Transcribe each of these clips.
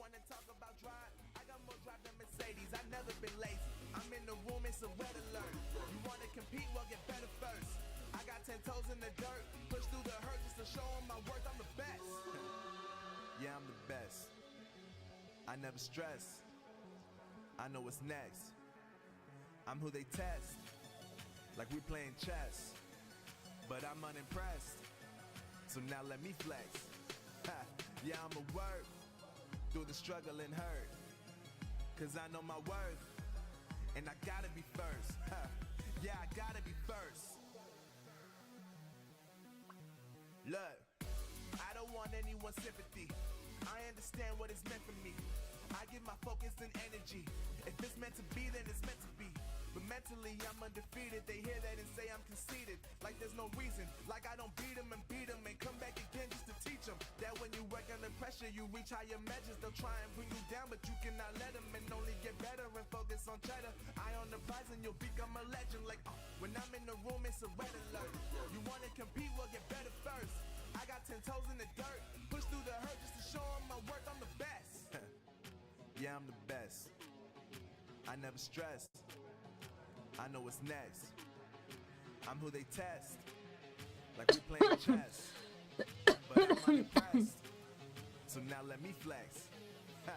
wanna talk about drive? I got more drive than Mercedes. I never been lazy. I'm in the room, it's a red alert. You wanna compete? Well, get better first. I got 10 toes in the dirt. Push through the hurt just to show them my worth. I'm the best. Yeah, I'm the best. I never stress. I know what's next. I'm who they test. Like we playing chess. But I'm unimpressed. So now let me flex. Ha, yeah, I'ma work through the struggle and hurt. Cause I know my worth. And I gotta be first. Ha, yeah, I gotta be first. Look, I don't want anyone's sympathy. I understand what is meant for me. I give my focus and energy. If it's meant to be, then it's meant to be. But mentally, I'm undefeated. They hear that and say I'm conceited. Like there's no reason. Like I don't beat them and come back again just to teach them that when you work under pressure, you reach higher measures. They'll try and bring you down, but you cannot let them, and only get better and focus on cheddar. Eye on the prize and you'll become a legend. Like when I'm in the room, it's a red alert. You wanna compete? Well, get better first. I got 10 toes in the dirt. Push through the hurt just to show them my worth. I'm the best. Yeah, I'm the best. I never stress. I know what's next. I'm who they test. Like we playing chess. But I'm unimpressed. So now let me flex. Ha,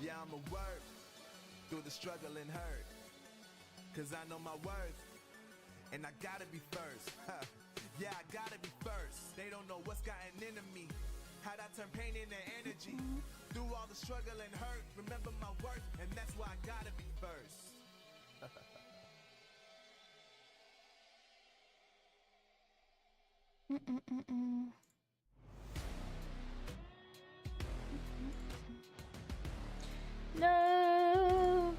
yeah, I'ma work through the struggle and hurt. Cause I know my worth. And I gotta be first. Ha, yeah, I gotta be first. They don't know what's gotten into me. How'd I turn pain into energy? Through all the struggle and hurt, remember my worth, and that's why I gotta be first. No.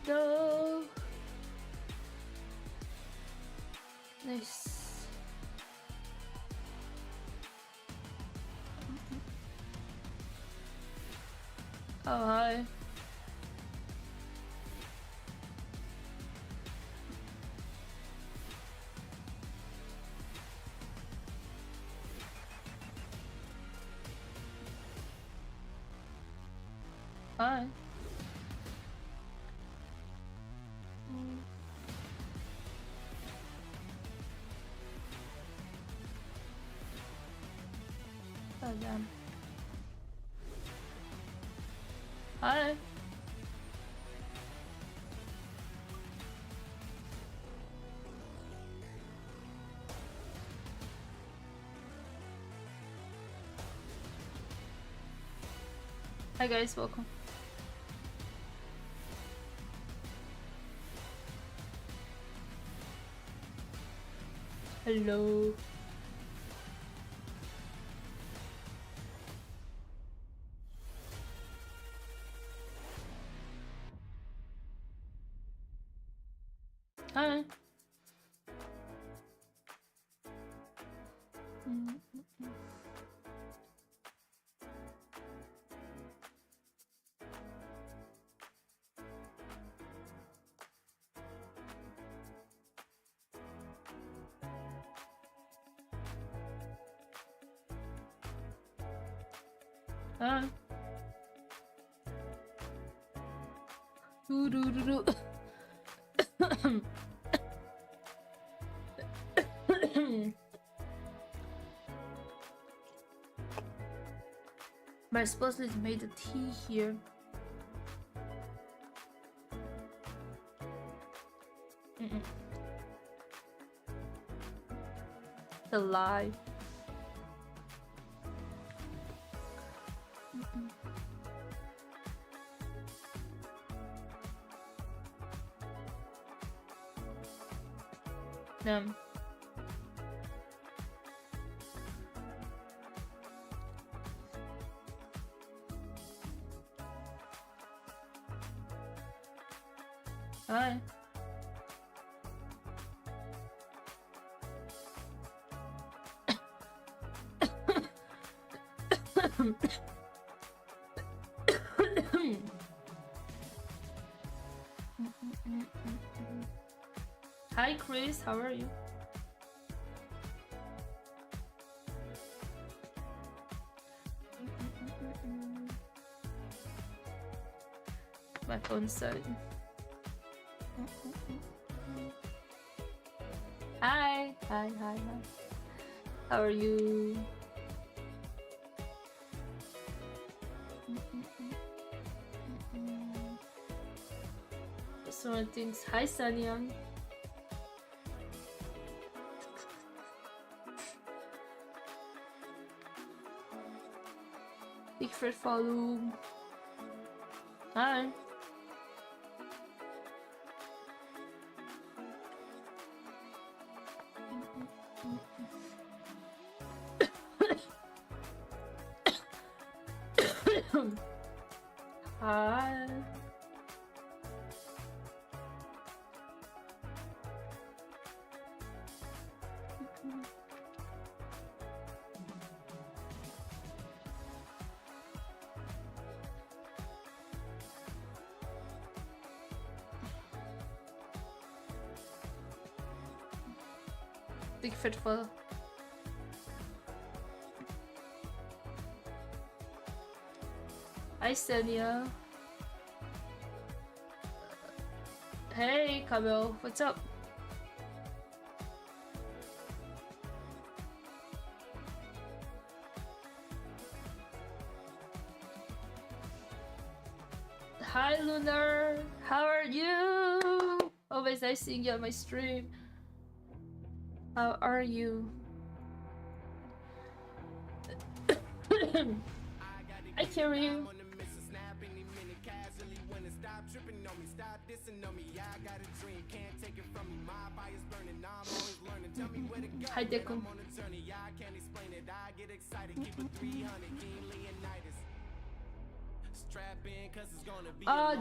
No. Nice. Oh, hi. Hi. Oh, damn. Hi. Hi guys, welcome. Hello. Hi. Hi. Do do do do. But I suppose they made the tea here. a lie. No. Hi. Hi Chris, how are you? My phone's so... Hi. How are you? So many things. Hi Sanyang. Thank you for follow. Hi. Hi. Big fit for. Hi Senia. Hey Camille, what's up? Hi Lunar, how are you? Always nice seeing you on my stream. How are you? I carry you. Hi Deku.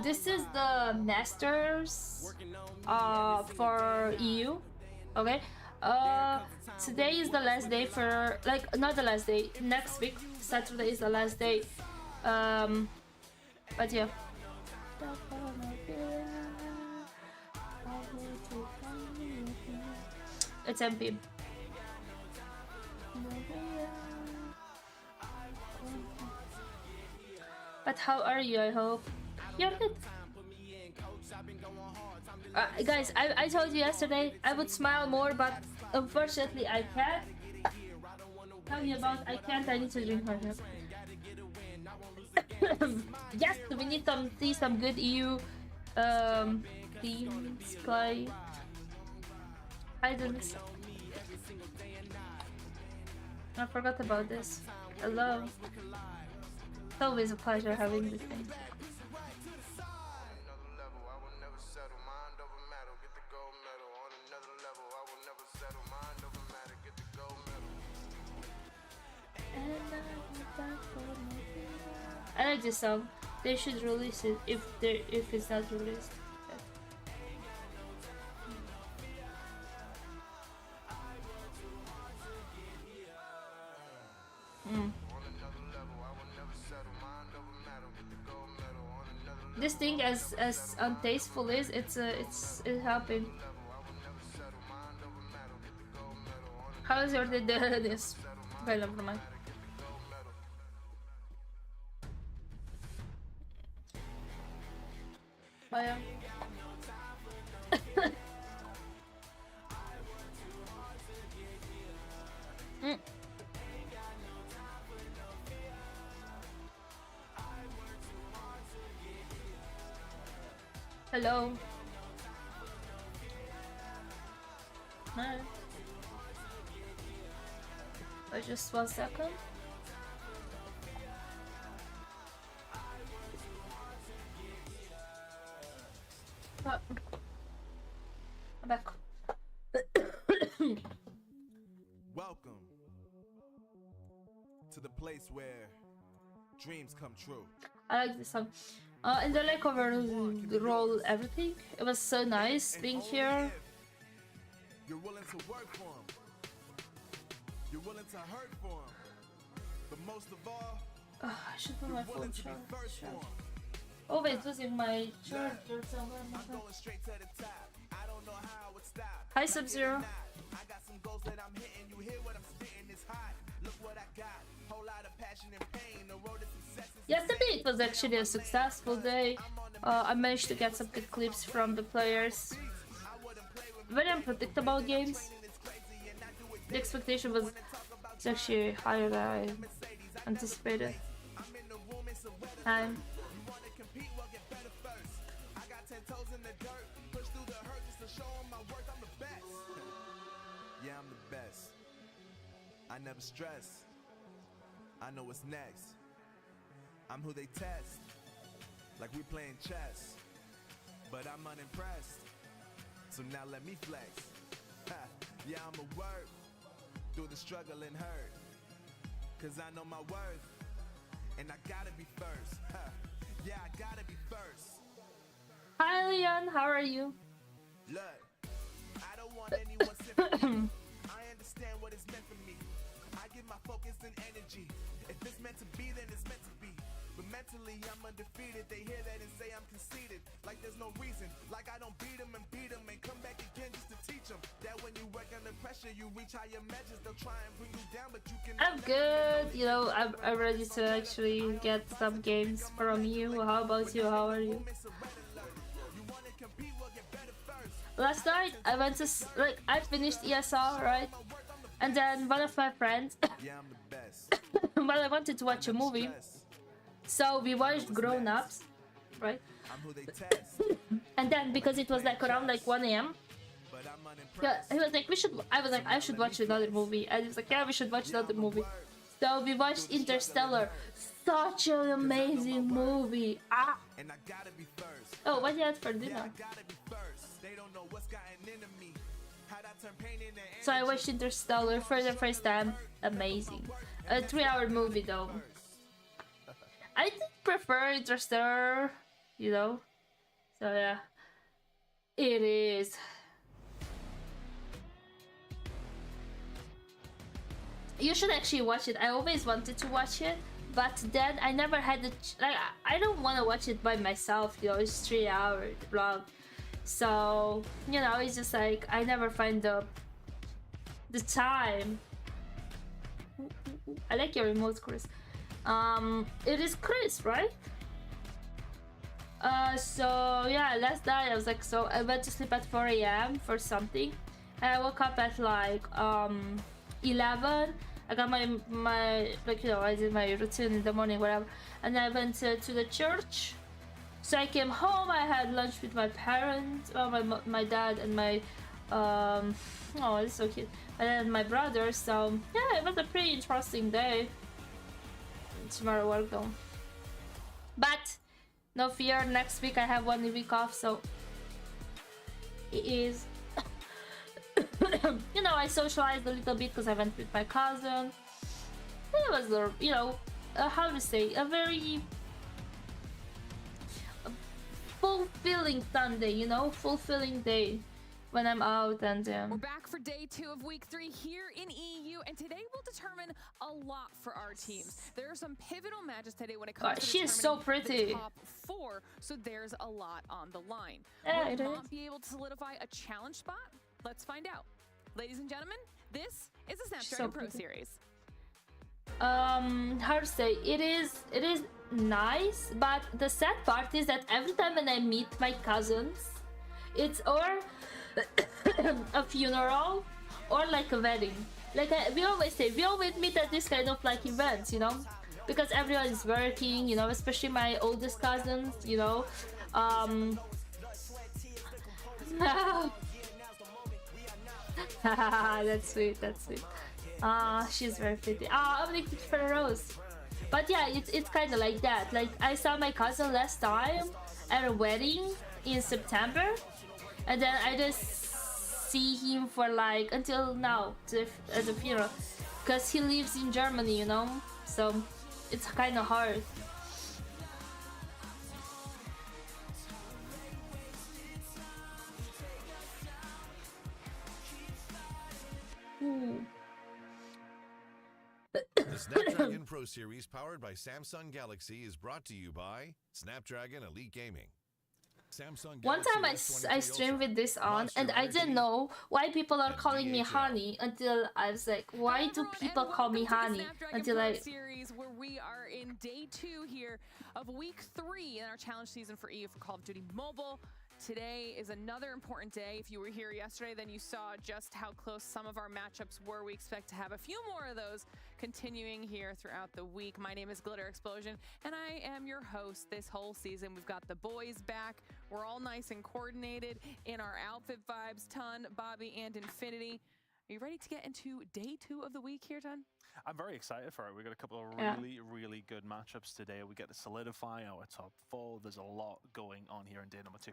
This is the masters for EU. Okay. Today is the last day for, like, not the last day, next week Saturday is the last day. But yeah. It's MP. But how are you? I hope you're good. Guys, I told you yesterday I would smile more, but unfortunately I can't. Tell me about I can't. I need to drink my milk. Yes, we need to see some good EU teams play. I didn't. I forgot about this. Hello. It's always a pleasure having this thing. I like this song. They should release it if it's not released. This thing, as untasteful is, it's helping. How is your this? Okay, never mind. Bye. Hello. Hi. Just 1 second. Back. Welcome to the place where dreams come true. I like this song. And I like overall everything. It was so nice being here. You're willing to work for him. You're willing to hurt for him. But most of all, I should put my phone charge. him. Oh wait, losing my charger somewhere. I'm going straight to the top. I don't know how it would stop. Hi Sub-Zero. I got some goals that I'm hitting. You hear what I'm spitting? It's hot. Look what I got. Whole lot of passion and pain. The road to success is Yesterday it was actually a successful day. I managed to get some good clips from the players. Very unpredictable games. The expectation was actually higher than I anticipated. Yeah, I'm the best. I never stress. I know what's next. I'm who they test. Like we playing chess. But I'm unimpressed. So now let me flex. Ha, yeah, I'ma work through the struggle and hurt. Cause I know my worth. And I gotta be first. Ha, yeah, I gotta be first. Hi Leon, how are you? Look, I don't want anyone sympathy. I understand what it's meant for me. I give my focus and energy. If it's meant to be, then it's meant to be. But mentally, I'm undefeated. They hear that and say I'm conceited. Like there's no reason. Like I don't beat them and come back again just to teach them that when you work under pressure, you reach higher measures. They'll try and bring you down, but you can. I'm good. You know, I'm ready to actually get some games from you. How about you? How are you? Last night I went to I finished ESL, right? And then one of my friends well, I wanted to watch a movie, so we watched Grown Ups, right? And then because it was like around like 1 a.m. yeah, he was like, I was like, I should watch another movie, and he was like, yeah, we should watch another movie. So we watched Interstellar. Such an amazing movie. Ah. Oh, what you had for dinner? So I watched Interstellar for the first time. Amazing. A 3-hour movie though. I did prefer Interstellar, you know. So yeah, it is. You should actually watch it. I always wanted to watch it, but then I never had the like. I don't want to watch it by myself. You know, it's 3 hours long. So you know, it's just like I never find the time. I like your remote, Chris. It is Chris, right? So yeah, last night I was like, so I went to sleep at 4 a.m. for something, and I woke up at like 11. I got my like, you know, I did my routine in the morning, whatever, and I went to the church. So I came home. I had lunch with my parents, well, my dad and my oh, it's so cute, and then my brother. So yeah, it was a pretty interesting day. Tomorrow work though, but no fear, next week I have 1 week off, so it is you know, I socialized a little bit because I went with my cousin. It was, you know, how to say, a very fulfilling Sunday, you know, fulfilling day when I'm out. And we're back for day 2 of week 3 here in EU, and today will determine a lot for our teams. There are some pivotal matches today when it comes to she is so pretty. The top 4, so there's a lot on the line. Yeah, Will Mom be able to solidify a challenge spot? Let's find out. Ladies and gentlemen, this is the Snapdragon Pro Series. How to say, it is nice, but the sad part is that every time when I meet my cousins, it's or a funeral or like a wedding. Like we always say, we always meet at this kind of like events, you know, because everyone is working, you know, especially my oldest cousins, you know. That's sweet, that's sweet. She's very pretty. I'm addicted for a rose. But yeah, it's kind of like that. Like, I saw my cousin last time at a wedding in September, and then I just see him for like until now at the funeral, because he lives in Germany, you know, so it's kind of hard. The Snapdragon Pro Series powered by Samsung Galaxy is brought to you by Snapdragon Elite Gaming. Samsung One time I S23 streamed Ultra. with this on, Monster and I didn't Energy know why people are and calling me DHL. honey until I was like, why do people call me honey? Until I series where we are in day 2 here of week 3 in our challenge season for EU for Call of Duty Mobile. Today is another important day. If you were here yesterday, then you saw just how close some of our matchups were. We expect to have a few more of those continuing here throughout the week. My name is Glitter Explosion, and I am your host this whole season. We've got the boys back. We're all nice and coordinated in our outfit vibes. Ton, Bobby, and Infinity. Are you ready to get into day 2 of the week here, Ton? I'm very excited for it. We've got a couple of really good matchups today. We get to solidify our top 4. There's a lot going on here in day number 2.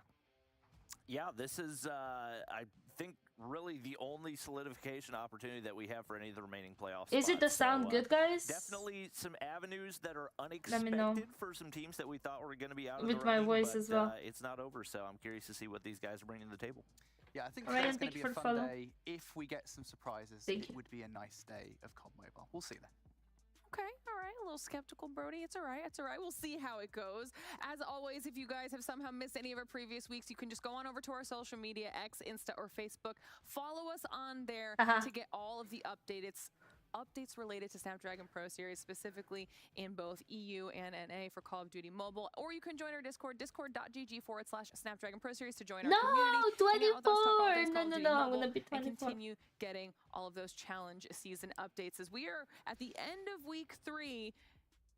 Yeah, this is, I think, really the only solidification opportunity that we have for any of the remaining playoffs. Is it the sound good, guys? Definitely some avenues that are Let me know. unexpected for some teams that we thought were going to be out of With the my running, voice but, as well. It's not over, so I'm curious to see what these guys are bringing to the table. Yeah, I think Alright, it's and going to thank be you a for fun follow. day. If we get some surprises, Thank it you. would be a nice day of COD Mobile. We'll see then. Okay, all right, a little skeptical, Brody. It's all right, it's all right. We'll see how it goes. As always, if you guys have somehow missed any of our previous weeks, you can just go on over to our social media, X, Insta, or Facebook. Follow us on there to get all of the updates related to Snapdragon Pro Series, specifically in both EU and NA for Call of Duty Mobile. Or you can join our Discord, discord.gg/Snapdragon Pro Series to join our community. Hang out with us, talk all things Call of Duty No, I'm Mobile, gonna be and 24. continue getting all of those challenge season updates. As we are at the end of week 3,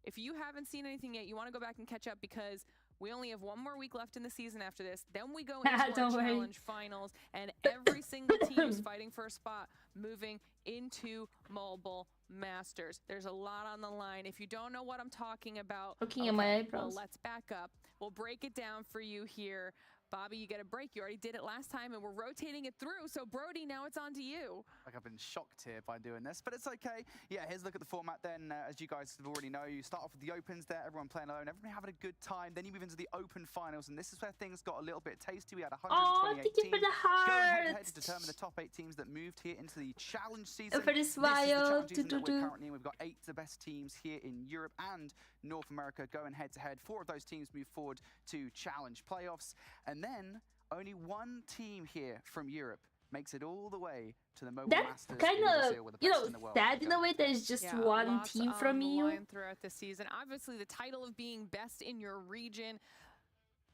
if you haven't seen anything yet, you want to go back and catch up, because we only have one more week left in the season after this. Then we go into our Don't worry. challenge finals, and every single team is fighting for a spot moving into Mobile Masters. There's a lot on the line. If you don't know what I'm talking about, Looking at my well, eyebrows. let's back up. We'll break it down for you here. Bobby, you get a break. You already did it last time, and we're rotating it through. So, Brody, now it's on to you. Like, I've been shocked here by doing this, but it's okay. Yeah, here's a look at the format then. As you guys have already know, you start off with the opens there, everyone playing alone, everybody having a good time. Then you move into the open finals, and this is where things got a little bit tasty. We had 128 thank you for teams the going head-to-head heart. to determine the top 8 teams that moved here into the challenge season. For this This is the while, challenge season that we're do-do-do. currently in. We've got 8 of the best teams here in Europe and North America going head-to-head. 4 of those teams move forward to challenge playoffs, and then only one team here from Europe makes it all the way to the Mobile That's Masters kind in of, Brazil with the best in the world. sad in a way. There's just Yeah, one lots team on from the you. line throughout the season. Obviously, the title of being best in your region.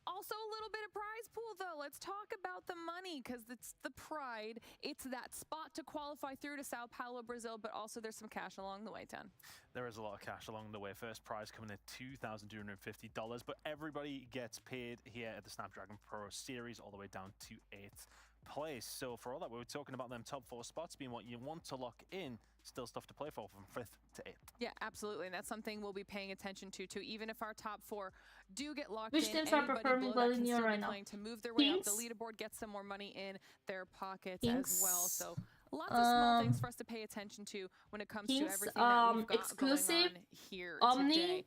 Also, a little bit of prize pool, though. Let's talk about the money, because it's the pride. It's that spot to qualify through to Sao Paulo, Brazil, but also there's some cash along the way, Ten. There is a lot of cash along the way. First prize coming at $2,250, but everybody gets paid here at the Snapdragon Pro Series all the way down to 8th place. So for all that, we were talking about them top 4 spots being what you want to lock in. Still stuff to play for from 5th to 8th. Yeah, absolutely, and that's something we'll be paying attention to, too. Even if our top 4 do get locked Which in, teams are anybody performing below well that in can Europe still right be now? playing to move their way up the Kings? leaderboard, get some more money in their pockets Kings. as well. So lots of small things for us to pay attention to when it comes to Kings, everything that we've got exclusive, going on here Omni. today.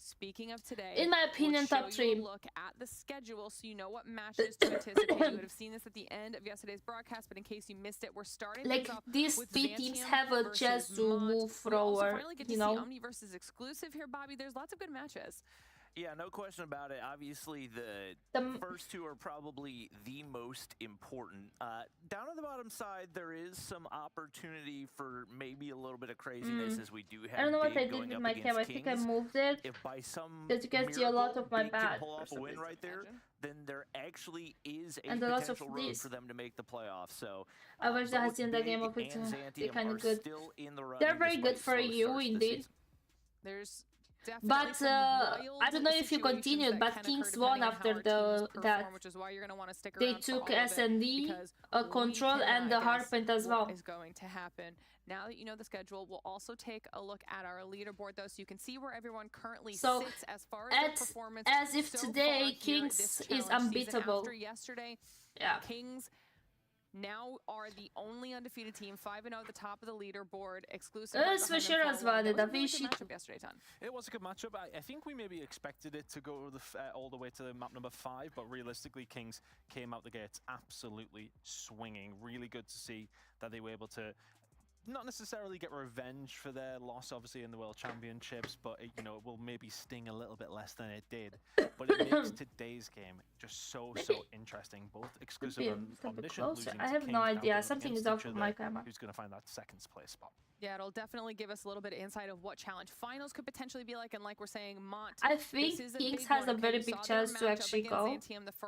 Speaking of today, In my opinion, we'll top show you 3. a look at the schedule so you know what matches to anticipate. You would have seen this at the end of yesterday's broadcast, but in case you missed it, we're starting Like, things off these with 3 teams Xantium have a versus chance to Mod. move We also forward, finally get to you see know? Omni versus exclusive here, Bobby. There's lots of good matches. Yeah, no question about it. Obviously, the The- first 2 are probably the most important. Down on the bottom side, there is some opportunity for maybe a little bit of craziness as we do have I don't know what I Big did going with up my against camera. I think I Kings. moved it. If by some Because you can see a lot miracle of my Big can back. pull off a win right there, Imagine. then there actually is a And a lot of potential road this. for them to make the playoffs. So I watched the both Hacienda game Big of it. and They're Xantium kind are of good. still in the running They're very good despite for slow you, starts this indeed. season. There's Definitely But some wild I don't know if you situations continued, that but can Kings occur won depending on after how our teams that perform, which is why you're going to want to stick they around for took all of it, S&D because control we and the cannot hard guess point as well. what is going to happen. Now that you know the schedule, we'll also take a look at our leaderboard, though, so you can see where everyone currently So, sits as far as their performance. as if so today far here Kings this is challenge season. unbeatable. After yesterday, Yeah. Kings now are the only undefeated team, 5-0 at the top of the leaderboard, exclusive. Słyszę rozwady, yesterday, Ton. It was a good matchup. I think we maybe expected it to go all the way to map number 5, but realistically, Kings came out the gates absolutely swinging. Really good to see that they were able to not necessarily get revenge for their loss, obviously, in the World Championships, but it, you know, it will maybe sting a little bit less than it did. But it makes today's game just so interesting. Both exclusive and Omniscient losing I to have Kings, no now idea. going Something against is off each with other. my camera. Who's going to find that second place spot? Yeah, it'll definitely give us a little bit of insight of what challenge finals could potentially be like. And like we're saying, Mont, I think Kings has a very big chance to actually go,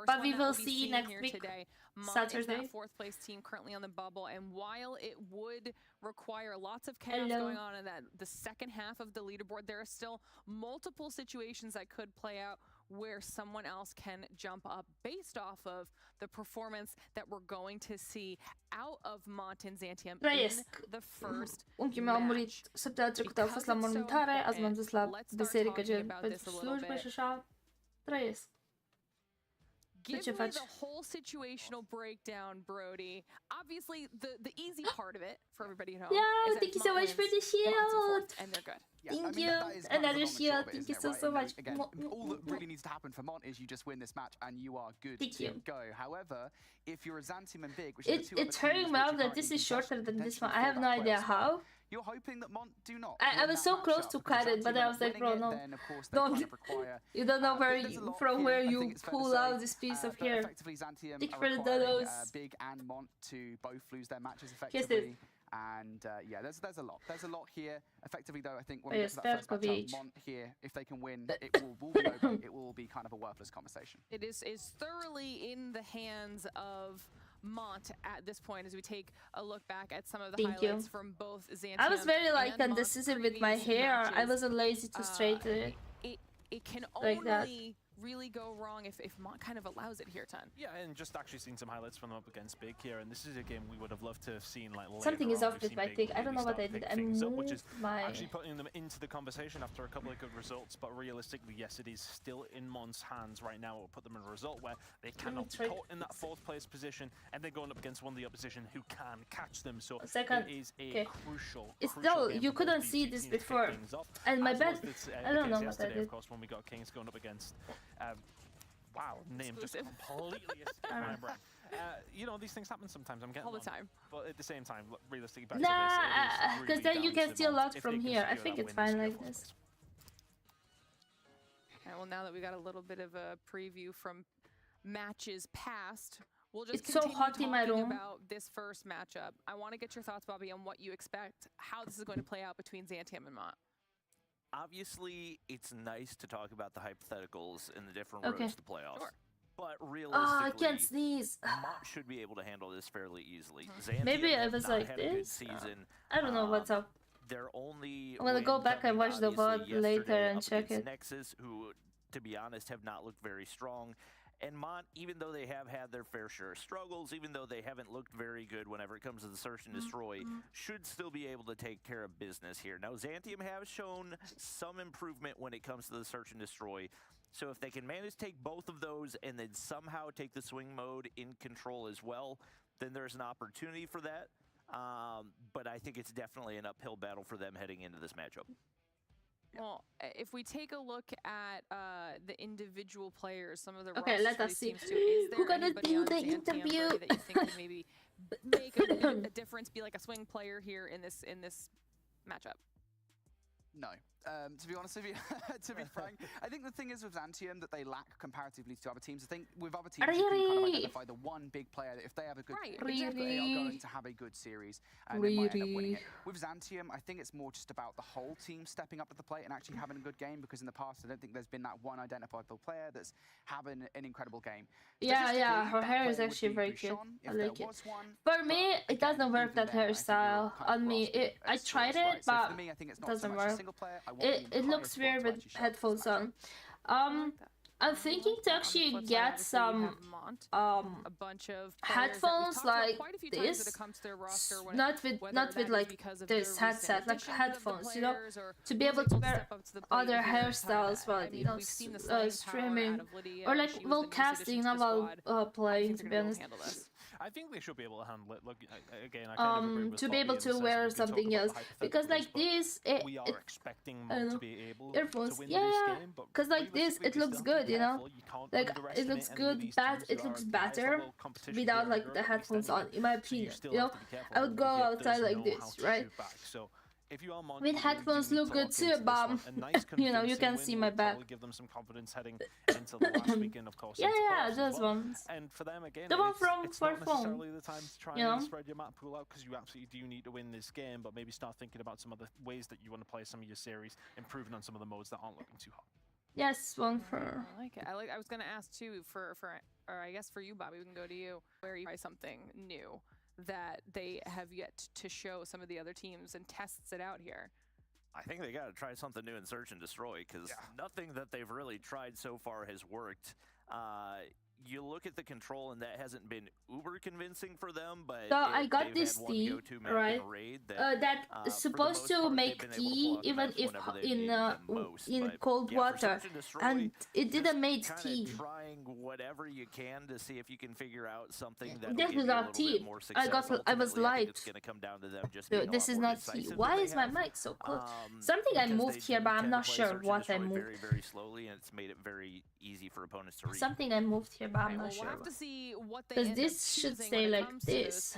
but we will see next week, today. Saturday. Is that fourth place team currently on the bubble, and while it would require lots of chaos going on in the second half of the leaderboard, there are still multiple situations that could play out where someone else can jump up based off of the performance that we're going to see out of Mont and Zantium in the first Unchi mi-au murit săptămâna trecută, au fost la mormântare, azi m-am dus la biserică gen pentru slujbă și așa trăiesc. Give me the whole situational breakdown, Brody. Obviously, the easy part of it for everybody at home. Yeah, thank you so much for the shield. And they're good. Yeah, Thank I mean, you. that is And kind of another the shield. long and Thank short you of it, so right? much. Again, all that really needs to happen for Mont is you just win this match and you are good to go. However, if you're a Zantium and Big, which are the two It's hurting me out that this is shorter than this one. I have no idea how. You're hoping that Mont do not. I was so close to cut it, but I was like, bro, no. Don't. You don't know where from where you pull out this piece of hair. Effectively, Zantium Stick are for the requiring dodos. Big and Mont to both lose their matches effectively. And yeah, there's a lot. There's a lot here. Effectively, though, I think when we get to that first matchup, Mont here, if they can win, it will be over. It will be kind of a worthless conversation. It is thoroughly in the hands of Mont at this point as we take a look back at some of the highlights from both Zantium. I was very like indecisive with my hair. I wasn't lazy to straighten it. It can like only that. really go wrong if Mont kind of allows it here, Ton. Yeah, and just actually seen some highlights from them up against Big here, and this is a game we would have loved to have seen like later Something is on. off with my thing. I don't know what I did. I moved my... actually putting them into the conversation after a couple of good results, but realistically, yes, it is still in Mont's hands right now. It will put them in a result where they cannot be caught in that fourth place position, and they're going up against one of the opposition who can catch them. So it is a crucial. It's still, you couldn't see this before, and my bad. I don't know what I did. Of course, when we got Kings going up against. Wow, name just completely escaped my brain. You know, these things happen sometimes. I'm getting all the time. But at the same time, realistically, back nah, because really then you can steal a lot from here. I think it's fine like this. Okay, well, now that we got a little bit of a preview from matches past, we'll just it's so hot in my room about this first matchup. I want to get your thoughts, Bobby, on what you expect, how this is going to play out between Zantium and Mont. Obviously, it's nice to talk about the hypotheticals and the different roads to playoffs. Sure. But realistically, I can't sneeze. Mont should be able to handle this fairly easily. Zantium Maybe I was like this. I don't know what's up. Their only I'm gonna go back and watch the VOD later and check it. Nexus, who, to be honest, have not looked very strong. And Mont, even though they have had their fair share of struggles, even though they haven't looked very good whenever it comes to the search and destroy, should still be able to take care of business here. Now, Zantium have shown some improvement when it comes to the search and destroy. So if they can manage to take both of those and then somehow take the swing mode in control as well, then there's an opportunity for that. But I think it's definitely an uphill battle for them heading into this matchup. Well, if we take a look at the individual players, some of the let us see. Who's gonna do the interview? That you think could maybe make a difference, be like a swing player here in this matchup? No. To be honest with you, to be frank, I think the thing is with Zantium that they lack comparatively to other teams. I think with other teams you can kind of identify the one big player that if they have a good they are going to have a good series and they might end up winning it. With Zantium, I think it's more just about the whole team stepping up to the plate and actually having a good game, because in the past I don't think there's been that one identifiable player that's having an incredible game. Yeah, her hair is actually very cute. I like it. For me, it doesn't work, that hairstyle on me. I tried it, but it doesn't work. it looks weird with headphones on. I'm thinking to actually get some a bunch of headphones like this, not with like this headset, like headphones, you know, to be able to wear other hairstyles while, you know, streaming or like while casting, not while playing, to be honest. I think they should be able to handle it. Look, again, I kind of agree with to be able to wear something else, because like this, we are expecting them to be able earphones, to win this game, but because like this, it looks good, you know, like it looks good, it looks better without like the headphones on, in my opinion. You know, I would go outside like this, right? If you are with headphones look good too, but you know, you can see my back. Give them some confidence heading into the last weekend, of course. Yeah, those ones. And for them again, the one from it's not necessarily phone. the time to try you know? and spread your map pool out, because you absolutely do need to win this game. But maybe start thinking about some other ways that you want to play some of your series, improving on some of the modes that aren't looking too hot. Yes, one for. I like it. I was gonna ask too or I guess for you, Bobby, we can go to you. Where you try something new that they have yet to show some of the other teams and tests it out here. I think they got to try something new in Search and Destroy, because nothing that they've really tried so far has worked. You look at the control, and that hasn't been uber convincing for them. But so I got this tea, right? That's supposed to make tea even if in cold water, and it didn't make tea. Trying whatever you can to see if you can figure out something that this is not tea. I was light. It's going to come down to them just so this is not tea. Why is my mic so close? Something I moved here, but I'm not sure what I moved. Very, very slowly, and it's made it very easy for opponents to read. Something I moved here, but I'm not sure. We'll have to see what they because this should stay like this.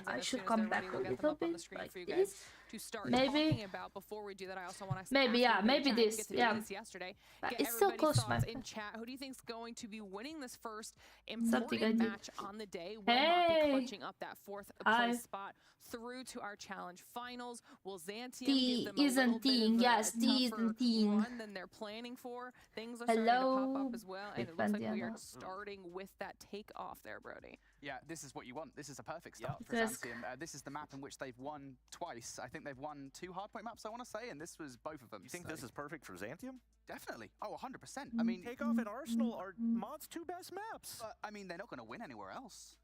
I should come back a little bit like this. To start maybe talking about before we do that, I also want to maybe this, yesterday. But it's still close to my in chat. Who do you think is going to be winning this first important match on the day? Will not be clinching up that fourth place spot through to our challenge finals? Will Xantium give them a little bit of a tougher run than they're planning for? Things are starting to pop up as well, and it looks like we are starting with that take off there, Brody. Yeah, this is what you want. This is a perfect start for Xantium. This is the map in which they've won twice. I think they've won 2 hardpoint maps, I want to say, and this was both of them. You think this is perfect for Xantium? Definitely. Oh, 100%. I mean, Takeoff and Arsenal are Mod's 2 best maps. I mean, they're not going to win anywhere else.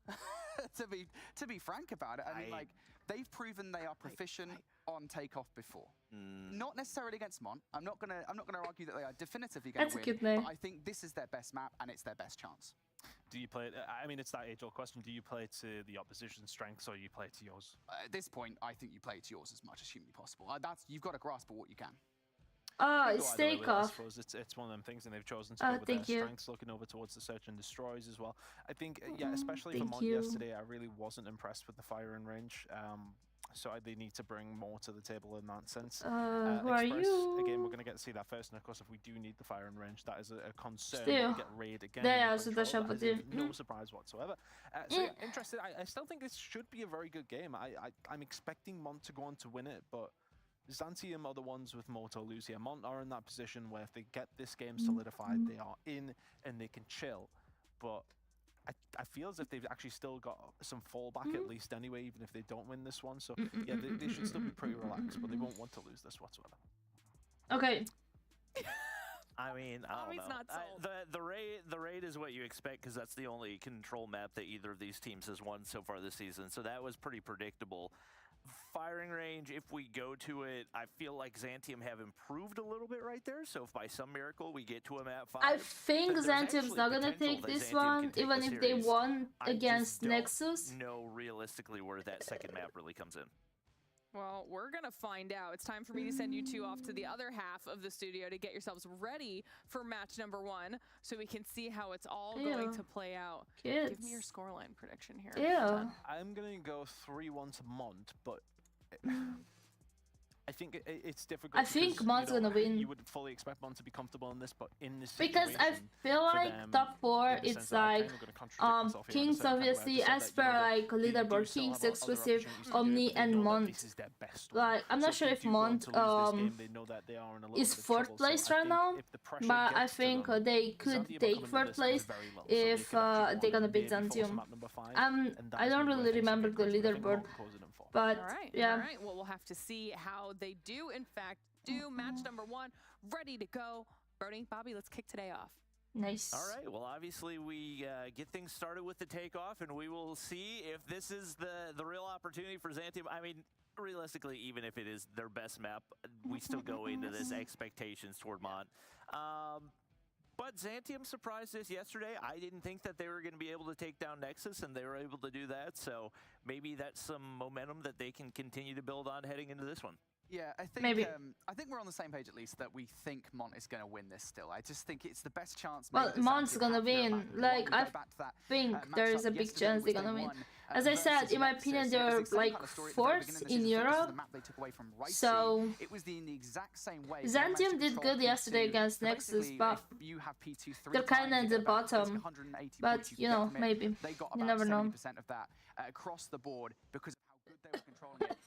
to be frank about it, I mean, like, they've proven they are proficient on Takeoff before. Not necessarily against Mon. I'm not gonna argue that they are definitively going to win. Good name. But I think this is their best map, and it's their best chance. Do you play it? I mean, it's that age-old question. Do you play to the opposition's strengths, or you play to yours? At this point, I think you play to yours as much as humanly possible. You've got to grasp at what you can. It's Takeoff. It's one of them things, and they've chosen to go with their strengths, looking over towards the Search and Destroys as well. I think, especially for Mon yesterday, I really wasn't impressed with the firing range. So they need to bring more to the table in that sense. Who are you? Again, we're going to get to see that first, and of course, if we do need the firing range, that is a concern. Still, we get raid again. No surprise whatsoever. So interested. I still think this should be a very good game. I'm expecting Mon to go on to win it, but Xantium are the ones with more to lose here. Mon are in that position where if they get this game solidified, they are in and they can chill. But I feel as if they've actually still got some fallback at least anyway, even if they don't win this one. So yeah, they should still be pretty relaxed, but they won't want to lose this whatsoever. Okay. I mean, I don't know. Not the raid is what you expect, because that's the only control map that either of these teams has won so far this season. So that was pretty predictable. Firing range, if we go to it, I feel like Xantium have improved a little bit right there. So if by some miracle we get to them at 5, I think Xantium's not gonna take this one, even if they won against Nexus. No, realistically, where that second map really comes in. Well, we're going to find out. It's time for me to send you two off to the other half of the studio to get yourselves ready for match number 1, so we can see how it's all going to play out. Give me your scoreline prediction here. I'm going to go 3-1 to Mont, but I think it's difficult. I think Mon's gonna win. You would fully expect Mon to be comfortable in this, but in this because I feel like top 4, it's like Kings obviously, as per like leaderboard, Kings, Exclusive, Omni, and Mont. Like I'm not sure if Mont is 4th place right now, but I think they could take 4th place if they're gonna beat Xantium. I don't really remember the leaderboard. But all right. Well, we'll have to see how they do, in fact, do. Match number 1, ready to go. Brody, Bobby, let's kick today off. Nice. All right, well, obviously we get things started with the takeoff, and we will see if this is the real opportunity for Xantium. I mean, realistically, even if it is their best map, we still go into this expectations toward Mont. But Xantium surprised us yesterday. I didn't think that they were going to be able to take down Nexus, and they were able to do that. So maybe that's some momentum that they can continue to build on heading into this one. Yeah, I think Maybe. I think we're on the same page at least that we think Mont is going to win this still. I just think it's the best chance. Well, maybe that Mont's Xantium gonna have here. win. One, Like, we go I back to that, think there is matchup a big yesterday, chance which they're gonna they win. won, As I said, versus in my Nexus. opinion, It was they're the same like kind of story at the very beginning 4th of the in season versus Europe. the map they took away from Rice. So it was in the exact same way. Xantium did good yesterday against Nexus, but you have P2 they're kind of at the bottom. But you know, maybe They got you about never know. 70% of that across the board because of how good they were controlling it.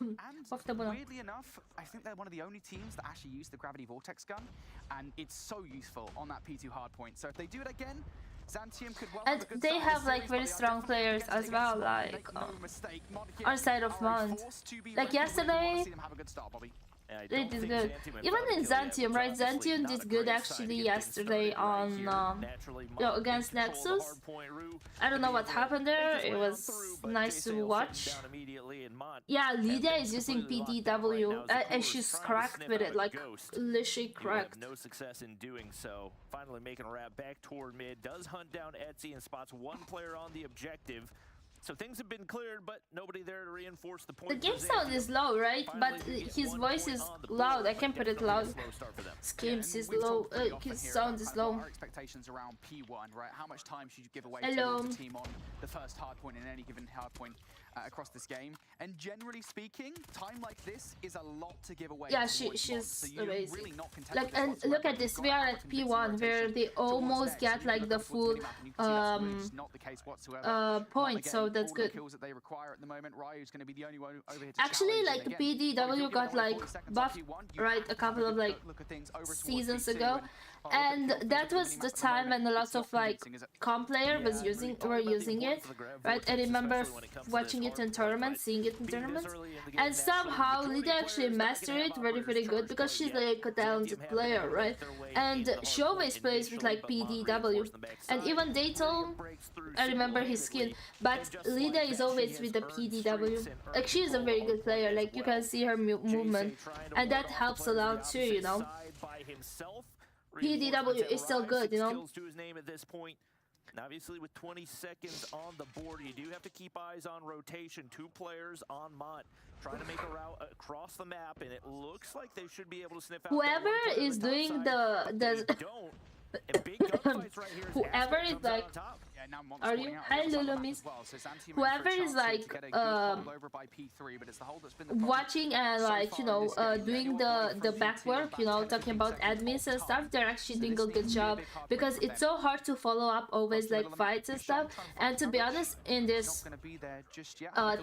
Off the ball. And weirdly enough, I think they're one of the only teams that actually use the Gravity Vortex gun, and it's so useful on that P2 hardpoint. So if they do it again, Xantium could well And have a good they start to have the like series, very but they are strong definitely players against as it well, against Mont. like Make no mistake, Mont here on side of are a Mont. force to be Like reckoned with. We wanna yesterday, see them have a good start, Bobby. they did good. Even in Xantium, right? Xantium did good actually yesterday on against Nexus. I don't know what happened there. It was nice to watch. Yeah, Lydia is using PDW and she's cracked with it, like literally cracked. No success in doing so. Finally making a wrap back toward mid. Does hunt down Etsy and spots one player on the objective. So things have been cleared, but nobody there to reinforce the point. The game sound is low, right? But his voice is loud. I can put it loud. His games is low. His sound is low. Our expectations around P1, right? How much time should you give away Hello. to the team on the first hardpoint in any given hardpoint across this game? And generally speaking, time like this is a lot to give away. Yeah, towards she's Mont, so you're amazing. really not content Like, with this and whatsoever. look at this. We are at P1 where they almost get like the full point. So that's good. Actually, like PDW got like buffed right a couple of like seasons ago, and that was the time when a lot of like comp player were using it, right? I remember watching it in tournaments, seeing it in tournaments, and somehow Lydia actually mastered it very good because she's like a talented player, right? And she always plays with like PDW, and even Dayton, I remember his skin, but Lydia is always with the PDW. Like, she is a very good player, like you can see her movement, and that helps a lot too, you know. PDW is still good, you know. And obviously with 20 seconds on the board, you do have to keep eyes on rotation. 2 players on Mont trying to make a route across the map, and it looks like they should be able to sniff out whoever is doing the whoever is like, are you? Hi Lulu Miss. Whoever is like watching and like, you know, doing the back work, you know, talking about admins and stuff, they're actually doing a good job because it's so hard to follow up always like fights and stuff. And to be honest, in this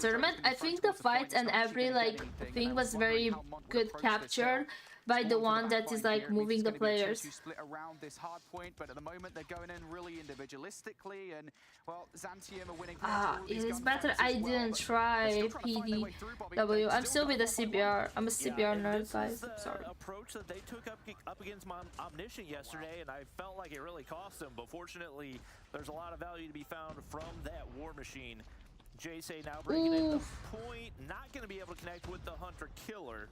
tournament, I think the fights and every like thing was very good captured by the one that is like moving the players. Split around this hard point, but at the moment they're going in really individualistically, and well, Xantium are winning. It is better I didn't try PDW. I'm still with the CBR. I'm a CBR nerd, guys. Sorry. Approach that they took up against Omniscient yesterday, and I felt like it really cost them. But fortunately, there's a lot of value to be found from that War Machine. Jace now bringing in the point, not going to be able to connect with the Hunter Killer.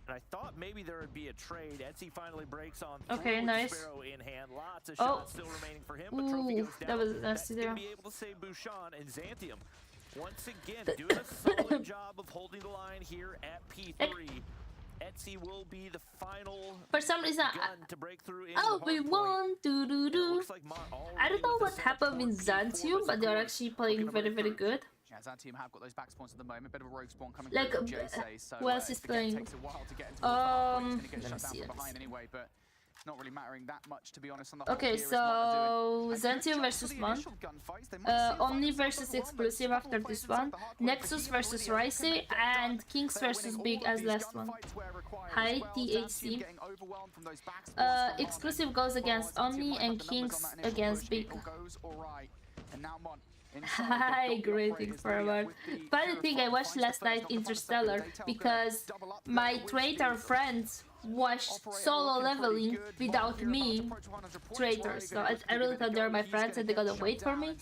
And I thought maybe there would be a trade. Etsy finally breaks on. Okay, nice. Sparrow in hand. Lots of shots still remaining for him, but Trophy goes down. That was nasty there. Be able to save Bouchon, and Xantium once again doing a solid job of holding the line here at P3. Etsy will be the final for some reason to break through. We won. Like I don't know what happened with Xantium, but they're actually playing very good. Yeah, Xantium have got those back spawns at the moment. Bit of a rogue spawn coming like, from Jace, so who else is playing? Takes a while to get into the let me see. anyway, but it's not really mattering that much, to be honest. On the okay, so Xantium versus Mont, Omni versus Exclusive after this one, Nexus versus Ricey, and Kings versus Big as last one. Hi THC. Exclusive goes against Omni and Kings against Big. And now Mont Hi, greetings forward. Funny thing, I watched last night Interstellar because my traitor friends watched solo leveling without me, traitors. So I really thought they were my friends and they're gonna wait for me,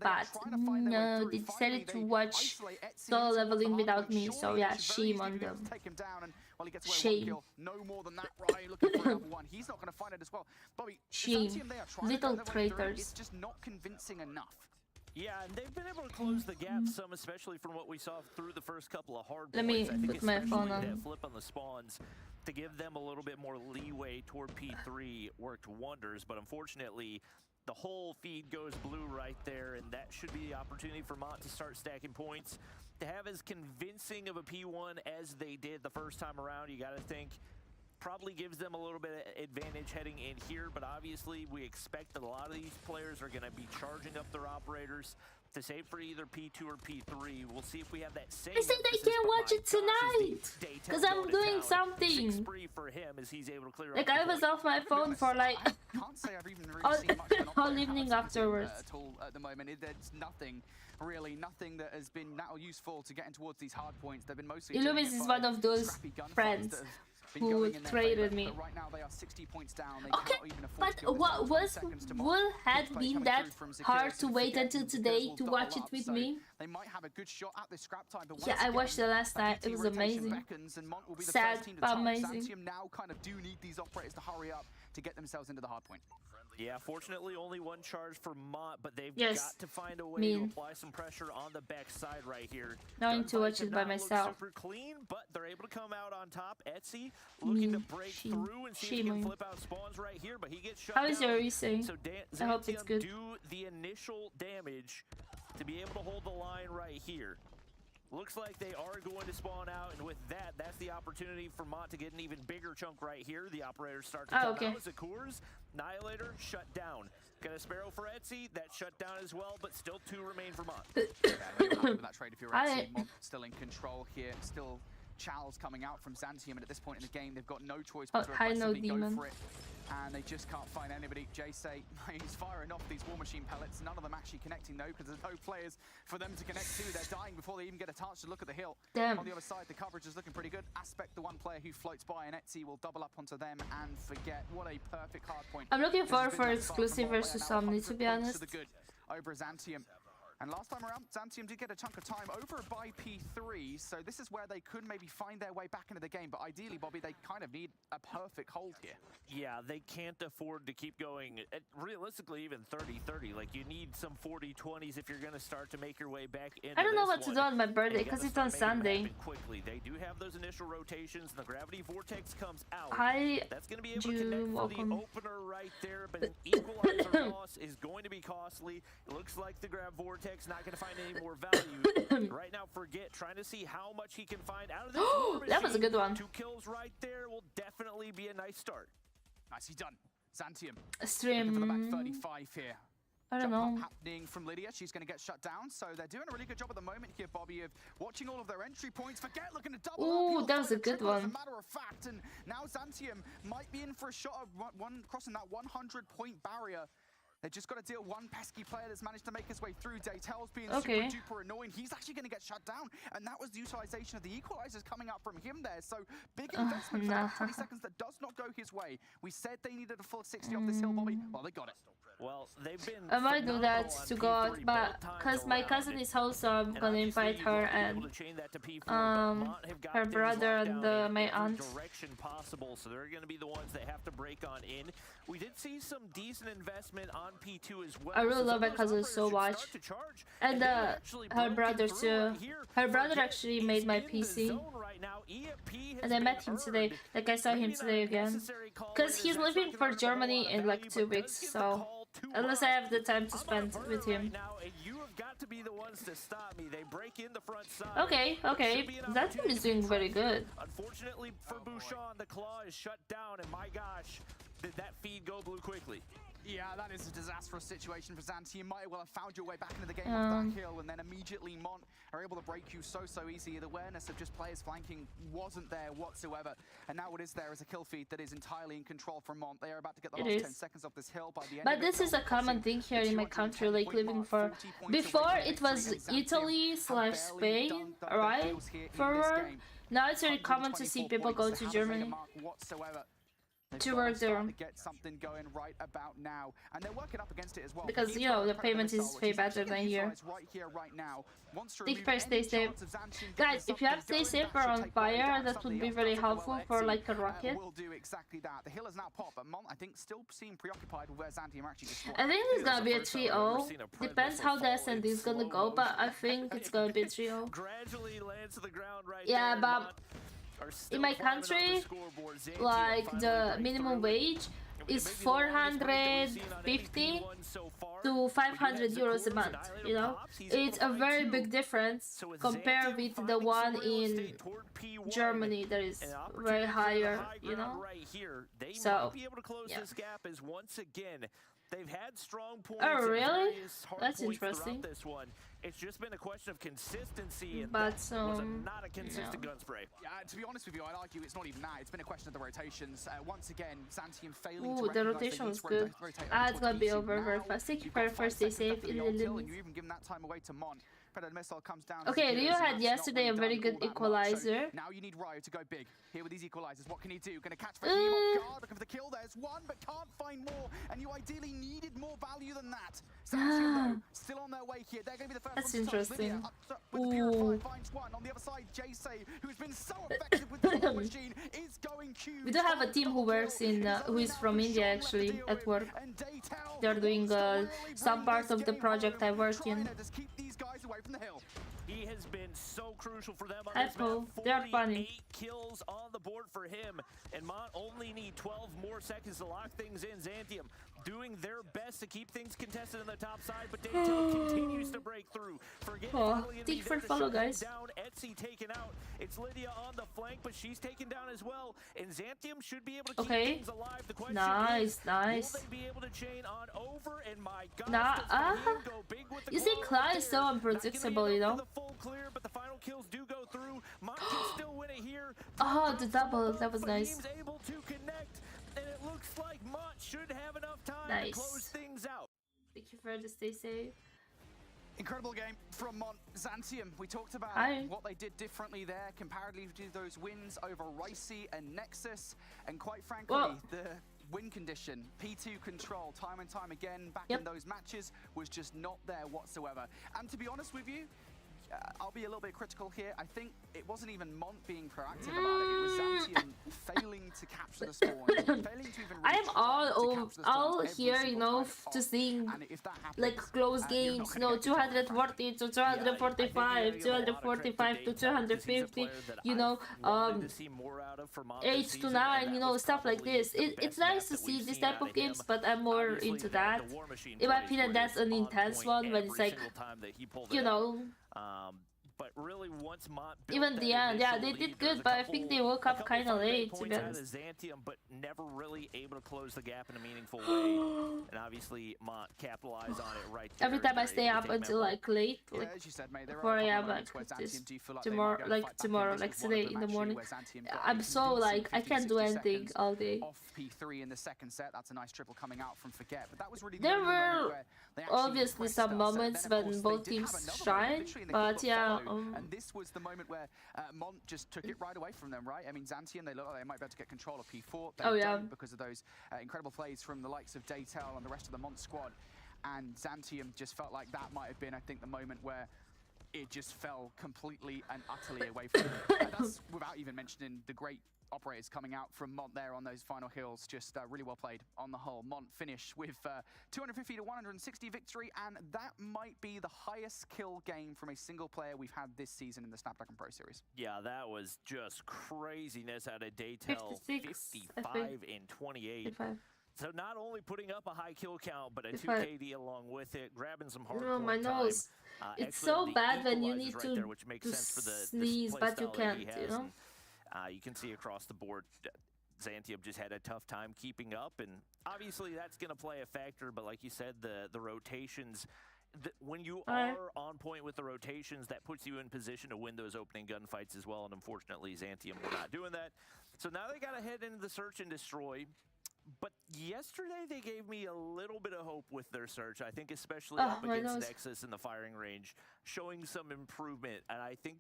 but no, they decided to watch solo leveling without me. So yeah, shame on them. Shame. Shame. Little traitors. It's just not convincing enough. Yeah, and they've been able to close the gap some, especially from what we saw through the first couple of hard Let points. me put my phone on. That flip on the spawns to give them a little bit more leeway toward P3 worked wonders, but unfortunately, the whole feed goes blue right there, and that should be the opportunity for Mont to start stacking points. To have as convincing of a P1 as they did the first time around, you got to think probably gives them a little bit of advantage heading in here, but obviously we expect that a lot of these players are going to be charging up their operators to save for either P2 or P3. We'll see if we have that same. I said I can't watch it tonight because I'm doing something. For him as he's able to clear like I was off my phone for like all evening afterwards. At all at the moment, there's nothing that has been that useful to getting towards these hard points. They've been mostly. Illumis is one of those friends who traded me. Right now they are 60 points down. Okay, but what had been that hard to wait until today to watch it with me? They might have a good shot at this scrap time, but yeah, I watched it last night. It was amazing. Sad, but amazing. Now kind of do need these operators to hurry up to get themselves into the hard point. Yeah, fortunately only one charge for Mont, but they've got to find a way to apply some pressure on the back side right here. Now I need to watch it by myself. Super clean, but they're able to come out on top. Etsy looking to break through and see if he can flip out spawns right here, but he gets shut down. How is your resaying? So I hope it's good. Do the initial damage to be able to hold the line right here. Looks like they are going to spawn out, and with that, that's the opportunity for Mont to get an even bigger chunk right here. The operators start to come out. Zakurs, Annihilator, shut down. Got a Sparrow for Etsy, that shut down as well, but still 2 remain for Mont. With that trade if you're Etsy, Mont still in control here, still Chals coming out from Xantium, and at this point in the game, they've got no choice but to aggressively go for it. And they just can't find anybody. Jay he's firing off these War Machine pellets, none of them actually connecting though, because there's no players for them to connect to. They're dying before they even get a chance to look at the hill. Damn. On the other side, the coverage is looking pretty good. Aspect, the one player who floats by, and Etsy will double up onto them and forget. What a perfect hard point. I'm looking forward for exclusive versus Omni, to be honest. Over Xantium. And last time around, Xantium did get a chunk of time over by P3, so this is where they could maybe find their way back into the game. But ideally, Bobby, they kind of need a perfect hold here. Yeah, they can't afford to keep going, realistically, even 30-30. Like, you need some 40-20s if you're going to start to make your way back into I don't know what to do on my birthday, because it's on Sunday. Quickly. They do have those initial rotations, and the Gravity Vortex comes out. That's going to be able to connect for the opener right there, but an equalizer loss is going to be costly. It looks like the Grav Vortex not going to find any more value. Right now, Forget trying to see how much he can find out of this. That was a good one. 2 kills right there will definitely be a nice start. Nicely done. Xantium. Stream. For the back 35 here. I don't know. Happening from Lydia. She's going to get shut down. So they're doing a really good job at the moment here, Bobby, of watching all of their entry points. Forget looking to double up. Ooh, that was a good one. As a matter of fact, and now Xantium might be in for a shot of crossing that 100-point barrier. They've just got to deal one pesky player that's managed to make his way through. Daytel's being super duper annoying. He's actually going to get shut down. And that was the utilization of the equalizers coming out from him there. So big investment for that 20 seconds that does not go his way. We said they needed a full 60 off this hill, Bobby. Well, they got it. Well, they've been I might do that to go out, but because my cousin is home, so I'm gonna invite her and her brother and my aunt. Possible, so they're going to be the ones that have to break on in. We did see some decent investment on P2 as well. I really love my cousin so much, and her brother too. Her brother actually made my PC, and I met him today. Like I saw him today again, because he's leaving for Germany in like 2 weeks. So unless I have the time to spend with him. Okay, that team is doing very good. Unfortunately for Bouchon, the claw is shut down, and my gosh, Did that feed go blue quickly? Yeah, that is a disastrous situation for Zanti. You might well have found your way back into the game off that kill, and then immediately Mont are able to break you so easy. The awareness of just players flanking wasn't there whatsoever. And now what is there is a kill feed that is entirely in control from Mont. They are about to get the last 10 seconds off this hill by the end But of this is a common thing here in my country, like living for... Before it was Italy/Spain, right? For now it's very common to see people go to Germany to work there. Get something going right about now, and they're working up against it as well. Because you know the payment is way better than here. Right now. Take care, stay safe. Guys, if you have stay safe or on fire, that would be very helpful for like a rocket. We'll do exactly that. The hill is now popped, but Mont, I think, still seem preoccupied with where Zantium actually just I think it's gonna be a 3-0. Depends how the ascent is gonna go, but I think it's gonna be a 3-0. Gradually lands to the ground right Yeah, there, but in my country, like the minimum wage is 450 to 500 euros a month, you know? It's a very big difference compared with the one in Germany that is very higher, you know? So, yeah. They've had strong points. Oh, really? That's interesting. This one. It's just been a question of consistency, and but not a consistent gun spray. Yeah, to be honest with you, I'd argue it's not even that. It's been a question of the rotations. Once again, Zantium failing Ooh, the rotation was good. It's gonna be over very fast. Thank you for your first stay safe in the limit. You even given that time away to Mont. Missile comes down. Okay, Rio had yesterday a very good equalizer. Now you need Ryo to go big here with these equalizers. What can he do? Gonna catch Fahim off guard. Looking for the kill. There's one, but can't find more. And you ideally needed more value than that. Zantium, though, still on their way here. They're gonna be the first. That's interesting. Ooh. Finds one on the other side. Jay, who's been so effective with the war machine, is going cube. We do have a team who works in, who is from India actually at work. They're doing some part of the project I work in. He has been so crucial for them on Hi, this Paul. map. They are funny. 48 kills on the board for him, and Mont only need 12 more seconds to lock things in. Zantium doing their best to keep things contested on the top side, but Daytel continues to break through. Thank you for the follow, guys. Down, Etsy taken out. It's Lydia on the flank, but she's taken down as well. And Zantium should be able to keep things alive. The question is, will they be able to chain on over? And my God, you see, Clyde is so unpredictable, you know? Clear, but the final kills do go through. Mont can still win it here. Oh, the double, that was nice. Able to connect, and it looks like Mont should have enough time to close things out. Thank you for the stay safe. Incredible game from Mont. Zantium, we talked about what they did differently there comparatively to those wins over Ricey and Nexus, and quite frankly, the win condition, P2 control, time and time again back in those matches was just not there whatsoever. And to be honest with you, I'll be a little bit critical here. I think it wasn't even Mont being proactive about it. It was Zantium failing to capture the spawn. Failing to even I am all here, you know, to seeing like close games, you know, 240 to 245, 245 to 250, you know, 8 to 9, you know, stuff like this. It's nice to see this type of games, but I'm more into that. In my opinion, that's an intense one when it's like, you know, but really once Mont even the end, they did good, but I think they woke up kind of late, to be honest. Zantium, but never really able to close the gap in a meaningful way. And obviously Mont capitalized on it right there. Every time I stay up until like late, like 4 AM, like tomorrow, like today in the morning, I'm so like I can't do anything all day. Off P3 in the second set, that's a nice triple coming out from Forget, but that was really there were obviously some moments when both teams shine, but yeah. And this was the moment where Mont just took it right away from them, right? I mean, Zantium, they look like they might be able to get control of P4. They don't because of those incredible plays from the likes of Daytel and the rest of the Mont squad. And Zantium just felt like that might have been, I think, the moment where it just fell completely and utterly away from them. That's without even mentioning the great operators coming out from Mont there on those final hills. Just really well played on the whole. Mont finished with 250 to 160 victory, and that might be the highest kill game from a single player we've had this season in the Snapdragon Pro Series. Yeah, that was just craziness out of Daytel. 55 and 28. 55. So not only putting up a high kill count, but a 2 KD along with it, grabbing some hard oh, my nose. It's so bad when you need to sneeze, but you can't, you know? You can see across the board, Xantium just had a tough time keeping up, and obviously that's going to play a factor, but like you said, the rotations, when you are on point with the rotations, that puts you in position to win those opening gunfights as well, and unfortunately Xantium were not doing that. So now they got to head into the search and destroy. But yesterday they gave me a little bit of hope with their search. I think especially up against Nexus in the firing range, showing some improvement. And I think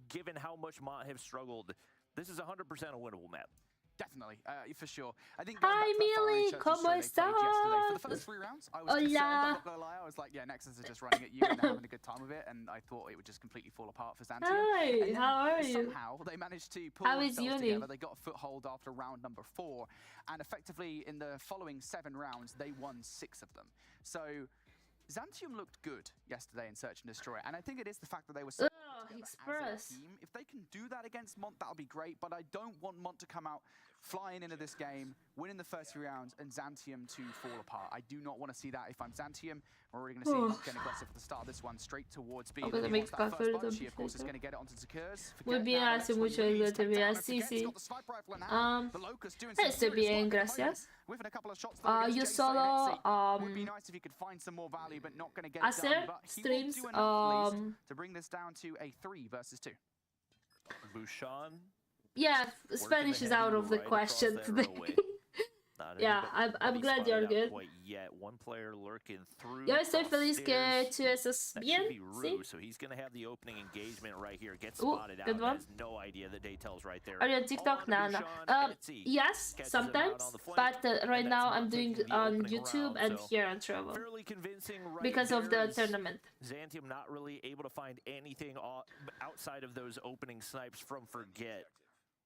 given how much Mont have struggled, this is 100% a winnable map. Definitely, for sure. I think Hi, Millie, ¿cómo estás? For the first 3 rounds, I was concerned, I'm not gonna lie. I was like, yeah, Nexus is just running at you and they're having a good time with it, and I thought it would just completely fall apart for Xantium. Hi, how are you? Somehow they managed to pull themselves together. They got a foothold after round number 4, and effectively in the following 7 rounds, they won 6 of them. So Xantium looked good yesterday in Search and Destroy, and I think it is the fact that they were so Express. as a team. If they can do that against Mont, that'll be great, but I don't want Mont to come out flying into this game, winning the first 3 rounds, and Xantium to fall apart. I do not want to see that. If I'm Xantium, we're already going to see Mont getting aggressive at the start of this one, straight towards B. I'm going to make that first. She, of course, is going to get it onto Zakers. Muy bien, hace mucho que te vea. Sí, sí. Estoy bien, gracias. Yo solo hacer streams to bring this down to a 3 versus 2. Bouchon. Yeah, Spanish is out of the question today. Yeah, I'm glad you're good. One player lurking through. Yo estoy feliz que tú estás bien. ¿Sí? So he's going to have the opening engagement right here. Gets spotted out. Has no idea that Daytel's right there. Are you on TikTok? No, no. Yes, sometimes, but right now I'm doing on YouTube and here on Travel because of the tournament. Xantium not really able to find anything outside of those opening snipes from Forget.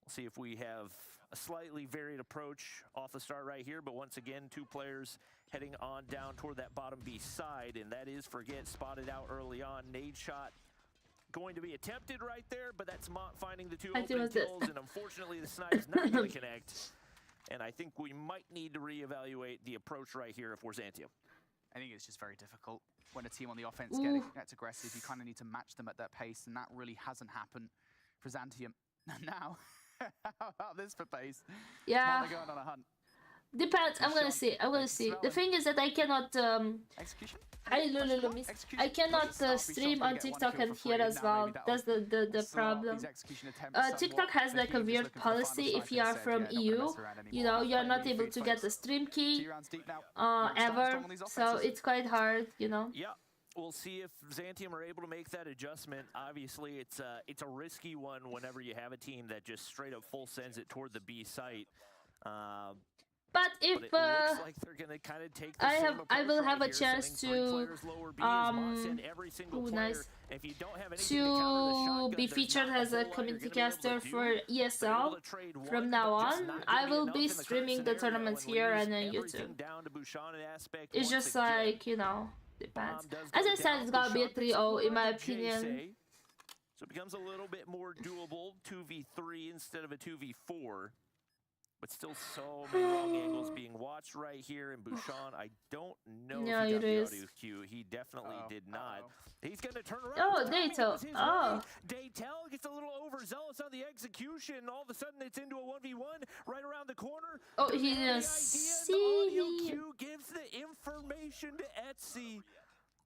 We'll see if we have a slightly varied approach off the start right here, but once again, 2 players heading on down toward that bottom B side, and that is Forget spotted out early on. Nade shot going to be attempted right there, but that's Mont finding the 2 opening kills, and unfortunately the snipe is not going to connect. And I think we might need to reevaluate the approach right here if we're Xantium. I think it's just very difficult when a team on the offense gets aggressive. You kind of need to match them at their pace, and that really hasn't happened for Xantium. Now, how about this for pace? Yeah. Going on a hunt. Depends. I'm gonna see. I'm gonna see. The thing is that I cannot. Execution. I cannot stream on TikTok and here as well. That's the problem. TikTok has like a weird policy. If you are from EU, you know, you are not able to get the stream key ever. So it's quite hard, you know. Yeah. We'll see if Xantium are able to make that adjustment. Obviously, it's a risky one whenever you have a team that just straight up full sends it toward the B site. But if it looks like they're gonna kind of take the I will have a chance to be featured as a community caster for ESL from now on, I will be streaming the tournaments here and on YouTube. It's just like, you know, depends. As I said, it's gonna be a 3-0 in my opinion. So it becomes a little bit more doable, 2v3 instead of a 2v4. But still so many wrong angles being watched right here. And Bouchon, I don't know if he got the audio cue. He definitely did not. He's going to turn around. Oh, Daytel. Oh. Daytel gets a little overzealous on the execution. All of a sudden, it's into a 1v1 right around the corner. Oh, he didn't see. The audio cue gives the information to Etsy.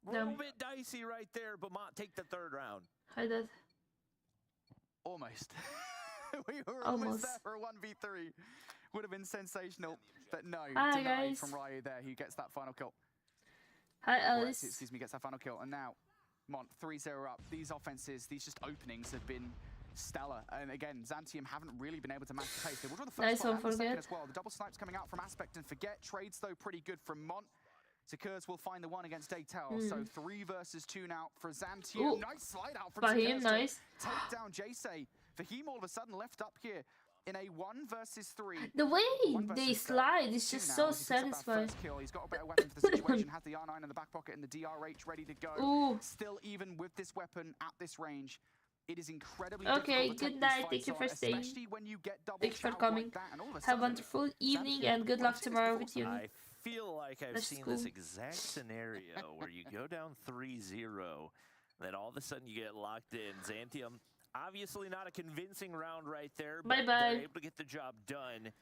A little bit dicey right there, but Mont take the 3rd round. Hi, Dad. Almost. We were almost there for a 1v3. Would have been sensational, but no. Hi, guys. From Ryu there, who gets that final kill. Hi, Alice. Excuse me, gets that final kill. And now, Mont 3-0 up. These offenses, these just openings have been stellar. And again, Xantium haven't really been able to match the pace. They will draw the first one and the second as well. The double snipes coming out from Aspect and Forget. Trades, though, pretty good from Mont. Zakers will find the one against Daytel. So 3 versus 2 now for Xantium. Ooh. Nice slide out from Fahim, Zakers. nice. Take down Jayce. Fahim all of a sudden left up here in a 1 versus 3. The way they slide is just so satisfying. He's got a better weapon for the situation. Has the R9 in the back pocket and the DRH ready to go. Ooh. Still, even with this weapon at this range, it is incredibly okay, difficult to good night. Thank you for staying. Thank you for coming. Have a wonderful evening and good luck tomorrow with you. I feel like I've seen this exact scenario where you go down 3-0, then all of a sudden you get locked in. Xantium, obviously not a convincing round right there, but they're able to get the job done.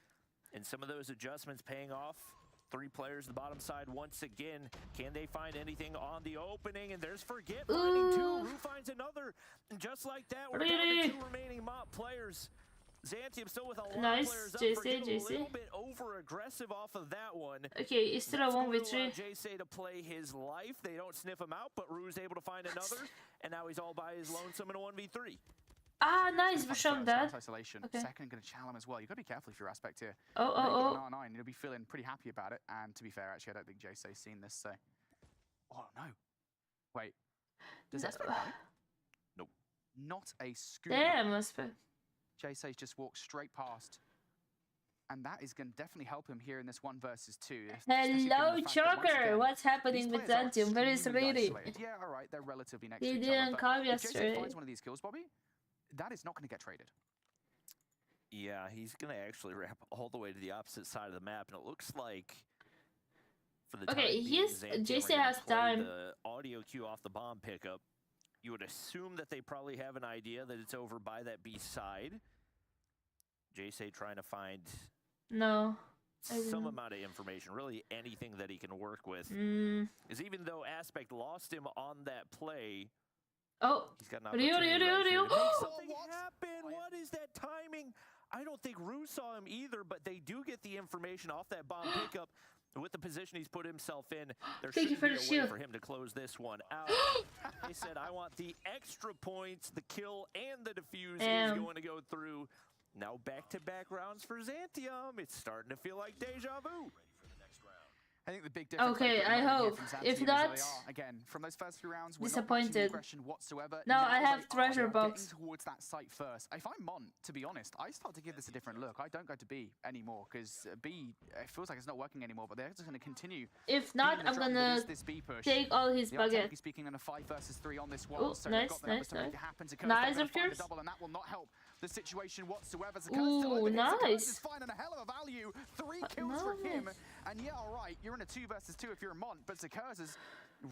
And some of those adjustments paying off. 3 players on the bottom side once again. Can they find anything on the opening? And there's Forget finding 2. Rue finds another. And just like that, we're down to 2 remaining Mott players. Zantium still with a lot of players up. Forget a little bit over aggressive off of that one. Okay, it's still a 1v3. JC to play his life. They don't sniff him out, but Rue's able to find another. And now he's all by his lonesome in a 1v3. Ah, nice, we showed that. Isolation. Okay. Second, going to challenge him as well. You've got to be careful if you're Aspect here. Oh. R9, you'll be feeling pretty happy about it. And to be fair, actually, I don't think JC's seen this, so... Oh, no. Wait. Does Aspect know? Nope. Not a scoop. Damn, Aspect. JC's just walked straight past. And that is going to definitely help him here in this 1 versus 2. Hello, Choker! What's happening with Zantium? Where is Lady? Yeah, alright, they're relatively next He to each other. didn't come If yesterday. JC finds one of these kills, Bobby, that is not going to get traded. Yeah, he's going to actually wrap all the way to the opposite side of the map, and it looks like for the Okay, time being, JC are gonna has play time. The audio cue off the bomb pickup. You would assume that they probably have an idea that it's over by that B side. JC trying to find No. some amount of information, really anything that he can work with. Is even though Aspect lost him on that play, Oh, he's got an Ryu. opportunity right here to make something happen. What is that timing? I don't think Rue saw him either, but they do get the information off that bomb pickup. With the position he's put himself in, there Thank you shouldn't for be the a way shield. for him to close this one out. He said, I want the extra points, the kill, and the defuse is going to go through. Now back-to-back rounds for Zantium. It's starting to feel like deja vu. I think the big difference. Okay, I hope. If not, again, from those first 3 rounds, disappointed. Whatsoever. No, Now I have they treasure are box. getting towards that site first. If I'm Mon, to be honest, I start to give this a different look. I don't go to B anymore because B, it feels like it's not working anymore. But they're just going to continue. If not, I'm gonna take all his baguette. Speaking in a 5 versus 3 on this wall, so nice, they've got the numbers to make it happen. Nice, of course. Double, and that will not help the situation whatsoever. Ooh, nice. Is finding a hell of a value. 3 kills for him. And yeah, all right, you're in a 2 versus 2 if you're a Mont, but Zakers has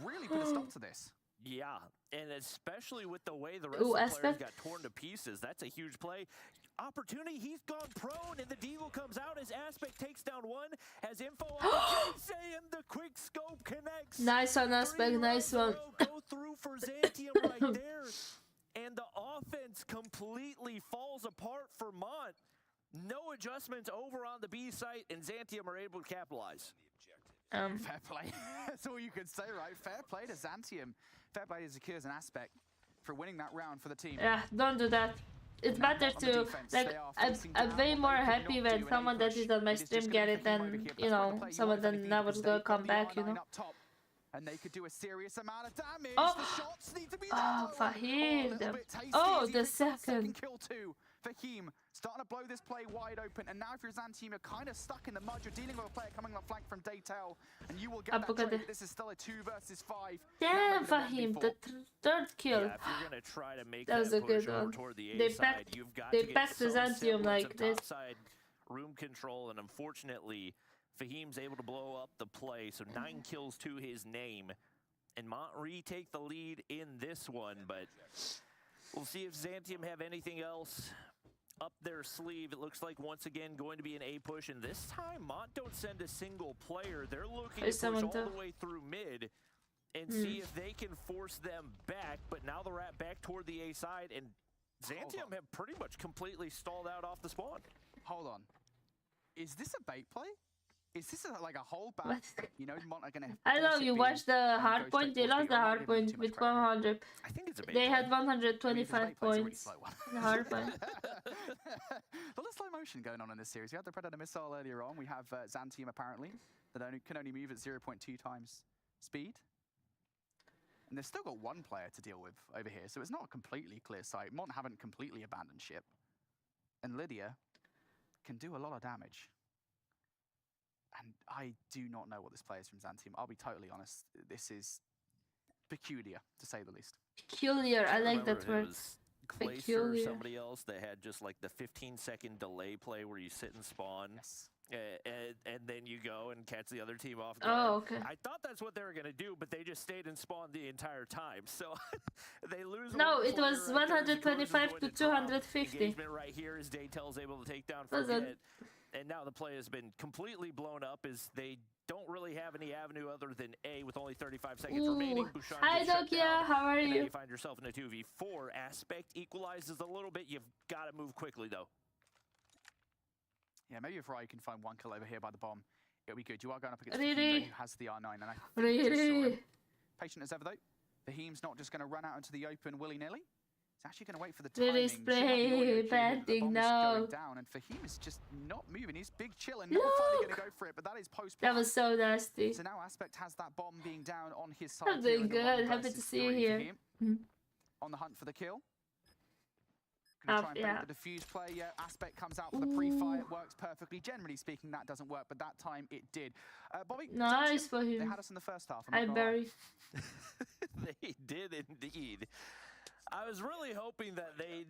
really put a stop to this. Yeah, and especially with the way the rest of the players got torn to pieces, that's a huge play. Opportunity, he's gone prone, and the Deagle comes out as Aspect takes down 1, has info on JC, and the quick scope connects. Nice one, Aspect, nice one. Go through for Zantium right there, and the offense completely falls apart for Mont. No adjustments over on the B site, and Zantium are able to capitalize. Fair play. That's all you could say, right? Fair play to Zantium. Fair play to Zakir's an Aspect for winning that round for the team. Yeah, don't do that. It's better to, like, I'm way more happy when someone that is on my stream get it than, you know, someone that never gonna come back, you know. And they could do a serious amount of damage. Oh, The shots need to be Fahim. tasty. Oh, the second. Kill 2. Fahim starting to blow this play wide open. And now if you're Zantium, you're kind of stuck in the mud. You're dealing with a player coming on flank from Daytail. And you will get that trade. This is still a 2 versus 5. Damn, Fahim, the third kill. Yeah, if you're going to try to make that was a good one. They packed the Zantium like this. Room control, and unfortunately, Fahim's able to blow up the play, so 9 kills to his name. And Mont retake the lead in this one, but we'll see if Zantium have anything else up their sleeve. It looks like once again going to be an A push, and this time Mont don't send a single player. They're looking to push all the way through mid and see if they can force them back, but now they're back toward the A side, and Zantium have pretty much completely stalled out off the spawn. Hold on. Is this a bait play? Is this like a whole back? You know, Mont are gonna. I know you watched the hard point. They lost the hard point with 100. I think it's a bait They play. had 125 points. The hard point. A lot of slow motion going on in this series. We had the Predator missile earlier on. We have Zantium apparently that can only move at 0.2 times speed. And they've still got 1 player to deal with over here, so it's not a completely clear sight. Mont haven't completely abandoned ship. And Lydia can do a lot of damage. And I do not know what this player is from Zantium. I'll be totally honest. This is peculiar, to say the least. Peculiar, I like that word. Glacier or somebody else that had just like the 15-second delay play where you sit and spawn. Yes. And then you go and catch the other team off guard. Oh, okay. I thought that's what they were going to do, but they just stayed and spawned the entire time. So they lose. No, it was 125 to 250. Engagement right here as Daytel's able to take down Forget. And now the play has been completely blown up as they don't really have any avenue other than A with only 35 seconds remaining. Bouchon Hi gets shut Nokia, down, how are and then you? you find yourself in a 2v4. Aspect equalizes a little bit. You've got to move quickly, though. Yeah, maybe if Ryu can find one kill over here by the bomb, it'll be good. You are going up against Really? Fahim, who has the R9, and I think just saw him. Really? Patient as ever, though. Fahim's not just going to run out into the open willy-nilly. He's actually going to wait for the Really timing. Should have the audio cue that the planting, bomb is no. going down, and Fahim is just not moving. He's big chilling. Not finally going to go for it, but that is post-plant. That was so nasty. So now Aspect has that bomb being down on his side. I'm here doing in the good. 1 Happy to versus see you 3. here. Fahim on the hunt for the kill. Gonna try and yeah. bait the defuse play. Yeah, Aspect comes out for the pre-fire. It works perfectly. Generally speaking, that doesn't work, but that time it did. Bobby, Nice for they him. had us in the first half. I bury. They did indeed. I was really hoping that they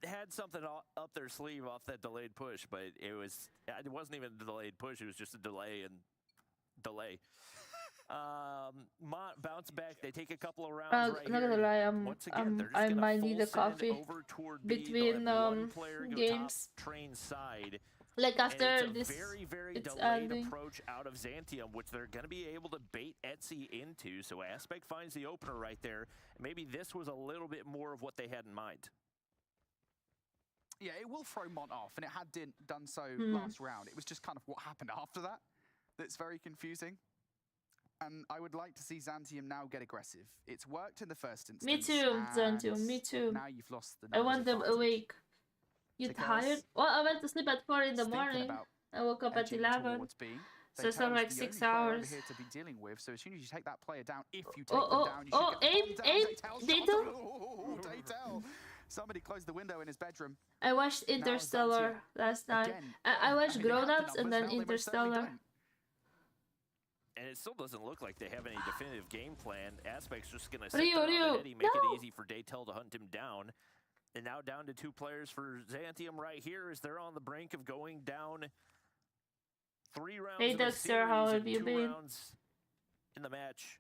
had something up their sleeve off that delayed push, but it wasn't even a delayed push. It was just a delay and delay. Mont bounce back. They take a couple of rounds right Not here. gonna lie, Once again, they're just I gonna might full need a send coffee over toward B. They'll between have one player go games. top train side. Like after And this, it's a very, very it's delayed ending. approach out of Xantium, which they're going to be able to bait Etsy into. So Aspect finds the opener right there. Maybe this was a little bit more of what they had in mind. Yeah, it will throw Mont off, and it had done so last round. It was just kind of what happened after that that's very confusing. And I would like to see Xantium now get aggressive. It's worked in the first instance. Me too, Xantium, me too. Now you've lost the I want them advantage. awake. You Because tired? Well, I went to sleep at 4 in the thinking morning. about I woke up at edging 11. towards B. So it's not like 6 hours. Here to be dealing with. So as soon as you take that player down, if you take Oh, them down, you should get the bomb aim, down. Daytel? Shot. Oh, Daytel. Somebody closed the window in his bedroom. I watched Interstellar last night. Again, I watched I mean, they have Grown the Ups and numbers then now, they most certainly Interstellar. don't. And it still doesn't look like they have any definitive game plan. Aspect's just going to sit Ryu, there on Ryu, the heady, make no. it easy for Daytel to hunt him down. And now down to 2 players for Xantium right here as they're on the brink of going down 3 rounds Hey in the Dexter, how series have and you 2 been? rounds in the match.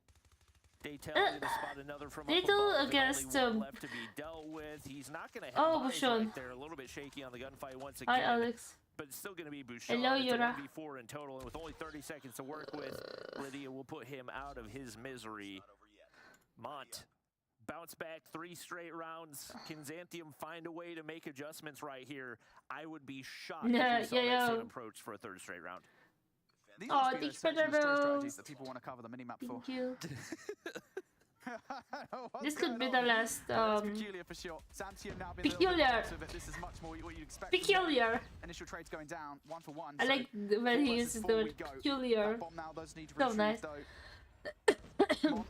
Daytel going to spot another from up Daytel above, and against, only one left to be dealt with. He's not going to have Oh, eyes Bouchon. right there. A little bit shaky on the gunfight once again. Hi, Alex. But it's still going to be Bouchon. Hello, It's a Yura. 1v4 in total, and with only 30 seconds to work with, Lydia will put him out of his misery. Mont, bounce back 3 straight rounds. Can Xantium find a way to make adjustments right here? I would be shocked Yeah, if we saw yeah, that same yeah. approach for a 3rd straight round. These Oh, must be thank those you for search and the destroy strategies rose. that people want to cover the minimap for. Thank you. What's This could going be on? the last, That's peculiar for sure. Xantium now being a little bit peculiar. aggressive, but this is much more what you'd expect. from them. Peculiar. Initial trades going down, 1 for 1. I so like when he 4 uses versus the 4 word we go. peculiar. That bomb now does need to So retrieve, nice. though. Mon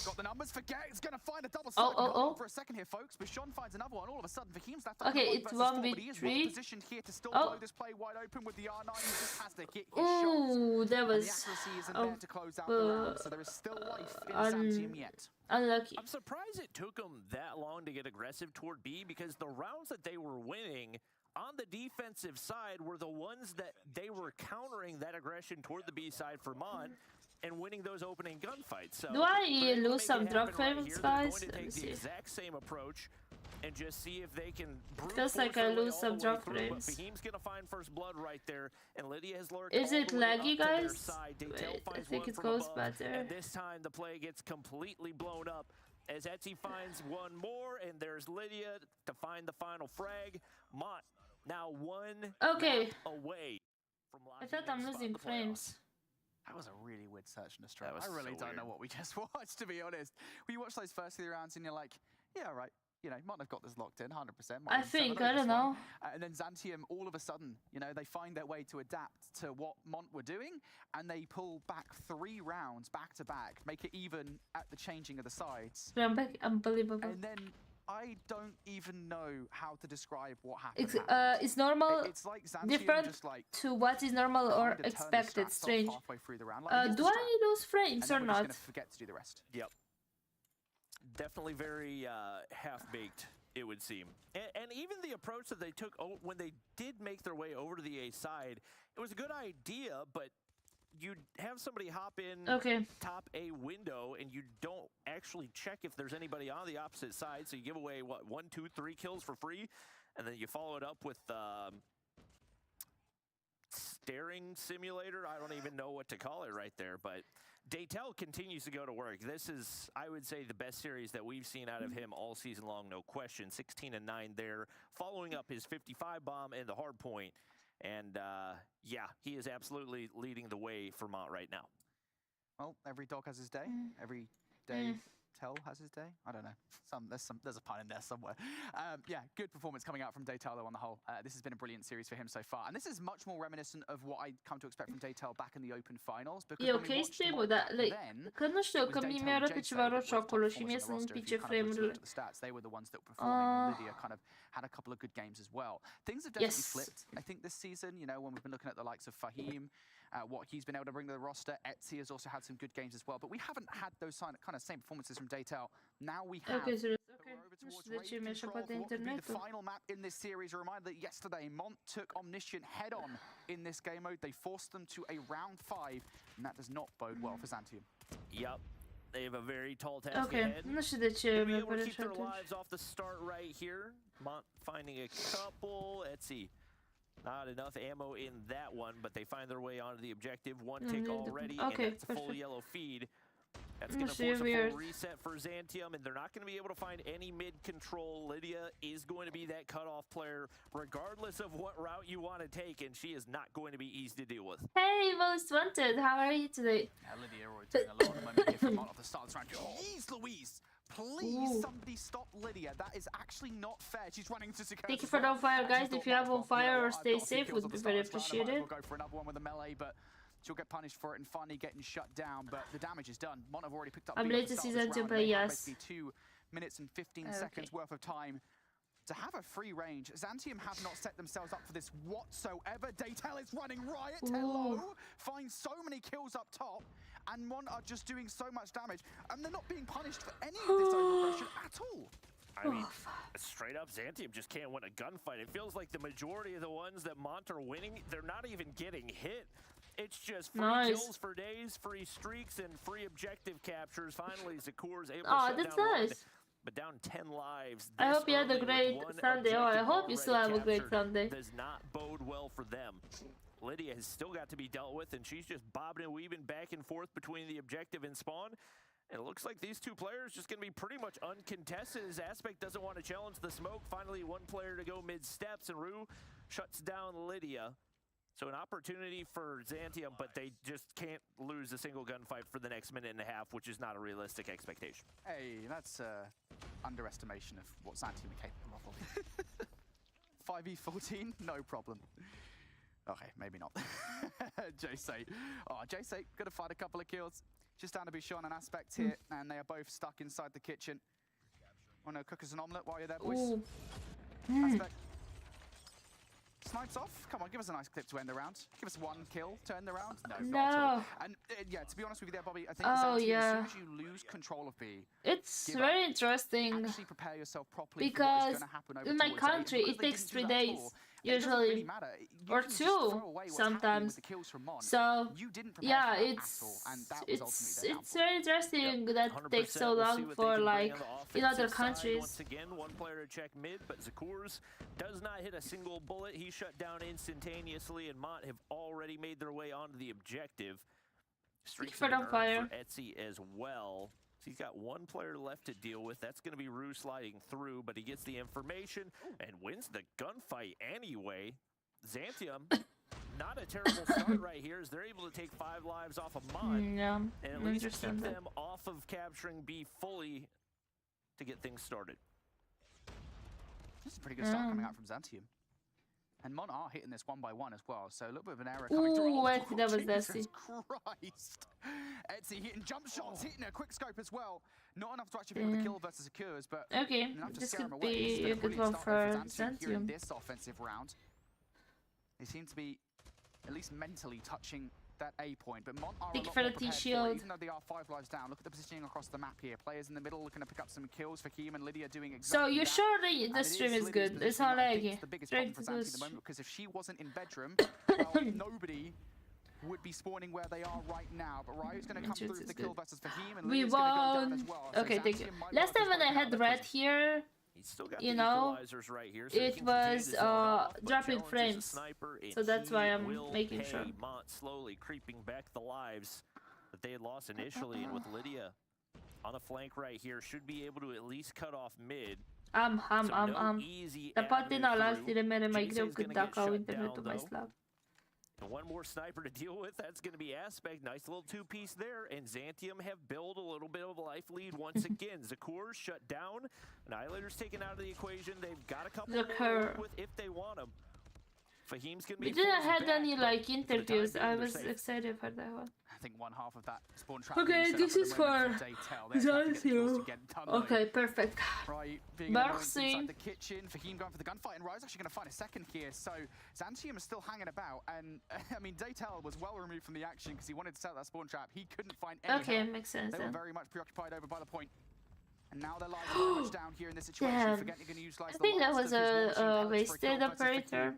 got the numbers for Gag. It's going to find a double Oh, slug. oh, Hold on oh. for a second here, folks. Bouchon finds another one. All of a sudden, Fahim's left. Okay, on it's 1 versus 4, but he is 1v3. well positioned here to still Oh. blow this play wide open with the R9. He just has to get his shots. Ooh, that And the was accuracy isn't there to close out the round, so there is still life in Xantium yet. unlucky. I'm surprised it took them that long to get aggressive toward B because the rounds that they were winning on the defensive side were the ones that they were countering that aggression toward the B side for Mont and winning those opening gunfights. So Do I for them to lose make some it drop happen right frames, here, they're guys? going to Let me take the see. exact same approach and just see if they can brute Feels like force I their way lose all some the way drop through, frames. But Fahim's gonna find first blood right there, and Lydia has lurked Is all it the way up laggy, to their guys? side. Daytel Wait, I finds think one it from goes above, better. and this time the play gets completely blown up as Etsy finds one more, and there's Lydia to find the final frag. Mont now 1 Okay. map away from I locking thought in I'm a spot in losing the playoffs. frames. That was a really weird search and destroy. That was I really so don't know weird. what we just watched, to be honest. When you watch those first 3 rounds and you're like, yeah, right. You know, might have got this locked in, 100%. I think, I don't know. And then Xantium, all of a sudden, you know, they find their way to adapt to what Mont were doing, and they pull back 3 rounds back to back, make it even at the changing of the sides. Unbelievable. And then I don't even know how to describe what happened. It's normal, It's like Xantium different just like to what is normal or kinda turned his expected. straps off Strange. halfway through the round. Like, here's Do the strap, I lose frames and or then we're just not? gonna forget to do the rest. Yep. Definitely very half-baked, it would seem. And even the approach that they took when they did make their way over to the A side, it was a good idea, but you'd have somebody hop in Okay. top A window and you don't actually check if there's anybody on the opposite side, so you give away, what, 1, 2, 3 kills for free, and then you follow it up with daring simulator. I don't even know what to call it right there, but Daytel continues to go to work. This is, I would say, the best series that we've seen out of him all season long, no question. 16-9 there, following up his 55 bomb and the hard point. And yeah, he is absolutely leading the way for Mont right now. Well, every dog has his day. Every day Tell has his day. I don't know. There's a pun in there somewhere. Yeah, good performance coming out from Daytel though on the whole. This has been a brilliant series for him so far, and this is much more reminiscent of what I come to expect from Daytel back in the Open Finals. E ok, știu, dar că nu știu, că mi arată ceva roșu acolo și mie să nu pice frame-urile. They were the ones that were performing, and Lydia kind of had a couple of good games as well. Things have definitely flipped, I think, this season. You know, when we've been looking at the likes of Fahim, what he's been able to bring to the roster. Etsy has also had some good games as well, but we haven't had those kind of same performances from Daytel. Now we have. Okay, nu știu de ce mi-e așa poate internetul. The final map in this series. A reminder that yesterday Mont took Omniscient head on in this game mode. They forced them to a round 5, and that does not bode well for Zantium. Yep. They have a very tall task ahead. Nu știu de ce mi-a able to keep părut their atunci. lives off the start right here. Mont finding a couple. Etsy. Not enough ammo in that one, but they find their way onto the objective. One tick already, and that's a full yellow feed. That's going to force a full reset for Zantium, and they're not going to be able to find any mid-control. Lydia is going to be that cutoff player, regardless of what route you want to take, and she is not going to be easy to deal with. Hey, Most Wanted, how are you today? Lydia already taking a lot of momentum here from Mont off the start of this round. Jeez Louise! Please, somebody stop Lydia. That is actually not fair. She's running to secure. Thank you for the on fire, guys. If you have on fire or stay safe, would be very appreciated. We'll go for another one with a melee, but she'll get punished for it and finally getting shut down. But the damage is done. Mont have already picked up. I'm late to see Zantium play, yes. Basically 2 minutes and 15 seconds worth of time to have a free range. Zantium have not set themselves up for this whatsoever. Daytel is running riot. Hello, finds so many kills up top, and Mont are just doing so much damage, and they're not being punished for any of this over-aggression at all. I mean, straight up, Zantium just can't win a gunfight. It feels like the majority of the ones that Mont are winning, they're not even getting hit. It's just free kills for days, free streaks, and free objective captures. Finally, Zakur's able to shut down one, but down 10 lives. I hope you had a great Sunday. Oh, I hope you still have a great Sunday. Does not bode well for them. Lydia has still got to be dealt with, and she's just bobbing and weaving back and forth between the objective and spawn. And it looks like these two players just going to be pretty much uncontested. As Aspect doesn't want to challenge the smoke. Finally, one player to go mid-steps, and Rue shuts down Lydia. So an opportunity for Zantium, but they just can't lose a single gunfight for the next minute and a half, which is not a realistic expectation. Hey, that's underestimation of what Zantium are capable of. 5v14, no problem. Okay, maybe not. Jay-Say. Oh, Jay-Say could have fired a couple of kills. Just down to be shot an Aspect here, and they are both stuck inside the kitchen. Want to cook us an omelette while you're there, boys? Aspect. Snipes off. Come on, give us a nice clip to end the round. Give us 1 kill to end the round. No, not at all. And yeah, to be honest with you there, Bobby, I think as soon as you lose control of B, it's very interesting. Actually prepare yourself properly because for what's going to happen over in my country it takes 3 days. Usually, or 2 sometimes. So yeah, it's very interesting that it takes so long for like in other countries. Once again, one player to check mid, but Zakur's does not hit a single bullet. He shut down instantaneously, and Mont have already made their way onto the objective. Streaks for Etsy as well. He's got 1 player left to deal with. That's going to be Rue sliding through, but he gets the information and wins the gunfight anyway. Zantium, not a terrible start right here, as they're able to take 5 lives off of Mont. And at least keep them off of capturing B fully to get things started. This is a pretty good start coming out from Zantium. And Mont are hitting this 1 by 1 as well, so a little bit of an error coming through. Etsy, that was Jesus Christ. Etsy hitting jump shots, hitting a quick scope as well. Not enough to actually pick up the kill versus Secures, but okay, this could be a good one for Zantium. In this offensive round, they seem to be at least mentally touching that A point, but Mont are a lot more prepared for it, even though they are 5 lives down. Look at the positioning across the map here. Players in the middle looking to pick up some kills. Fahim and Lydia doing exactly so you're sure the stream is good? It's not laggy. The biggest problem for Zantium at the moment, because if she wasn't in bedroom, well, nobody would be spawning where they are right now. But Ryu's going to come through the kill versus Fahim, and Lydia's going to go down as well. Okay, thank you. Last time when I had red here, He's still got you the know, equalizers right here, so he it can continue was to zone off, but dropping challenges a frames. sniper, and So that's why he I'm will making pay sure. Mont slowly creeping back the lives that they had lost initially, and with Lydia on the flank right here, should be able to at least cut off mid. Dapat din alas nila may grab ganda ka internet to my slab. And one more sniper to deal with. That's going to be Aspect. Nice little two-piece there. And Xantium have built a little bit of a life lead once again. Zakur's shut down. Annihilator's taken out of the equation. They've got a couple more to work with if they want them. Fahim's going to be. We didn't have any like interviews. I was excited for that one. I think one half of that spawn trap. Okay, this is for Xantium. Okay, perfect. Right, being inside the kitchen. Fahim going for the gunfight, and Rye's actually going to find a second here. So Xantium is still hanging about, and I mean Daytel was well removed from the action because he wanted to set that spawn trap. He couldn't find any help. Makes sense. They were very much preoccupied over by the point. And now their lives are very much down here in this situation. Forgetting you're going to utilize I think that was a wasted operator.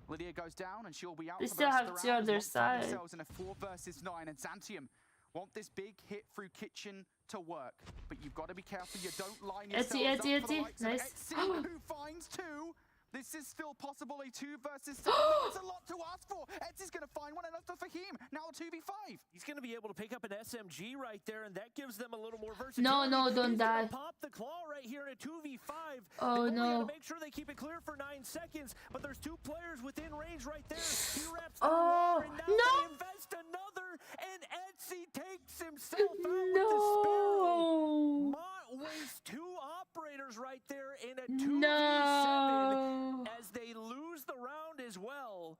Lydia goes down and she'll be out. They still have two on their side. In a 4 versus 9, and Xantium want this big hit through kitchen to work, but you've got to be careful you don't line yourselves up for the likes of nice. Etsy, who finds 2. This is still possible a 2 versus 7. That's a lot to ask for. Etsy's going to find one, enough for him. Now a 2v5. He's going to be able to pick up an SMG right there, and that gives them a little more versatility. No, don't die. Pop the claw right here in a 2v5. Oh no. Make sure they keep it clear for 9 seconds, but there's 2 players within range right there. He wraps no. They invest another, and Etsy takes himself out No. with the Sparrow. Mont wastes 2 operators right there in a 2v7 as they lose the round as well.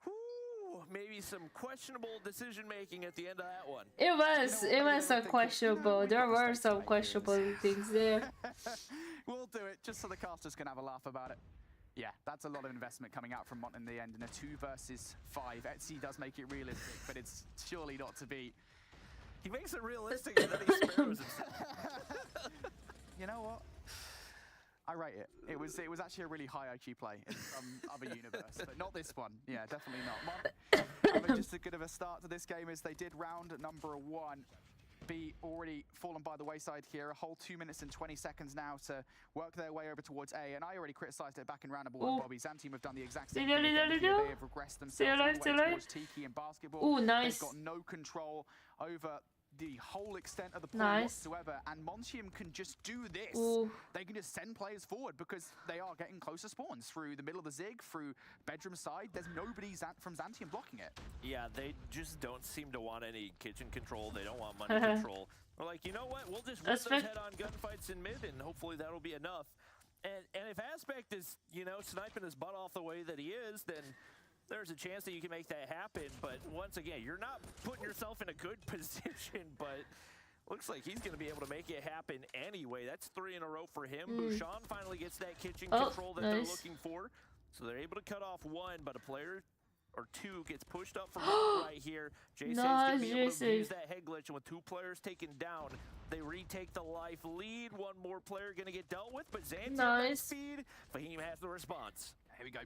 Whew, maybe some questionable decision making at the end of that one. It was so questionable. There were some questionable things there. We'll do it just so the casters can have a laugh about it. Yeah, that's a lot of investment coming out from Mont in the end in a 2 versus 5. Etsy does make it realistic, but it's surely not to be. He makes it realistic and then he sparrows himself. You know what? I rate it. It was actually a really high IQ play in some other universe, but not this one. Yeah, definitely not. Having just as good of a start to this game as they did round number 1. Be already fallen by the wayside here. A whole 2 minutes and 20 seconds now to work their way over towards A. And I already criticised it back in round number 1, Bobby. Xantium have done the exact same thing. They have regressed themselves all the way towards Tiki and basketball. Nice. They've got no control over the whole extent of the pool whatsoever, and Montium can just do this. They can just send players forward because they are getting closer spawns through the middle of the Zig, through bedroom side. There's nobody from Xantium blocking it. Yeah, they just don't seem to want any kitchen control. They don't want money control. They're like, you know what? We'll just win those head-on gunfights in mid, and hopefully that'll be enough. And if Aspect is, sniping his butt off the way that he is, then there's a chance that you can make that happen, but once again, you're not putting yourself in a good position, but looks like he's going to be able to make it happen anyway. That's 3 in a row for him. Bouchon finally gets that kitchen control that they're looking for, so they're able to cut off 1, but a player or 2 gets pushed up from right here. JSA's going to be able to use that head glitch, and with 2 players taken down, they retake the life lead. 1 more player going to get dealt with, but Xantium speed. Fahim has the response. Here we go.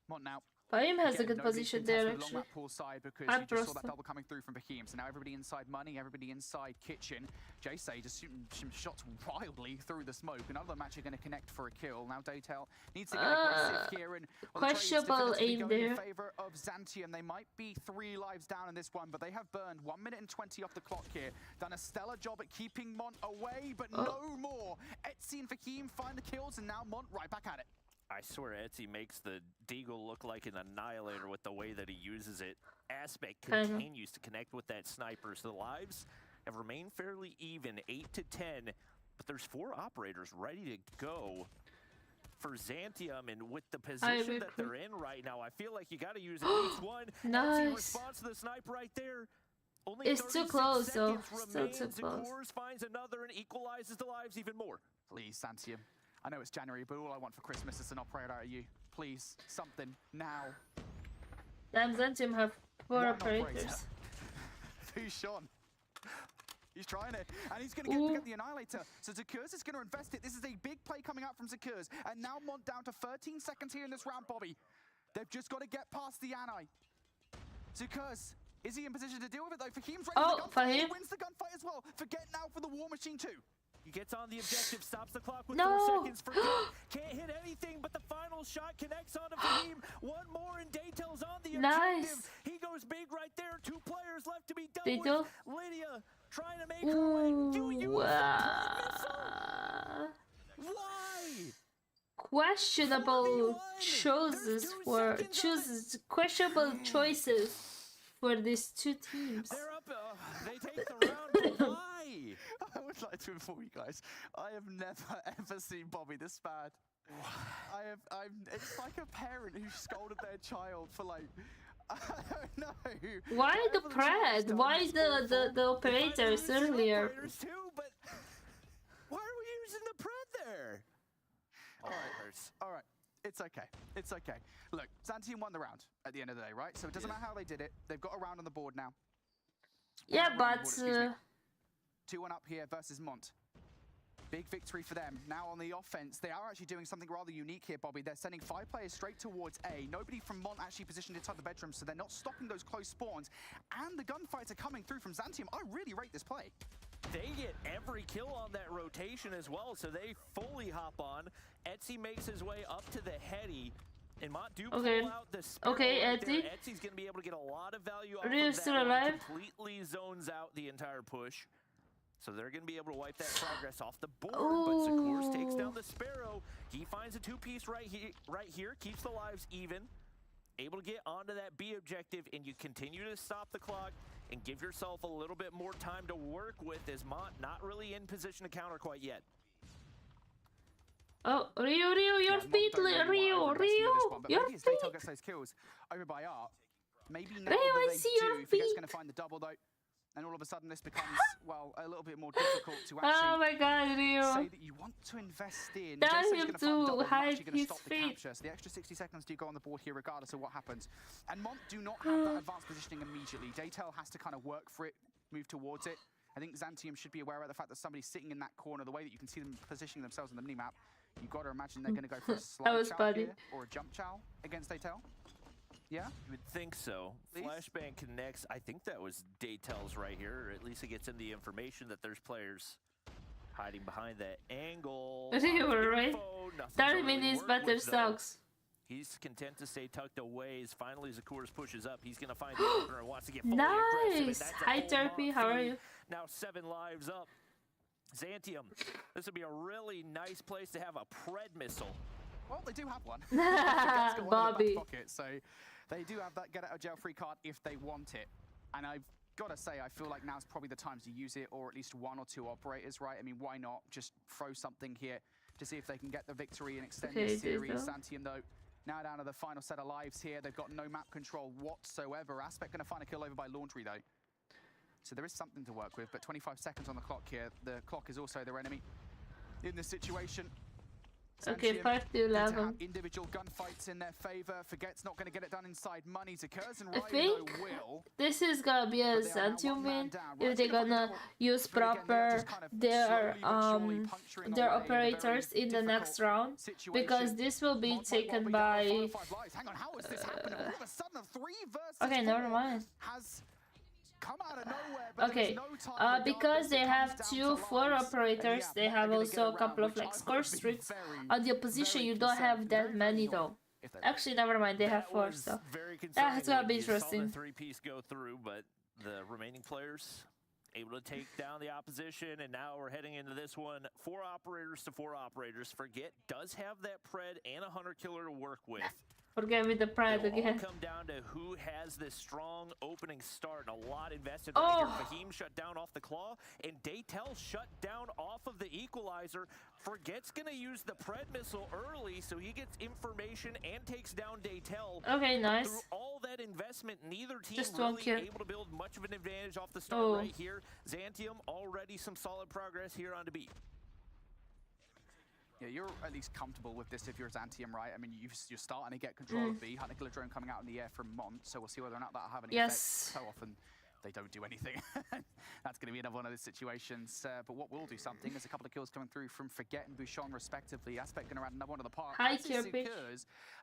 Mont now. Fahim has a good position there, actually. Along that pool side because you just saw that double coming through from Fahim. So now everybody inside money, everybody inside kitchen. JSA just shooting some shots wildly through the smoke. None of them actually going to connect for a kill. Now Daytel needs to get aggressive here. And questionable aim there. In favor of Xantium. They might be 3 lives down in this one, but they have burned 1 minute and 20 off the clock here. Done a stellar job at keeping Mont away, but no more. Etsy and Fahim find the kills, and now Mont right back at it. I swear Etsy makes the Deagle look like an annihilator with the way that he uses it. Aspect continues to connect with that sniper, so the lives have remained fairly even, 8 to 10, but there's 4 operators ready to go for Xantium, and with the position that they're in right now, I feel like you got to use at least 1. Etsy responds to the sniper right there. Only it's too close, though. Still too close. Zakurs finds another and equalizes the lives even more. Please, Xantium. I know it's January, but all I want for Christmas is an operator out of you. Please, something, now. Damn, Xantium have 4 operators. Bouchon. He's trying it, and he's going to get the Annihilator. So Zakurs is going to invest it. This is a big play coming out from Zakurs, and now Mont down to 13 seconds here in this round, Bobby. They've just got to get past the Anni. Zakurs, is he in position to deal with it, though? Fahim's ready for the gunfight. He wins the gunfight as well. Forget now for the War Machine too. He gets on the objective, stops the clock with No. 4 seconds for good. Can't hit anything, but the final shot connects onto Fahim. One more, and Daytel's on the Nice. objective. He goes big right there. 2 players left to be dealt They with. do? Lydia trying to make her way. You use Why? Questionable questionable choices for these two teams. They're up. They take the round. But why? I would like to inform you guys, I have never ever seen Bobby this bad. It's like a parent who scolded their child for like, I don't know. Why the Whatever child has pred? done Why is the awful. operators They might lose the earlier? operators too, but why are we using the pred there? All right, it's okay. It's okay. Look, Zantium won the round at the end of the day, right? So it doesn't matter how they did it. They've got a round on the board now. Yeah, Round on the but board, excuse me. 2-1 up here versus Mont. Big victory for them. Now on the offense, they are actually doing something rather unique here, Bobby. They're sending 5 players straight towards A. Nobody from Mont actually positioned inside the bedroom, so they're not stopping those close spawns. And the gunfights are coming through from Zantium. I really rate this play. They get every kill on that rotation as well, so they fully hop on. Etsy makes his way up to the heady. And Mont do pull out the Sparrow Okay, right there. Etsy. Etsy's going to be able to get a lot of value off Ryu of still that. alive? Completely zones out the entire push. So they're going to be able to wipe that progress off the board. But Zakurs takes down the Sparrow. He finds a 2-piece right here, keeps the lives even. Able to get onto that B objective, and you continue to stop the clock and give yourself a little bit more time to work with, as Mont not really in position to counter quite yet. Oh, Ryu, your feet, Ryu, your Maybe as Daytel feet. gets those kills over by Art. Maybe now Ryu, I that they see your do, if he gets feet. going to find the double though, and all of a sudden this becomes, well, a little bit more difficult to Oh actually my god, Ryu. say that you want to invest in. Tell Jason's him gonna find to double, hide actually gonna his stop the feet. capture. So the extra 60 seconds do go on the board here regardless of what happens. And Mont do not have that advanced positioning immediately. Daytel has to kind of work for it, move towards it. I think Zantium should be aware of the fact that somebody's sitting in that corner, the way that you can see them positioning themselves on the minimap. You've got to imagine they're going to go for a slide was chow funny. here or a jump chow against Daytel. Yeah? You would think so. Please? Flashbang connects. I think that was Daytel's right here, or at least it gets him the information that there's players hiding behind that angle. You were right. Nothing's 30 really minutes worked better with, though. sucks. He's content to stay tucked away. As finally Zakurs pushes up, he's going to find the opener and wants to get fully aggressive. and Nice. that's a Hi, full Turpy. Mont How are feed. you? Now 7 lives up. Zantium, this would be a really nice place to have a pred missile. Well, they do have one. Forget's got one in the Bobby. back pocket, so they do have that get out of jail free card if they want it. And I've got to say, I feel like now's probably the time to use it, or at least 1 or 2 operators, right? I mean, why not just throw something here to see if they can get the victory and extend Okay, this series. Diesel. Zantium, though, now down to the final set of lives here. They've got no map control whatsoever. Aspect going to find a kill over by Laundry, though. So there is something to work with, but 25 seconds on the clock here. The clock is also their enemy in this situation. Okay, Zantium 5 to need to 11. have individual gunfights in their favor. Forget's not going to get it done inside money. Zakurs and I Ryan, think though, will. this is gonna be a But they are now Zantium one man win down. if Ryan's they're gonna find gonna double. use But again, they are proper just kind of their slowly but surely puncturing their away in a very operators in the next difficult round, situation. because this will be Mont might well taken be down by. 4 or 5 lives. Hang on, how has this happened? All of a sudden, a 3 versus Okay, 4 never mind. has come out of nowhere. But Okay, there's no time because regardless. they It have comes down 2 to 4 lives. operators, And they yeah, have they're gonna also get a couple around, of which like I score would be streaks. very, On the opposition, very you don't concerned. have that Very, many very though. if they Actually, never mind, they have That 4, was so very that's gonna be concerning. You saw interesting. the 3-piece go through, but the remaining players able to take down the opposition, and now we're heading into this one. 4 operators to 4 operators. Forget does have that pred and a hunter killer to work with. Forget with the pride It'll all again. come down to who has this strong opening start, and a lot invested Oh. right here. Fahim shut down off the claw, and Daytel shut down off of the equalizer. Forget's gonna use the pred missile early, so he gets information and takes down Daytel. Okay, nice. Through all that investment, neither team Just 1 really kill. able to build much of an advantage off the start Oh. right here. Zantium already some solid progress here on to beat. Yeah, you're at least comfortable with this if you're Zantium, right? I mean, you're starting to get control of B. Hunter Killer drone coming out in the air from Mont, so we'll see whether or not that'll have any Yes. effect. So often they don't do anything. That's going to be another one of those situations. But what will do something is a couple of kills coming through from Forget and Bouchon, respectively. Aspect going to add another one to the park. Hi, Kirby.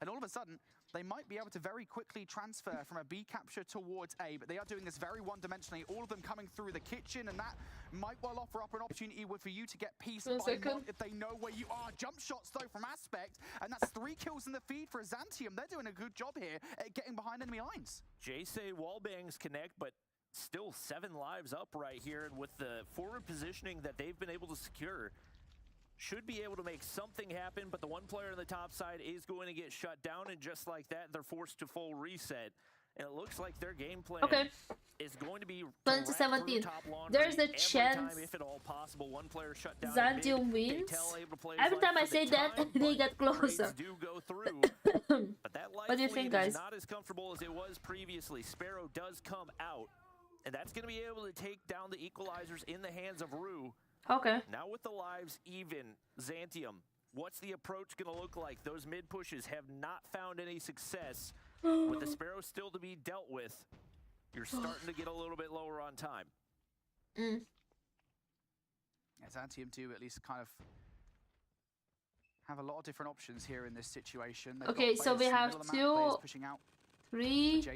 And all of a sudden, they might be able to very quickly transfer from a B capture towards A, but they are doing this very one-dimensionally. All of them coming through the kitchen, and that might well offer up an opportunity for you to get peace by Mont if they know where you are. Jump shots, though, from Aspect, and that's 3 kills in the feed for Azantium. They're doing a good job here at getting behind enemy lines. Jay wallbangs connect, but still 7 lives up right here, and with the forward positioning that they've been able to secure, should be able to make something happen, but the one player on the top side is going to get shut down, and just like that, they're forced to full reset. And it looks like their game plan is going to be 2017. There's a chance if at all possible, one player shut down Zantium wins. Every time I say that, they get closer. Do go through, but that what do you think, guys? is not as comfortable as it was previously. Sparrow does come out, and that's going to be able to take down the equalizers in the hands of Rue. Okay. Now with the lives even, Zantium, what's the approach going to look like? Those mid pushes have not found any success. With the Sparrow still to be dealt with, you're starting to get a little bit lower on time. Yeah, Zantium do at least kind of have a lot of different options here in this situation. They've okay, so we have 2, 3, 2.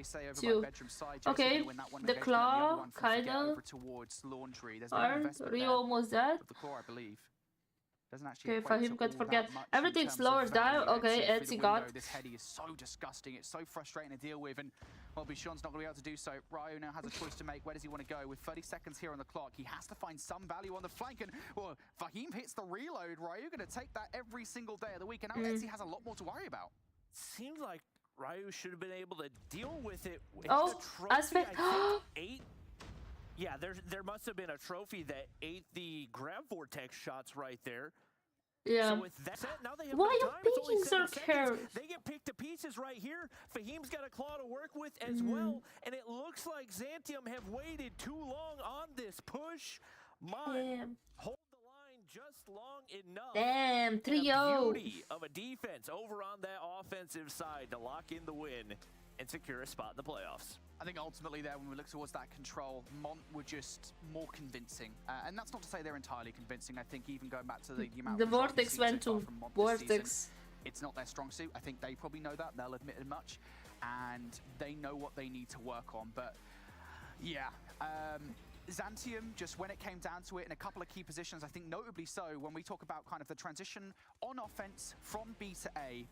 Okay, the claw kind of towards laundry. There's Rio almost dead. the claw, I believe. Doesn't actually Okay, Fahim can't forget. Everything slows down. Okay, Etsy got. This heady is so disgusting. It's so frustrating to deal with, and well, Bouchon's not going to be able to do so. Ryo now has a choice to make. Where does he want to go? With 30 seconds here on the clock, he has to find some value on the flank, and well, Fahim hits the reload. Ryo going to take that every single day of the week, and now Etsy has a lot more to worry about. Seems like Ryu should have been able to deal with it. Oh, Aspect. 8. Yeah, there must have been a trophy that ate the grab vortex shots right there. Yeah. So with that, now they have Why no are you time. It's only picking 7 Zerker? seconds. They get picked to pieces right here. Fahim's got a claw to work with as well, and it looks like Zantium have waited too long on this push. Damn. Hold the line just long enough. Damn, And trio. a beauty of a defense over on that offensive side to lock in the win and secure a spot in the playoffs. I think ultimately there, when we look towards that control, Mont were just more convincing. And that's not to say they're entirely convincing. I think even going back to the amount The of Vortex went to Vortex. It's not their strong suit. I think they probably know that. They'll admit as much. And they know what they need to work on. But yeah, Zantium, just when it came down to it in a couple of key positions, I think notably so, when we talk about kind of the transition on offense from B to A,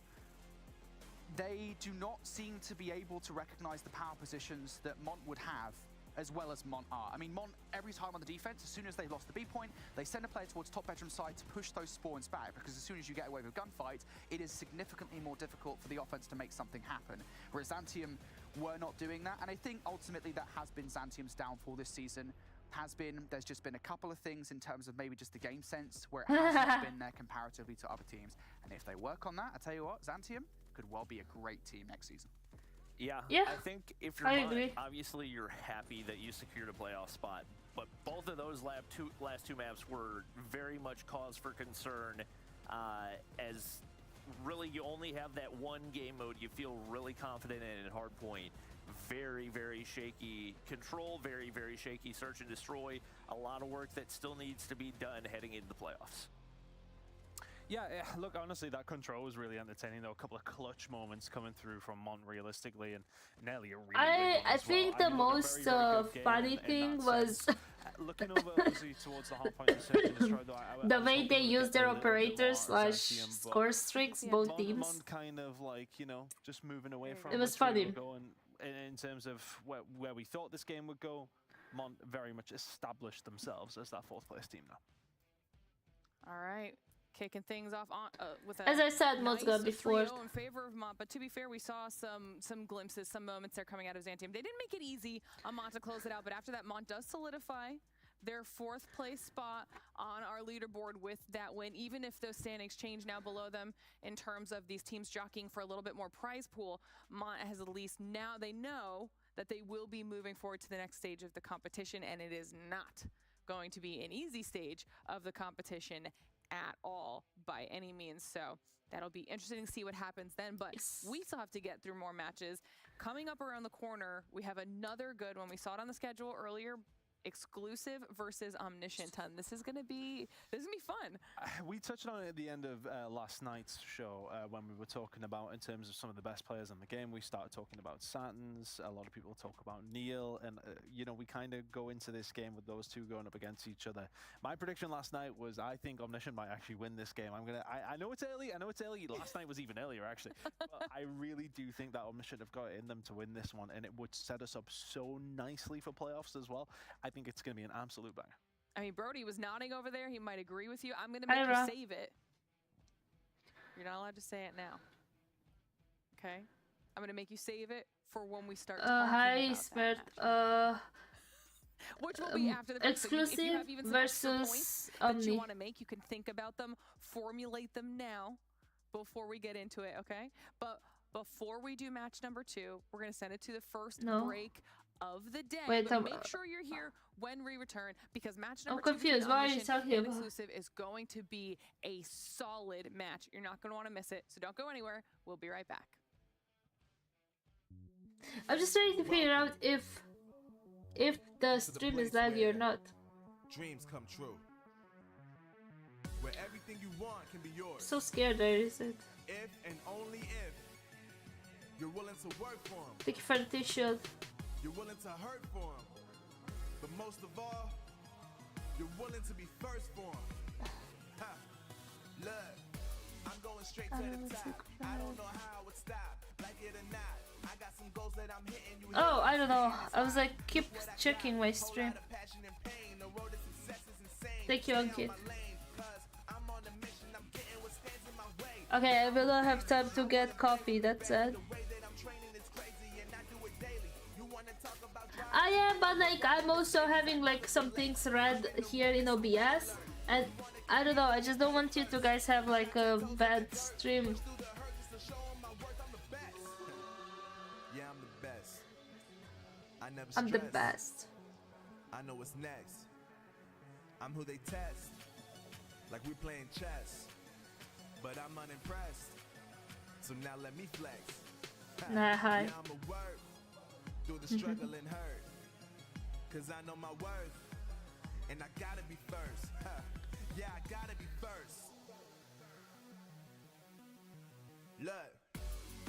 they do not seem to be able to recognize the power positions that Mont would have as well as Mont are. I mean, Mont, every time on the defense, as soon as they've lost the B point, they send a player towards top bedroom side to push those spawns back, because as soon as you get away with gunfights, it is significantly more difficult for the offense to make something happen. Whereas Zantium were not doing that, and I think ultimately that has been Zantium's downfall this season. There's just been a couple of things in terms of maybe just the game sense where it hasn't been there comparatively to other teams. And if they work on that, I tell you what, Zantium could well be a great team next season. Yeah, Yeah, I think if you're Mont, obviously you're happy that you secured a playoff spot, but both of those last two maps were very much cause for concern, as really you only have that one game mode you feel really confident in at Hardpoint. Very, very shaky control, very, very shaky search and destroy. A lot of work that still needs to be done heading into the playoffs. Yeah, look, honestly, that control was really entertaining, though. A couple of clutch moments coming through from Mont, realistically, and nearly a really I think the most funny thing was looking over obviously towards the hard point to search and destroy, though, the way they used their operators slash score streaks, both teams. Mont kind of like, you know, just moving away from it was funny. In terms of where we thought this game would go, Mont very much established themselves as that 4th place team now. All right. Kicking things off on, with a as I said, Mont's gonna be 4th. In favor of Mont, but to be fair, we saw some glimpses, some moments there coming out of Zantium. They didn't make it easy on Mont to close it out, but after that, Mont does solidify their 4th place spot on our leaderboard with that win, even if those standings change now below them in terms of these teams jockeying for a little bit more prize pool. Mont has at least now they know that they will be moving forward to the next stage of the competition, and it is not going to be an easy stage of the competition at all by any means. So That'll be interesting to see what happens then, but we still have to get through more matches. Coming up around the corner, we have another good one. We saw it on the schedule earlier. Exclusive versus Omniscient Ton. This is gonna be fun. We touched on it at the end of last night's show when we were talking about in terms of some of the best players in the game. We started talking about Satins. A lot of people talk about Neil, and you know, we kind of go into this game with those two going up against each other. My prediction last night was I think Omniscient might actually win this game. I know it's early. I know it's early. Last night was even earlier actually, but I really do think that Omniscient have got it in them to win this one, and it would set us up so nicely for playoffs as well. I think it's going to be an absolute banger. I mean, Brody was nodding over there. He might agree with you. I'm going to make you save it. You're not allowed to say it now. Okay? I'm going to make you save it for when we start talking about that. Which will be after the exclusive so if you have even some versus that you want to make, you can think about them, formulate them now before we get into it, okay? But before we do match number 2, we're going to send it to the first break of the day. Wait, but make sure you're here when we return, because match number 2 confused. Why are you talking about? exclusive is going to be a solid match. You're not going to want to miss it, so don't go anywhere. We'll be right back. I'm just trying to figure out if the stream is laggy or not. Dreams come true. Where everything you want can be yours. So scared there, is it? If and only if you're willing to work for them. Thank you for the t-shirt. You're willing to hurt for them. But most of all, you're willing to be first for them. Look, I'm going straight to the top. I don't know how I would stop. Like it or not. I got some goals that I'm hitting you. Oh, I don't know. I was like, keep checking my stream. Thank you, Ankit. Okay, I will not have time to get coffee, that's it. I am, but like I'm also having like some things read here in OBS, and I don't know, I just don't want you to guys have like a bad stream. Yeah, I'm the best. I'm the best. I know what's next. I'm who they test. Like we're playing chess. But I'm unimpressed. So now let me flex. Nah, hi. Yeah, I'ma work through the struggle and hurt. Cause I know my worth. And I gotta be first. Yeah, I gotta be first. Look,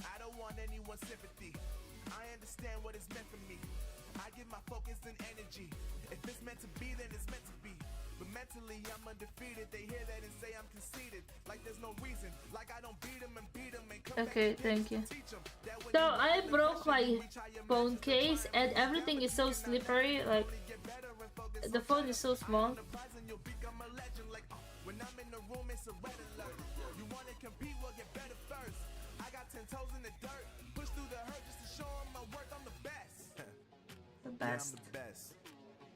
I don't want anyone's sympathy. I understand what is meant for me. I give my focus and energy. If it's meant to be, then it's meant to be. But mentally, I'm undefeated. They hear that and say I'm conceited. Like there's no reason. Like I don't beat them and beat them and come okay, thank you. So I broke my phone case and everything is so slippery. Like the phone is so small. When I'm in the room, it's a red alert. You want to compete, well, get better first. I got 10 toes in the dirt. Push through the hurt just to show them my worth. I'm the best. The best. Yeah, I'm the best.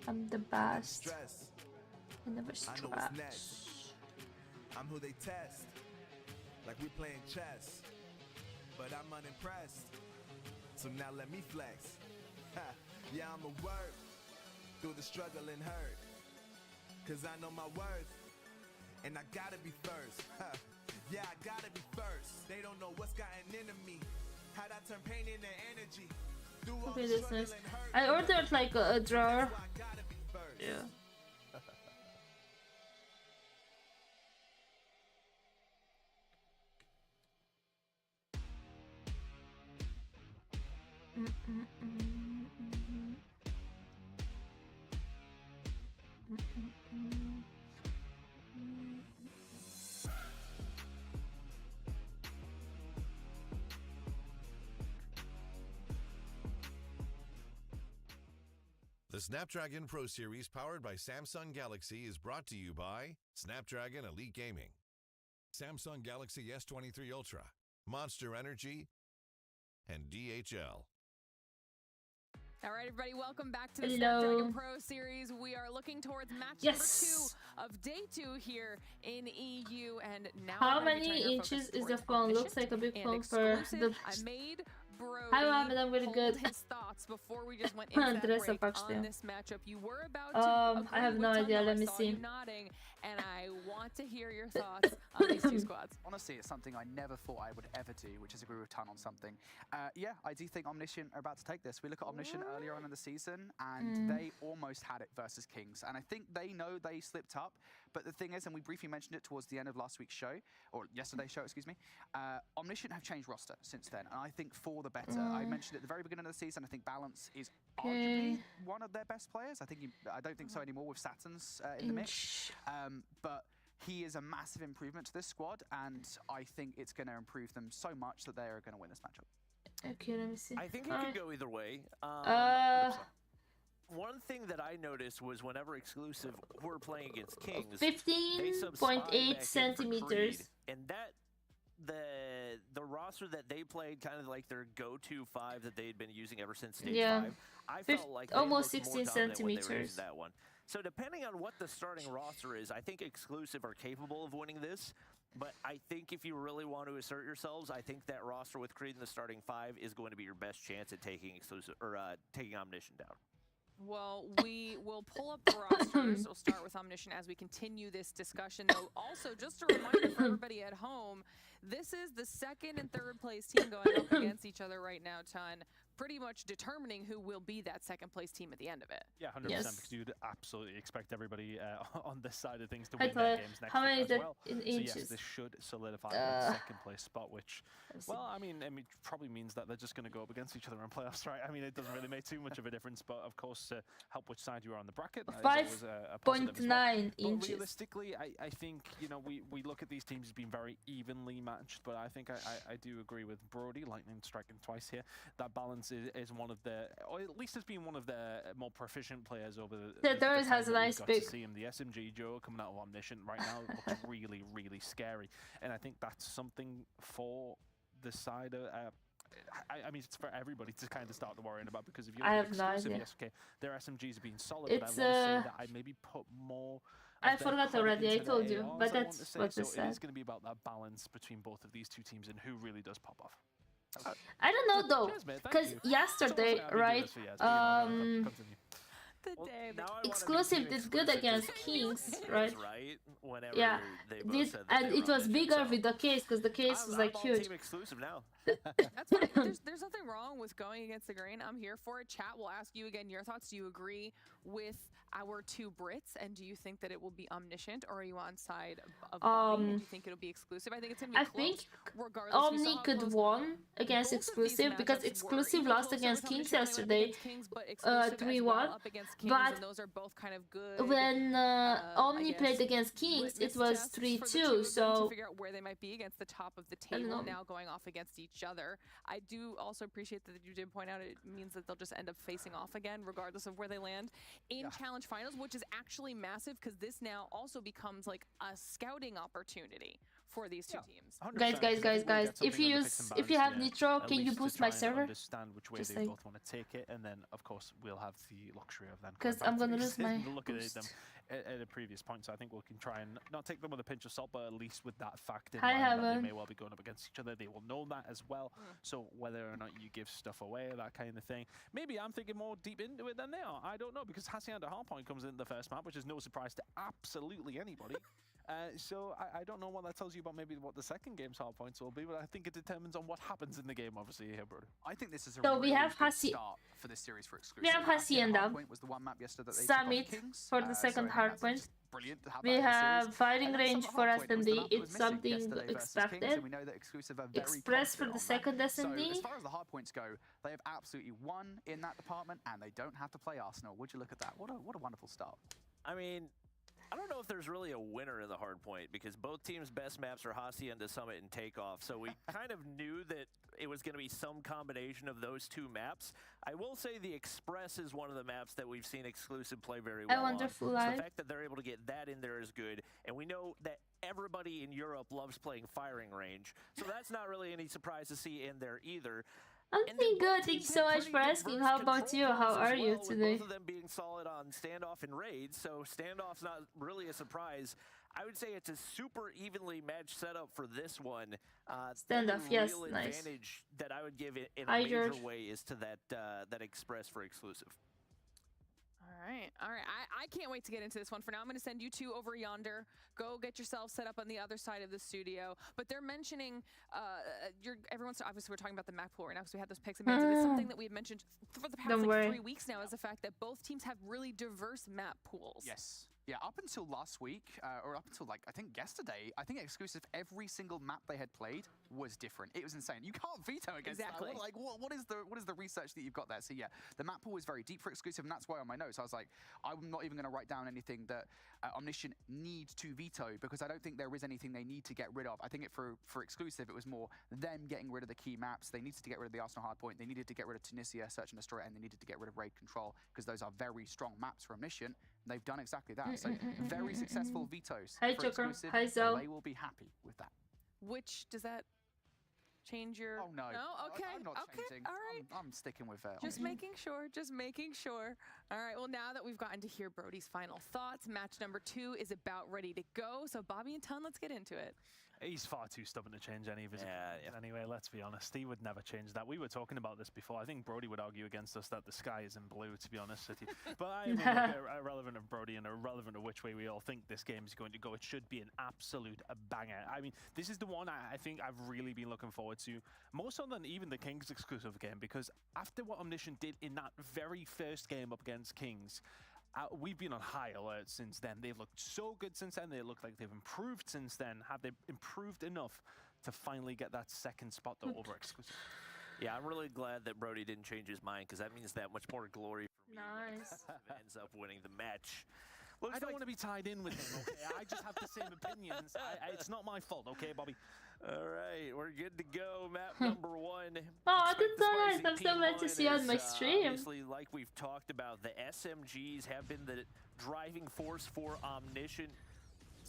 I'm the best. Stress. I never I know what's next. I'm who they test. Like we playing chess. But I'm unimpressed. So now let me flex. Yeah, I'ma work through the struggle and hurt. Cause I know my worth. And I gotta be first. Yeah, I gotta be first. They don't know what's gotten into me. How'd I turn pain into energy? Okay, that's nice. I ordered like a drawer. Yeah. The Snapdragon Pro Series powered by Samsung Galaxy is brought to you by Snapdragon Elite Gaming, Samsung Galaxy S23 Ultra, Monster Energy, and DHL. All right, everybody, welcome back to the Snapdragon Pro Series. We are looking towards match number 2 of day 2 here in EU, and now how many inches is the phone? Looks like a big phone for the. I made Brody Hi, Mom, and I'm really good. his thoughts before we just went into that break on this matchup. You were about to I have no idea. Let me see. Nodding, and I want to hear your thoughts on these two squads. Honestly, it's something I never thought I would ever do, which is agree with Ton on something. Yeah, I do think Omniscient are about to take this. We look at Omniscient earlier on in the season, and they almost had it versus Kings. And I think they know they slipped up. But the thing is, and we briefly mentioned it towards the end of last week's show, or yesterday's show, excuse me, Omniscient have changed roster since then, and I think for the better. I mentioned at the very beginning of the season, I think Balance is arguably one of their best players. I don't think so anymore with Saturn's in the mix. But he is a massive improvement to this squad, and I think it's going to improve them so much that they are going to win this matchup. Okay, let me see. I think it could go either way. One thing that I noticed was whenever Exclusive were playing against Kings, 15.8 centimeters. And that the roster that they played, kind of like their go-to 5 that they had been using ever since stage 5, I felt like almost they looked 16 more dominant when they were centimeters. using that one. So depending on what the starting roster is, I think Exclusive are capable of winning this. But I think if you really want to assert yourselves, I think that roster with Creed in the starting 5 is going to be your best chance at taking Exclusive or taking Omniscient down. Well, we will pull up the rosters. We'll start with Omniscient as we continue this discussion. Though, also, just a reminder for everybody at home, this is the second and third place team going up against each other right now, Ton. Pretty much determining who will be that second place team at the end of it. Yeah, 100%, Yes. because you'd absolutely expect everybody on this side of things to win their games next How many week is as that well. in So inches? yes, this should solidify that second place spot, which, Let's see. well, I mean, probably means that they're just going to go up against each other in playoffs, right? I mean, it doesn't really make too much of a difference, but of course, to help which side you are on the bracket, that is always a positive as well. 5.9 But inches. realistically, I think, you know, we look at these teams as being very evenly matched, but I think I do agree with Brody, lightning striking twice here. That Balance is one of the, or at least has been one of the more proficient players over the Doris has a time that we've nice got pick. to see him. The SMG Joe coming out of Omniscient right now looks really, really scary. And I think that's something for the side of, I mean, it's for everybody to kind of start worrying about, because if you look I at have no Exclusive, idea. yes, okay, their SMGs have been solid, but I want It's, to say that I maybe put more I of their forgot credit already, I into the told you, ARs, but I want that's to say. what So they it said. is going to be about that balance between both of these two teams and who really does pop off. I don't know though, Cheers, mate, thank because you. yesterday, Someone said I've been doing right, this for years, but, you know, continue. The Well, day now I wanna be Exclusive Team did good Exclusive against just Kings, because, right? Whenever Yeah, they both said that and they it were was Omniscient, bigger so with the case, because the case was like I'm huge. Team Exclusive now. That's fine. There's nothing wrong with going against the grain. I'm here for it. Chat, we'll ask you again your thoughts. Do you agree with our two Brits, and do you think that it will be Omniscient, or are you on side of Bobby? Do you think it'll be Exclusive? I think it's gonna be I close. think Regardless, we saw Omni how could close won against both of these Exclusive, because matchups were. Exclusive Even lost closer against with Kings Omniscient only went yesterday, against Kings, but Exclusive as 3-1, well up against Kings, but and those are both kind of good. when I Omni guess, played against Kings, it litmus was tests for the two 3-2, of them to so figure out where they might be against the top of the I don't table, know. now going off against each other. I do also appreciate that you did point out it means that they'll just end up facing off again, regardless of where they land in Challenge Finals, which is actually massive, because this now also becomes like a scouting opportunity for these two teams. 100%, guys, 'cause I think we'll get if something you on the picks and if you balance have here, Nitro, at can you least to boost try my and server? understand which way Just they saying. both want to take it, and then of course we'll have the luxury of then 'Cause coming I'm back gonna to lose these my and look at boost. them at a previous point. So I think we can try and not take them with a pinch of salt, but at least with that fact in Hi, mind that they Heaven. may well be going up against each other, they will know that as well. So whether or not you give stuff away, that kind of thing, maybe I'm thinking more deep into it than they are. I don't know, because Hacienda Hardpoint comes in the first map, which is no surprise to absolutely anybody. So I don't know what that tells you about maybe what the second game's hard points will be, but I think it determines on what happens in the game, obviously, here, brother. I think this is a So we really have good Hasi- start for this series for Exclusive. We have Hacienda, Hardpoint was the one map yesterday that they took off Summit Kings, for the so second I think that's hardpoint. just brilliant to have We that in the have series. fighting And then range Summer for Hardpoint was the SMD, map that was it's missing something yesterday versus Kings, expected. and we know that Exclusive are very Express for confident the on second that. So SMD. as far as the hardpoints go, they have absolutely won in that department, and they don't have to play Arsenal. Would you look at that? What a wonderful start. I mean, I don't know if there's really a winner in the hard point, because both teams' best maps are Hacienda, Summit, and Takeoff. So we kind of knew that it was going to be some combination of those two maps. I will say the Express is one of the maps that we've seen Exclusive play very well on. Wonderful So Live. the fact that they're able to get that in there is good. And we know that everybody in Europe loves playing firing range. So that's not really any surprise to see in there either. I'm And doing then good, both thank you teams so had much pretty for asking. diverse How about control you? How points as are you well, with today? both of them being solid on standoff and raids, so standoff's not really a surprise. I would say it's a super evenly matched setup for this one. Standoff, the yes, real nice. advantage that I would give it in a Hi, major George. way is to that Express for Exclusive. All All right. I can't wait to get into this one. For now, I'm going to send you two over yonder. Go get yourself set up on the other side of the studio. But they're mentioning, everyone's obviously we're talking about the map pool right now because we had those picks and bans. It's something that we've mentioned for the past 3 weeks now is the fact that both teams have really diverse map pools. Yes. Yeah, up until last week, or up until I think yesterday, I think exclusive, every single map they had played was different. It was insane. You can't veto against that. What is the research that you've got there? So yeah, the map pool is very deep for exclusive, and that's why on my notes I was like, I'm not even going to write down anything that Omniscient need to veto because I don't think there is anything they need to get rid of. I think for exclusive, it was more them getting rid of the key maps. They needed to get rid of the Arsenal Hardpoint. They needed to get rid of Tunisia, Search and Destroy, and they needed to get rid of Raid Control because those are very strong maps for Omniscient. They've done exactly that. So very successful vetoes. Hi, for Joker. exclusive, Hi, Zoe. They will be happy with that. Which does that change your? Oh no. No. Okay. I'm not changing. All right. I'm sticking with Just making sure. Just making sure. All right. Well, now that we've gotten to hear Brody's final thoughts, match number 2 is about ready to go. So Bobby and Ton, let's get into it. He's far too stubborn to change any of his opinions. Anyway, let's be honest. He would never change that. We were talking about this before. I think Brody would argue against us that the sky isn't blue, to be honest with you. But I mean, irrelevant of Brody and irrelevant of which way we all think this game is going to go, it should be an absolute banger. I mean, this is the one I think I've really been looking forward to, more so than even the Kings exclusive game, because after what Omniscient did in that very first game up against Kings, we've been on high alert since then. They've looked so good since then. They look like they've improved since then. Have they improved enough to finally get that second spot though over exclusive? Yeah, I'm really glad that Brody didn't change his mind because that means that much more glory for me when exclusive ends up winning the match. I don't want to be tied in with him, okay? I just have the same opinions. It's not my fault, okay, Bobby? All right, we're good to go. Map number 1. Oh, that's so nice. I'm so glad to see you on my stream. Obviously, like we've talked about, the SMGs have been the driving force for Omniscient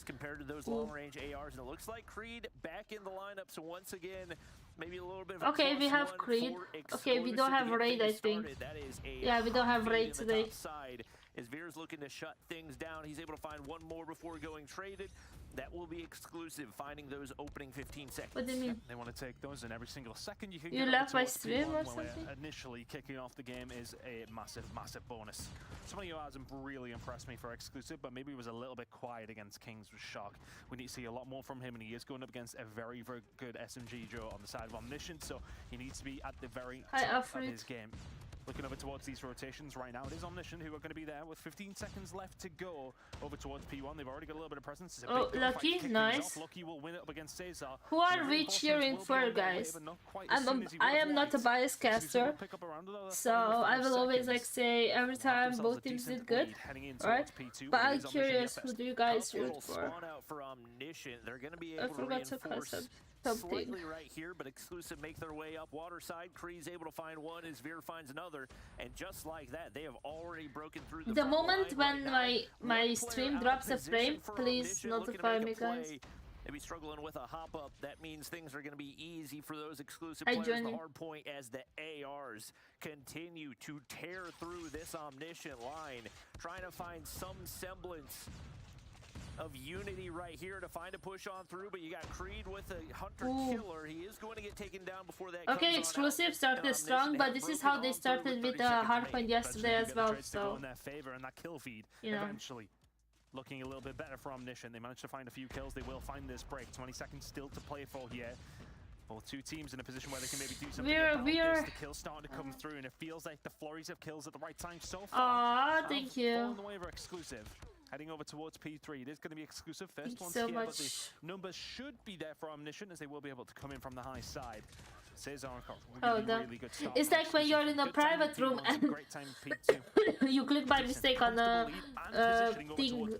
compared to those long-range ARs, and it looks like Creed back in the lineup. So once again, maybe a little bit of a okay, we have Creed. Okay, we don't have Raid, I think. Yeah, we don't have Raid today. As Veer's looking to shut things down, he's able to find one more before going traded. That will be exclusive, finding those opening 15 seconds. What do you mean? They want to take those in every single second. You can you get left my stream or something? Initially, kicking off the game is a massive, massive bonus. Somebody who hasn't really impressed me for exclusive, but maybe was a little bit quiet against Kings was Shock. We need to see a lot more from him, and he is going up against a very, very good SMG Joe on the side of Omniscient, so he needs to be at the very top of his game. Looking over towards these rotations right now, it is Omniscient who are going to be there with 15 seconds left to go over towards P1. They've already got a little bit of presence. Oh, Lucky, nice. Lucky will win it up against Cesar. Who are we cheering for, guys? I am not a biased caster, so I will always say every time both teams did good, right? But I'm curious, who do you guys root for? They're going to be able to reinforce slightly right here, but exclusive make their way up waterside. Kree's able to find one as Veer finds another, and just like that, they have already broken through the moment when my stream drops a frame, please notify me, guys. Maybe struggling with a hop up. That means things are going to be easy for those exclusive players. The hard point as the ARs continue to tear through this Omniscient line, trying to find some semblance of unity right here to find a push on through, but you got Creed with a hunter killer. He is going to get taken down before that. Okay, exclusive started strong, but this is how they started with the hardpoint yesterday as well. So in their favor, and that kill feed eventually looking a little bit better for Omniscient. They managed to find a few kills. They will find this break. 20 seconds still to play for here. Both two teams in a position where they can maybe do something about this. The kills starting to come through, and it feels like the flurries of kills at the right time so far. Thank you. On the way over exclusive. Heading over towards P3. It is going to be exclusive. First one's so here, much. but the numbers should be there for Omniscient, as they will be able to come in from the high side. Cesar really good start. It's like when you're in a private room and you click by mistake on the thing,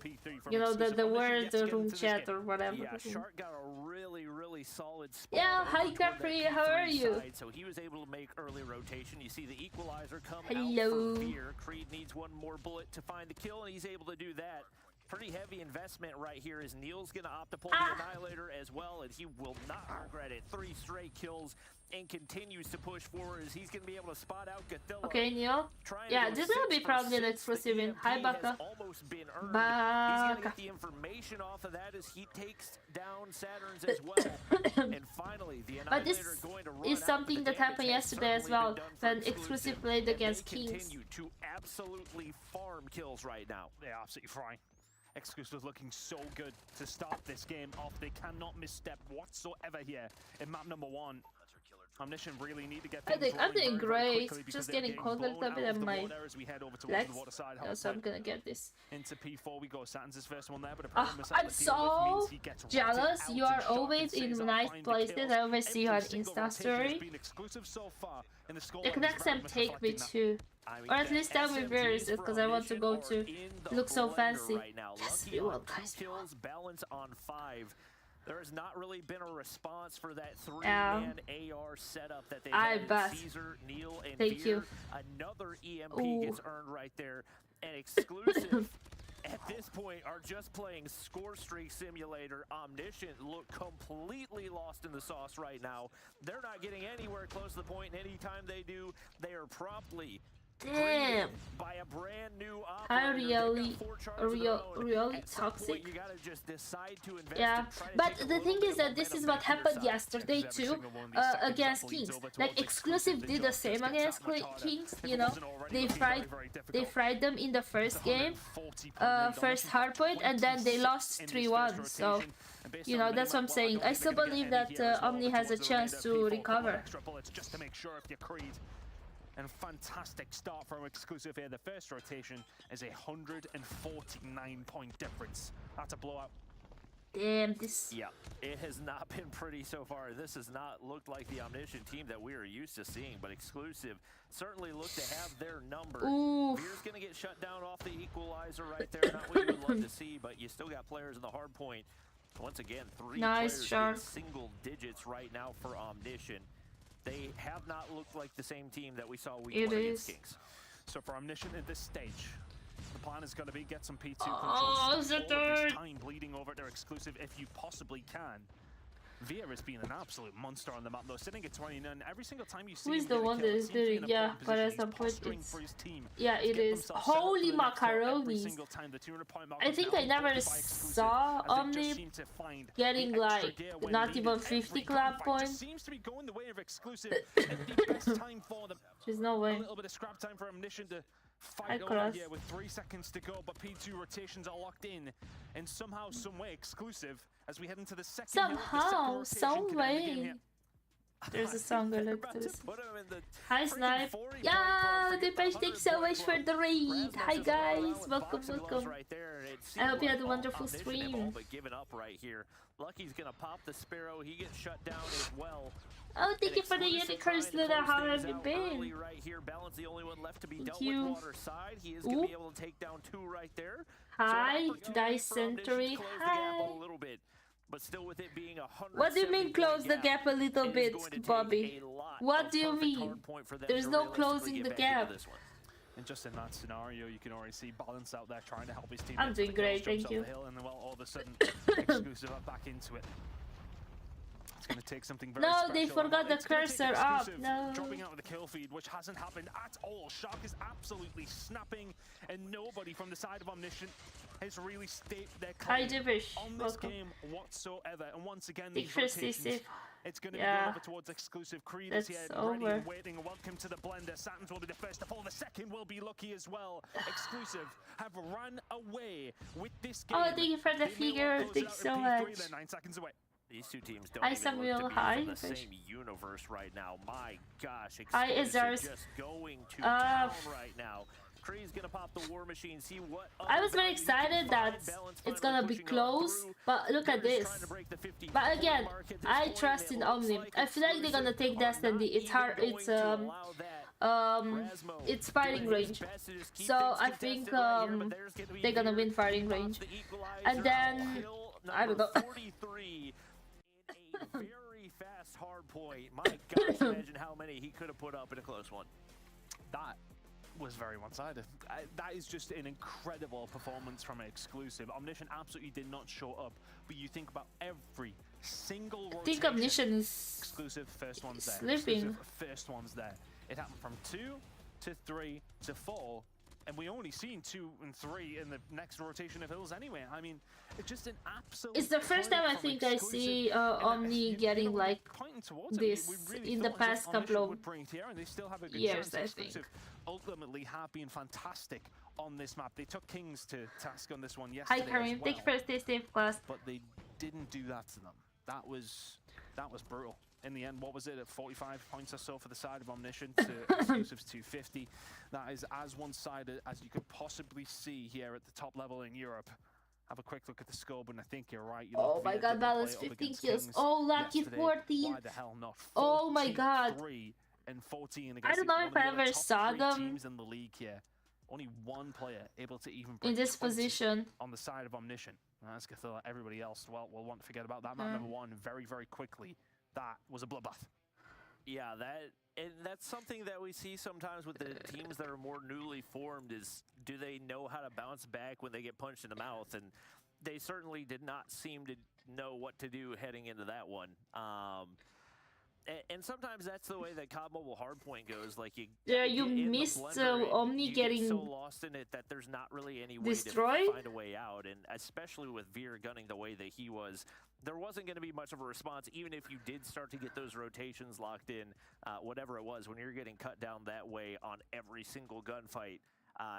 you know, the word, the room chat or whatever. Yeah, Shark got a really solid spot. Yeah, hi Capri, how are you? So he was able to make early rotation. You see the equalizer come Hello. out for Veer. Creed needs one more bullet to find the kill, and he's able to do that. Pretty heavy investment right here as Neil's going to opt to pull the Annihilator as well, and he will not regret it. 3 straight kills and continues to push forward as he's going to be able to spot out Gothilla. Okay, Neil. Yeah, this will be probably an exclusive win. Hi, Baka. Almost been earned. He's going to get the information off of that as he takes down Saturn's as well. And finally, the but this is something that happened yesterday as well when exclusive played against Kings. To absolutely farm kills right now. They're absolutely frying. Exclusive looking so good to start this game off. They cannot misstep whatsoever here in map number 1. Omniscient really need to get I'm things rolling doing very great. quickly Just they're getting cold a little blown bit out of of the my water as we head over towards legs. the water side. So I'm gonna get this. Into P4 we go. Saturn's his first one there, but I'm so jealous. You are always in nice places. I always see you on Insta story. Like next time take me too. Or at least tell me where is it, because I want to go to look so fancy. Right now. Yes, Lucky we will, on guys. 2 kills, balance on 5. There has not really been a response for that 3-man AR setup that they I had. bet. Caesar, Neil, and Thank Veer. you. Another EMP Ooh. gets earned right there. And Exclusive at this point are just playing score streak simulator. Omniscient look completely lost in the sauce right now. They're not getting anywhere close to the point, and anytime they do, they are promptly Damn. by a brand new How operator. really toxic. You gotta just decide to invest Yeah, and try to but take a the little thing bit is of that this momentum is what back to your happened side. yesterday Every too, single one of these seconds against that bleeds Kings. over Like towards Exclusive did the same against Kings, you know. They fried them in the first game, first hardpoint, and then they lost 3-1. So, you know, that's what I'm saying. I still believe that Omni has a chance to recover. Just to make sure if you're Creed. And fantastic start from Exclusive here. The first rotation is a 149-point difference. That's a blowout. Damn, this. Yeah, it has not been pretty so far. This has not looked like the Omniscient team that we are used to seeing, but Exclusive certainly look to have their number. Oof. Veer's going to get shut down off the equalizer right there. Not what you would love to see, but you still got players in the hard point. Once again, 3 Nice players in shot. single digits right now for Omniscient. They have not looked like the same team that we saw week 1 against Kings. So for Omniscient at this stage, the plan is going to be get some P2 Oh, control. Stop all of Zedard. this time bleeding over their Exclusive if you possibly can. Veer has been an absolute monster on the map though, sitting at 29. Every single time you see Who is him the get a one kill, that it is seems to be doing? in a Yeah, prime but at position. some He's point posturing it's. for his team. Yeah, it Get is. themselves set up Holy for the next kill every macaronis. single time. The 200-point mark I is think now I never unlocked by Exclusive, saw as they just Omni seem to find getting the extra like gear when not needed. even 50 Every club gunfight points. just seems to be going the way of Exclusive at the best time for them. There's no A way. little bit of scrap time for Omniscient to I fight over cross. here with 3 seconds to go, but P2 rotations are locked in, and somehow, some way, Exclusive as we head into the second hill, the second Somehow, rotation some can end the game way. here. There's a song I like to listen. Put him in the Hi freaking Snipe. 40 Yeah, point the club, page thanks so much for the raid. Rasmus Hi is all guys, around with welcome, boxing gloves welcome. right there, and it I hope seemed you had a like wonderful Omniscient have all stream. but given up right here. Lucky's gonna pop the Sparrow. He gets shut down as well. Oh, thank you for the Exclusive unicorns, trying to Luna. close How things have you out been? early right here. Balance the only one left to be Thank dealt you. with water side. He is gonna Ooh. be able to take down 2 right there. Hi, So an opportunity Dice for Omniscient to Century. close the gap Hi. a little bit, but still with it being 170 What do you mean close the gap a little it is bit, going to take Bobby? a lot What of do you perfect mean? hard point for them There's to no realistically closing get the back into gap. this one. And just in that scenario, you can already see Balance out there trying to help his team. I'm doing great, thank you. The hill, and then, well, all of a sudden, Exclusive are back into it. It's going to take something very No, special. they forgot the It's gonna take cursor up. Exclusive No. dropping out of the kill feed, which hasn't happened at all. Shark is absolutely snapping, and nobody from the side of Omniscient has really staked their Hi, claim Divish. on this Welcome. game whatsoever. And once again, Big these Christy rotations, safe. it's going to Yeah. be going over towards Exclusive. Creed is That's here, ready over. and waiting. Welcome to the blender. Saturn's will be the first to fall. The second will be Lucky as well. Exclusive have run away with this game. Oh, thank you for the They may figure. well close Thanks out so in P3. much. They're 9 seconds away. These two teams don't Hi, even look Samuel. to be Hi, from the Fish. same universe right now. My gosh, Hi, Exclusive Izars. just going to Uh, town right now. Kree's gonna pop the War Machine, see what I was very other values he can excited find. that Balance it's finally gonna be pushing on close, through. but look at Veer's this. trying to break the 50 But again, mark at this I point, trust and in it looks Omni. like I feel like they're gonna Exclusive take are Destiny. not It's hard. even It's going to allow that. Rasmo it's fighting doing his range. best to just keep So things I think contested right here, but there's gonna be they're gonna Veer win fighting who pops range. the equalizer. And then Kill I don't number know. 43 in a very fast hard point. My gosh, imagine how many he could have put up in a close one. That was very one-sided. That is just an incredible performance from Exclusive. Omniscient absolutely did not show up, but you think about every single rotation. I think Omniscient is Exclusive first one's there. sleeping. Exclusive first one's there. It happened from 2 to 3 to 4, And we only seen 2 and 3 in the next rotation of hills anyway. I mean, it's just an absolute... It's the first time I think I see Omni getting like this in the past couple of years, I think. Ultimately have been fantastic on this map. They took Kings to task on this one yesterday. Hi Karim, thank you for stay safe class. But they didn't do that to them. That was brutal. In the end, what was it, at 45 points or so for the side of Omniscient to Exclusives 250. That is as one-sided as you could possibly see here at the top level in Europe. Have a quick look at the scope, and I think you're right. Oh my god, Balance 15 kills. Oh, lucky 14. Why the hell not? Oh my god. 3 and 14 I don't know if I ever saw them teams in the league here. Only one player able to even in this position on the side of Omniscient. That's Gothilla. Everybody else, well, we'll want to forget about that. Map number 1 very, very quickly. That was a bloodbath. Yeah, that's something that we see sometimes with the teams that are more newly formed is, do they know how to bounce back when they get punched in the mouth? And they certainly did not seem to know what to do heading into that one. And sometimes that's the way that COD Mobile Hardpoint goes. Like you missed Omni getting so lost in it that there's not really any way destroyed? To find a way out. And especially with Veer gunning the way that he was, there wasn't going to be much of a response, even if you did start to get those rotations locked in, whatever it was. When you're getting cut down that way on every single gunfight,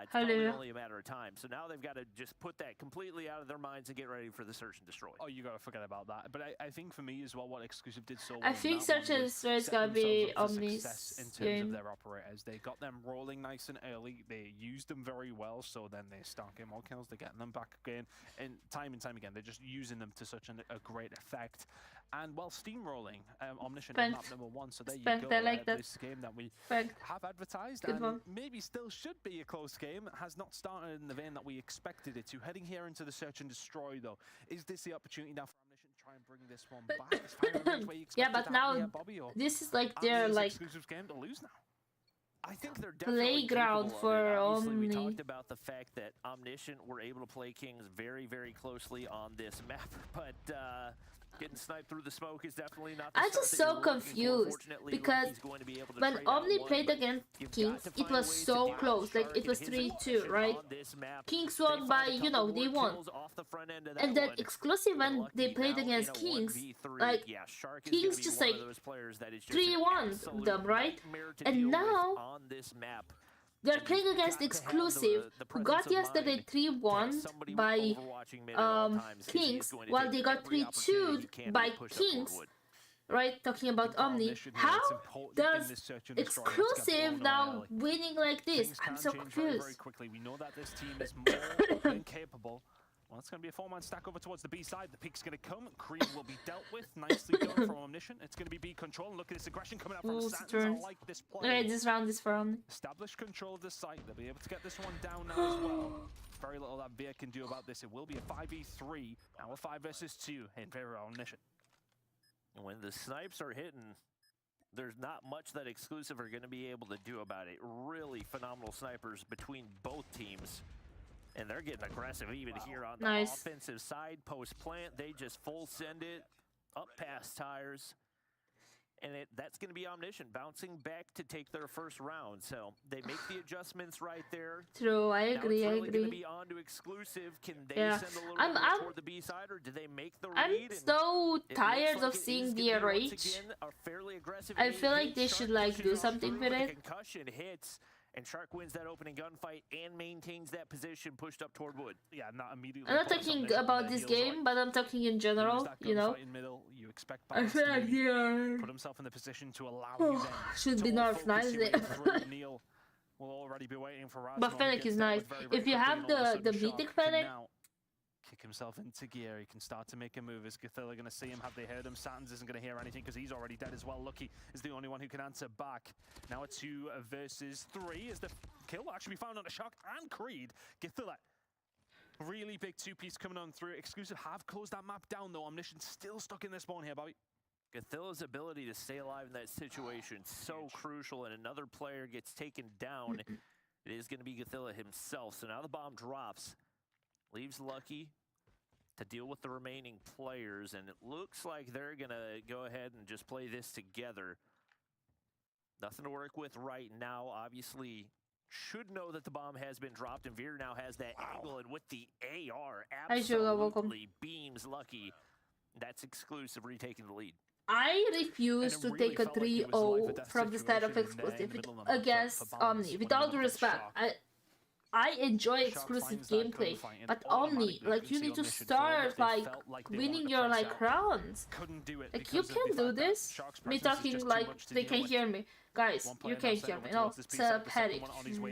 it's probably only a matter of time. So now they've got to just put that completely out of their minds and get ready for the search and destroy. Oh, you got to forget about that. But I think for me as well, what Exclusive did so well, I think search and destroy is going to be Omni's in terms of their operators. They got them rolling nice and early. They used them very well, so then they start getting more kills. They're getting them back again. And time again, they're just using them to such a great effect. And while steamrolling Omniscient in map number 1, so there you go. I like that. This game that we have advertised maybe still should be a close game has not started in the vein that we expected it to. Heading here into the search and destroy, though, is this the opportunity now for Omniscient to try and bring this one back? Yeah, but now this is like their like Exclusive's game to lose now. I think they're definitely playground for Obviously, Omni. we talked about the fact that Omniscient were able to play Kings very, very closely on this map, but getting sniped through the smoke is definitely not the I'm just so confused because when Omni played against Kings, it was so close. Like it was 3-2, right? Kings won by, you know, they won. And then Exclusive when they played against Kings, like Kings just like 3-1 them, right? And now they're playing against Exclusive, who got yesterday 3-1 by Kings, while they got 3-2 by Kings, right? Talking about Omni. How does Exclusive now winning like this? I'm so confused. Very quickly, we know that this team is more than capable. Well, it's going to be a 4-man stack over towards the B side. The peak's going to come. Cream will be dealt with. Nicely done from Omniscient. It's going to be B control. Look at this aggression coming out from Saturn. I like this play. Alright, this round is for Omni. Establish control of the site. They'll be able to get this one down now as well. Very little that Veer can do about this. It will be a 5v3. Now a 5 versus 2 in favor of Omniscient. When the snipes are hitting, there's not much that Exclusive are going to be able to do about it. Really phenomenal snipers between both teams. And they're getting aggressive even here on the offensive side. Post plant, they just full send it up past tires. And that's going to be Omniscient bouncing back to take their first round. So they make the adjustments right there. True, I agree, now it's I really agree. Going to be on to Exclusive. Can they send a little bit toward the B side, or do they make the read? I'm so tired of seeing the rage. I feel like they should like do something with it. Concussion hits. And Shark wins that opening gunfight and maintains that position pushed up toward wood. Yeah, not immediately. I'm not talking about this game, but I'm talking in general, you know. You expect I feel like they are... put himself in the position to allow you then should be nerfed nicely. Neil will already be waiting for Raz. But Fennec is nice. If you have the Mythic Fennec, kick himself into gear. He can start to make a move. Is Gothilla going to see him? Have they heard him? Satins isn't going to hear anything because he's already dead as well. Lucky is the only one who can answer back. Now a 2 versus 3 is the kill actually found on a Shock and Creed. Gothilla, really big 2-piece coming on through. Exclusive have closed that map down though. Omniscient still stuck in their spawn here, Bobby. Gothilla's ability to stay alive in that situation so crucial, and another player gets taken down. It is going to be Gothilla himself. So now the bomb drops. Leaves Lucky to deal with the remaining players, and it looks like they're going to go ahead and just play this together. Nothing to work with right now. Obviously, should know that the bomb has been dropped, and Veer now has that angle, and with the AR, Hi, Sugar, welcome. absolutely beams Lucky. That's exclusive, retaking the lead. I refuse to take a 3-0 from the start of exclusive against Omni. With all due respect, I enjoy exclusive gameplay, but Omni, like, you need to start like winning your like rounds. Like, you can do this. Me talking like they can hear me. Guys, you can't hear me. No, it's petty.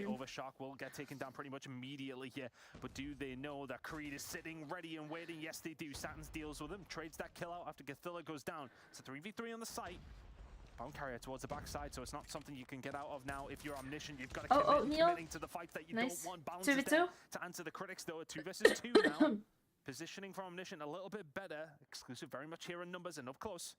Overshock will get taken down pretty much immediately here. But do they know that Creed is sitting ready and waiting? Yes, they do. Satins deals with him, trades that kill out after Gathilla goes down. It's a 3v3 on the site. Bound carrier towards the backside, so it's not something you can get out of now. If you're Omniscient, you've got to commit, committing to the fight that you don't want. Balance is there to answer the critics, though. 2 versus 2 now. Positioning for Omniscient a little bit better. Exclusive very much here in numbers and up close.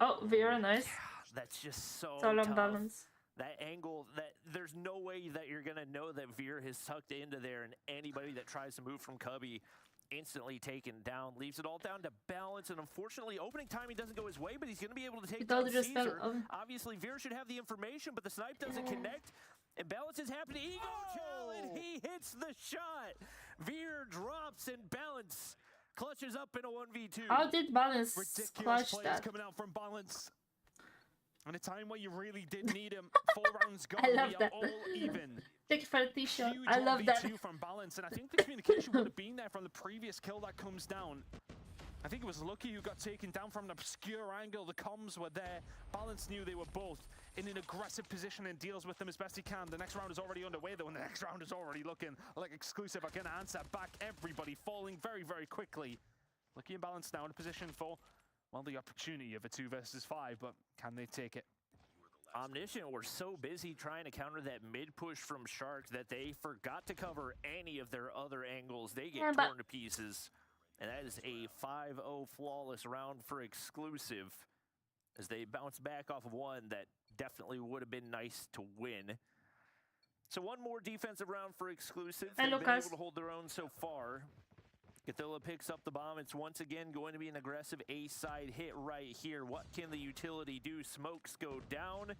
Oh, very nice. That's just so It's all on tough. balance. That angle, there's no way that you're gonna know that Veer has tucked into there, and anybody that tries to move from Cubby instantly taken down, leaves it all down to balance, and unfortunately opening timing doesn't go his way, but he's gonna be able to take down Caesar. Obviously Veer should have the information, but the snipe doesn't connect, and balance is happening. Ego chill, and he hits the shot. Veer drops, and balance clutches up in a 1v2. How did balance clutch plays that? coming out from balance. In a time where you really did need him, 4 rounds gone, I love we that. are all even. Thank you for the t-shirt. Huge I love that. 1v2 from balance, and I think the communication would have been there from the previous kill that comes down. I think it was Lucky who got taken down from an obscure angle. The comms were there. Balance knew they were both in an aggressive position and deals with them as best he can. The next round is already underway, though, and the next round is already looking like exclusive are going to answer back. Everybody falling very, very quickly. Lucky and Balance now in a position for, well, the opportunity of a 2 versus 5, but can they take it? Omniscient were so busy trying to counter that mid-push from Shark that they forgot to cover any of their other angles. They get torn to pieces. And that is a 5-0 flawless round for exclusive, as they bounce back off of one that definitely would have been nice to win. So one more defensive round for exclusive. They've been able to hold their own so far. Gathilla picks up the bomb. It's once again going to be an aggressive A-side hit right here. What can the utility do? Smokes go down,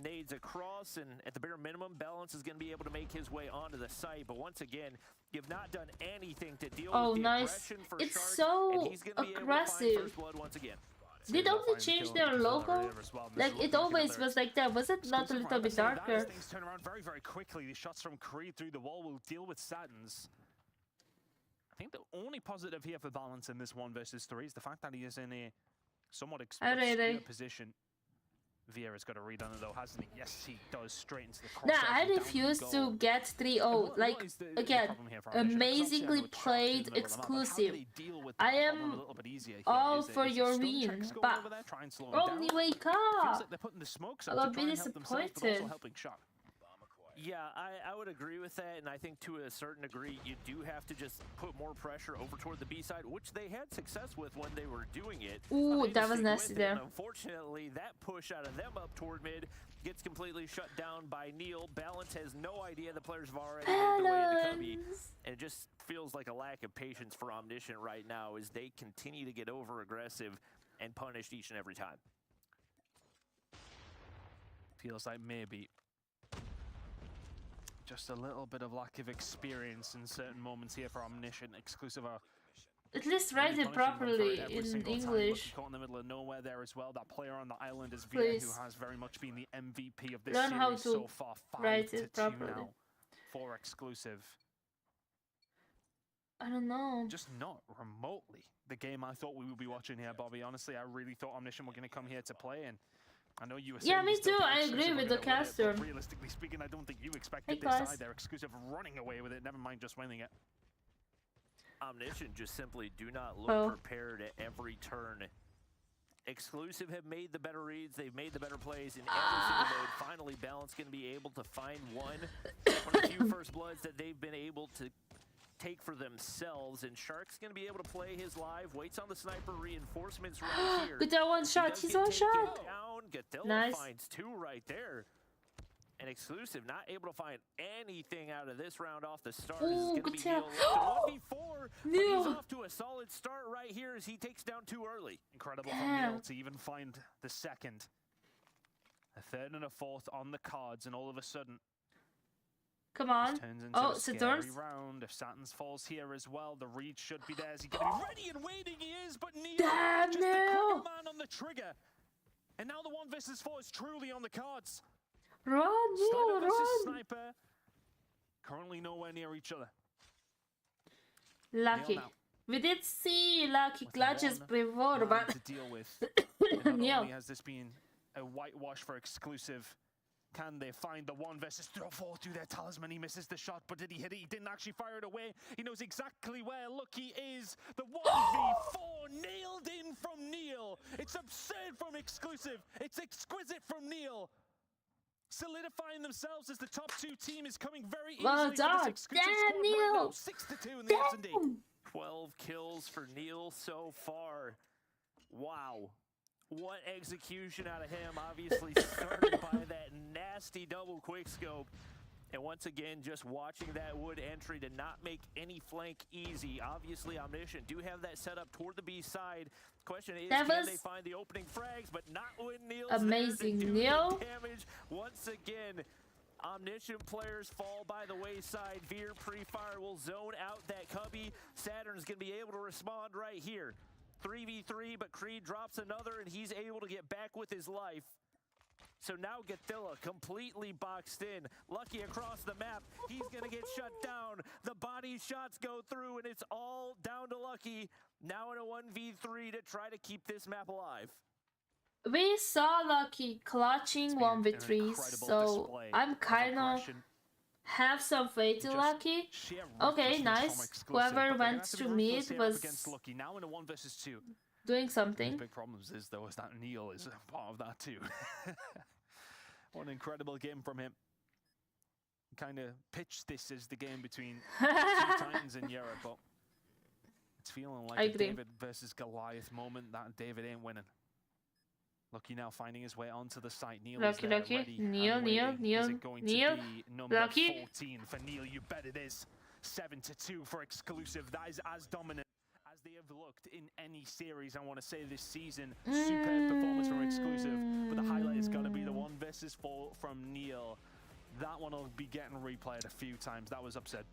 nades across, and at the bare minimum, Balance is going to be able to make his way onto the site. But once again, you've not done anything to deal with the aggression for It's Shark, so and he's going to be able to find first blood once again. Did Omni change their logo? Like, it always was like that. Was it not a little bit darker? Things turn around very, very quickly. The shots from Creed through the wall will deal with Satins. I think the only positive here for Balance in this 1 versus 3 is the fact that he is in a somewhat obscure position. Vieira's got a read on it though, hasn't he? Yes, he does, straight into the crosshair. Nah, I refuse to get 3-0. Like, again, amazingly played exclusive. I am all for your win, but Omni, wake up! I got be disappointed. Yeah, I would agree with that, and I think to a certain degree, you do have to just put more pressure over toward the B side, which they had success with when they were doing it. Ooh, that was nasty there. Unfortunately, that push out of them up toward mid gets completely shut down by Neil. Balance has no idea the players have already made their way into Cubby, and it just feels like a lack of patience for Omniscient right now as they continue to get over-aggressive and punished each and every time. Feels like maybe just a little bit of lack of experience in certain moments here for Omniscient. Exclusive are at least write it properly in English. Caught in the middle of nowhere there as well. That player on the island is Via, who has very much been the MVP of this series so far. 5-2 now for exclusive. I don't know. Just not remotely the game I thought we would be watching here, Bobby. Honestly, I really thought Omniscient were going to come here to play, and I know you were saying me too. I agree with the caster. Realistically speaking, I don't think you expected this either. Exclusive running away with it, never mind just winning it. Omniscient just simply do not look prepared at every turn. Exclusive have made the better reads. They've made the better plays in every single mode. Finally, Balance going to be able to find one of the few first bloods that they've been able to take for themselves, and Shark's going to be able to play his live, waits on the sniper, reinforcements right here. Good one shot, he's one shot. Gathilla finds 2 right there. And exclusive not able to find anything out of this round off the start. This is going to be Neil to 1v4, but he's off to a solid start right here as he takes down 2 early. Incredible from Neil to even find the second. A third and a fourth on the cards, and all of a sudden, Come on. This turns into Oh, a scary Saturn's. round. If Saturn's falls here as well, the read should be there. Is he going to be ready and waiting? He is, but Neil, Damn, just the Neil. quicker man on the trigger. And now the 1 versus 4 is truly on the cards. Run, Sniper Neil, versus run. Sniper. Currently nowhere near each other. Lucky. Neil now. We did see lucky With clutches one before, man but to deal with. And not Neil. only has this been a whitewash for exclusive, can they find the 1 versus 4 through their talisman? He misses the shot, but did he hit it? He didn't actually fire it away. He knows exactly where Lucky is. The 1v4 nailed in from Neil. It's absurd from exclusive. It's exquisite from Neil. Solidifying themselves as the top 2 team is coming very easily. Well for done. this exclusive Damn, squad right now. Neil. 6-2 in the S&D. 12 kills for Neil so far. Wow. What execution out of him, obviously started by that nasty double quickscope. And once again, just watching that wood entry to not make any flank easy. Obviously, Omniscient do have that set up toward the B side. Question is, That can was they find the opening frags, but not when Neil's amazing, there to do Neil. the damage. Once again, Omniscient players fall by the wayside. Veer pre-fire will zone out that cubby. Saturn's going to be able to respond right here. 3v3, but Creed drops another, and he's able to get back with his life. So now Gathilla completely boxed in. Lucky across the map. He's going to get shut down. The body shots go through, and it's all down to Lucky. Now in a 1v3 to try to keep this map alive. we saw Lucky clutching been an 1v3s, incredible so display I'm of kind of aggression. have some faith in Just Lucky. sheer Okay, recklessness nice. from exclusive, Whoever but they're gonna went have to to be mid ruthless here was up against Lucky. Now in a 1 versus 2. doing His something. big problems is though is that Neil is a part of that too. What an incredible game from him. Kind of pitched this as the game between 2 titans in Europe, but it's feeling like I a agree. David versus Goliath moment that David ain't winning. Lucky now finding his way onto the site. Neil Lucky, is there Lucky. ready Neil, and Neil, waiting. Neil, Is it going Neil. to be number Lucky. 14 for Neil? You bet it is. 7-2 for exclusive. That is as dominant as they have looked in any series, I want to say, this season. Superb performance from exclusive, but the highlight is going to be the 1 versus 4 from Neil. That one will be getting replayed a few times. That was upset.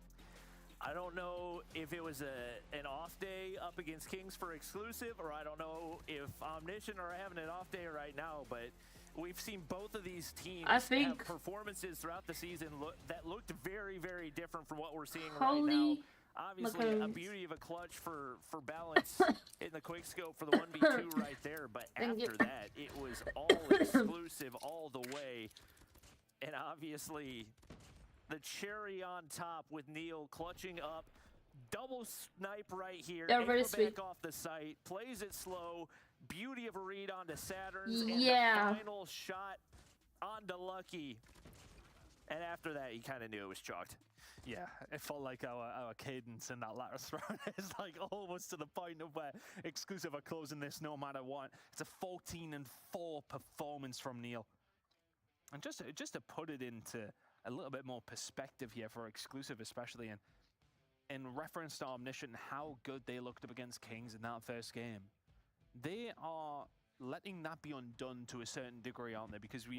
I don't know if it was an off day up against Kings for exclusive, or I don't know if Omniscient are having an off day right now, but we've seen both of these teams I have think- performances throughout the season that looked very, very different from what we're seeing right now. Holy Obviously, a macaroons. beauty of a clutch for balance in the quick scope for the 1v2 right there, but Thank you. after that, it was all exclusive all the way. And obviously, the cherry on top with Neil clutching up. Double snipe right here. They're very Angle sweet. back off the site. Plays it slow. Beauty of a read onto Saturn's. Yeah. And the final shot onto Lucky. And after that, you kind of knew it was chalked. Yeah, it felt like our cadence in that latter throw is like almost to the point of where exclusive are closing this no matter what. It's a 14-4 performance from Neil. And just to put it into a little bit more perspective here for exclusive, especially in reference to Omniscient, how good they looked up against Kings in that first game. They are letting that be undone to a certain degree, aren't they? Because we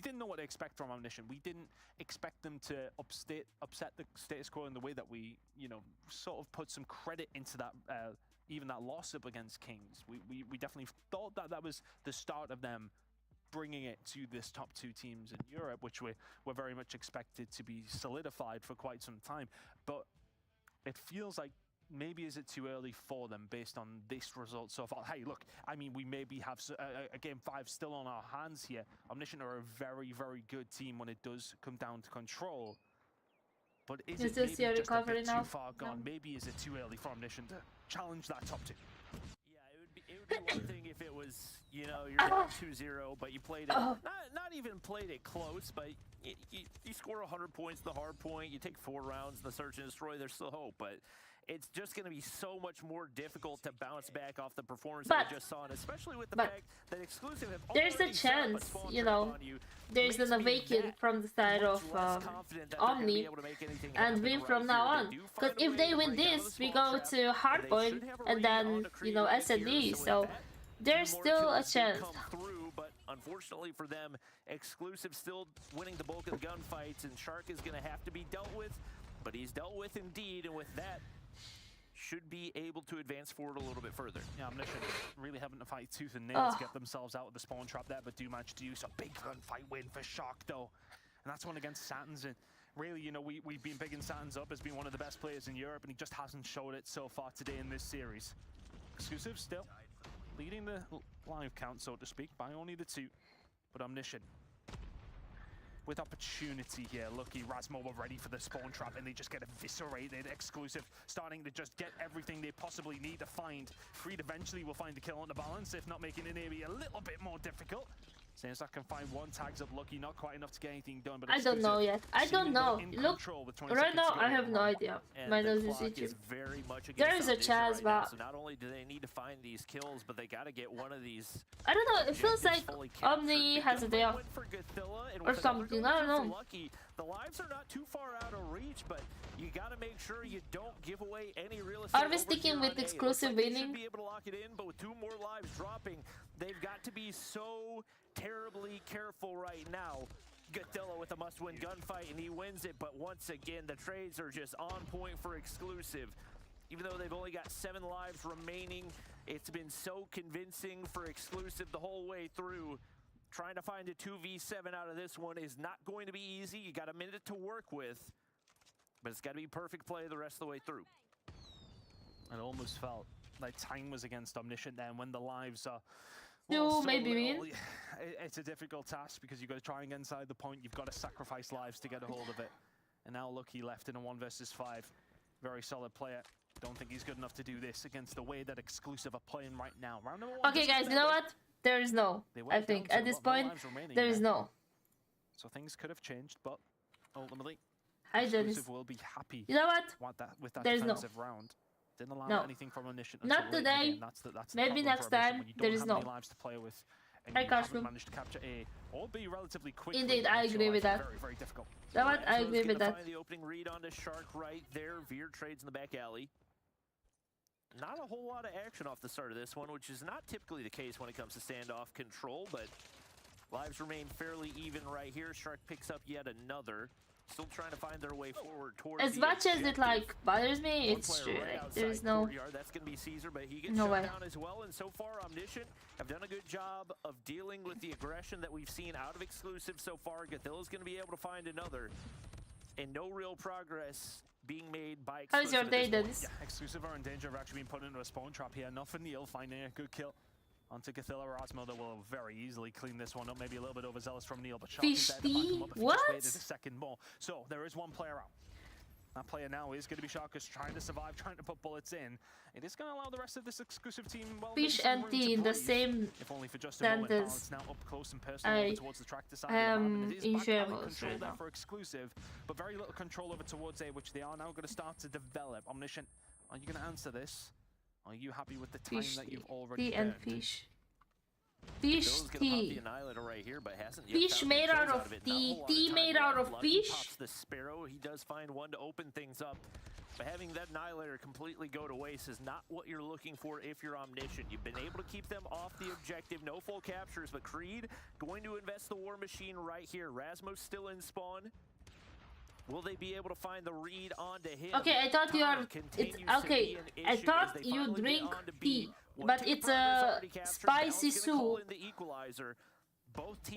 didn't know what to expect from Omniscient. We didn't expect them to upset the status quo in the way that we, sort of put some credit into that, even that loss up against Kings. We definitely thought that was the start of them bringing it to this top 2 teams in Europe, which we're very much expected to be solidified for quite some time. But it feels like maybe is it too early for them based on this result so far? Hey, look, I mean, we maybe have a game 5 still on our hands here. Omniscient are a very, very good team when it does come down to control. But is it maybe just a bit too far gone? No. Maybe is it too early for Omniscient to challenge that top 2? Yeah, it would be one thing if it was, you're down 2-0, but you played it, not even played it close, but you score 100 points the hard point, you take 4 rounds in the search and destroy, there's still hope, but it's just going to be so much more difficult to bounce back off the performance that we just saw, and especially with the fact that exclusive have there's a chance, there's an awakening from the side of Omni and win from now on. Because if they win this, we go to Hardpoint and then, S&D, so there's still a chance. Unfortunately for them, Exclusive still winning the bulk of the gunfights, and Shark is going to have to be dealt with, but he's dealt with indeed, and with that, should be able to advance forward a little bit further. Yeah, Omniscient really having to fight tooth and nail to get themselves out of the spawn trap there, but do manage to use a big gunfight win for Shark, though. And that's one against Satins. And really, you know, we've been bigging Satins up as being one of the best players in Europe, and he just hasn't showed it so far today in this series. Exclusive still leading the live count, so to speak, by only the 2. But Omniscient with opportunity here. Lucky, Razmobile ready for the spawn trap, and they just get eviscerated. Exclusive starting to just get everything they possibly need to find. Freed eventually will find the kill on the balance, if not making it maybe a little bit more difficult. Since I can find one, tags up Lucky, not quite enough to get anything done. But I don't know yet. I don't know. Look, right now I have no idea. My nose is itchy. There is a chance, but so not only do they need to find these kills, but they got to get one of these. I don't know. It feels like Omni has a day off or something. I don't know. Lucky, the lives are not too far out of reach, but you got to make sure you don't give away any real estate. Are we sticking with exclusive winning? Be able to lock it in, but with 2 more lives dropping, they've got to be so terribly careful right now. Godzilla with a must-win gunfight, and he wins it, but once again, the trades are just on point for Exclusive. Even though they've only got 7 lives remaining, it's been so convincing for Exclusive the whole way through. Trying to find a 2v7 out of this one is not going to be easy. You got a minute to work with, but it's got to be perfect play the rest of the way through. It almost felt like time was against Omniscient then when the lives are... You maybe win. It's a difficult task because you've got to try and get inside the point. You've got to sacrifice lives to get a hold of it. And now Lucky left in a 1 versus 5. Very solid player. Don't think he's good enough to do this against the way that Exclusive are playing right now. Round number 1. Okay, guys, you know what? There is no. I think at this point, there is no. So things could have changed, but ultimately, Hi, Dennis. Exclusive will be happy. You know what? With that There's defensive round. Didn't allow anything from Omniscient. Not today. That's maybe next time. There is no. Lives to play with, and I you haven't managed to capture A or B relatively quickly. Indeed, I agree with that. Very, very difficult. You know what? I agree with that. Find the opening read onto Shark right there. Veer trades in the back alley. Not a whole lot of action off the start of this one, which is not typically the case when it comes to standoff control, but lives remain fairly even right here. Shark picks up yet another. Still trying to find their way forward towards as much as it like bothers me, it's true. Like, there is no. That's going to be Caesar, but he gets no shut way. down as well. And so far, Omniscient have done a good job of dealing with the aggression that we've seen out of Exclusive so far. Gathilla's going to be able to find another, and no real progress being made by Exclusive. How's your day, Dennis? Yeah, Exclusive are in danger of actually being put into a spawn trap here. Not for Neil finding a good kill onto Godzilla. Razmobile will very easily clean this one up. Maybe a little bit overzealous from Neil, but Shark is there to back him up if he just waited a second more. So there is 1 player out. That player now is going to be Sharkus, trying to survive, trying to put bullets in. It is going to allow the rest of this Exclusive team, well, Fish and T in the same if only for just a moment. Balance now up close and personal towards the tractor side of the map. And it is back control there for Exclusive, but very little control over towards A, which they are now going to start to develop. Omniscient, are you going to answer this? Are you happy with the time that you've already and Fish. Fish T. Right here, but fish made out of T made out of fish. The Sparrow, he does find one to open things up. But having that Annihilator completely go to waste is not what you're looking for if you're Omniscient. You've been able to keep them off the objective, no full captures, but Creed going to invest the War Machine right here. Rasmus still in spawn. Will they be able to find the read onto him? Okay, I thought you are. It's okay. I thought you drink tea, but it's a spicy soup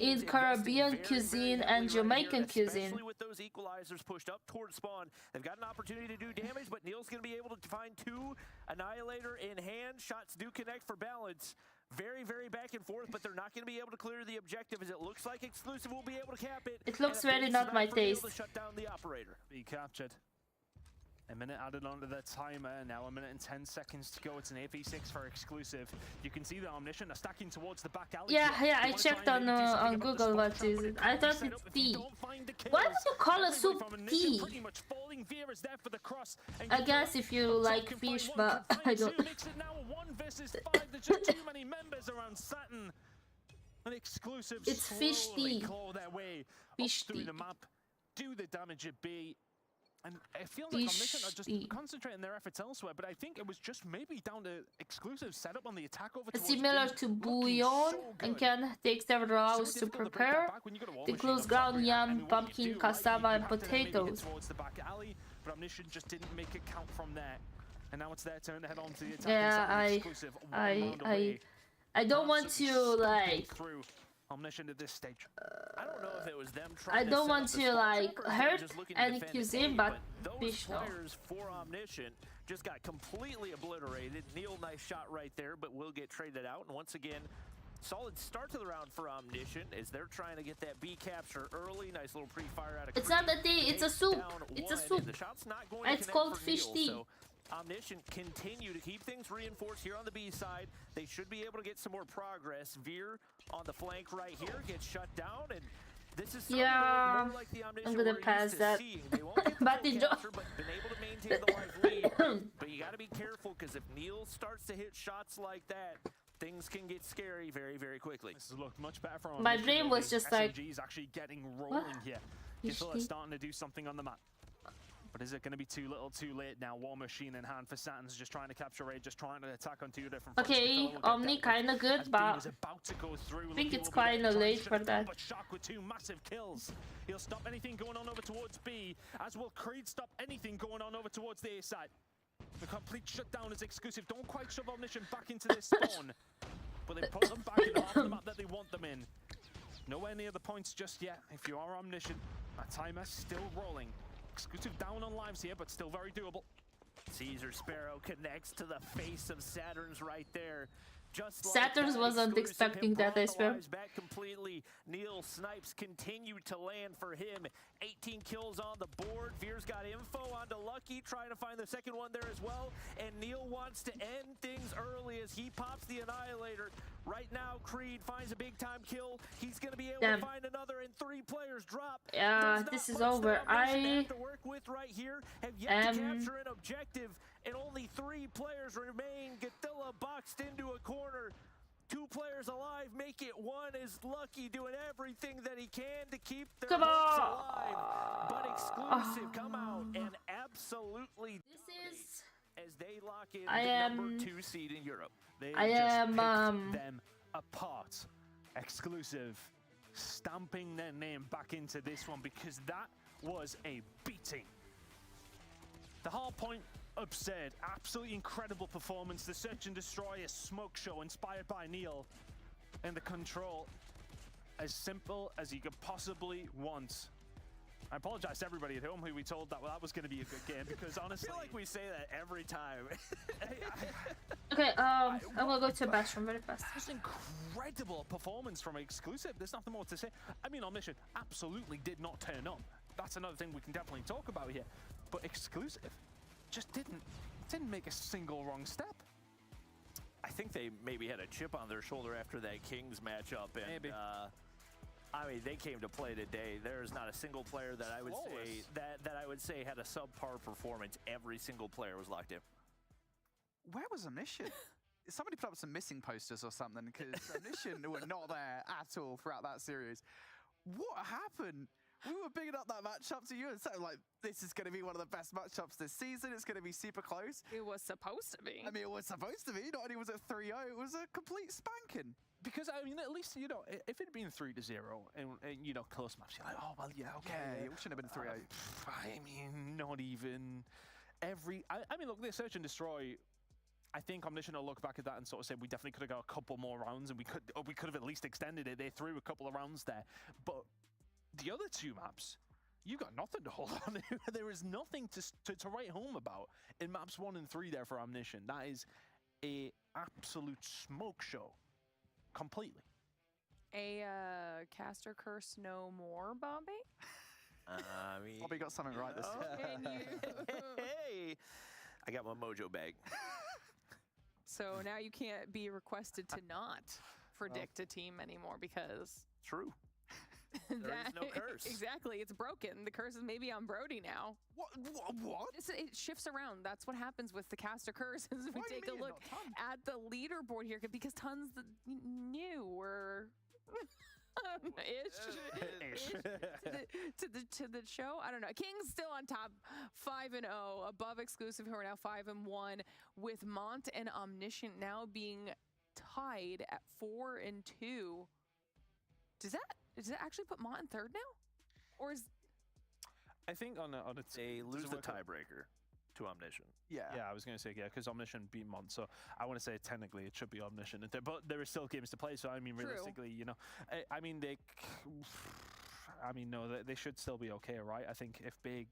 in Caribbean cuisine and Jamaican cuisine. Especially with those equalizers pushed up towards spawn, they've got an opportunity to do damage, but Neil's going to be able to find 2 Annihilator in hand. Shots do connect for balance. Very, very back and forth, but they're not going to be able to clear the objective as it looks like Exclusive will be able to cap it. It looks very not my taste. Shut down the operator. Be captured. A minute added onto the timer, now a minute and 10 seconds to go. It's an 8v6 for Exclusive. You can see the Omniscient are stacking towards the back alley. Yeah, I checked on Google what is it. I thought it's tea. Why do you call a soup tea? I guess if you like fish, but I don't. Makes it now a 1 versus 5. There's just too many members around Saturn. An Exclusive it's fish tea. Claw their way fish through tea. the map. Do the damage at B. And it feels like Omniscient are just concentrating their efforts elsewhere, but I think it was just maybe down to exclusive setup on the attack over towards Similar B, to looking bouillon so and good. can take several hours So to difficult break that prepare. back when you got a war It machine includes on top ground of you. yam, I mean, what pumpkin, you do, cassava, right? and You have to then maybe potatoes. get towards the back alley, but Omniscient just didn't make it count from there. And now it's their turn to head on to the attack. Yeah, Exclusive, one round away. I don't want Absolutely to stomping like. through Omniscient at this stage. I don't know if it was them trying I to don't set want up the to spot like check or if they were hurt just looking to any defend cuisine, A, but those fish no. players for Omniscient just got completely obliterated. Neil, nice shot right there, but will get traded out. And once again, solid start to the round for Omniscient as they're trying to get that B capture early. Nice little pre-fire out of It's not a tea, it's a Takes soup. down It's a one, soup. and the shot's not going It's to called connect for fish Neil, tea. so Omniscient continue to keep things reinforced here on the B side. They should be able to get some more progress. Veer on the flank right here gets shut down, and this is Yeah, more like the Omniscient I'm gonna we're pass used to that. seeing. They won't get the But full enjoy. capture, but been able to maintain the life lead. But you got to be careful because if Neil starts to hit shots like that, things can get scary very, very quickly. This has looked much better for My Omniscient, brain though. was The just like, SMG is actually getting rolling here. You feel Fish it's tea. starting to do something on the map. But is it going to be too little, too late now? War machine in hand for Saturn's just trying to capture A, just trying to attack on two different fronts. Okay, Capella will get Omni dealt with kinda good, as Dean but is about to go through. I think Lucky it's will be there kinda to try and late shut for it down, that. But Shark with two massive kills. He'll stop anything going on over towards B, as will Creed stop anything going on over towards the A side. The complete shutdown is exclusive. Don't quite shove Omniscient back into this spawn. But they put them back in the half of the map that they want them in. Nowhere near the points just yet. If you are Omniscient, that timer's still rolling. Exclusive down on lives here, but still very doable. Caesar Sparrow connects to the face of Saturn's right there. Just like Saturn's that, wasn't Exclusive expecting him that, brought I the swear. lives back completely. Neil snipes continue to land for him. 18 kills on the board. Veer's got info onto Lucky, trying to find the second one there as well. And Neil wants to end things early as he pops the Annihilator. Right now, Creed finds a big time kill. He's going to be able Damn. to find another, and 3 players drop. Yeah, Does not this is much that over. Omniscient I have to work with right here. Have yet to capture an objective, and only 3 players remain. Gatilla boxed into a corner. 2 players alive, make it 1 is Lucky doing everything that he can to keep their Come hopes on. alive. But Exclusive come out and absolutely This is. as they lock in I the am- number 2 seed in Europe. They I just am, picked them apart. Exclusive, stamping their name back into this one because that was a beating. The hard point, absurd, absolutely incredible performance. The Search and Destroy, a smoke show inspired by Neil, and the control as simple as you could possibly want. I apologize to everybody at home who we told that that was going to be a good game because honestly, I feel like we say that every time. Okay, I'm gonna go to the bathroom very fast. Just incredible performance from Exclusive. There's nothing more to say. I mean, Omniscient absolutely did not turn on. That's another thing we can definitely talk about here. But Exclusive just didn't make a single wrong step. I think they maybe had a chip on their shoulder after that Kings matchup, and Maybe. I mean, they came to play today. There's not a single player that I would say Flawless. that I would say had a subpar performance. Every single player was locked in. Where was Omniscient? Somebody put up some missing posters or something because Omniscient were not there at all throughout that series. What happened? We were bigging up that matchup to you and saying, like, this is going to be one of the best matchups this season. It's going to be super close. It was supposed to be. I mean, it was supposed to be. Not only was it 3-0, it was a complete spanking. Because, I mean, at least, you know, if it had been 3-0 and you know, close maps, you're like, oh, well, yeah, okay. Yeah, it shouldn't have been 3-0. I mean, not even every... I mean, look, the Search and Destroy, I think Omniscient will look back at that and sort of say, we definitely could have got a couple more rounds and we could have at least extended it. They threw a couple of rounds there. But the other 2 maps, you got nothing to hold on to. There is nothing to write home about in maps 1 and 3 there for Omniscient. That is a absolute smoke show. Completely. A caster curse no more, Bobby? I mean, Bobby got something right this year. Can you? hey, I got my mojo bag. So now you can't be requested to not predict a team anymore because True. There is no curse. Exactly, it's broken. The curse is maybe on Brody now. What? It shifts around. That's what happens with the caster curse. Is we What do you take a mean, look not Ton? at the leaderboard here because Tons new or ish. to the show. I don't know. King's still on top, 5-0, above Exclusive, who are now 5-1, with Mont and Omniscient now being tied at 4-2. Does that actually put Mont in third now, or is? I think on a they lose the tiebreaker to Omniscient. Yeah. Yeah, I was going to say, yeah, because Omniscient beat Mont, so I want to say technically it should be Omniscient, but there are still games to play, so I mean, realistically, you know, I mean, no, they should still be okay, right? I think if Big,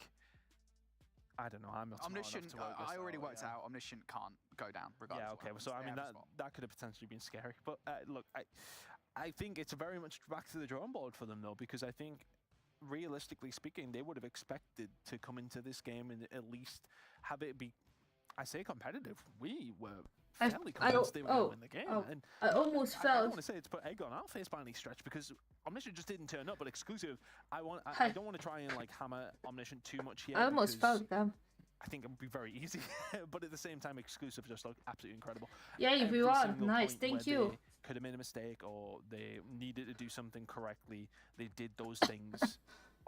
I don't know, I'm not smart enough Omniscient, to work this I already out, worked yeah. out Omniscient can't go down regardless. Yeah, of what okay, happens. so I They mean, have a spot. that could have potentially been scary, but look, I think it's very much back to the drawing board for them, though, because I think realistically speaking, they would have expected to come into this game and at least have it be, I say, competitive. We were fairly convinced they were going to win the game. And I almost I don't felt. want to say it's put egg on our face by any stretch, because Omniscient just didn't turn up, but Exclusive, I don't want to try and like hammer Omniscient too much here. I almost because felt them. I think it would be very easy, but at the same time, Exclusive just looked absolutely incredible. Yeah, Every you are. single Nice, point thank where you. they could have made a mistake or they needed to do something correctly, they did those things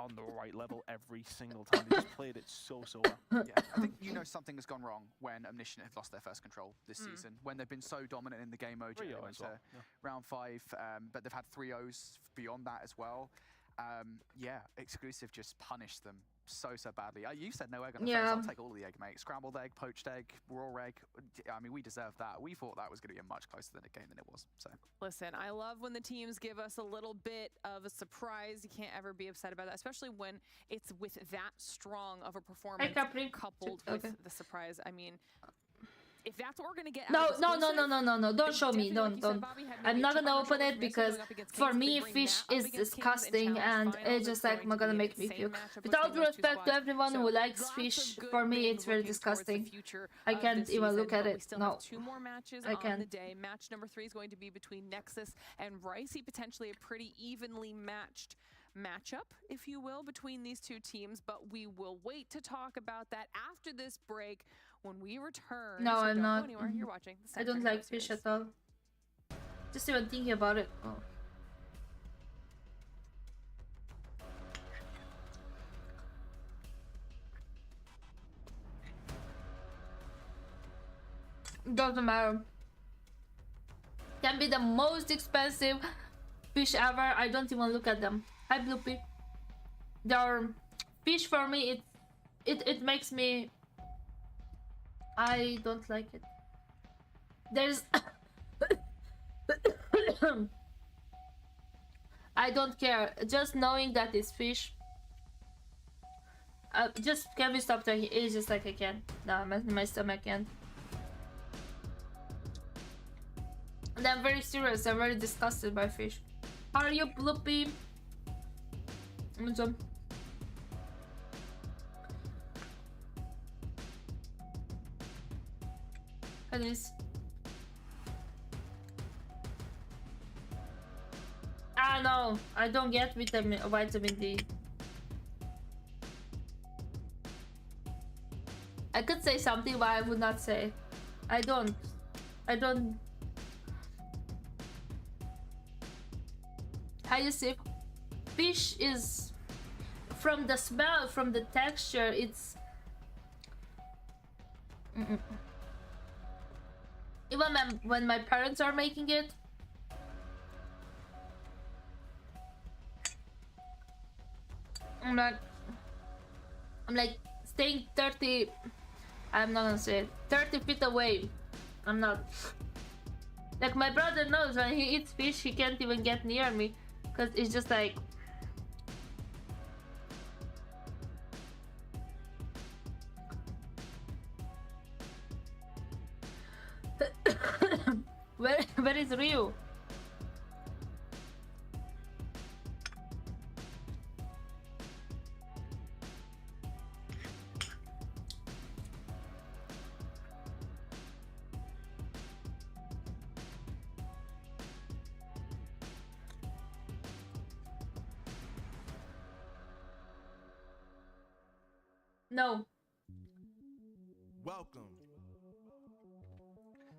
on the right level every single time. They just played it so well. Yeah, I think you know something has gone wrong when Omniscient have lost their first control this season, when they've been so dominant in the game mode. They 3-0 went as to well, yeah. round 5, but they've had 3-0s beyond that as well. Yeah, Exclusive just punished them so badly. You said no egg on the face. I'll take all of the egg, mate. Scrambled egg, poached egg, raw egg. I mean, we deserved that. We thought that was going to be a much closer than a game than it was. So Listen, I love when the teams give us a little bit of a surprise. You can't ever be upset about that, especially when it's with that strong of a performance coupled with the surprise. I mean, if that's what we're gonna get No, out of no, no, Exclusive, no, no, no, don't show me, definitely, like don't, you said, don't. Bobby had I'm maybe a not chip gonna on the open shoulder it from yesterday because going up against for Kings. me, They bring fish that up is against Kings in disgusting challenge and finals. it's just like going not to gonna be make an me insane puke. matchup Without between those two respect to squads. everyone So who likes lots of fish, good for me things it's very looking towards the disgusting. future I of can't the even season, look at but we it. still No, have 2 more matches I on can't. the day. Match number 3 is going to be between Nexus and Ricey, potentially a pretty evenly matched matchup, if you will, between these two teams, but we will wait to talk about that after this break when we return. No, so I'm don't not. go anywhere. You're watching the I don't Snapdragon like fish series. at all. Just even thinking about it. Oh. Doesn't matter. Can be the most expensive fish ever. I don't even look at them. Hi Bloopy. They're fish for me. It makes me. I don't like it. There's. I don't care. Just knowing that it's fish. Just can we stop talking? It's just like I can't. No, my stomach can't. And I'm very serious. I'm very disgusted by fish. How are you, Bloopy? Alice. Ah no, I don't get vitamin D. I could say something, but I would not say. I don't. How you say? Fish is from the smell, from the texture. It's even when my parents are making it. I'm like staying 30. I'm not gonna say it, 30 feet away. I'm not. Like my brother knows when he eats fish, he can't even get near me, cause it's just like. Where is Ryu? No. Welcome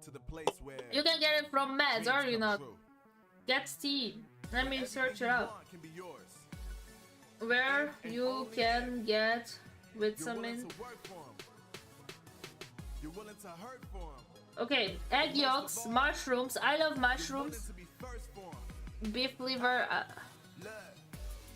to the place where You can get it from Meds, dreams or you come not. true. Get Steam. Let me search it Everything you up. want can be yours. where you can get with You're some willing in. to work for 'em. You're willing to hurt for 'em. Okay, egg yolks, mushrooms. I love Willing mushrooms. to be first for 'em. Beef liver. Look,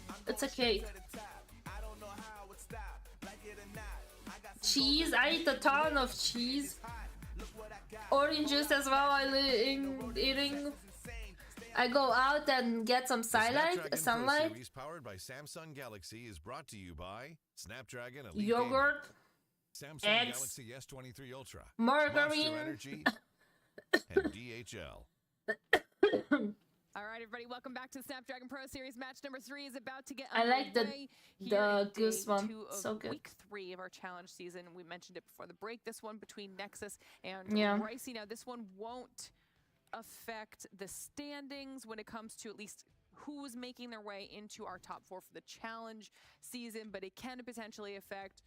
I'm It's a going straight cake. to the top. I don't know how it would stop. Like it or not. I got some Cheese. I eat a ton of cheese. hot. Look what I got. Orange juice as well. I eating. Insane. I go out and get some The Snapdragon Pro sunlight, Series powered by Samsung Galaxy is brought to you by Snapdragon Elite yogurt, Gaming, Samsung eggs, Galaxy S23 Ultra, margarine. Monster Energy, and DHL. All right, everybody, welcome back to the Snapdragon Pro Series. Match number 3 is about to get I like underway here the in goose day one. 2 of So good. week 3 of our challenge season. We mentioned it before the break. This one between Nexus and Yeah. Ricey. Now, this one won't affect the standings when it comes to at least who's making their way into our top 4 for the challenge season, but it can potentially affect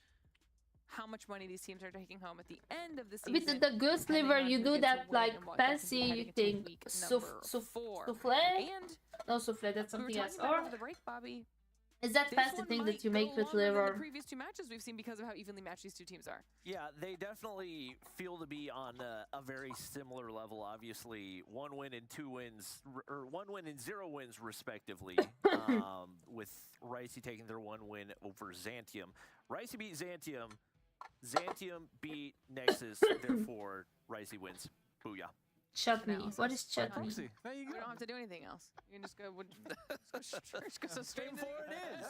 how much money these teams are taking home at the end of the season. With the goose depending liver, on you who do gets that a win like and what that could be fancy heading into thing. week number 4. Souffle? And No souffle, that's we were something else. talking about Or over the break, Bobby. is that This fancy one thing might that you go make with longer than liver? the previous 2 matches we've seen because of how evenly matched these 2 teams are. Yeah, they definitely feel to be on a very similar level. Obviously, 1 win and 2 wins, or 1 win and 0 wins respectively, with Ricey taking their 1 win over Xantium. Ricey beat Xantium. Xantium beat Nexus, therefore Ricey wins. Booyah. Chutney. Analysis. What is chutney? Proxy. There you We go. don't have to do anything else. You can just go, just go straight for it is.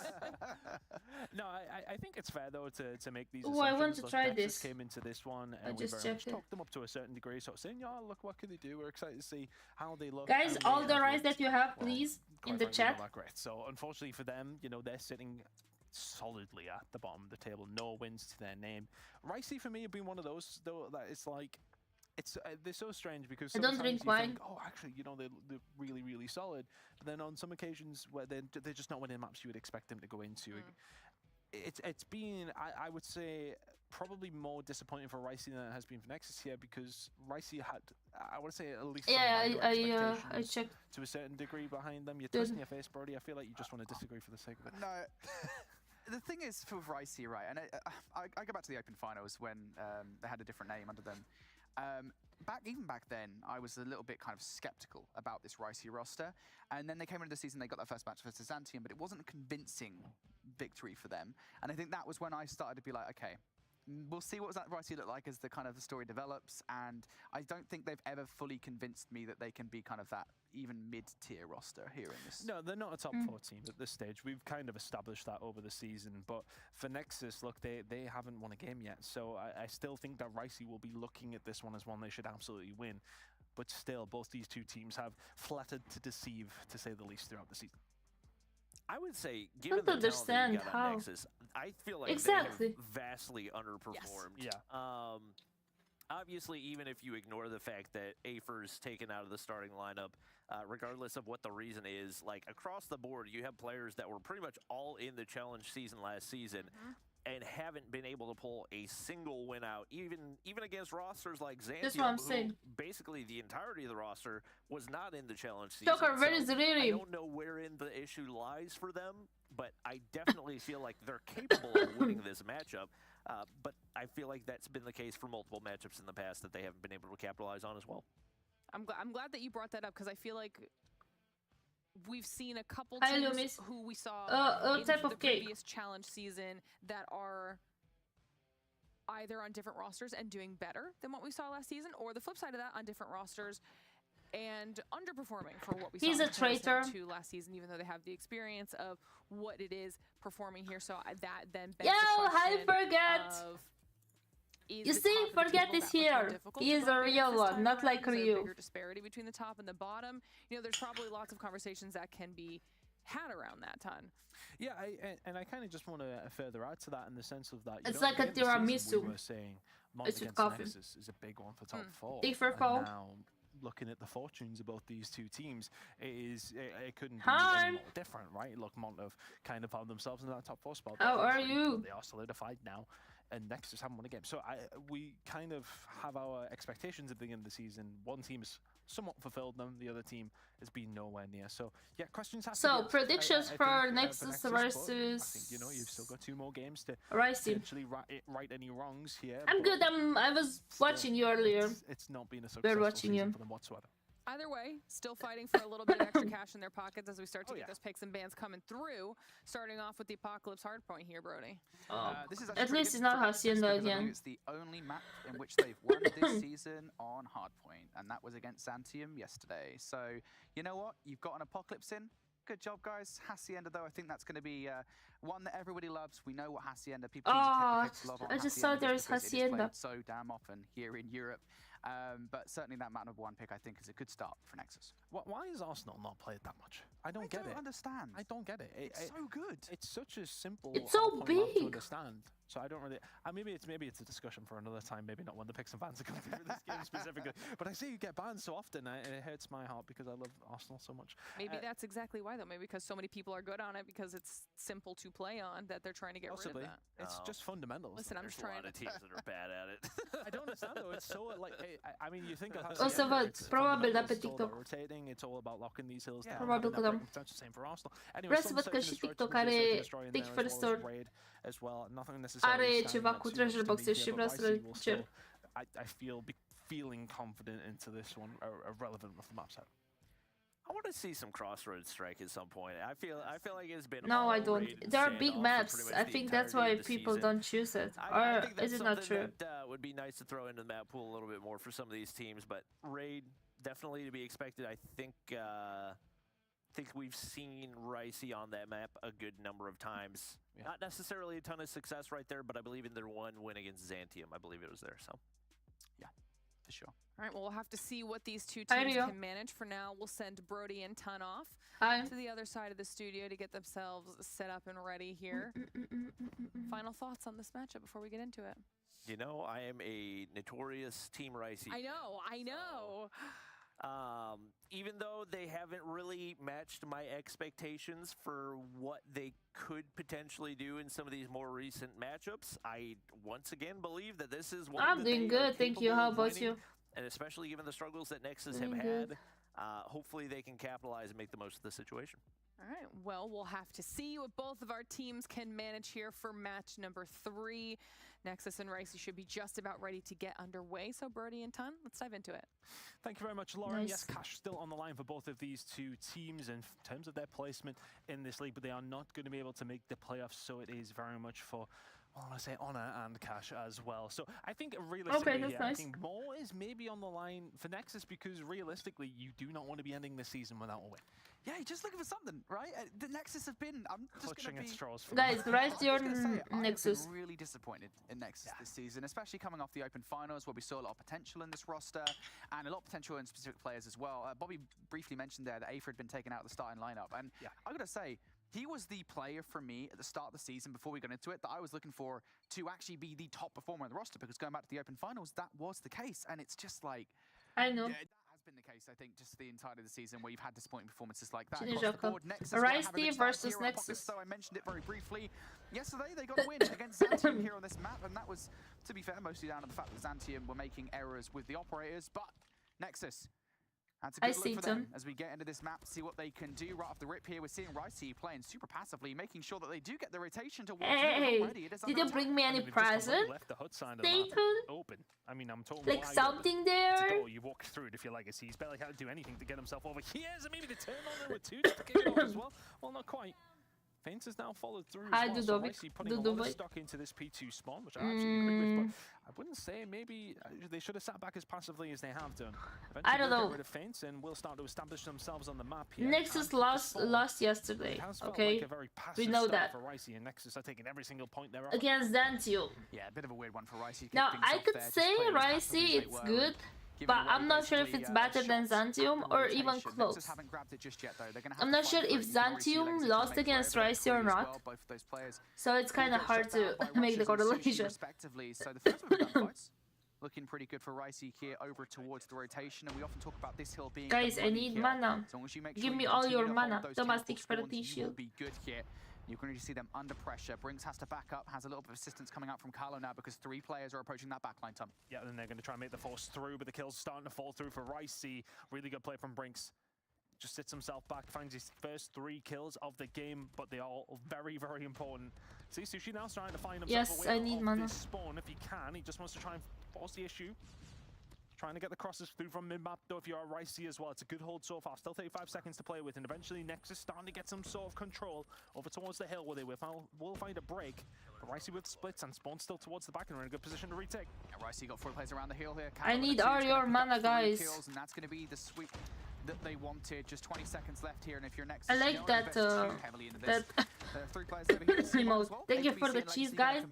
No, I think it's fair though to make these. Ooh, I want assumptions. to Look, try Nexus this. Came into this one I and we just very much checked it. talked them up to a certain degree, sort of saying, "Yeah, look, what can they do?" We're excited to see how they look. Guys, how all they the have rice looked. that you have, Well, please, in quite the frankly, chat. not that great. So unfortunately for them, they're sitting solidly at the bottom of the table, no wins to their name. Ricey for me have been one of those though that it's like. They're so strange because I don't sometimes drink you wine. think, oh, actually, they're really, really solid. But then on some occasions where they're just not winning maps you would expect them to go into. It's been, I would say, probably more disappointing for Ricey than it has been for Nexus here because Ricey had, I would say, at least some Yeah, minor I expectations checked. to a certain degree behind them. You're Good. twisting your face, Brody. I feel like you just want to disagree for the sake of it. No. The thing is for Ricey, right, and I go back to the Open Finals when they had a different name under them. Even back then, I was a little bit kind of skeptical about this Ricey roster. And then they came into the season, they got their first match versus Xantium, but it wasn't a convincing victory for them. And I think that was when I started to be like, okay, we'll see what that Ricey look like as the kind of the story develops. And I don't think they've ever fully convinced me that they can be kind of that even mid-tier roster here in this. No, they're not a top 4 team at this stage. We've kind of established that over the season. But for Nexus, look, they haven't won a game yet. So I still think that Ricey will be looking at this one as one they should absolutely win. But still, both these 2 teams have flattered to deceive, to say the least, throughout the season. I would say, given the Don't talent that you understand got on how. Nexus, I feel like Exactly. they have vastly underperformed. Yeah. Obviously, even if you ignore the fact that Afer's taken out of the starting lineup, regardless of what the reason is, like across the board, you have players that were pretty much all in the challenge season last season and haven't been able to pull a single win out, even against rosters like That's what I'm Xantium, who saying. basically the entirety of the roster was not in the challenge season. Tucker, where is I Riri? don't know wherein the issue lies for them, but I definitely feel like they're capable of winning this matchup. But I feel like that's been the case for multiple matchups in the past that they haven't been able to capitalize on as well. I'm glad that you brought that up because I feel like we've seen a couple Hi, teams Loomis. who we saw in type the of cake? previous challenge season that are either on different rosters and doing better than what we saw last season, or the flip side of that, on different rosters and underperforming for what we He's saw a in comparison traitor. to last season, even though they have the experience of what it is performing here. So that then begs Yo, the hi, question Forget! of, is You the see, top of the Forget table is that much here. more difficult He to is a bump against real this one, time not around? like Is there a Ryu. bigger disparity between the top and the bottom? There's probably lots of conversations that can be had around that ton. Yeah, I kind of just want to further add to that in the sense of that. It's like a at the end of the season, tiramisu. We were saying Mont It's with against coffee. Nexus is a big one for top 4. Big for and fall. now, looking at the fortunes of both these 2 teams, it couldn't be Hi. any more different, right? Look, Mont have kind of found themselves in that top 4 spot. How are Obviously, you? They are solidified now, and Nexus haven't won a game. So we kind of have our expectations at the beginning of the season. One team is somewhat fulfilled them. The other team has been nowhere near. So yeah, questions have to So be asked, predictions I for think, Nexus but versus. I think, you know, you've still got 2 more games to Ricey. potentially right any wrongs here. I'm but good. I was watching you earlier. It's not been a successful watching season you. for them whatsoever. Either way, still fighting for a little bit of extra cash in their pockets as we start to Oh, get yeah. those picks and bans coming through. Starting off with the Apocalypse Hardpoint here, Brody. This is At actually least pretty it's not good for Nexus Hacienda because I believe again. it's the only map in which they've won this season on Hardpoint, and that was against Xantium yesterday. So, you know what? You've got an Apocalypse in. Good job, guys. Hacienda, though, I think that's going to be one that everybody loves. We know what Hacienda people Oh, love on I just saw Hacienda there's because it is Hacienda. played so damn often here in Europe. But certainly that map number 1 pick, I think, is a good start for Nexus. Why is Arsenal not played that much? I don't get it. Understand. I don't get it. It's so good. It's such a simple. It's so hardpoint map to big. understand. So I don't really. Maybe it's a discussion for another time. Maybe not when the picks and bans are coming through this game specifically. But I see you get banned so often, and it hurts my heart because I love Arsenal so much. Maybe that's exactly why, though. Maybe because so many people are good on it because it's simple to play on that they're trying to get Possibly. rid of that. It's just fundamentals. Listen, I'm There's just a trying lot of to. teams that are bad at it. I don't understand though. It's so like I mean, you think of O să văd, probabil da pe it's all about TikTok. rotating. It's all about locking these hills down. Probabil că da. Potential same for Arsenal. Anyway, Vreau să văd că și TikTok are Take First Store. As well. Nothing necessarily Are standing ceva out cu too treasure much to me boxes here, și but vreau să YC le will cer. still- I feel feeling confident into this one, relevant with the map set. I want to see some Crossroads strike at some point. I feel like it's been No, I all don't. raid and There are standoff big for maps. pretty much I the think that's entirety why of the people season. don't choose it. I Or think that's is it not true? something that would be nice to throw into the map pool a little bit more for some of these teams, but raid definitely to be expected. I think we've seen Ricey on that map a good number of times. Yeah. Not necessarily a ton of success right there, but I believe in their one win against Xantium. I believe it was there. So, Yeah, for sure. All right, well, we'll have to see what these two Hi, teams Rio. can manage. For now, we'll send Brody and Ton off Hi. to the other side of the studio to get themselves set up and ready here. Final thoughts on this matchup before we get into it? you know, I am a notorious Team Ricey. I know. Even though they haven't really matched my expectations for what they could potentially do in some of these more recent matchups, I once again believe that this is one I'm that doing they are good, thank you. capable How of about winning, you? And especially given the struggles that Nexus have Doing had, good. hopefully they can capitalize and make the most of the situation. All right, well, we'll have to see what both of our teams can manage here for match number 3. Nexus and Ricey should be just about ready to get underway. So, Brody and Ton, let's dive into it. Thank you very much, Lauren. Nice. Yes, cash still on the line for both of these two teams in terms of their placement in this league, but they are not going to be able to make the playoffs, so it is very much for, well, I want to say honor and cash as well. So I think realistically, that's I nice. think more is maybe on the line for Nexus because realistically, you do not want to be ending the season without a win. Yeah, you're just looking for something, right? The Nexus have been. I'm just Clutching going to at be. straws for Guys, them. right I your was gonna say, I have Nexus. been really disappointed in Nexus this season, especially coming off the Open Finals where we saw a lot of potential in this roster and a lot of potential in specific players as well. Bobby briefly mentioned there that Aether had been taken out of the starting lineup, and I gotta say, he was the player for me at the start of the season before we got into it that I was looking for to actually be the top performer in the roster, because going back to the Open Finals, that was the case, and it's just like, I know. yeah, that has been the case, I think, just the entirety of the season where you've had disappointing performances like that Cine across the joacă? board. Nexus gonna have a good Ricey start versus here on Apocalypse, Nexus. so I mentioned it very briefly. Yesterday, they got a win against Xantium here on this map, and that was, to be fair, mostly down to the fact that Xantium were making errors with the operators, but Nexus, that's a I good see look for them them. as we get into this map, see what they can do right off the rip here. We're seeing Ricey playing super passively, making sure that they do get the rotation towards Hey, already. It is did under you attack. bring me any They've just completely present? left the HUD sign of the Stay map tuned. open. I mean, I'm told Like why, but something it's a there? door, you walk through it if you're legacy. He's barely had to do anything to get himself over here. So maybe to turn on there with 2 just to kick it off as well. Well, not quite. Feints has now followed through Hi, as well, so Dudovic. Ricey putting a lot of Dudovic. stock into this P2 spawn, which I absolutely agree with, but I wouldn't say maybe they should have sat back as passively as they have done. I don't Eventually, they'll know. get rid of Feints and we'll start to establish themselves on the map here. Nexus And the lost spawn, yesterday. it has felt Okay, like a very passive know start that. for Ricey, and Nexus are taking every single point they're against Xantium. Yeah, a bit of a weird one for Ricey. Now I could say Ricey it's good, but I'm not sure if it's better than Xantium or even close. I'm not sure if Xantium lost against Ricey or not, so it's kind of hard to make the correlation. So the first one we've done fights, looking pretty good for Ricey here over towards the rotation, and we often talk about this hill being Guys, a I money need hill. mana. As long as you make Give sure me you all continue your to mana. hold those Thomas, temple take for the spawns, you will shield. be good here. You can really see them under pressure. Brinks has to back up, has a little bit of assistance coming out from Carlo now because 3 players are approaching that backline, Tom. Yeah, and they're going to try and make the force through, but the kill's starting to fall through for Ricey. Really good play from Brinks. Just sits himself back, finds his first 3 kills of the game, but they are all very, very important. See, Sushi now trying to find himself a way off this spawn if he can. He just wants to try and force the issue. Trying to get the crosses through from mid-map, though, if you're Ricey as well. It's a good hold so far. Still 35 seconds to play with, and eventually Nexus starting to get some sort of control over towards the hill where they will find a break. But Ricey with splits and Spawn still towards the back and are in a good position to retake. Yeah, Ricey got 4 players around the hill here. I need all your mana, guys. Kills, and that's going to be the sweep that they wanted. Just 20 seconds left here, and if you're next, I like that. That 3 players over here. remote. Thank you for the cheese, guys.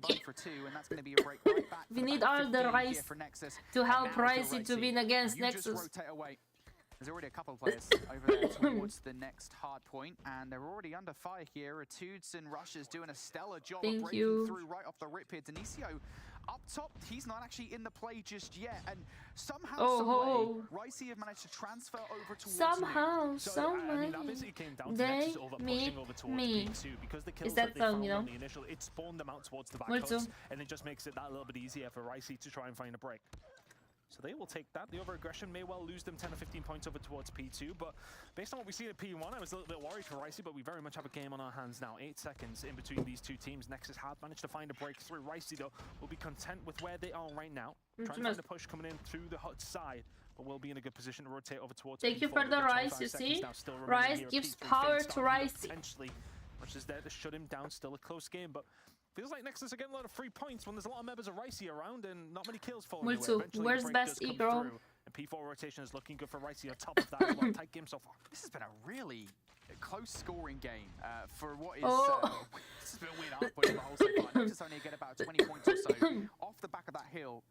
We need all the rice to help Ricey to win against Nexus. There's already a couple of players over there towards the next hard point, and they're already under fire here. Etudes and Russia's doing a stellar job of breaking through right off the rip here. Denicio up top, he's not actually in the play just yet, and somehow, Ricey have managed to transfer over towards somehow, they meet me. Because the kills Is that song, you know? The initial, it spawned them out towards the back hooks, and it just makes it that little bit easier for Ricey to try and find a break. So they will take that. The over-aggression may well lose them 10 or 15 points over towards P2, but based on what we see at P1, I was a little bit worried for Ricey, but we very much have a game on our hands now. 8 seconds in between these 2 teams. Nexus have managed to find a breakthrough. Ricey, though, will be content with where they are right now. Trying to find a push coming in through the hut side, but will be in a good position to rotate over towards Thank P4. you for the Rice, you see? Rice gives power to Ricey. Potentially, which is there to shut him down. Still a close game, but feels like Nexus are getting a lot of free points when there's a lot of members of Ricey around and not many kills falling away. Where's best ego? And P4 rotation is looking good for Ricey on top of that as well. Tight game so far. This has been a really close scoring game for what is... this has been a weird output of the whole so far. Nexus only get about 20 points or so off the back of that hill.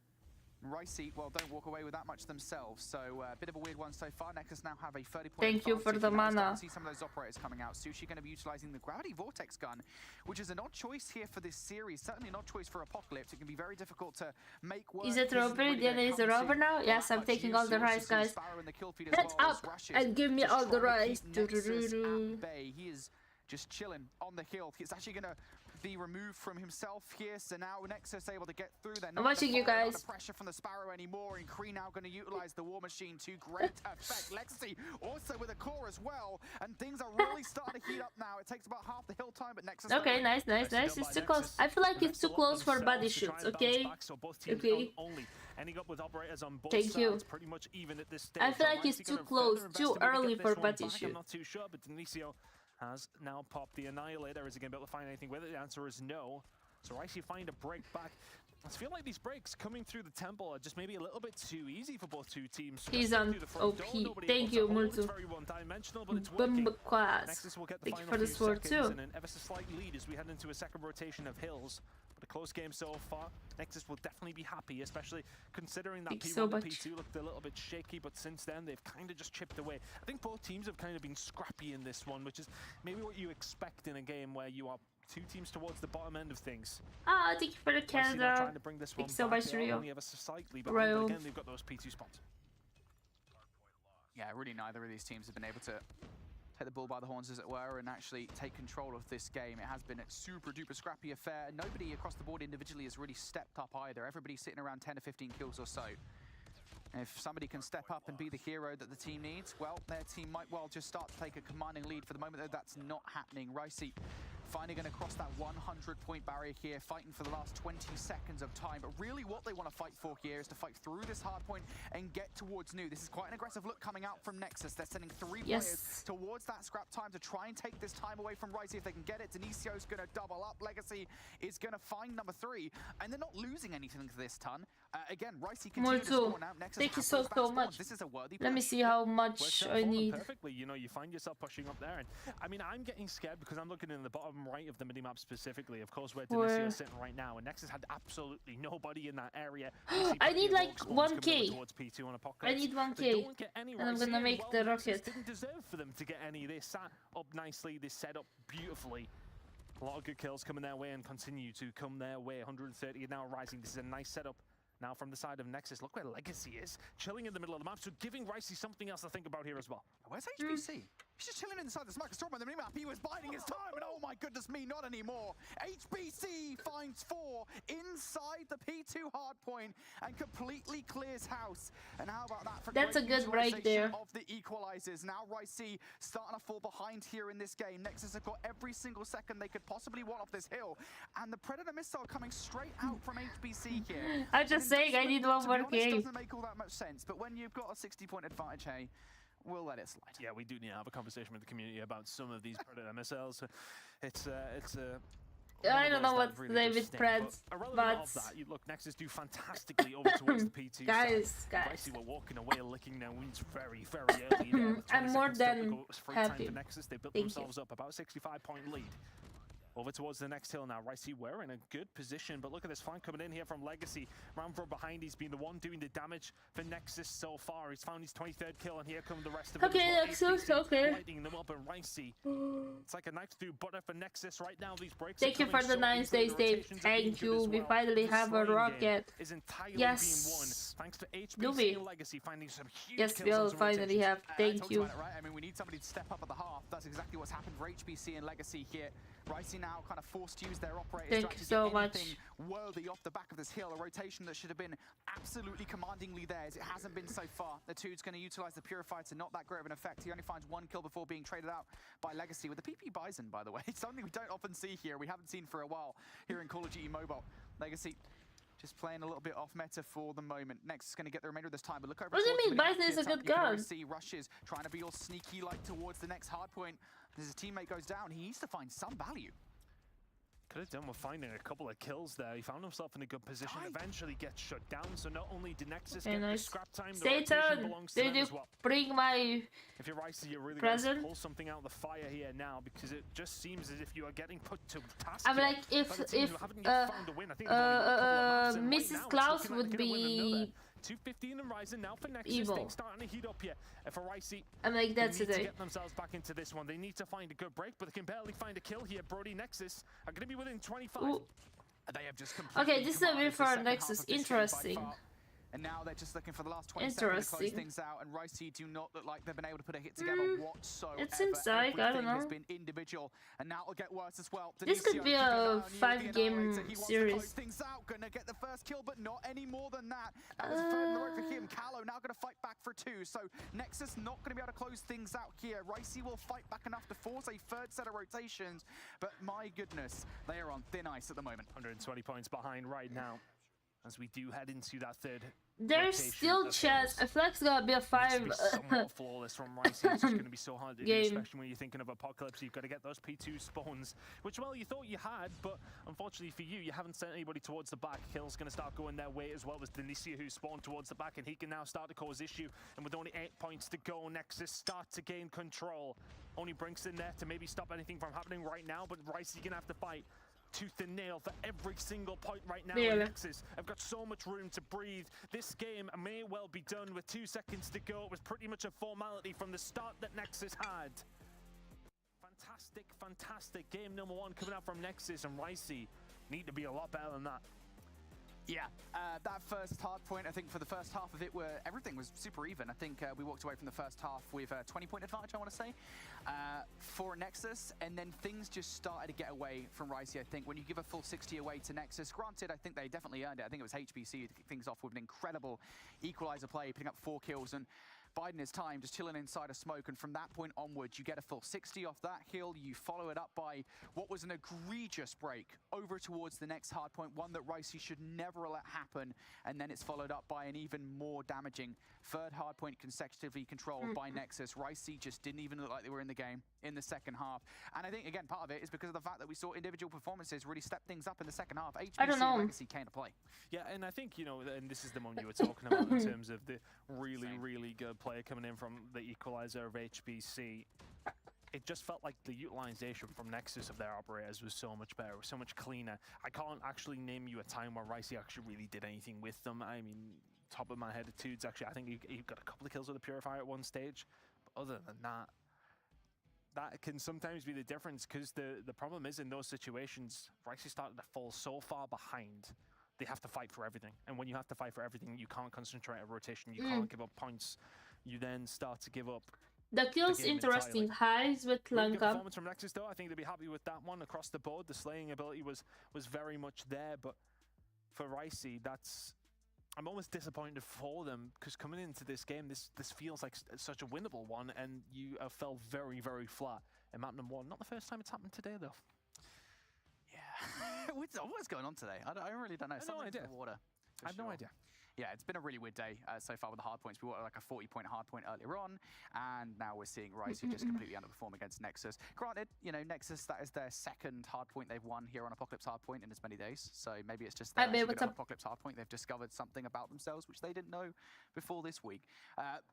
Ricey, well, don't walk away with that much themselves, so a bit of a weird one so far. Nexus now have a 30-point Thank you for the mana. See some of those operators coming out. Sushi going to be utilizing the Gravity Vortex gun, which is an odd choice here for this series. Certainly an odd choice for Apocalypse. It can be very difficult to make work. Is it Robert? Is it over now? Yes, I'm taking all the rice, guys. Heads up and give me all the rice. He is just chilling on the hill. He's actually going to be removed from himself here, so now Nexus able to get through there. I'm watching you guys. Not pressure from the Sparrow anymore, and Kree now going to utilize the War Machine to great effect. Lexi also with a core as well, and things are really starting to heat up now. It takes about half the hill time, but Nexus... Okay, nice. It's too close. I feel like it's too close for body shoots, okay? Okay. Ending up with operators on both Thank you. sides, pretty much even at this stage. I feel like it's too close, too early for body shoot. I'm not too sure, but Denicio has now popped the Annihilator. Is he going to be able to find anything with it? The answer is no. So Ricey find a break back. I feel like these breaks coming through the temple are just maybe a little bit too easy for both 2 teams. He's on OP. Thank you, Multu. Very one-dimensional, but it's working. Nexus will get the Thank you for the sword too. And an ever so slight lead as we head into a second rotation of hills. But a close game so far. Nexus will definitely be happy, especially considering that P1 and P2 looked a little bit shaky, but since then they've kind of just chipped away. I think both teams have kind of been scrappy in this one, which is maybe what you expect in a game where you are 2 teams towards the bottom end of things. Thank you for the Canada. Trying to bring this one so much, Rio. Only ever so slightly behind, but again, they've got those P2 spots. Yeah, really neither of these teams have been able to take the bull by the horns, as it were, and actually take control of this game. It has been a super duper scrappy affair. Nobody across the board individually has really stepped up either. Everybody's sitting around 10 or 15 kills or so. And if somebody can step up and be the hero that the team needs, well, their team might well just start to take a commanding lead. For the moment, though, that's not happening. Ricey finally going to cross that 100-point barrier here, fighting for the last 20 seconds of time. But really what they want to fight for here is to fight through this hard point and get towards new. This is quite an aggressive look coming out from Nexus. They're sending 3 players towards that scrap time to try and take this time away from Ricey if they can get it. Denicio's going to double up. Legacy is going to find number 3, and they're not losing anything this ton. Again, Ricey continues to score now. Nexus thank you so much. This is a worthy Let me see how much I need. Perfectly, you know, you find yourself pushing up there, and I mean, I'm getting scared because I'm looking in the bottom right of the minimap specifically, of course, where Denicio is sitting right now, and Nexus had absolutely nobody in that area. I need like 1k. I need 1k, and I'm gonna make the rocket. Didn't deserve for them to get any. They sat up nicely, they set up beautifully. A lot of good kills coming their way and continue to come their way. 130 now rising. This is a nice setup. Now from the side of Nexus, look where Legacy is, chilling in the middle of the map, so giving Ricey something else to think about here as well. Where's HBC? He's just chilling inside the smoke storm on the minimap. He was biding his time, and oh my goodness me, not anymore. HBC finds 4 inside the P2 hardpoint and completely clears house. And how about that for That's a good break there. Of the equalizers. Now Ricey starting to fall behind here in this game. Nexus have got every single second they could possibly want off this hill. And the Predator missile coming straight out from HBC here. I'm just saying, I need one more game. Doesn't make all that much sense, but when you've got a 60-point advantage, hey, we'll let it slide. Yeah, we do need to have a conversation with the community about some of these Predator missiles. It's I don't know what to say with Preds, but of that, you look, Nexus do fantastically over towards the P2 guys, Basically, we're walking away licking their wounds very, very early there. I'm more than happy. For Nexus. They built Thank themselves up about 65-point lead. Over towards the next hill now. Ricey, we're in a good position, but look at this flank coming in here from Legacy. Round from behind, he's been the one doing the damage for Nexus so far. He's found his 23rd kill, and here come the rest of them. Okay, Nexus, okay. Lighting them up, and Ricey, it's like a knife through butter for Nexus right now. These breaks. Thank you for the 9 days, Dave. Thank you. We finally have a rocket. Yes. Thanks to HBC and Legacy finding some huge yes, we'll finally have. Thank you. Right? I mean, we need somebody to step up at the half. That's exactly what's happened for HBC and Legacy here. Ricey now kind of forced to use their operators Thank to actually you so get much. anything worthy off the back of this hill. A rotation that should have been absolutely commandingly theirs. It hasn't been so far. The Tude's going to utilize the Purifier to not that great of an effect. He only finds 1 kill before being traded out by Legacy with the PP Bison, by the way. It's something we don't often see here. We haven't seen for a while here in Call of Duty Mobile. Legacy just playing a little bit off meta for the moment. Next is going to get the remainder of this time, but look over. What do you mean Bison is a good gun? See rushes trying to be all sneaky like towards the next hard point. As his teammate goes down, he needs to find some value. Could have done with finding a couple of kills there. He found himself in a good position. Eventually gets shut down. So not only did Nexus get the scrap time, the rotation belongs to them as well. Bring my if you're Ricey, you're really present. going to pull something out of the fire here now, because it just seems as if you are getting put to task. I'm like, if Mrs. Klaus would be 215 and rising now for Nexus. evil. Things starting to heat up here. For Ricey, I'm like, that's they need today. to get themselves back into this one. They need to find a good break, but they can barely find a kill here. Brody Nexus are going to be within 25. Ooh. They have just Okay, this is a bit for Nexus. Interesting. And now they're just looking for the last 20 seconds to close things out. And Ricey do not look like they've been able to put a hit together whatsoever. It seems like, I don't know. Has been individual, and now it'll get worse as well. This could be a 5-game series. Things out, gonna get the first kill, but not any more than that. That was third in the road for him. Callow now gonna fight back for 2. So Nexus not gonna be able to close things out here. Ricey will fight back enough to force a third set of rotations, but my goodness, they are on thin ice at the moment. 120 points behind right now, as we do head into that third. There's still chance. I feel like it's gonna be a 5 somewhat flawless from Ricey. It's just gonna be so hard to do, especially when you're thinking of Apocalypse. You've got to get those P2 spawns, which, well, you thought you had, but unfortunately for you, you haven't sent anybody towards the back. Kill's gonna start going their way as well as Denicia, who spawned towards the back, and he can now start to cause issue. And with only 8 points to go, Nexus start to gain control. Only Brinks in there to maybe stop anything from happening right now, but Ricey gonna have to fight tooth and nail for every single point right now. Nexus have got so much room to breathe. This game may well be done with 2 seconds to go. It was pretty much a formality from the start that Nexus had. Fantastic, fantastic game number 1 coming out from Nexus, and Ricey need to be a lot better than that. Yeah, that first hard point, I think for the first half of it, where everything was super even. I think we walked away from the first half with a 20-point advantage, I want to say, for Nexus, and then things just started to get away from Ricey, I think. When you give a full 60 away to Nexus, granted, I think they definitely earned it. I think it was HBC to kick things off with an incredible equalizer play, picking up 4 kills, and biding his time, just chilling inside a smoke, and from that point onwards, you get a full 60 off that hill. You follow it up by what was an egregious break over towards the next hard point, one that Ricey should never let happen, and then it's followed up by an even more damaging third hard point consecutively controlled by Nexus. Ricey just didn't even look like they were in the game in the second half, and I think, again, part of it is because of the fact that we saw individual performances really step things up in the second half. HBC and Legacy came to play. Yeah, and I think, you know, and this is the one you were talking about in terms of the really, really good player coming in from the equalizer of HBC. It just felt like the utilization from Nexus of their operators was so much better, was so much cleaner. I can't actually name you a time where Ricey actually really did anything with them. I mean, top of my head, Tudes actually, I think he got a couple of kills with the Purifier at one stage. But other than that, that can sometimes be the difference, because the problem is in those situations, Ricey started to fall so far behind. They have to fight for everything. And when you have to fight for everything, you can't concentrate on rotation. You can't give up points. You then start to give up The kills game interesting. entirely. Highs with Really good Lanka. performance from Nexus, though. I think they'd be happy with that one across the board. The slaying ability was very much there, but for Ricey, I'm almost disappointed for them, because coming into this game, this feels like such a winnable one, and you fell very, very flat in map number 1. Not the first time it's happened today, though. Yeah. What's going on today? I really don't know. I have no idea. The water, I have no idea. Yeah, it's been a really weird day so far with the hard points. We were like a 40-point hard point earlier on, and now we're seeing Ricey just completely underperform against Nexus. Granted, you know, Nexus, that is their second hard point they've won here on Apocalypse Hardpoint in as many days. So maybe it's just that on Apocalypse Hardpoint they've discovered something about themselves which they didn't know before this week.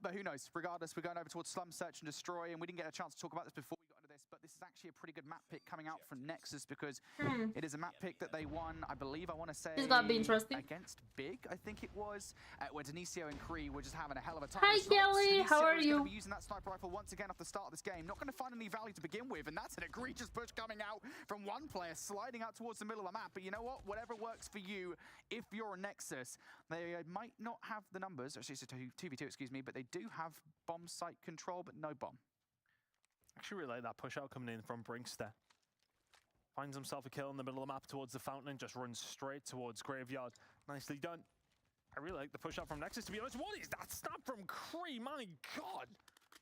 But who knows? Regardless, we're going over towards Slum Search and Destroy, and we didn't get a chance to talk about this before we got into this, but this is actually a pretty good map pick coming out from Nexus, because it is a map pick that they won, I believe, I want to say, It's gonna be interesting. against Big, I think it was, where Denicio and Kree were just having a hell of a time. Hi, Kelly. How are you? Going to be using that sniper rifle once again off the start of this game. Not going to find any value to begin with, and that's an egregious push coming out from one player, sliding out towards the middle of the map. But you know what? Whatever works for you, if you're a Nexus, they might not have the numbers, actually it's a 2v2, excuse me, but they do have bomb site control, but no bomb. Actually really like that push out coming in from Brinkster. Finds himself a kill in the middle of the map towards the fountain and just runs straight towards Graveyard. Nicely done. I really like the push out from Nexus, to be honest. What is that snap from Kree? My God!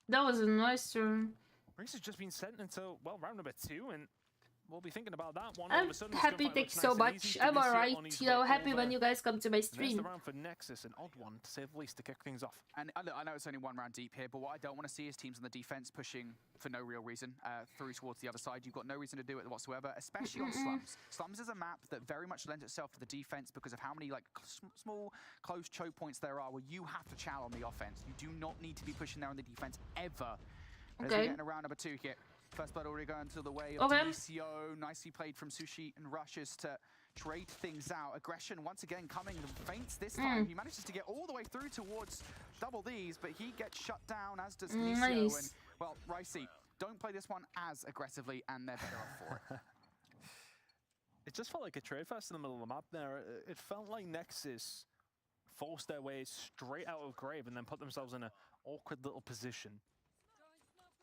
That was a nice turn. Rinks has just been sent into, well, round number 2, and we'll be thinking about that one. I'm happy, thanks so much. I'm alright, you know, happy when you guys come to my There's the stream. round for Nexus, an odd one, to say the least, to kick things off. And look, I know it's only one round deep here, but what I don't want to see is teams on the defense pushing for no real reason through towards the other side. You've got no reason to do it whatsoever, especially on Slums. Slums is a map that very much lends itself to the defense because of how many like small, close choke points there are where you have to chow on the offense. You do not need to be pushing there on the defense ever. As we're getting a round number 2 here. First blood already going to the way of Denicio. Nicely played from Sushi and Rushes to trade things out. Aggression once again coming. Feints this time. He manages to get all the way through towards Double D's, but he gets shut down, as does Denicio. And, well, Ricey, don't play this one as aggressively, and they're better off for it. It just felt like a trade fest in the middle of the map there. It felt like Nexus forced their way straight out of Grave and then put themselves in an awkward little position.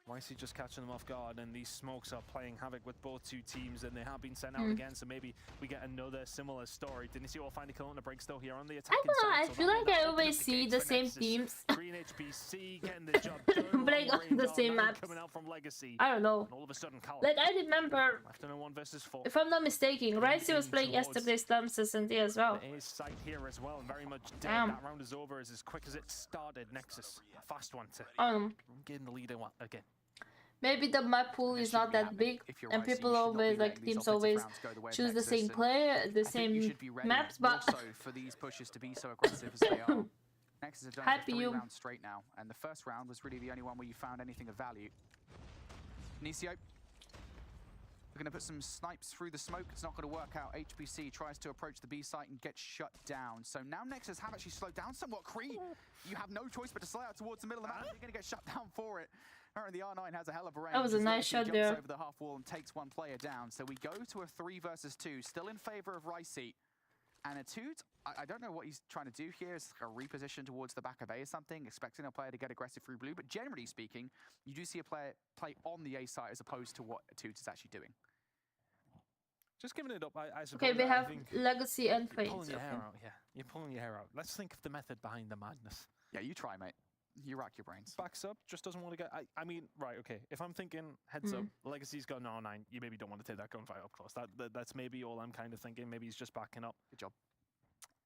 Ricey just catching them off guard, and these smokes are playing havoc with both two teams, and they have been sent out again, so maybe we get another similar story. Denicio will find a kill on the break still here on the attacking I don't know, side. I feel like I always see the same teams Green HBC getting the job done. playing on the same maps. Coming out from Legacy. I don't know. And all of a sudden, Like, I remember, left in a 1 versus 4. if I'm not mistaken, Ricey was playing yesterday Slums S&D as well. There is sight here as well, and very much dead. Damn. That round is over as quick as it started. Nexus, a fast one to gain the lead again. Maybe the map pool is not that big, and people always, like, teams always choose the same player, the same maps, but also for these pushes to be so aggressive as they are. Nexus have done it for 3 rounds straight now, and the first round was really the only one where you found anything of value. Denicio, we're going to put some snipes through the smoke. It's not going to work out. HBC tries to approach the B site and gets shut down. So now Nexus have actually slowed down somewhat. Kree, you have no choice but to slide out towards the middle of the map. You're going to get shut down for it. Apparently the R9 has a hell of a range. That was a nice shot there. Over the half wall and takes one player down. So we go to a 3 versus 2, still in favor of Ricey. And a Toot, I don't know what he's trying to do here. It's like a reposition towards the back of A or something, expecting a player to get aggressive through blue. But generally speaking, you do see a player play on the A side as opposed to what a Toot is actually doing. Just giving it up, I suppose. okay, we have Legacy and Fate. You're pulling your hair out, yeah. You're pulling your hair out. Let's think of the method behind the madness. Yeah, you try, mate. You rack your brains. Backs up, just doesn't want to get... I mean, right, okay. If I'm thinking heads up, Legacy's got an R9, you maybe don't want to take that gunfight up close. That's maybe all I'm kind of thinking. Maybe he's just backing up. Good job.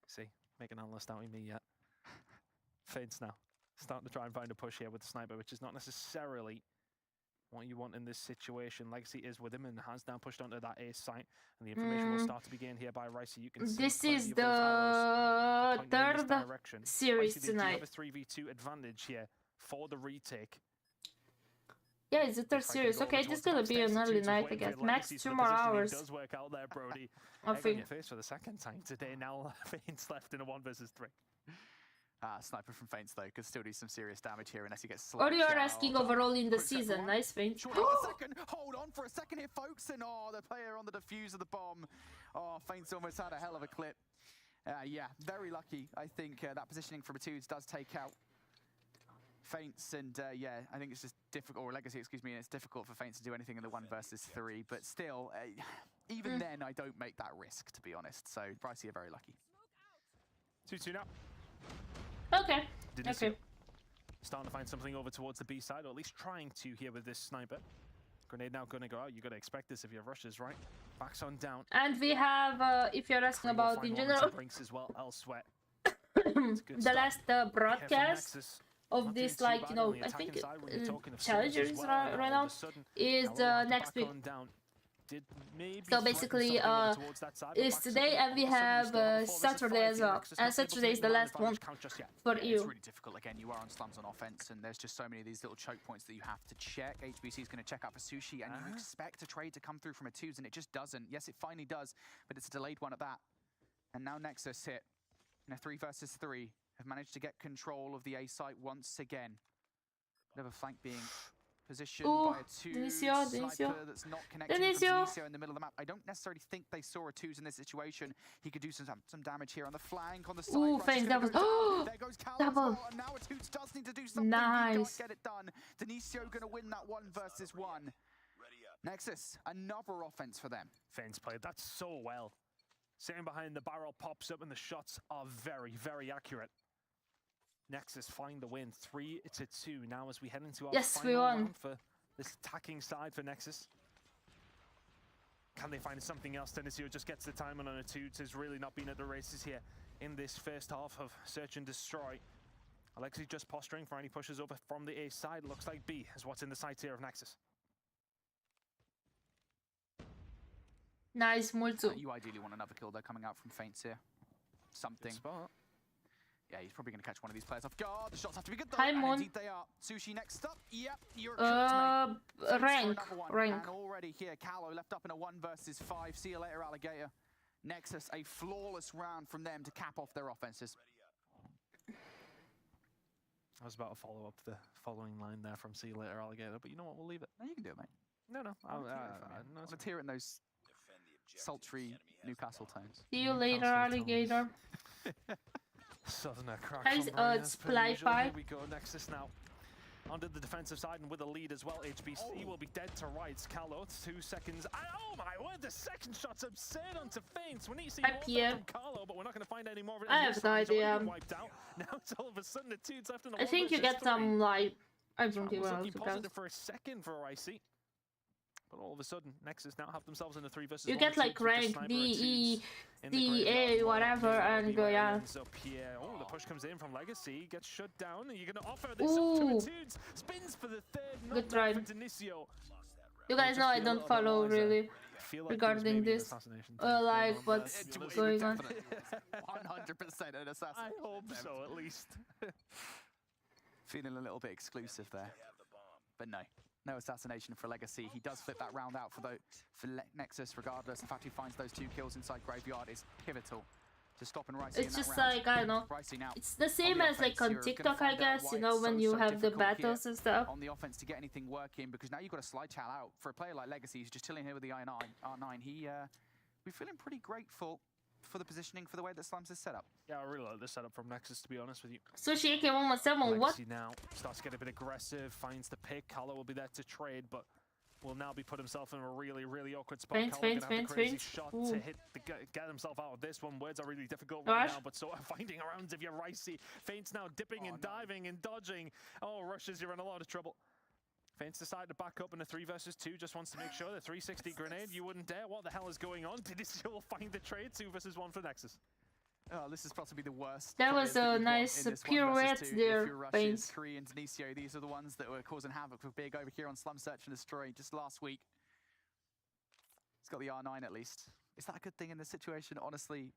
See, make an analyst out of me yet. Fades now. Starting to try and find a push here with the sniper, which is not necessarily what you want in this situation. Legacy is with him and has now pushed onto that A site, and the information will start to be gained here by Ricey. You can see this is the third series tonight. Have a 3v2 advantage here for the retake. Yeah, it's the third series. Okay, this is gonna be an early night, I guess. Max 2 more hours. Does work out there, Brody. I think. Your face for the second time today. Now Feints left in a 1 versus 3. Sniper from Feints though could still do some serious damage here unless he gets slashed. Or you are asking overall in the season. Nice Feints. Hold on for a second here, folks, and the player on the defuse of the bomb. Feints almost had a hell of a clip. Yeah, very lucky. I think that positioning from Atudes does take out Feints and yeah, I think it's just difficult, or Legacy, excuse me, and it's difficult for Feints to do anything in the 1 versus 3, but still, even then, I don't make that risk, to be honest. So Pricey are very lucky. 2-2 now. Okay. Denicio Okay. starting to find something over towards the B side, or at least trying to here with this sniper. Grenade now going to go out. You got to expect this if you have rushes, right? Backs on down. And we have, if you're asking about in general, Brinks as well elsewhere. the last broadcast of this, like, you know, I think challengers right now is next week. So basically, it's today, and we have Saturday as well. And Saturday is the last one for It's you. really difficult. Again, you are on slums on offense, and there's just so many of these little choke points that you have to check. HBC is going to check out for Sushi, and you expect a trade to come through from a 2s, and it just doesn't. Yes, it finally does, but it's a delayed one at that. And now Nexus hit in a 3 versus 3 have managed to get control of the A site once again. Bit of a flank being positioned by a 2 sniper that's not connecting from Denicio in the middle of the map. I don't necessarily think they saw a 2s in this situation. He could do some damage here on the flank, on the side. Ooh, Feints, that was... There goes Cal as well, and now a 2 does need to do something. Nice. He can't get it done. Denicio going to win that 1 versus 1. Nexus, another offense for them. Feints played that so well. Sitting behind the barrel, pops up, and the shots are very, very accurate. Nexus find the win, 3-2. Now as we head into our final round for this attacking side for Nexus. Can they find something else? Denicio just gets the timing on a 2. Has really not been at the races here in this first half of Search and Destroy. Alexi just posturing for any pushes over from the A side. Looks like B is what's in the sights here of Nexus. Nice, muito. You ideally want another kill though coming out from Feints here. Something. Good spot. Yeah, he's probably going to catch one of these players off guard. The shots have to be good though. Hi, And Moon. indeed they are. Sushi next up. Yep, you're rank. And already here, Callow left up in a 1 versus 5. See you later, Alligator. Nexus, a flawless round from them to cap off their offenses. I was about to follow up the following line there from See You Later, Alligator, but you know what? We'll leave it. No, you can do it, mate. No. Let's hear it in those sultry Newcastle tones. See you later, alligator. Southerner crack Guys, it's Fly-Fi. Here we go, Nexus now. Onto the defensive side and with a lead as well. HBC will be dead to rights. Carlo, 2 seconds. Oh my word, the second shot's absurd onto Feints. We need to see more from Carlo, but we're not going to find any more of it. I have no idea. Wiped out. Now it's all of a sudden the 2's left in a I think you get some, like, I don't think looking positive for a second for IC. But all of a sudden, Nexus now have themselves in a 3 versus 1. You get like rank D, E, C, A, whatever, and go, yeah. Oh, the push comes in from Legacy, gets shut down, and you're going to offer this up to Etudes. Spins for the 3rd. Good try. Denicio. You guys know I don't follow really regarding this, like what's going on. 100% an assassin. I hope so, at least. Feeling a little bit exclusive there. But no assassination for Legacy. He does flip that round out for Nexus regardless. In fact, he finds those 2 kills inside Graveyard is pivotal to stop and Ricey. It's just like, I don't know, it's the same as like on TikTok, I guess, you know, when you have the battles and stuff. On the offense to get anything working, because now you've got a slide chow out. For a player like Legacy, who's just chilling here with the R9, we're feeling pretty grateful for the positioning, for the way that Slums is set up. Yeah, I really like the setup from Nexus, to be honest with you. Sushi AK117, what? Now starts to get a bit aggressive, finds the pick. Carlo will be there to trade, but will now be put himself in a really, really awkward spot. Feints. Shot to hit get himself out of this one. Words are really difficult right now, but so are finding around if you're Ricey. Feints now dipping and diving and dodging. Oh, rushes, you're in a lot of trouble. Feints decided to back up in a 3 versus 2, just wants to make sure the 360 grenade, you wouldn't dare. What the hell is going on? Did he still find the trade? 2 versus 1 for Nexus. Oh, this is possibly the worst. That was a nice pirouette there, Feints. Kree and Denicio, these are the ones that were causing havoc with Big over here on Slum Search and Destroy just last week. He's got the R9 at least. Is that a good thing in this situation? Honestly,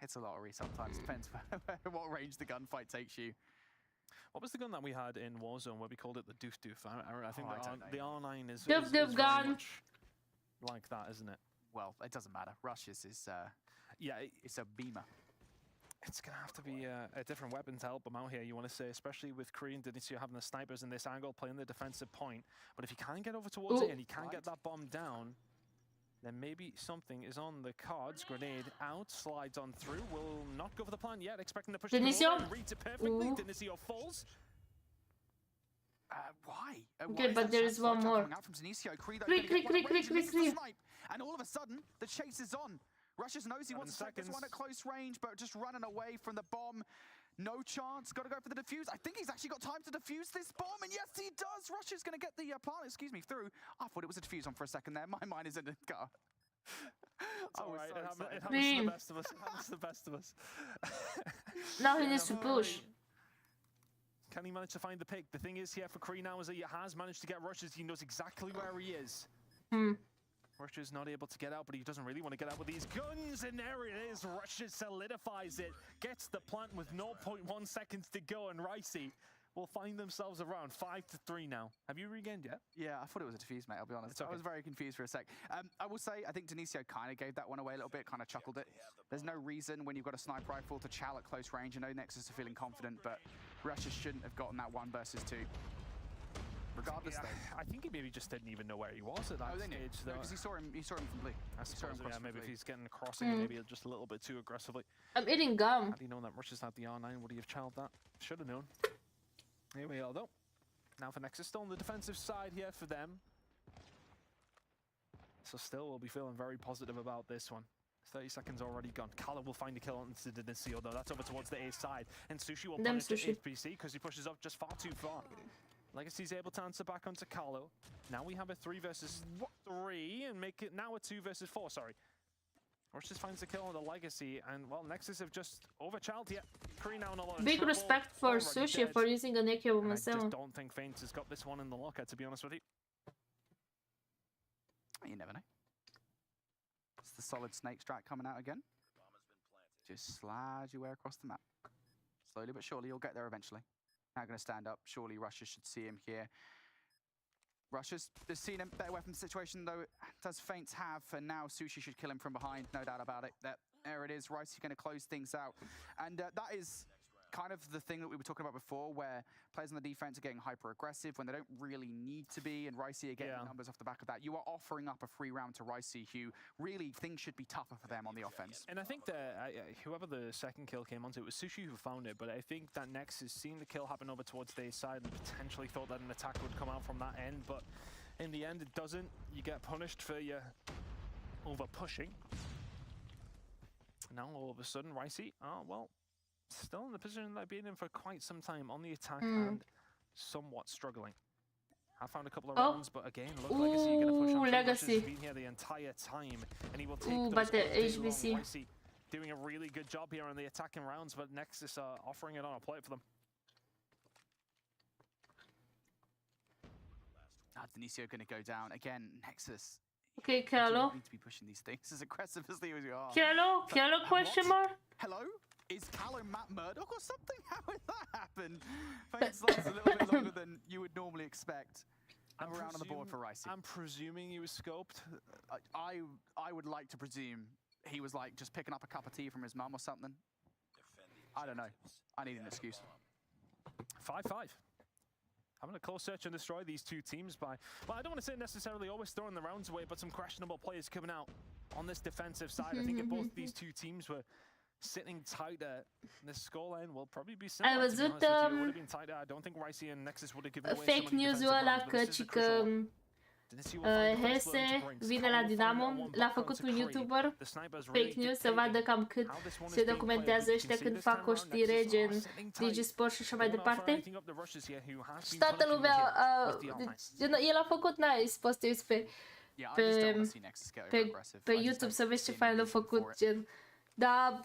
it's a lottery sometimes. Depends what range the gunfight takes you. What was the gun that we had in Warzone where we called it the Doof Doof? I think the R9 is Doof very gun. much like that, isn't it? Well, it doesn't matter. Rushes is yeah, it's a beamer. It's going to have to be a different weapon to help them out here, you want to say, especially with Kree and Denicio having the snipers in this angle, playing the defensive point. But if he can get over towards it and he can get that bomb down, then maybe something is on the cards. Grenade out, slides on through, will not go for the plan yet, expecting to push Denicio? reads it perfectly. Denicio falls. Why? Okay, but there is one more. Click. And all of a sudden, the chase is on. Russia's knows he wants to take this one at close range, but just running away from the bomb. No chance. Got to go for the defuse. I think he's actually got time to defuse this bomb, and yes, he does. Russia's going to get the plant, through. I thought it was a defuse on for a second there. My mind is in the car. All right, it happens to the best of us. It happens to the best of us. Now he needs to push. Can he manage to find the pick? The thing is here for Kree now is that he has managed to get rushes. He knows exactly where he is. Russia's not able to get out, but he doesn't really want to get out with these guns. And there it is. Russia solidifies it. Gets the plant with 0.1 seconds to go. And Ricey will find themselves around 5-3 now. Have you regained yet? Yeah, I thought it was a defuse, mate. I'll be honest. Okay. I was very confused for a sec. I will say, I think Denisio kind of gave that one away a little bit, kind of chuckled it. There's no reason when you've got a sniper rifle to chow at close range. I know Nexus are feeling confident, but Russia shouldn't have gotten that 1 versus 2. Regardless, though. I think he maybe just didn't even know where he was at that stage, though. Because he saw him from blue. I suppose, yeah, maybe if he's getting a crossing, maybe just a little bit too aggressively. I'm eating gum. Had he known that Russia's had the R9, would he have challenged that? Should have known. Here we are, though. Now for Nexus, still on the defensive side here for them. So still, we'll be feeling very positive about this one. 30 seconds already gone. Kala will find a kill on Denisio, though. That's over towards the A side. And Sushi will punish the HPC because he pushes up just far too far. Legacy's able to answer back onto Carlo. Now we have a 3 versus 3 and make it now a 2 versus 4, sorry. Rush just finds the kill on the Legacy, and well, Nexus have just overchallenged here. Kree now in a lot of Big trouble. respect for Sushi for using an AK-47. I just don't think Faints has got this one in the locker, to be honest with you. You never know. It's the solid snake strat coming out again. Just slide your way across the map. Slowly but surely, you'll get there eventually. Now going to stand up. Surely Russia should see him here. Russia's seen a better weapon situation, though, does Faints have, and now Sushi should kill him from behind, no doubt about it. There it is, Ricey going to close things out. And that is kind of the thing that we were talking about before, where players on the defense are getting hyper-aggressive when they don't really need to be, and Ricey are getting numbers off the back of that. You are offering up a free round to Ricey, who really things should be tougher for them on the offense. And I think that whoever the second kill came onto, it was Sushi who found it, but I think that Nexus seen the kill happen over towards the A side and potentially thought that an attack would come out from that end, but in the end it doesn't. You get punished for your over-pushing. Now all of a sudden, Ricey, well, still in the position they've been in for quite some time on the attack and somewhat struggling. I found a couple of rounds, but again, look, Legacy going to push on. Legacy He's been here the entire time, and he will take those but the HBC Ricey doing a really good job here on the attacking rounds, but Nexus are offering it on a plate for them. Denisio going to go down again. Nexus. Okay, Carlo. Need to be pushing these things as aggressively as you are. Carlo question mark? Hello? Is Callow Matt Murdoch or something? How would that happen? Faints lasts a little bit longer than you would normally expect. I'm around on the board for Ricey. I'm presuming he was scoped. I would like to presume he was like just picking up a cup of tea from his mum or something. I don't know. I need an excuse. 5-5. Having a close search and destroy these two teams by, well, I don't want to say necessarily always throwing the rounds away, but some questionable players coming out on this defensive side. I think if both these two teams were sitting tighter, the scoreline will probably be similar. Ai văzut fake news-ul ăla că Hesse vine la Dinamo, l-a făcut un YouTuber, fake news, să vadă cam cât se documentează ăștia când fac o știre gen DigiSport și așa mai departe. Și toată lumea, el a făcut, n-ai poți să te uiți pe YouTube să vezi ce fain l-a făcut, gen. Da.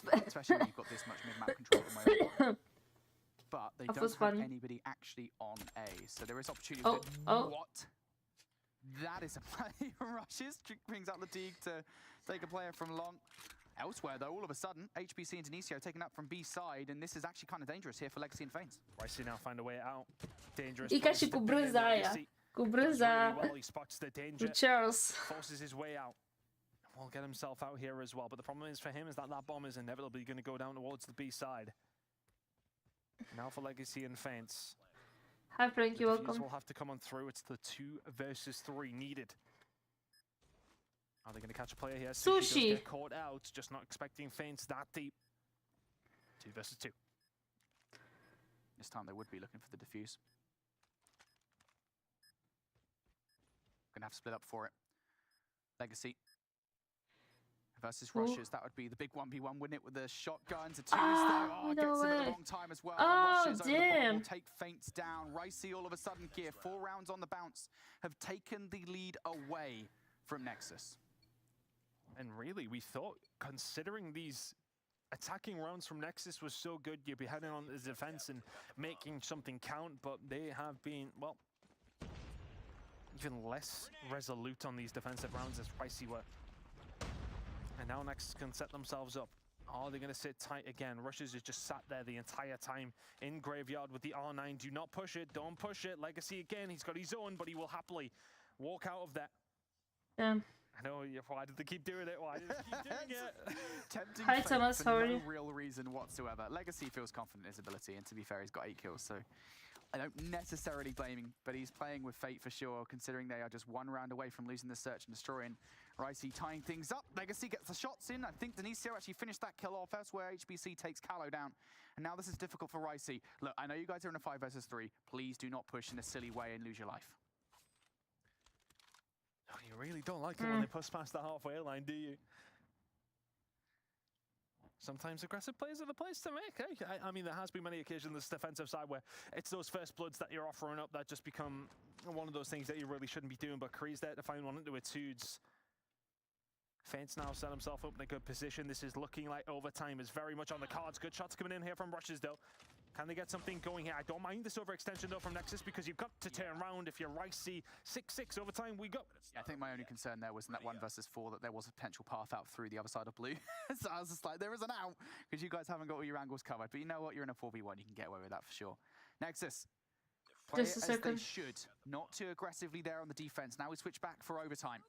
But they don't have anybody actually on A, so there is opportunity. What? That is a play. Rushes brings out the Teague to take a player from long. Elsewhere, though, all of a sudden, HBC and Denisio taken up from B side, and this is actually kind of dangerous here for Legacy and Faints. Ricey now find a way out. Dangerous. E ca și cu brânza aia. Cu brânza lui Charles. Forces his way out. Will get himself out here as well, but the problem is for him is that that bomb is inevitably going to go down towards the B side. Now for Legacy and Faints. Hi Frank, you're welcome. Will have to come on through. It's the 2 versus 3 needed. Are they going to catch a player here? Sushi get caught out, just not expecting Faints that deep. 2 versus 2. This time they would be looking for the defuse. Gonna have to split up for it. Legacy versus Russians. That would be the big 1v1, wouldn't it? With the shotguns, the twos there. Oh, no gets them at way. the wrong time as well. Oh, Russians over the bomb damn. will take Feints down. Ricey all of a sudden gear. 4 rounds on the bounce have taken the lead away from Nexus. And really, we thought, considering these attacking rounds from Nexus was so good, you'd be heading on the defense and making something count, but they have been, well, even less resolute on these defensive rounds as Ricey were. And now Nexus can set themselves up. Oh, they're going to sit tight again. Russians has just sat there the entire time in Graveyard with the R9. Do not push it. Don't push it. Legacy again. He's got his own, but he will happily walk out of that. I know, why did they keep doing it? Why did they keep doing it? Tempting Hi, fate Thomas, for how are no you? real reason whatsoever. Legacy feels confident in his ability, and to be fair, he's got 8 kills, so I don't necessarily blame him, but he's playing with fate for sure, considering they are just 1 round away from losing the search and destroying. Ricey tying things up. Legacy gets the shots in. I think Denisio actually finished that kill off. That's where HBC takes Callow down. And now this is difficult for Ricey. Look, I know you guys are in a 5 versus 3. Please do not push in a silly way and lose your life. Oh, you really don't like it when they push past the halfway line, do you? Sometimes aggressive plays are the place to make. Eh? I mean, there has been many occasions on this defensive side where it's those first bloods that you're offering up that just become one of those things that you really shouldn't be doing. But Kree's there to find one into its Tudes. Feints now set himself up in a good position. This is looking like overtime is very much on the cards. Good shots coming in here from Rushes, though. Can they get something going here? I don't mind this overextension, though, from Nexus, because you've got to turn around if you're Ricey. 6-6 overtime, we go. Yeah, I think my only concern there was in that 1 versus 4 that there was a potential path out through the other side of blue. So I was just like, there is an out, because you guys haven't got all your angles covered. But you know what? You're in a 4v1. You can get away with that for sure. Nexus. Play Just a it as they second. should. Not too aggressively there on the defense. Now we switch back for overtime.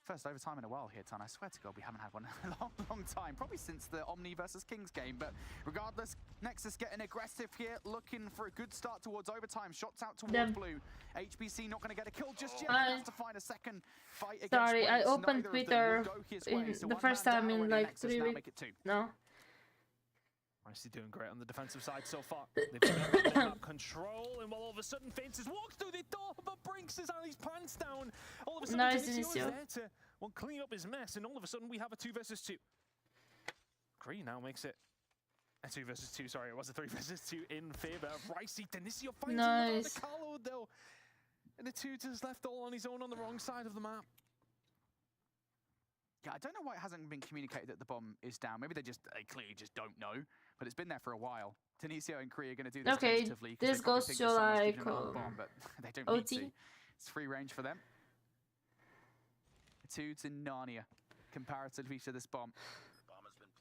First overtime in a while here, Ton. I swear to God, we haven't had one in a long, long time. Probably since the Omni versus Kings game. But regardless, Nexus getting aggressive here, looking for a good start towards overtime. Shots out towards blue. HBC not going to get a kill just yet. He has to find a second fight against Sorry, I Waves. opened Neither of them Twitter will go his way. So the one first man time down in already. like Nexus 3 now weeks. make it 2. No. Ricey doing great on the defensive side so far. They've been able to control, and while all of a sudden Feints has walked through the door, but Brinks is on his pants down. All of a sudden, Nice, Denisio is Denisio. there to clean up his mess, and all of a sudden we have a 2 versus 2. Kree now makes it a 2 versus 2. Sorry, it was a 3 versus 2 in favor of Ricey. Denisio finds another Nice. Carlo, though, and the 2 is left all on his own on the wrong side of the map. Yeah, I don't know why it hasn't been communicated that the bomb is down. Maybe they clearly just don't know. But it's been there for a while. Denisio and Kree are going to do this Okay, tentatively. 'Cause they this probably goes think to that someone's like giving them a bomb, but they don't need OT. to. It's free range for them. Tudes in Narnia, comparatively to this bomb.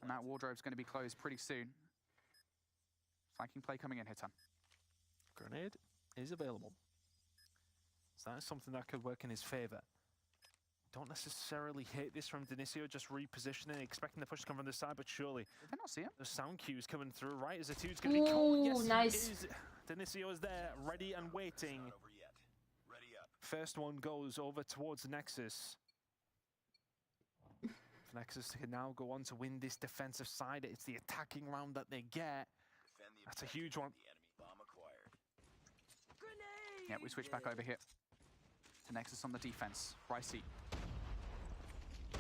And that wardrobe's going to be closed pretty soon. Flanking play coming in here, Tom. Grenade is available. So that's something that could work in his favor. Don't necessarily hate this from Denisio, just repositioning, expecting the push to come from this side, but surely Did they not see him? the sound cues coming through, right? As the 2's going to be called. Ooh, Yes, he nice. is. Denisio is there, ready and waiting. First one goes over towards Nexus. Nexus can now go on to win this defensive side. It's the attacking round that they get. That's a huge one. Yeah, we switch back over here to Nexus on the defense. Ricey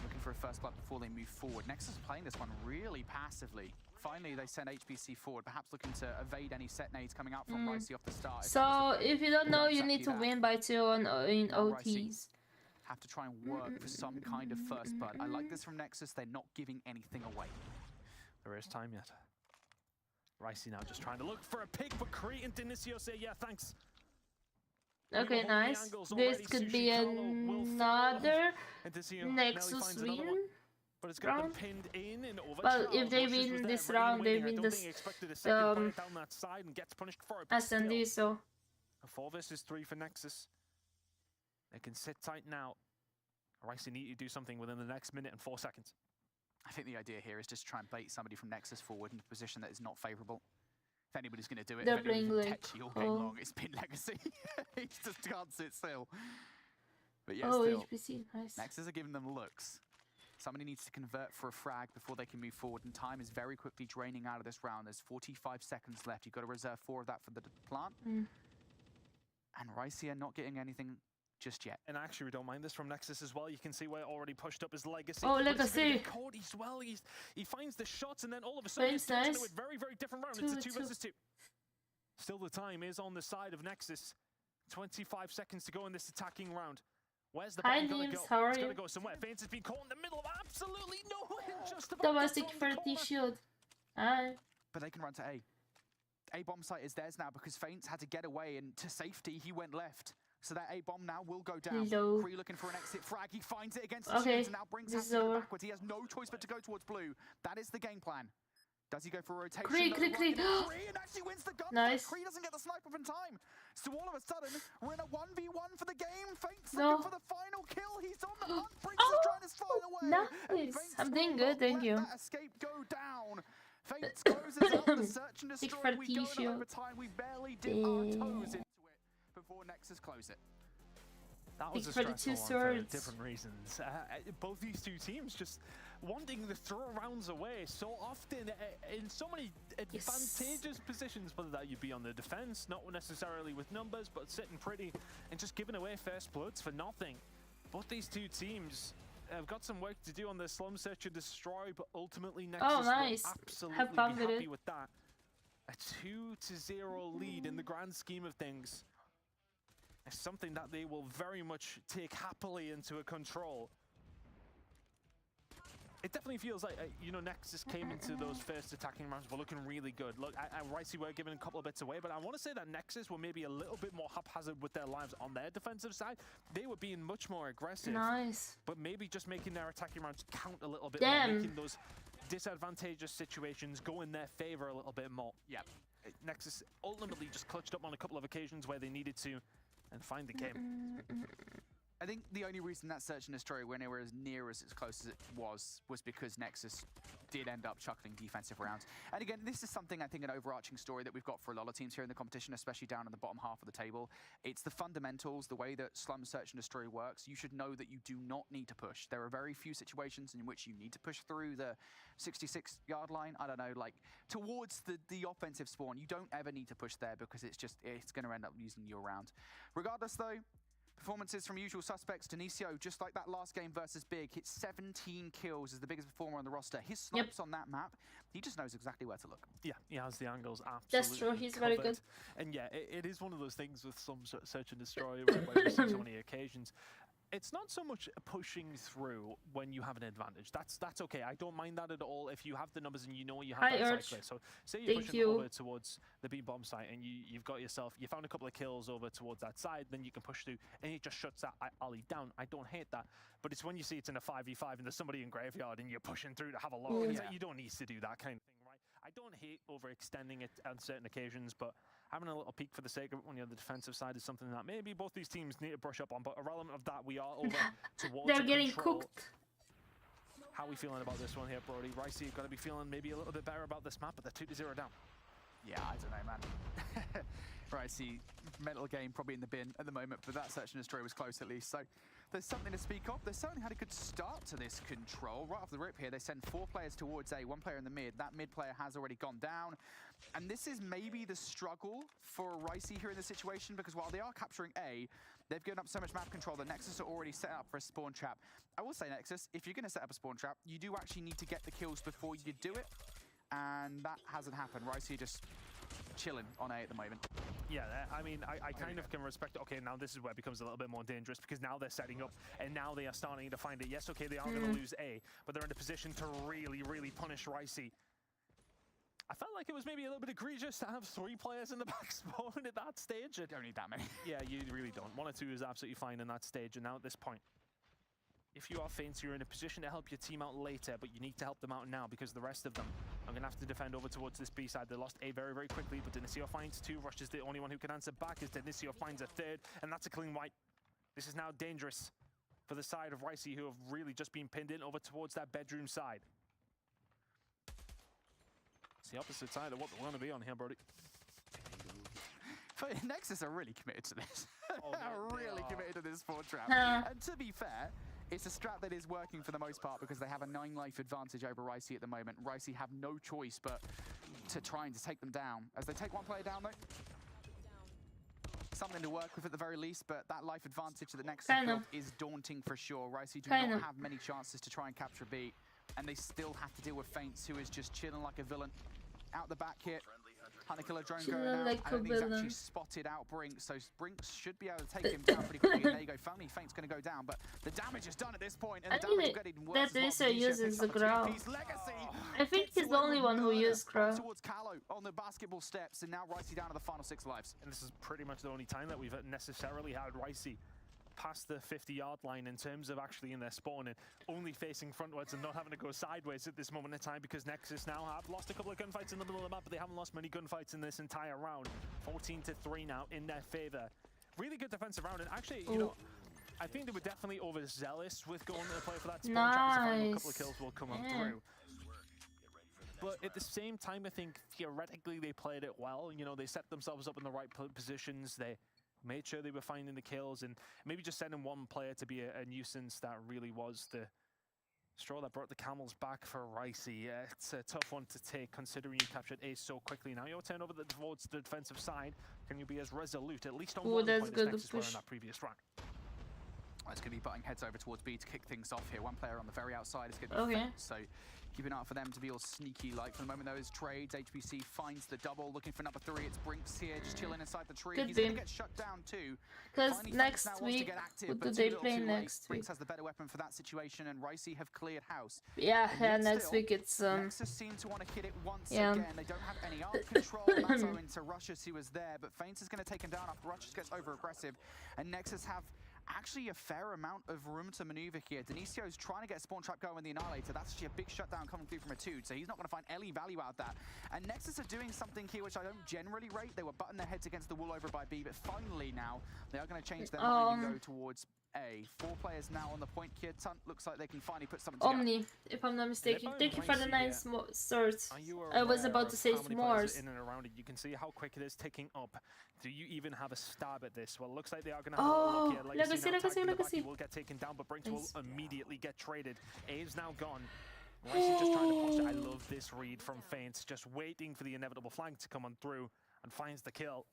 looking for a first blood before they move forward. Nexus is playing this one really passively. Finally, they send HBC forward, perhaps looking to evade any set nades coming out from Ricey off the start. So if you don't know, you Exactly need to that. win by 2 on in Now Ricey OTs. have to try and work for some kind of first blood. I like this from Nexus. They're not giving anything away. There is time yet. Ricey now just trying to look for a pick, but Kree and Denisio say, yeah, thanks. Okay, Holding the nice. angles This already. could be Sushi Carlo will another And Denisio nearly Nexus finds another win. one, but it's got them round. pinned in and over. Well, Charles if they Rushes was win there this ready and round, they waiting. I win don't this think he expected a second player down that side and gets punished for it. but still. SND, so A 4 versus 3 for Nexus. They can sit tight now. Ricey need to do something within the next minute and 4 seconds. I think the idea here is just try and bait somebody from Nexus forward into a position that is not favourable. If anybody's going to do it, They're if anybody's playing been like, tetchy all game oh. long, it's been Legacy. He just can't sit still. But yeah, oh, still, HPC, nice. Nexus are giving them looks. Somebody needs to convert for a frag before they can move forward, and time is very quickly draining out of this round. There's 45 seconds left. You've got to reserve 4 of that for the plant. And Ricey are not getting anything just yet. And actually, we don't mind this from Nexus as well. You can see where it already pushed up his Legacy. Oh, But it's Legacy. gonna get caught as well. He finds the shots, and then all of a sudden, he's Nice. into a very, very different round. It's a 2 versus 2. Still, the time is on the side of Nexus. 25 seconds to go in this attacking round. Where's the Hi, bomb gonna Nims, go? how are It's you? gonna go somewhere. Faints has been caught in the middle of absolutely nowhere. Just about Domestic gets on the 30 corner. shield. Hi. But they can run to A. A bomb site is theirs now because Faints had to get away, and to safety, he went left. So that A bomb now will go down. Hello. Kree looking for an exit frag. He finds it against the Okay, shields and now brings this is Happy over. backwards. He has no choice but to go towards blue. That is the game plan. Does he go for a rotation? Kree, No, Kree, right Kree. into Kree and actually wins the gun. Nice. Kree doesn't get the snipe up in time. So all of a sudden, we're in a 1v1 for the game. Faints No. looking for the final kill. He's on the hunt. Brings is trying to slide away. And Nice. Faints I'm will doing not good, thank let you. that escape go down. Faints closes out the search and Big destroy. We go in shield. overtime. We barely dip our toes into it before Nexus close it. That was Big a for the stressful two one for swords. different reasons. Both these two teams just wanting to throw rounds away so often in so many advantageous positions, whether that you be on the defense, not necessarily with numbers, but sitting pretty and just giving away first bloods for nothing. Both these two teams have got some work to do on the slum search and destroy, but ultimately Nexus nice. will absolutely Have be fun with happy it. with that. A 2-0 lead in the grand scheme of things. It's something that they will very much take happily into a control. It definitely feels like, you know, Nexus came into those first attacking rounds, were looking really good. Look, Ricey were giving a couple of bits away, but I want to say that Nexus were maybe a little bit more haphazard with their lives on their defensive side. They were being much more aggressive, Nice. but maybe just making their attacking rounds count a little bit Damn. more, making those disadvantageous situations go in their favor a little bit more. Yep. Nexus ultimately just clutched up on a couple of occasions where they needed to and find the game. I think the only reason that search and destroy went anywhere as near as close as it was because Nexus did end up chuckling defensive rounds. And again, this is something I think an overarching story that we've got for a lot of teams here in the competition, especially down in the bottom half of the table. It's the fundamentals, the way that slum search and destroy works. You should know that you do not need to push. There are very few situations in which you need to push through the 66-yard line. I don't know, like towards the offensive spawn. You don't ever need to push there because it's going to end up using you around. Regardless though, performances from usual suspects. Denisio, just like that last game versus Big, hit 17 kills as the biggest performer on the roster. His snipes on that map, he just knows exactly where to look. Yeah, he has the angles absolutely That's true, he's very covered. good. And yeah, it is one of those things with some search and destroy where you see so many occasions. It's not so much pushing through when you have an advantage. That's okay. I don't mind that at all if you have the numbers and you know you have Hi, that Urge. side clear. So say you're Thank pushing you. over towards the B bomb site and you found a couple of kills over towards that side, then you can push through and it just shuts that ollie down. I don't hate that. But it's when you see it's in a 5v5 and there's somebody in graveyard and you're pushing through to have a look. Mm. It's like you don't need to do that kind of thing, right? I don't hate overextending it on certain occasions, but having a little peek for the sake of it when you're on the defensive side is something that maybe both these teams need to brush up on. But irrelevant of that, we are over towards They're the getting control. cooked. How are we feeling about this one here, Brody? Ricey, you've got to be feeling maybe a little bit better about this map, but they're 2-0 down. Yeah, I don't know, man. Right, see, mental game probably in the bin at the moment, but that search and destroy was close at least. So there's something to speak of. They certainly had a good start to this control. Right off the rip here, they send 4 players towards A, 1 player in the mid. That mid player has already gone down. And this is maybe the struggle for Ricey here in this situation, because while they are capturing A, they've given up so much map control that Nexus are already set up for a spawn trap. I will say, Nexus, if you're going to set up a spawn trap, you do actually need to get the kills before you do it. And that hasn't happened. Ricey just chilling on A at the moment. Yeah, I mean, I kind of can respect, okay, now this is where it becomes a little bit more dangerous because now they're setting up and now they are starting to find it. Yes, okay, they are going to lose A, but they're in a position to really, really punish Ricey. I felt like it was maybe a little bit egregious to have 3 players in the back spawn at that stage. You don't need that many. Yeah, you really don't. 1 or 2 is absolutely fine in that stage, and now at this point, if you are Faints, you're in a position to help your team out later, but you need to help them out now because the rest of them are going to have to defend over towards this B side. They lost A very, very quickly, but Denisio finds 2. Rush is the only one who can answer back as Denisio finds a 3rd, and that's a clean wipe. This is now dangerous for the side of Ricey, who have really just been pinned in over towards that bedroom side. It's the opposite side of what they want to be on here, Brody. But Nexus are really committed to this. Oh, yeah, really are. committed to this spawn trap. Huh. And to be fair, it's a strat that is working for the most part because they have a 9-life advantage over Ricey at the moment. Ricey have no choice but to try and take them down. As they take 1 player down though. something to work with at the very least, but that life advantage that the Nexus Kind built of. is daunting for sure. Ricey do Kind not of. have many chances to try and capture a B, and they still have to deal with Feints, who is just chilling like a villain. Out the back here, Hunter Killer drone Chilling going out. like I a don't think he's actually villain. spotted out Brinks, so Brinks should be able to take him down pretty quickly. And there you go, finally Feint's going to go down, but the damage is done at this point, and I the mean, damage getting worse that as well. Racer Denisha uses picks the up a growl. two-piece. Legacy I think gets he's the away only with one who murder used growl. towards Callow on the basketball steps, and now Ricey down to the final 6 lives. And this is pretty much the only time that we've necessarily had Ricey past the 50-yard line in terms of actually in their spawn and only facing frontwards and not having to go sideways at this moment in time, because Nexus now have lost a couple of gunfights in the middle of the map, but they haven't lost many gunfights in this entire round. 14-3 now in their favor. Really good defensive round, and actually, you know, I think they were definitely overzealous with going to play for that spawn trap, because the final couple of kills will come up through. But at the same time, I think theoretically they played it well. You know, they set themselves up in the right positions. They made sure they were finding the kills, and maybe just sending one player to be a nuisance, that really was the straw that brought the camels back for Ricey. It's a tough one to take, considering you captured Ace so quickly. Now you'll turn over towards the defensive side. Can you be as resolute, at least on one that's point, as good Nexus were push. in that previous round? It's going to be butting heads over towards B to kick things off here. One player on the very outside is going to be Okay. Feint, so keep an eye out for them to be all sneaky-like. For the moment, though, is trades. HBC finds the double, looking for number 3. It's Brinks here, just chilling inside the tree. Could He's be. going to get shut down too. Because Finally, next Feint now wants to week, get active, what but do too they little, play too late. next Brinks week? has the better weapon for that situation, and Ricey have cleared house. Yeah, And yeah, yet next still, week it's Nexus seem to want to hit it once yeah. again. They don't have any arc control. That's owing to Rushers, who was there, but Feint is going to take him down after Rushers gets over-aggressive, and Nexus have actually a fair amount of room to maneuver here. Denisio's trying to get a spawn trap going in the Annihilator. That's actually a big shutdown coming through from a 2, so he's not going to find any value out of that. And Nexus are doing something here which I don't generally rate. They were butting their heads against the wall over by B, but finally now they are going to change their mind and go towards A. 4 players now on the point here. Tunt looks like they can finally put something together. Omni, if I'm not mistaken. If Thank you for the Ricey, 9 swords. Are you I was aware about to of say how many players s'mores. are in and around it? You can see how quick it is ticking up. Do you even have a stab at this? Well, it looks like they are going to have a look here. Legacy, now tagged in the back. Legacy. He will get taken down, but Brinks Nice. will immediately get traded. Abe's now gone. Ricey just trying to posture. I love this read from Feints, just waiting for the inevitable flank to come on through, and finds the kill.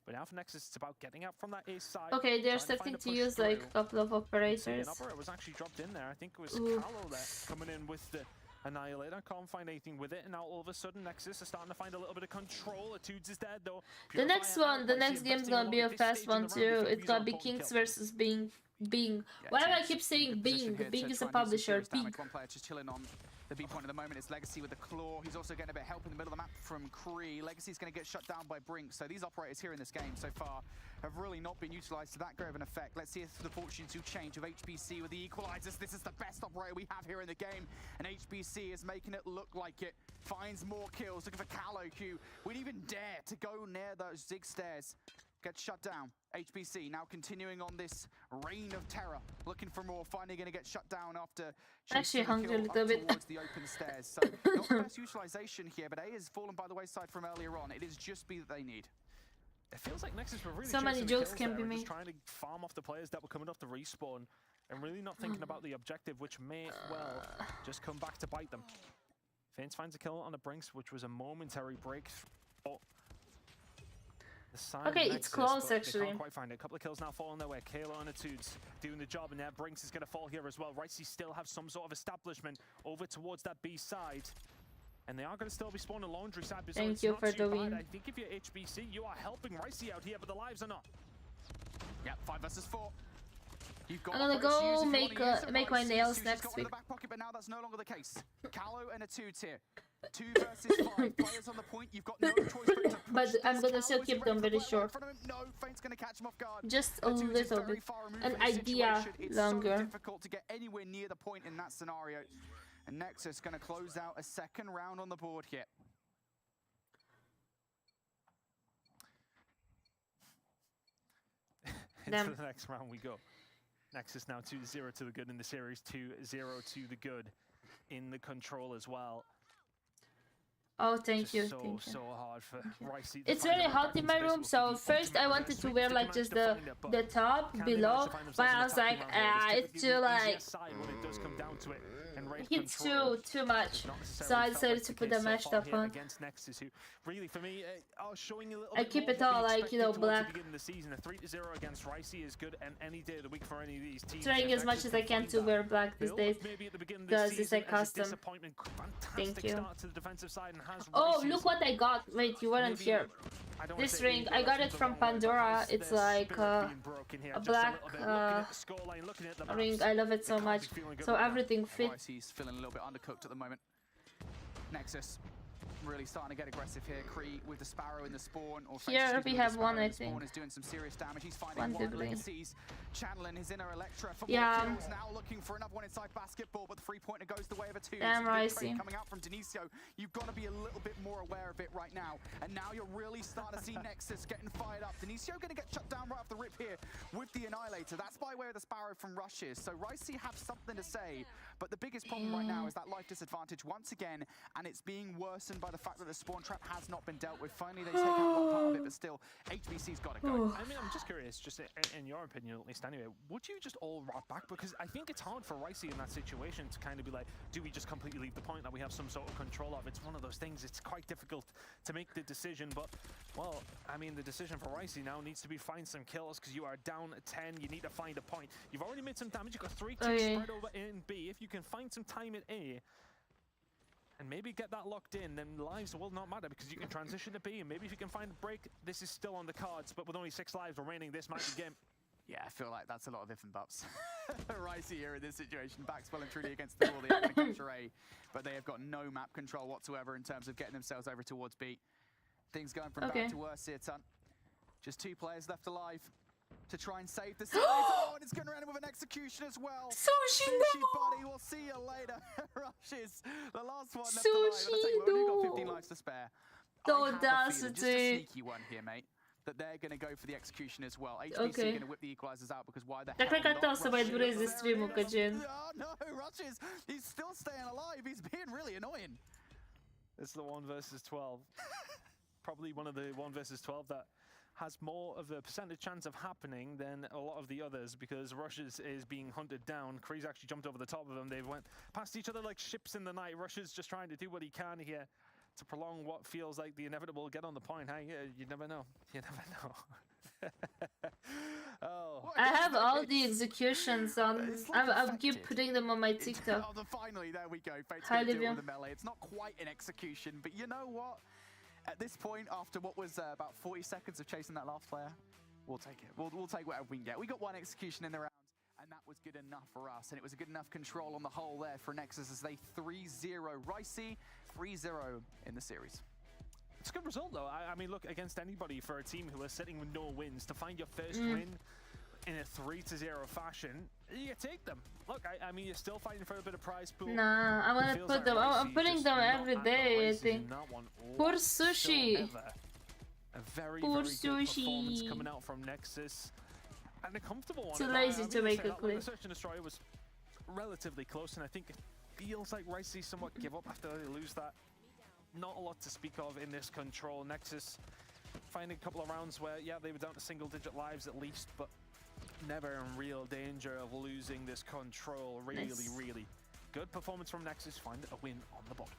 But now for Nexus, it's about getting out from that ace side. Okay, they're trying to starting find a to push use like a through. couple of See, operators. an operator was actually dropped in there. I think it was Ooh. Callow there coming in with the Annihilator. Can't find anything with it, and now all of a sudden Nexus is starting to find a little bit of control. Etudes is dead though. The next Purifier one, the out, next Ricey game's investing gonna be a lot at this fast stage in one the round. He too. could It's be gonna on be point Kings kill. versus Bing. Yeah, Why do I Tunes keep saying good position Bing? here Bing to is try a and do some publisher. serious Bing. damage. One player just chilling on the B point at the moment. It's Legacy with the claw. He's also getting a bit of help in the middle of the map from Cree. Legacy's going to get shut down by Brink. So these operators here in this game so far have really not been utilized to that great of an effect. Let's see if the fortunes do change with HBC with the equalizers. This is the best operator we have here in the game, and HBC is making it look like it. Finds more kills, looking for Callow, who wouldn't even dare to go near those zig stairs. Gets shut down. HBC now continuing on this reign of terror, looking for more. Finally going to get shut down after Actually chasing hungry a kill little up bit. towards the open stairs. So not the best utilization here, but A has fallen by the wayside from earlier on. It is just B that they need. It feels like Nexus were really So many chasing the jokes kills can there be and made. just trying to farm off the players that were coming off the respawn and really not thinking about the objective, which may well just come back to bite them. Feints finds a kill on the Brinks, which was a momentary breakthrough. Oh. The side Okay, of it's Nexus, close, but they actually. can't quite find it. A couple of kills now falling their way. Kayla and Etudes doing the job, and now Brinks is going to fall here as well. Ricey still have some sort of establishment over towards that B side. And they are going to still be spawning laundry side, so Thank it's you not for too the bad. win. I think if you're HBC, you are helping Ricey out here, but the lives are not. Yep, 5 versus 4. You've got I'm gonna operators to use go if you make, wanna use them. make my Ricey, nails Suji's next got one in week. the back pocket, but now that's no longer the case. Callow and Etudes here. 2 versus 5 players on the point. You've got no choice but to push But I'm this. gonna still Callow is keep ready them for very play short. in front of him. No, Feint's going to catch him off guard. Just a Etudes is little very bit. far removed An from this idea situation. It's longer. so difficult to get anywhere near the point in that scenario. And Nexus going to close out a second round on the board here. Into the next round we go. Nexus now 2-0 to the good in the series, 2-0 to the good in the control as well. Oh, thank you, So thank you. hard for Ricey. It's very hot in my room, so first I wanted to wear like just the top below, but I was like, it's too like it's too much, so I decided to put the mesh top on. Really, for me, showing a little I keep it all like, you know, black. The season, a 3-0 against Ricey is good, and any day of the week for any of these teams. Trying as much as I can to wear black these days, because it's like custom. Thank you. Oh, look what I got. Wait, you weren't here. This ring, I got it from Pandora. It's like a black ring. I love it so much. So everything fits. He's feeling a little bit undercooked at the moment. Nexus really starting to get aggressive here. Cree with the Sparrow in the spawn. Or here we have one, I think. Spawn is doing some serious damage. He's finding one Legacies, channeling his inner Electra for yeah. more kills. Now looking for another one inside basketball, but the 3-pointer goes the way of a 2. Damn, Ricey. Coming out from Denisio. You've got to be a little bit more aware of it right now. And now you're really starting to see Nexus getting fired up. Denisio going to get shut down right off the rip here with the Annihilator. That's by way of the Sparrow from Rushes. So Ricey have something to say, but the biggest problem right now is that life disadvantage once again, and it's being worsened by the fact that the spawn trap has not been dealt with. Finally, they take out one part of it, but still, HBC's got to go. I mean, I'm just curious, just in your opinion at least anyway, would you just all rot back? Because I think it's hard for Ricey in that situation to kind of be like, do we just completely leave the point that we have some sort of control of? It's one of those things, it's quite difficult to make the decision, but, well, I mean, the decision for Ricey now needs to be find some kills, because you are down 10, you need to find a point. You've already made some damage, you've got 3 ticks spread over in B. If you can find some time in A, and maybe get that locked in, then lives will not matter because you can transition to B, and maybe if you can find a break, this is still on the cards, but with only 6 lives remaining, this might be game. Yeah, I feel like that's a lot of if and buts. Ricey here in this situation, backs well and truly against the wall. They are going to capture A, but they have got no map control whatsoever in terms of getting themselves over towards B. Things going from bad to worse here, Ton. Just 2 players left alive to try and save the series. Oh, and it's going to end with an execution as well. Sushi, buddy, we'll see you later. Rushes, the last one left alive. We've only got 15 lives to spare. Just a sneaky one here, mate. That they're going to go for the execution as well. HBC going to whip the equalizers out because why the hell not? Oh no, Rushes, he's still staying alive. He's being really annoying. It's the 1 versus 12. Probably one of the 1 versus 12 that has more of a percentage chance of happening than a lot of the others, because Rushes is being hunted down. Kree's actually jumped over the top of him. They went past each other like ships in the night. Rushes just trying to do what he can here to prolong what feels like the inevitable get on the point. Hey, you never know. You never know. Oh. I have all the executions on. I'll keep putting them on my TikTok. Finally, there we go. Hi, Livia. The melee. It's not quite an execution, but you know what? At this point, after what was about 40 seconds of chasing that last player, we'll take it. We'll take whatever we can get. We got 1 execution in the round, and that was good enough for us. And it was a good enough control on the whole there for Nexus as they 3-0 Ricey, 3-0 in the series. It's a good result, though. I mean, look, against anybody for a team who are sitting with no wins, to find your first win in a 3-0 fashion, you take them. Look, I mean, you're still fighting for a bit of prize pool. Nah, I want to put them. I'm putting them every day, I think. Poor Sushi. A very, Poor very good performance Sushi. coming out from Nexus. And a comfortable one. Too lazy to make a clip. The Search and Destroy was relatively close, and I think it feels like Ricey somewhat give up after they lose that. Not a lot to speak of in this control. Nexus finding a couple of rounds where, yeah, they were down to single-digit lives at least, but never in real danger of losing this control. Really, really good performance from Nexus. Find a win on the board.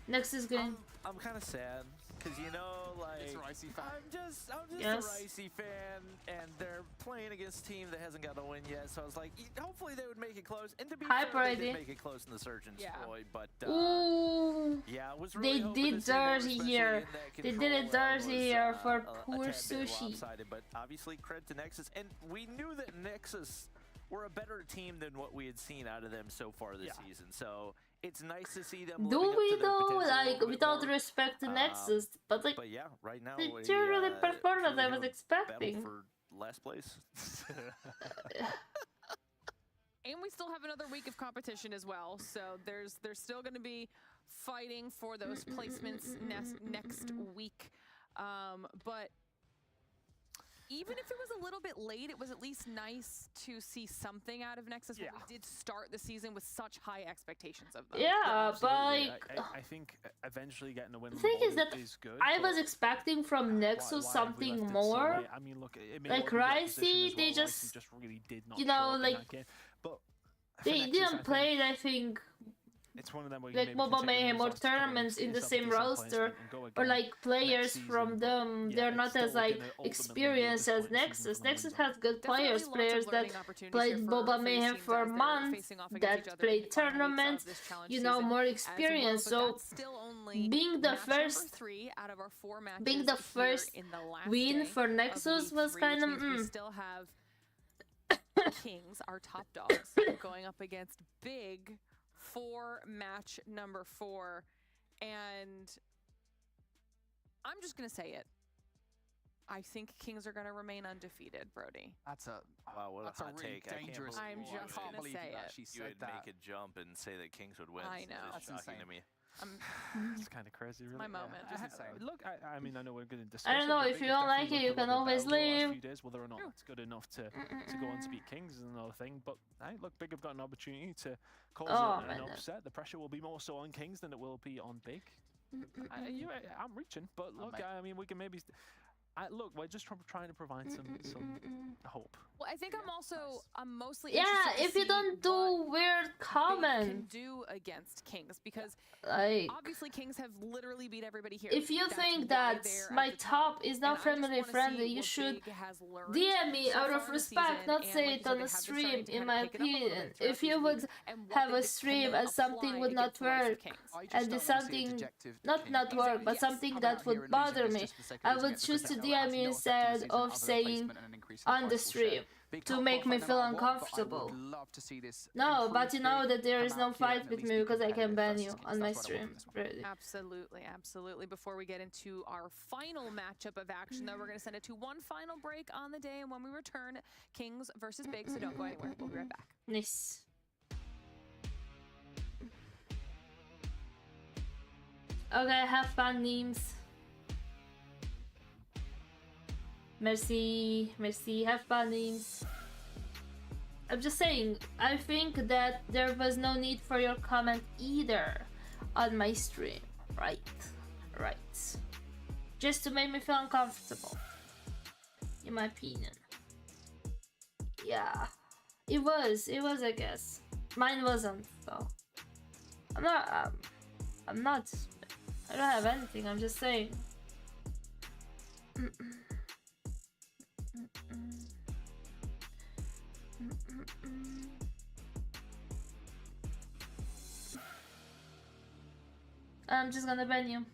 Nexus game. I'm kind of sad because, you know, like, It's a Ricey fan. I'm just Yes. a Ricey fan, and they're playing against a team that hasn't got a win yet. So I was like, hopefully they would make it close. And to be Hyper fair, they ID. did make it close in the Search and Destroy, but Ooh. yeah, it was really They hoping did to see more, dirty especially here. in that They did control it that dirty was, here for a poor tad bit Sushi. lopsided, but obviously credit to Nexus, and we knew that Nexus were a better team than what we had seen out of them so far this season. So it's nice to see them. Do living up we to their though? potential a Like, little bit without more. respect to Nexus, but like, But yeah, right now they we, didn't really perform as I was battle expecting. for last place. And we still have another week of competition as well, so there's still going to be fighting for those placements next week. But even if it was a little bit late, it was at least nice to see something out of Nexus. Yeah. When we did start the season with such high expectations of them. Yeah, but Absolutely. like, I think eventually getting a win on the thing the is board that is good. I but was expecting from why- Nexus why have we something left it so more. late? I mean, look, it may Like, well be the opposition Ricey, as they well. just- Ricey just really did not you show know, up in like, that game. But for They Nexus, I didn't think play, I think, it's one of them where you like maybe Mobile can take the Mayhem or results, come in, tournaments get in the yourself a same decent roster, placement and go or again like players next from season, them, but they're yeah, not it's as still like gonna ultimately be a experienced as disappointing season Nexus. from the Nexus wins on. has good Definitely players, lots of players that learning opportunities here played for Mobile these Mayhem teams for a as they're month, facing off against that each other in played the final weeks of tournaments, this challenge you know, season more as well, experience. but So that's still only being the match number first 3 out of our 4 matches being the here first in the last win day for of Nexus week was 3, kind which of means we still have Kings, our top dogs, going up against Big for match number 4. And I'm just going to say it. I think Kings are going to remain undefeated, Brody. That's a Wow, what that's a a hot really take. I can't dangerous. believe I'm you just would- gonna believe say you it. actually You said would that. make a jump and say that Kings would win. I know. It's That's shocking to insane. me. It's kind of crazy, really. my moment. Just I- insane. Look, I mean, I know we're going to discuss I don't it, know, but if Big you has don't like definitely it, you looked a can little bit always better over the last leave. few days. Whether or not that's good enough to go on to beat Kings is another thing. But hey, look, Big have got an opportunity to cause Oh, an man. upset. The pressure will be more so on Kings than it will be on Big. I'm reaching, but look, mate. I mean, we can maybe. Look, we're just trying to provide some hope. Well, I think I'm mostly Yeah, interested to if you see don't what do weird Big can comments, do against Kings, because like, obviously Kings have literally beat everybody here. if you That's think why that they're at my the top is And not I just family wanna see friendly, you what should Big has learned DM me so out far of in the respect, season, not and say like it you said, on they a have been stream, starting to in kind my of pick it up a little opinion. bit throughout If you these would weeks, and what have they a can stream then as something apply would not against the likes of work, Kings. I just and don't it's wanna see a something dejected not King. work, Exactly, but yes. something Coming that out here would and losing bother this me, just for the sake of I losing would it because choose they to feel DM that's you not affecting the instead season of other than saying placement and an increase in on the prize pool stream share. Big to can't make me qualify no feel matter what, but I uncomfortable. would love to see this No, but improved you know Big that there is come no out here fight and at with least me be because I can competitive ban versus you Kings. on my That's what I want stream. from this one. Really. Absolutely, absolutely. Before we get into our final matchup of action, though, we're going to send it to one final break on the day, and when we return, Kings versus Big, so don't go anywhere. We'll be right back. Nice. Okay, have fun, memes. Merci, merci, have fun, memes. I'm just saying, I think that there was no need for your comment either on my stream, right? Right. Just to make me feel uncomfortable, in my opinion. Yeah, it was, I guess. Mine wasn't, though. I'm not, I don't have anything, I'm just saying. I'm just gonna ban you.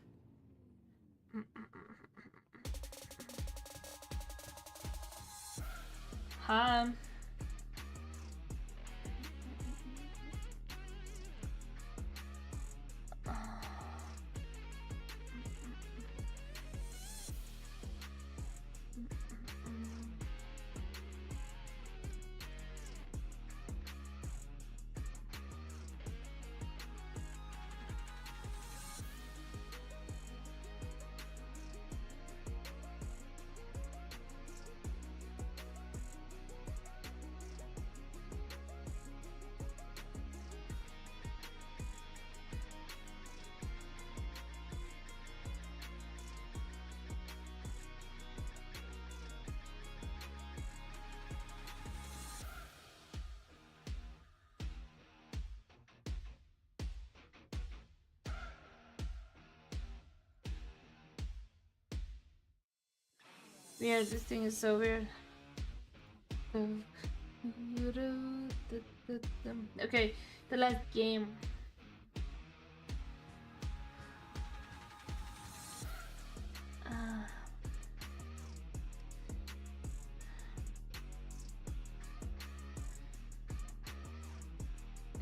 Hi. Weird, this thing is so weird. Okay, the last game.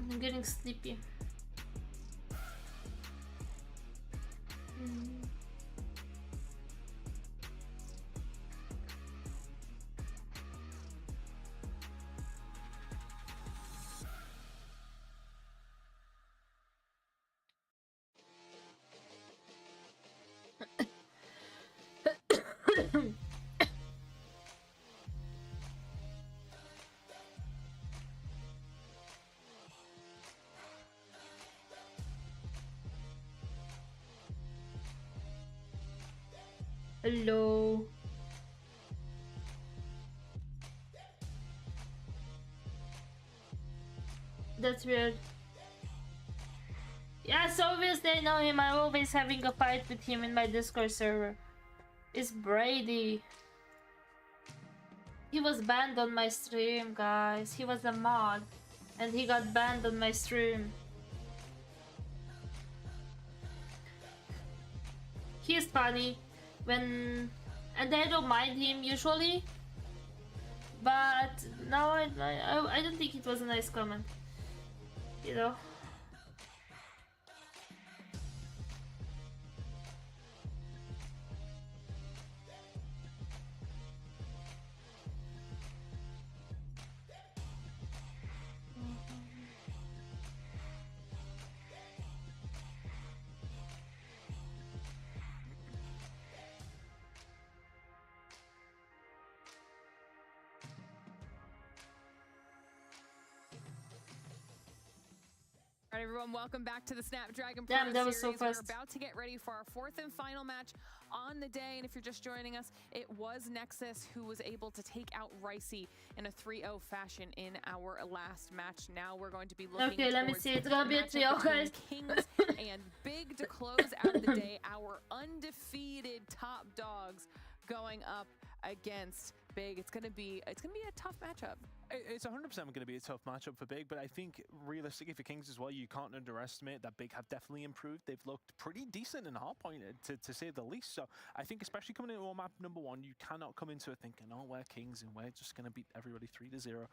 I'm getting sleepy. Hello. That's weird. Yeah, so obviously I know him. I'm always having a fight with him in my Discord server. It's Brady. He was banned on my stream, guys. He was a mod. And he got banned on my stream. He's funny when... And I don't mind him usually. But now I don't think it was a nice comment. You know? All right, everyone, welcome back to the Snapdragon Pro Damn, that was so Series. We're fast. about to get ready for our fourth and final match on the day. And if you're just joining us, it was Nexus who was able to take out Ricey in a 3-0 fashion in our last match. Now we're going to be looking Okay, let me towards see. It's gonna be a matchup 3-0, guys. between Kings and Big to close out the day. Our undefeated top dogs going up against Big. It's gonna be a tough matchup. It's 100% going to be a tough matchup for Big, but I think realistically for Kings as well, you can't underestimate that Big have definitely improved. They've looked pretty decent in hardpoint, to say the least. So I think especially coming into map number 1, you cannot come into it thinking, oh, we're Kings and we're just going to beat everybody 3-0.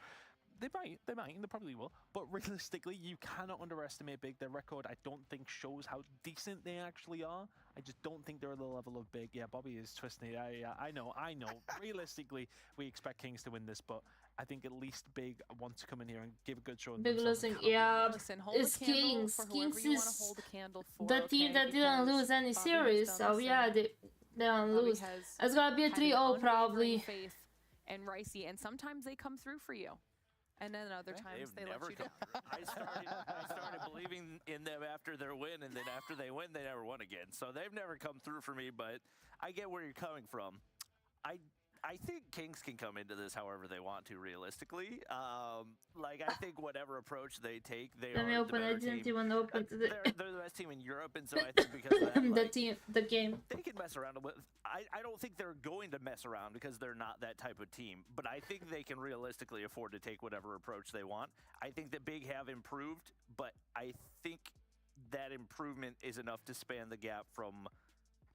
They might, and they probably will. But realistically, you cannot underestimate Big. Their record, I don't think, shows how decent they actually are. I just don't think they're at the level of Big. Yeah, Bobby is twisting it. I know. Realistically, we expect Kings to win this, but I think at least Big want to come in here and give a good show. Big losing, yeah. Listen, hold It's the candle Kings. for Kings whoever you wanna is hold the candle for, the team that didn't because lose any Bobby has series, done so the yeah, same. they didn't Bobby lose. has It's gonna be a had an 3-0 unwavering probably. faith and Ricey, and sometimes they come through for you. And then other times they let you down. I started believing in them after their win, and then after they win, they never won again. So they've never come through for me, but I get where you're coming from. I think Kings can come into this however they want to, realistically. I think whatever approach they take, they Let me are open. the I better didn't team. even open the They're the best team in Europe, and so I think because of that, the game. they can mess around with. I don't think they're going to mess around because they're not that type of team. But I think they can realistically afford to take whatever approach they want. I think that Big have improved, but I think that improvement is enough to span the gap from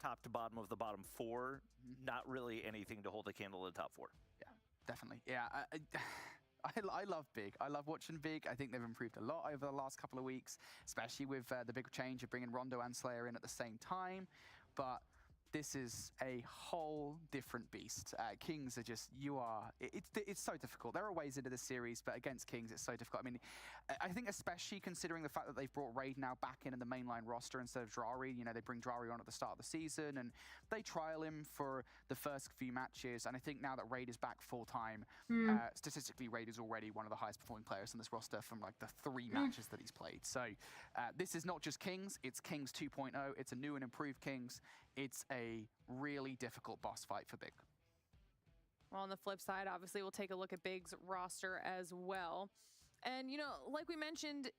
top to bottom of the bottom 4. Not really anything to hold a candle to the top 4. Yeah, definitely. Yeah, I love Big. I love watching Big. I think they've improved a lot over the last couple of weeks, especially with the big change of bringing Rondo and Slayer in at the same time. But this is a whole different beast. Kings are just, it's so difficult. There are ways into this series, but against Kings, it's so difficult. I mean, I think especially considering the fact that they've brought Raid now back in the mainline roster instead of Drari. You know, they bring Drari on at the start of the season, and they trial him for the first few matches. And I think now that Raid is back full-time, statistically, Raid is already one of the highest performing players on this roster from like the 3 matches that he's played. So this is not just Kings, it's Kings 2.0. It's a new and improved Kings. It's a really difficult boss fight for Big. Well, on the flip side, obviously, we'll take a look at Big's roster as well. And, you know, like we mentioned,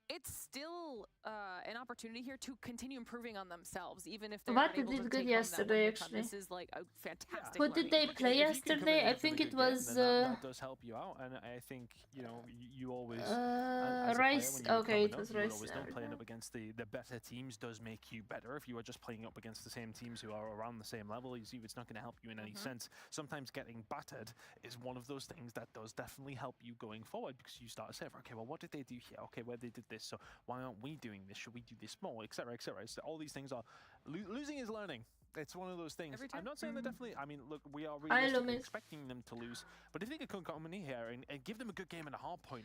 it's still an opportunity here to continue improving on themselves, even if they're not able to did take good home that yesterday, win. actually. This is like a fantastic Who did learning they play If you can come in yesterday? and I have a think good it game, was then that does help you out, and I think you always as a player, Rice. when you're Okay, it coming was up, you Rice. always know playing up against the better teams does make you better. If you are just playing up against the same teams who are around the same level, you see it's not going to help you in any sense. Sometimes getting battered is one of those things that does definitely help you going forward, because you start to say, okay, well, what did they do here? Okay, well, they did this, so why aren't we doing this? Should we do this more, etc., etc.? So all these things are losing is learning. It's one of those things. I'm not saying they're definitely. I mean, look, we are realistically expecting them to lose, but if they could come in here and give them a good game in a hard point,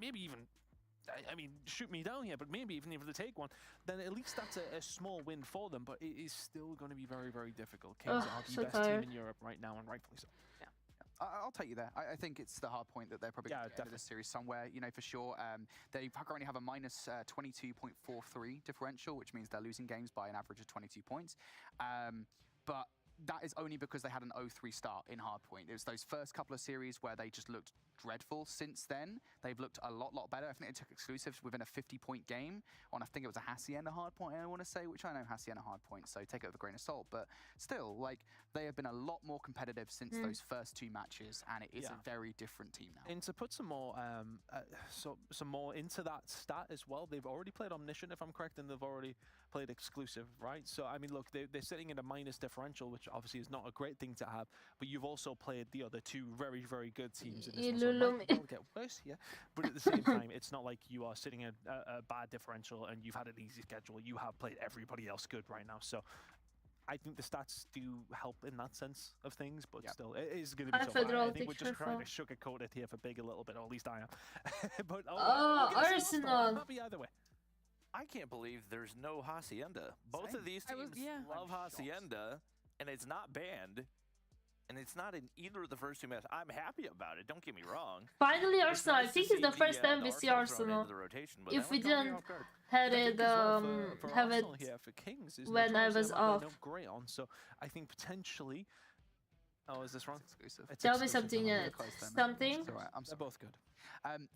maybe even, I mean, shoot me down here, but maybe even if they take one, then at least that's a small win for them. But it is still going to be very, very difficult. Kings are the best team in Europe right now, and rightfully so. I'll take you there. I think it's the hard point that they're probably going to get into this series somewhere, you know, for sure. They currently have a minus 22.43 differential, which means they're losing games by an average of 22 points. But that is only because they had an 0-3 start in Hardpoint. It was those first couple of series where they just looked dreadful. Since then, they've looked a lot better. I think they took exclusives within a 50-point game on, I think it was a Hacienda Hardpoint, I want to say, which I know Hacienda Hardpoint, so take it with a grain of salt. But still, like, they have been a lot more competitive since those first 2 matches, and it is a very different team now. And to put some more some more into that stat as well, they've already played Omniscient, if I'm correct, and they've already played exclusive, right? So, I mean, look, they're sitting in a minus differential, which obviously is not a great thing to have, but you've also played the other 2 very, very good teams in this one. So it might get worse, but at the same time, it's not like you are sitting in a bad differential and you've had an easy schedule. You have played everybody else good right now. So I think the stats do help in that sense of things, but still, it is going to be so bad. I think we're just trying to sugarcoat it here for Big a little bit, or at least I am. But Arsenal. I'm happy either way. I can't believe there's no Hacienda. Both of these teams love Hacienda, and it's not banned. And it's not in either of the first 2 matches. I'm happy about it, don't get me wrong. Finally, Arsenal. I think it's the first time we see Arsenal. If we didn't had it, have it when I was off. Great on, so I think potentially. Oh, is this wrong? Tell me something. Something. They're both good.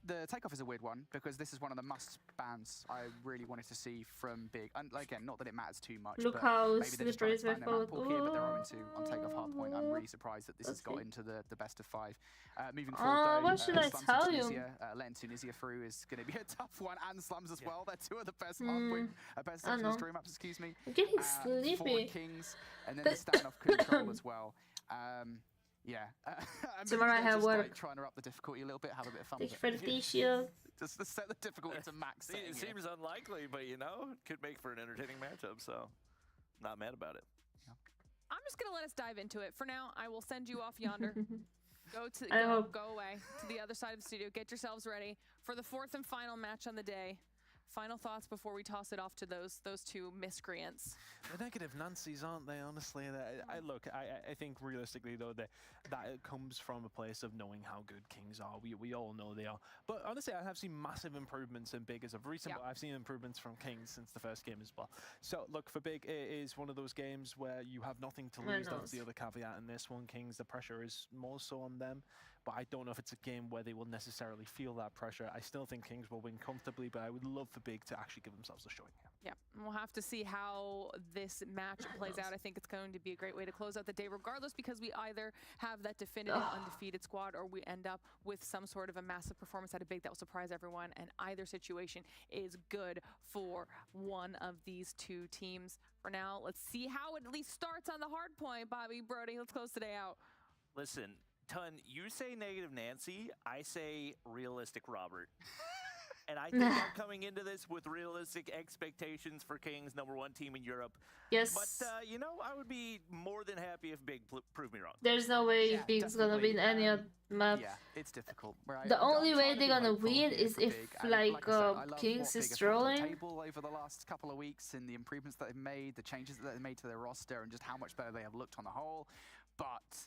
The takeoff is a weird one because this is one of the must bans I really wanted to see from Big. And again, not that it matters too much. Look but how maybe they're just trying to slippery expand their map pool here, but they're 0-2 on takeoff Hardpoint. I'm really surprised that this has got into the best of 5. Moving forward, though, what should I Slums tell and you? Tunisia, letting Tunisia through is going to be a tough one, and Slums as well. They're 2 of the best Hardpoint, best story maps. Excuse me. I'm getting 4 sleepy. Kings, and then the standoff control as well. Yeah. Tomorrow I have work. Like trying to up the difficulty a little bit, have a bit of fun Thank you with for the t-shirt. Just to set the difficulty to max. It seems unlikely, but you know, could make for an entertaining matchup, so not mad about it. I'm just gonna let us dive into it. For now, I will send you off yonder. Go away to the other side of the studio. Get yourselves ready for the 4th and final match on the day. Final thoughts before we toss it off to those 2 miscreants. The negative Nancy's, aren't they? Honestly, I think realistically though that it comes from a place of knowing how good Kings are. We all know they are. But honestly, I have seen massive improvements in Big as of recent. But I've seen improvements from Kings since the first game as well. So look, for Big, it is one of those games where you have nothing to lose. That's the other caveat in this one. Kings, the pressure is more so on them. But I don't know if it's a game where they will necessarily feel that pressure. I still think Kings will win comfortably, but I would love for Big to actually give themselves a showing here. Yeah, and we'll have to see how this match plays out. I think it's going to be a great way to close out the day, regardless, because we either have that definitive undefeated squad or we end up with some sort of a massive performance out of Big that will surprise everyone, and either situation is good for one of these 2 teams. For now, let's see how it at least starts on the hard point, Bobby, Brody. Let's close today out. Listen, Ton, you say negative Nancy, I say realistic Robert. And I think I'm coming into this with realistic expectations for Kings, #1 team in Europe. Yes. But, you know, I would be more than happy if Big proved me wrong. There's no way Big's gonna win any map. Yeah, it's difficult. Right? The only way they're gonna win is if, like Kings is trolling. Table over the last couple of weeks and the improvements that they've made, the changes that they've made to their roster, and just how much better they have looked on the whole. But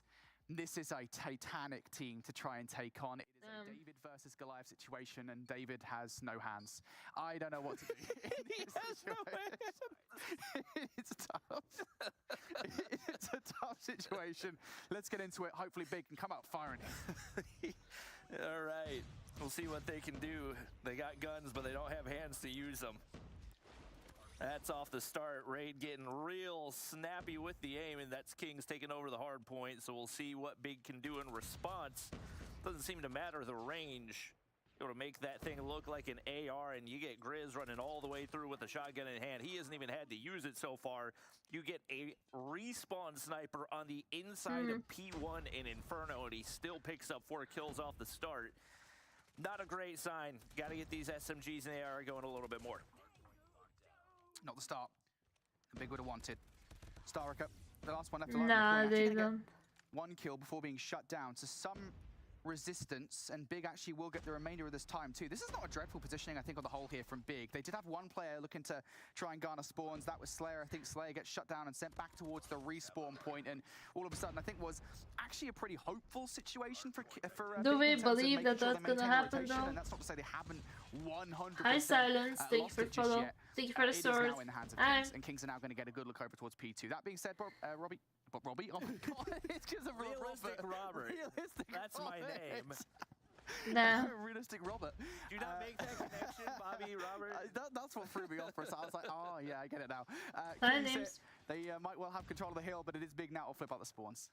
this is a titanic team to try and take on. It is a David versus Goliath situation, and David has no hands. I don't know what to do. It's tough. It's a tough situation. Let's get into it. Hopefully Big can come out firing. All right. We'll see what they can do. They got guns, but they don't have hands to use them. That's off the start. Raid getting real snappy with the aim, and that's Kings taking over the hard point. So we'll see what Big can do in response. Doesn't seem to matter the range. Able to make that thing look like an AR, and you get Grizz running all the way through with a shotgun in hand. He hasn't even had to use it so far. You get a respawn sniper on the inside of P1 in Inferno, and he still picks up 4 kills off the start. Not a great sign. Got to get these SMGs and AR going a little bit more. Not the start. The Big would have wanted. Starricker, the last one left alone. Nah, they don't. 1 kill before being shut down. So some resistance, and Big actually will get the remainder of this time too. This is not a dreadful positioning, I think, on the whole here from Big. They did have 1 player looking to try and garner spawns. That was Slayer. I think Slayer gets shut down and sent back towards the respawn point, and all of a sudden I think was actually a pretty hopeful situation for Do we Big believe that that's gonna happen though? And that's not to say they haven't 100% Hi Silence, thank you lost for it just follow. yet. Thank you for the It is sword. now in the hands of Kings, and Kings are now going to get a good look over towards P2. That being said, Robbie, oh my god, it's just a Realistic Robert. Realistic That's my Robert. name. No. Realistic Robert. Do not make that connection, Bobby Robert. That's what threw me off for a second. I was like, oh yeah, I get it now. Hi, Kings, names. they might well have control of the hill, but it is big now to flip out the spawns.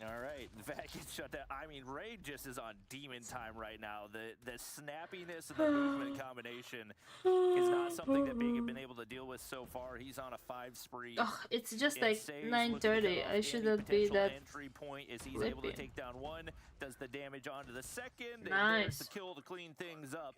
All right, the vac gets shut down. I mean, Raid just is on demon time right now. The snappiness and the movement combination is not something that Big have been able to deal with so far. He's on a 5 spree. Oh, it's just And like Say's looking to 9:30. cut off I any shouldn't be potential that. entry point as he's able to flippy. take down one, does the damage onto the second, and Nice. there's the kill to clean things up.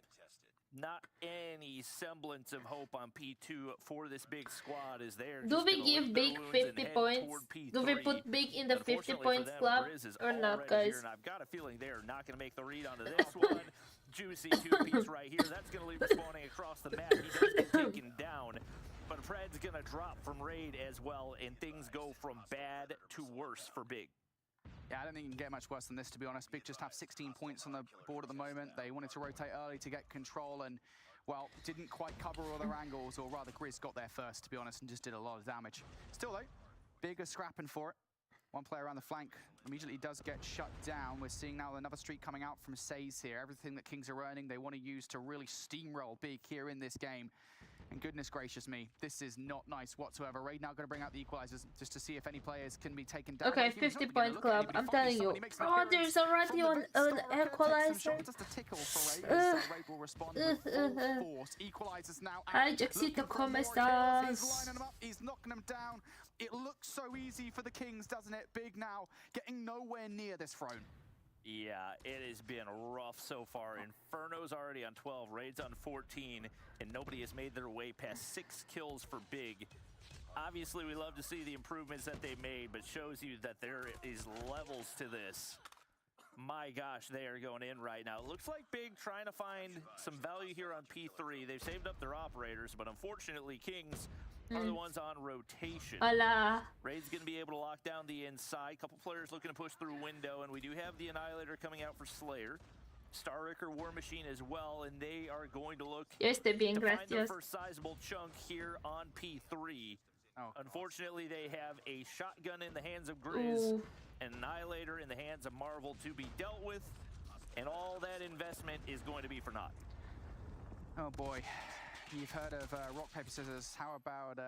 Not any semblance of hope on P2 for this Big squad is there. Do we give Big 50 points? Do we put Big in the 50 points club or not, guys? And I've got a feeling they're not going to make the read onto this one. Juicy 2-piece right here. That's going to leave him spawning across the map. He does get taken down. But Fred's going to drop from Raid as well, and things go from bad to worse for Big. Yeah, I don't think you can get much worse than this, to be honest. Big just have 16 points on the board at the moment. They wanted to rotate early to get control and, well, didn't quite cover all their angles, or rather Grizz got there first, to be honest, and just did a lot of damage. Still, though, Big are scrapping for it. One player around the flank immediately does get shut down. We're seeing now another streak coming out from Says here. Everything that Kings are earning, they want to use to really steamroll Big here in this game. And goodness gracious me, this is not nice whatsoever. Raid now going to bring out the equalizers just to see if any players can be taken down. Okay, 50-point club. I'm telling you. Oh, there's already an equalizer. Just a tickle for Raid. Raid will respond with full force. Equalizers now. Hi, Jaxito, ¿cómo estás? He's lining them up. He's knocking them down. It looks so easy for the Kings, doesn't it? Big now getting nowhere near this throne. Yeah, it has been rough so far. Inferno's already on 12, Raid's on 14, and nobody has made their way past 6 kills for Big. Obviously, we love to see the improvements that they made, but shows you that there is levels to this. My gosh, they are going in right now. It looks like Big trying to find some value here on P3. They've saved up their operators, but unfortunately, Kings are the ones on rotation. Hola. Raid's going to be able to lock down the inside. Couple players looking to push through window, and we do have the Annihilator coming out for Slayer. Starricker, War Machine as well, and they are going to look Yo estoy bien, to find their gracias. first sizable chunk here on P3. Oh, Unfortunately, they have a shotgun in the hands of Grizz, Ooh. an Annihilator in the hands of Marvel to be dealt with, and all that investment is going to be for naught. Oh boy. You've heard of rock, paper, scissors. How about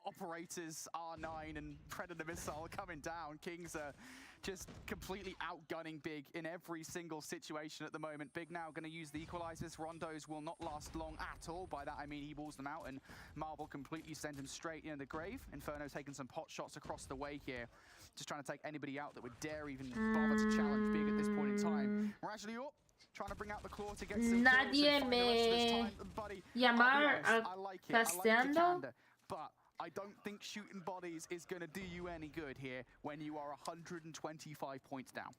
operators, R9 and Predator missile coming down? Kings are just completely outgunning Big in every single situation at the moment. Big now going to use the equalizers. Rondos will not last long at all. By that I mean he walls them out, and Marble completely sends him straight into the grave. Inferno taking some pot shots across the way here, just trying to take anybody out that would dare even bother to challenge Big at this point in time. We're actually up. Trying to bring out the claw to get some Nadie me llamar casteando. But I don't think shooting bodies is going to do you any good here when you are 125 points down.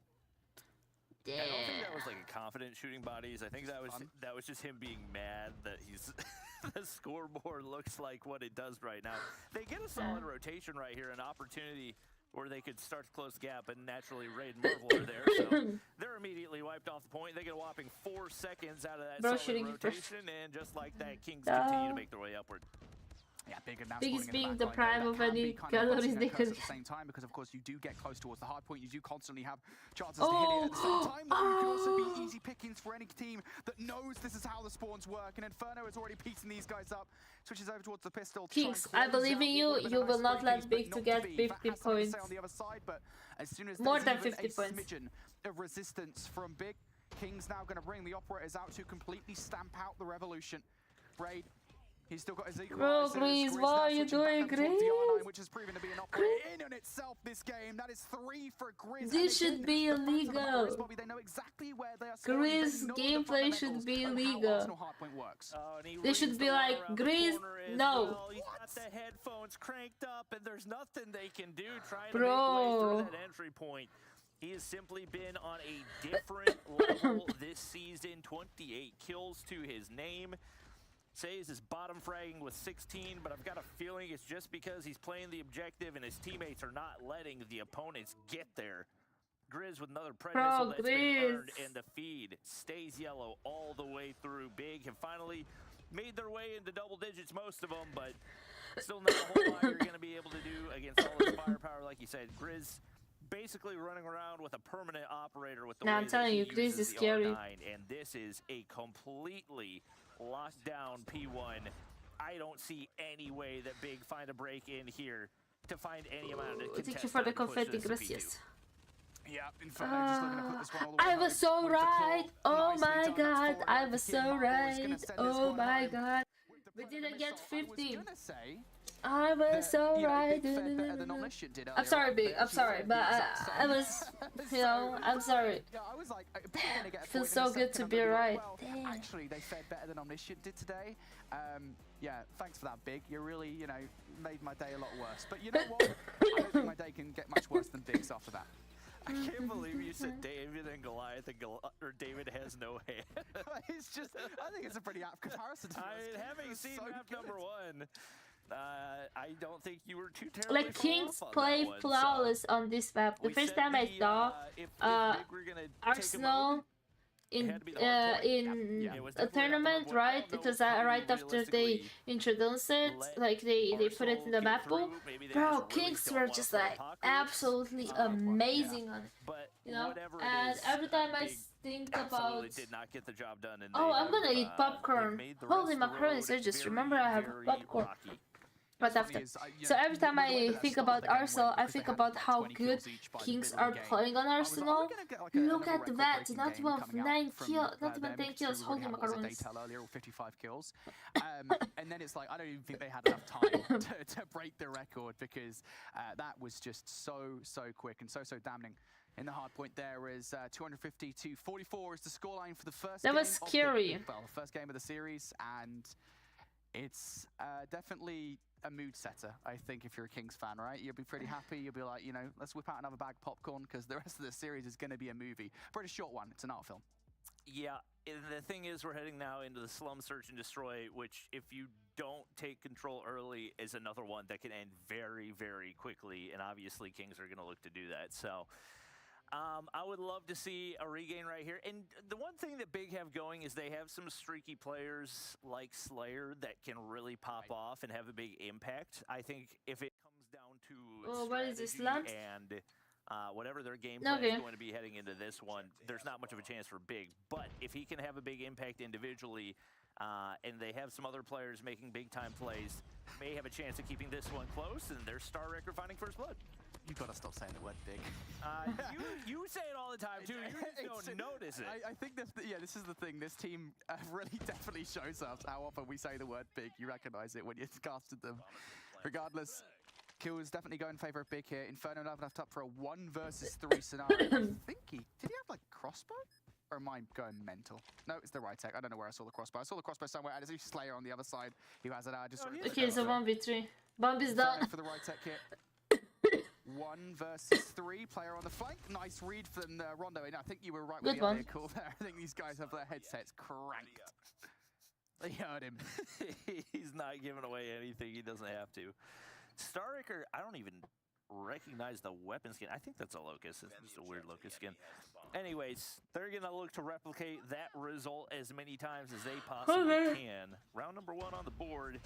I don't think that was like a confident shooting bodies. I think that was just him being mad that he's the scoreboard looks like what it does right now. They get a solid rotation right here, an opportunity where they could start to close the gap, and naturally Raid and Marvel are there, so they're immediately wiped off the point. They get a whopping 4 seconds out of that solid rotation, and just like that, Kings continue to make their way upward. Yeah, Big and now Big is spawning in being the the back line, prime though. of That can any be kind of a calories blessing they and a curse could. at the same time, because of course you do get close towards the hard point. You do constantly have chances to hit it at the same time. Though you can also be easy pickings for any team that knows this is how the spawns work. And Inferno is already piecing these guys up. Switches over towards the pistol. Kings, I believe in you. You will not let Big to get 50 points. On the other side, but as soon as More there's than even 50 a points. smidgen of resistance from Big, King's now going to bring the operators out to completely stamp out the revolution. Raid. He's still got his equalizers. Bro, Grizz, Grizz what now are you switching back doing, and towards the R9, Grizz? which has proven to be an operator in on itself this game. That is 3 for Grizz. This And should again, be the fact of the matter illegal. is, Bobby, they know exactly where they are scoring. They Grizz know the gameplay should fundamentals be of how illegal. Arsenal Hardpoint works. Oh, and he They should rings be the like, around the Grizz, corner as no. well. He's got the headphones cranked up, and there's nothing they can do trying to make way Bro. through that entry point. He has simply been on a different level this season. 28 kills to his name. Says is bottom fragging with 16, but I've got a feeling it's just because he's playing the objective and his teammates are not letting the opponents get there. Grizz with another missile that's been earned, and the feed stays yellow all the way through. Big have finally made their way into double digits, most of them, but still not a whole lot you're going to be able to do against all this firepower. Like you said, Grizz basically running around with a permanent operator with the way I'm telling you, Grizz is scary. R9, and this is a completely locked down P1. I don't see any way that Big find a break in here to find any amount of contest. Thank you for the time to push confetti, this to P2. gracias. Yeah, in fact, just looking to put this one all the way I was home so with the claw. right. Oh Nicely my done. That's god, forward I right was to so Marvel is right. gonna send this Oh one my home. god. With the We Predator didn't get missile, 50. I was gonna say I was that, so you know, right. Big fared better than Omniscient did I'm earlier sorry, on. Big. They I'm actually sorry, fared but the exact I same. was, you know, I'm sorry. Yeah, I was like, people are gonna get a Feels point in so a good to second. be I'm gonna right. Well, Damn. actually, they fared better than Omniscient did today. Yeah, thanks for that, Big. You really, you know, made my day a lot worse. But you know what? I don't think my day can get much worse than Big's after that. I can't believe you said David and Goliath, and or David has no hand. It's just, I think it's a pretty apt comparison. To be honest. Having It's seen so map good. number 1, I don't think you were too terribly Like far Kings off on play that one, flawless on this map. The we first said time I saw if uh, Big were gonna take a Arsenal mode, in had to be the hard point. in Yeah, it was a definitely not the tournament, hard point. I right? don't It was know how you right after they realistically introduced it, let like they put it in the Arsenal map get pool. through. Maybe they Bro, just really Kings don't were wanna just play like apocalypse. absolutely yeah. amazing on it, But you know. whatever it And is, every time I Big think absolutely about, did not get the job done. And oh, they I'm gonna have, eat popcorn. they've made the Holy rest of the macaronis! road I just very, remember I have very popcorn. rocky. Right What's after. funny is, So every time with the way I that think start about the game Arsenal, went, I because they think had about like how 20 good kills each by the Kings middle of are the game. playing on I was like, Arsenal. we're gonna get like Look another at that, record-breaking not game even coming out 9 from, kills, not them, even 10 because kills. we Holy already had, what was it, macaronis! Daytel earlier, or 55 kills. And then it's like, I don't even think they had enough time to break the record, because that was just so quick and so damning. In the hard point there is 250 to 44 is the scoreline for the first That game was of scary. the first game of the series, and it's definitely a mood setter, I think, if you're a Kings fan, right? You'll be pretty happy. You'll be like, you know, let's whip out another bag of popcorn, because the rest of the series is going to be a movie. But a short one. It's an art film. Yeah, and the thing is, we're heading now into the Slum Search and Destroy, which, if you don't take control early, is another one that can end very, very quickly, and obviously Kings are going to look to do that. So I would love to see a regain right here. And the one thing that Big have going is they have some streaky players like Slayer that can really pop off and have a big impact. I think if it comes down to what is this, strategy land? and whatever their game plan Okay. is going to be heading into this one, there's not much of a chance for Big. But if he can have a big impact individually, and they have some other players making big-time plays, may have a chance of keeping this one close, and their star record finding first blood. You've got to stop saying the word big. You say it all the time, too. You just don't notice it. I think this is the thing. This team really definitely shows us how often we say the word big. You recognize it when you casted them. Regardless, kills definitely go in favor of Big here. Inferno now enough up for a 1 versus 3 scenario. I think did he have like crossbow? Or am I going mental? No, it's the right tech. I don't know where I saw the crossbow. I saw the crossbow somewhere, and there's a Slayer on the other side who has it. Okay, so 1v3. Bomb is done. For the right tech here. 1 versus 3, player on the flank. Nice read from Rondo, and I think you were right with Good the one. earlier call there. I think these guys have their headsets cranked. They heard him. He's not giving away anything he doesn't have to. Starraker, I don't even recognize the weapon skin. I think that's a Locust. It's just a weird Locust skin. Anyways, they're going to look to replicate that result as many times as they possibly can. Round number 1 on the board.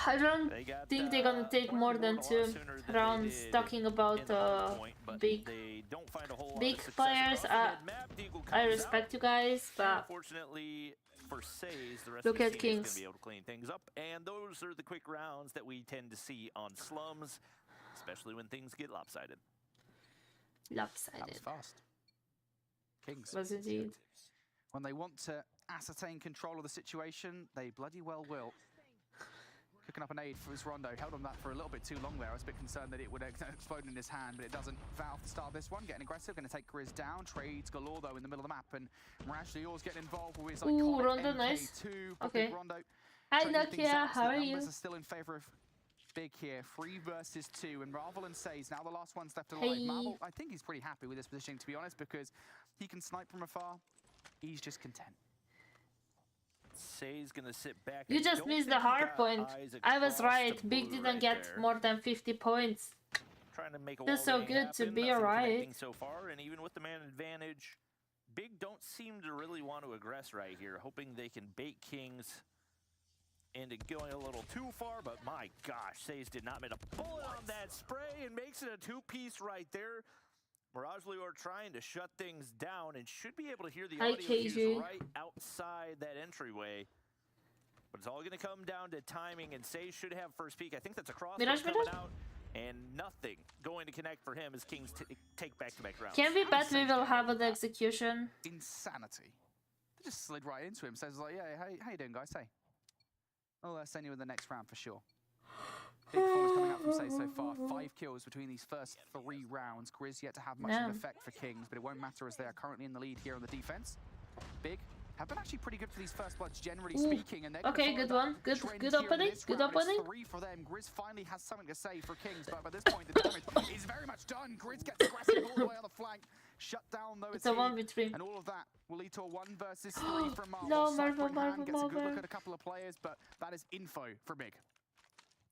I don't think they're gonna take more than 2 rounds talking about big players. I respect you guys, but unfortunately for Says, the rest look of at the team is going Kings. to be able to clean things up, and those are the quick rounds that we tend to see on slums, especially when things get lopsided. That was Lopsided. fast. Kings. Was indeed. When they want to ascertain control of the situation, they bloody well will. Cooking up an aid for his Rondo. Held on that for a little bit too long there. I was a bit concerned that it would explode in his hand, but it doesn't. Valve to start this one, getting aggressive, going to take Grizz down. Trades galore though in the middle of the map, and Rashly Orr's getting involved with his iconic Rondo, MK2. nice. Big Okay. Rondo. Hi Trading things Nokia, out, so how the are you? numbers are still in favor of Big here. 3 versus 2, and Marvel and Says now the last ones left alive. Hey. Marvel, I think he's pretty happy with this positioning, to be honest, because he can snipe from afar. He's just content. Say's gonna sit back. You I just don't missed think the he hard got point. eyes I was across the right. Big blue didn't right get there. more than 50 points. Trying to make a Feels wall so game good to happen, be nothing alright. connecting so far, and even with the man advantage, Big don't seem to really want to aggress right here, hoping they can bait Kings into going a little too far, but my gosh, Says did not make a bullet on that spray and makes it a two-piece right there. Mirage Lior trying to shut things down and should be able to hear the audio cues right outside that entryway. But it's all going to come down to timing, and Says should have first peek. I think that's a cross coming out, and nothing going to connect for him as Kings take back-to-back rounds. Can we bet we will have an execution? Insanity. They just slid right into him. Says like, yeah, how you doing, guys? Hey. Oh, I'll send you in the next round for sure. Big performance coming out from Say so far. 5 kills between these first 3 rounds. Grizz yet to have much of an effect for Kings, but it won't matter as they are currently in the lead here on the defense. Big have been actually pretty good for these first bloods, generally speaking. And they're okay, good one. Good opening. Good opening. 3 for them. Grizz finally has something to say for Kings, but by this point, the damage is very much done. Grizz gets aggressive all the way on the flank. Shut down, though, it's a 1v3. And all of that will lead to a 1 versus 3 from Marvel. No, Marvel gets a good Marvel. look at a couple of players, but that is info for Big.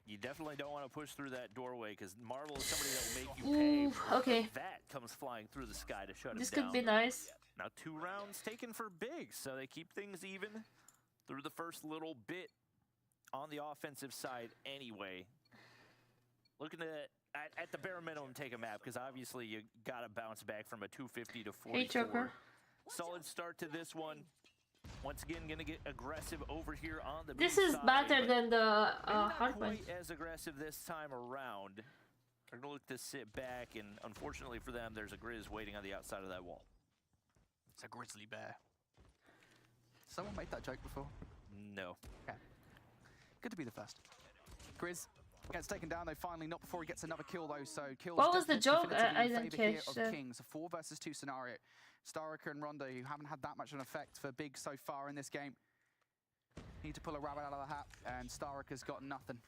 You definitely don't want to push through that doorway because Marvel is somebody that will make you pay. Okay. That comes flying through the sky to shut him down. This could be nice. Now 2 rounds taken for Big, so they keep things even through the first little bit on the offensive side anyway. Looking at the bare minimum take a map because obviously you got to bounce back from a 250 to 44. Hey, Joker. Solid start to this one. Once again, gonna get aggressive over here on the This B is side, better than the not hard one. quite as aggressive this time around. They're gonna look to sit back, and unfortunately for them, there's a Grizz waiting on the outside of that wall. It's a grizzly bear. Someone made that joke before? No. Okay. Good to be the first. Grizz gets taken down though finally, not before he gets another kill though, so kills. What was the joke? I didn't catch that. Kings, a 4 versus 2 scenario. Starricker and Rondo, who haven't had that much of an effect for Big so far in this game. Need to pull a rabbit out of the hat, and Starricker's got nothing.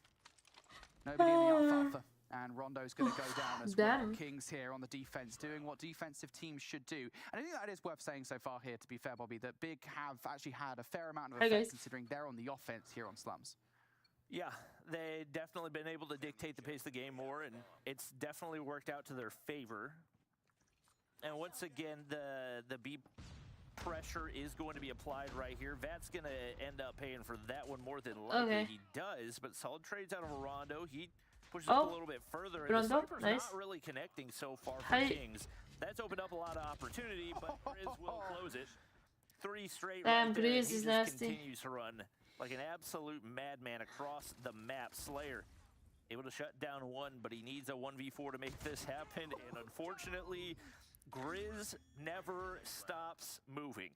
Nobody in the alfalfa, and Rondo's going to go down as well. Kings here on the defense, doing what defensive teams should do. And I think that is worth saying so far here, to be fair, Bobby, that Big have actually had a fair amount of effect considering they're on the offense here on Slums. Yeah, they've definitely been able to dictate the pace of the game more, and it's definitely worked out to their favor. And once again, the B pressure is going to be applied right here. Vat's going to end up paying for that one more than likely. He does, but solid trades out of Rondo. He pushes up a little bit further, and the sniper's not really connecting so far for Kings. That's opened up a lot of opportunity, but Grizz will close it. 3 straight right there. He just continues to run like an absolute madman across the map. Slayer able to shut down 1, but he needs a 1v4 to make this happen, and unfortunately, Grizz never stops moving.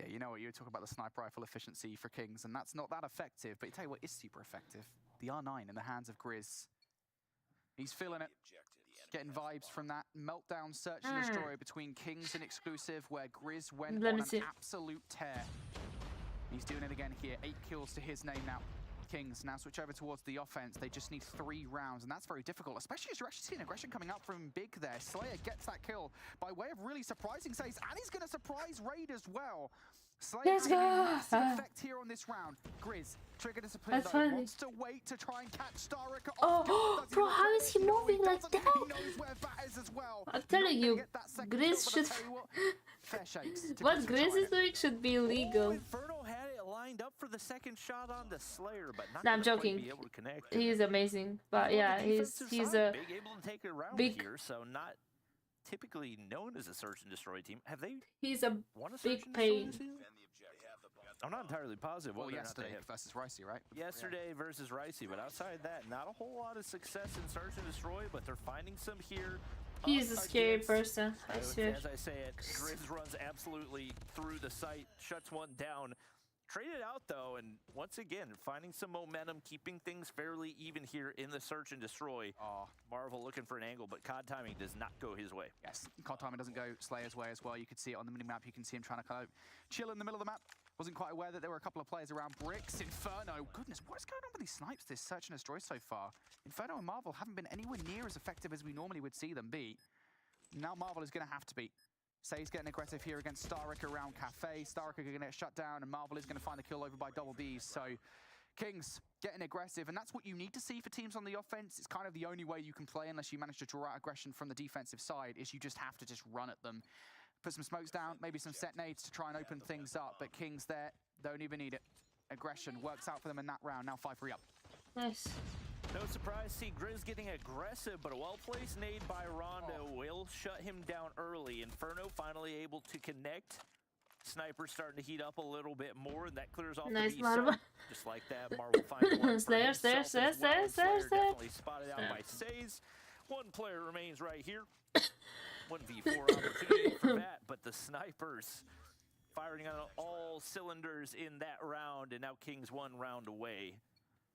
Yeah, you know what, you were talking about the sniper rifle efficiency for Kings, and that's not that effective, but you tell you what is super effective. The R9 in the hands of Grizz. He's feeling it. Getting vibes from that meltdown search and destroy between Kings and Exclusive, where Grizz went on an absolute tear. He's doing it again here. 8 kills to his name now. Kings now switch over towards the offense. They just need 3 rounds, and that's very difficult, especially as you're actually seeing aggression coming out from Big there. Slayer gets that kill by way of really surprising Says, and he's going to surprise Raid as well. Slayer has a massive effect here on this round. Grizz, trigger discipline though, wants to wait to try and catch Starricker off. Bro, how is he moving like that? He knows where Vat is as well. I'm telling you, Grizz should... What Grizz is doing should be illegal. Inferno had it lined up for the second shot on the Slayer, but not I'm joking. be able to connect. He is amazing, but yeah, he's a Big able to take a round here, so not typically known as a search and destroy team. Have they? He's a big pain. I'm not entirely positive. Well, yesterday versus Ricey, right? Yesterday versus Ricey, but outside that, not a whole lot of success in search and destroy, but they're finding some here. He's a scary person, I swear. As I say it, Grizz runs absolutely through the site, shuts 1 down. Traded out though, and once again, finding some momentum, keeping things fairly even here in the search and destroy. Marvel looking for an angle, but COD timing does not go his way. Yes, COD timing doesn't go Slayer's way as well. You could see it on the minimap. You can see him trying to kind of chill in the middle of the map. Wasn't quite aware that there were a couple of players around. Bricks, Inferno. Goodness, what is going on with these snipes, this search and destroy so far? Inferno and Marvel haven't been anywhere near as effective as we normally would see them be. Now Marvel is going to have to be. Say's getting aggressive here against Starricker around Cafe. Starricker going to get shut down, and Marvel is going to find the kill over by Double D's. So Kings getting aggressive, and that's what you need to see for teams on the offense. It's kind of the only way you can play unless you manage to draw out aggression from the defensive side, is you just have to just run at them. Put some smokes down, maybe some set nades to try and open things up, but Kings there don't even need it. aggression works out for them in that round. Now 5-3 up. Nice. No surprise, see Grizz getting aggressive, but a well-placed nade by Rondo will shut him down early. Inferno finally able to connect. Sniper starting to heat up a little bit more, and that clears off Nice the B Marvel. side. Just like that, Marvel finds one for Slayer, himself Slayer, as well. Slayer. Definitely spotted out by Says. One player remains right here. 1v4 opportunity for that, but the Snipers firing on all cylinders in that round, and now Kings 1 round away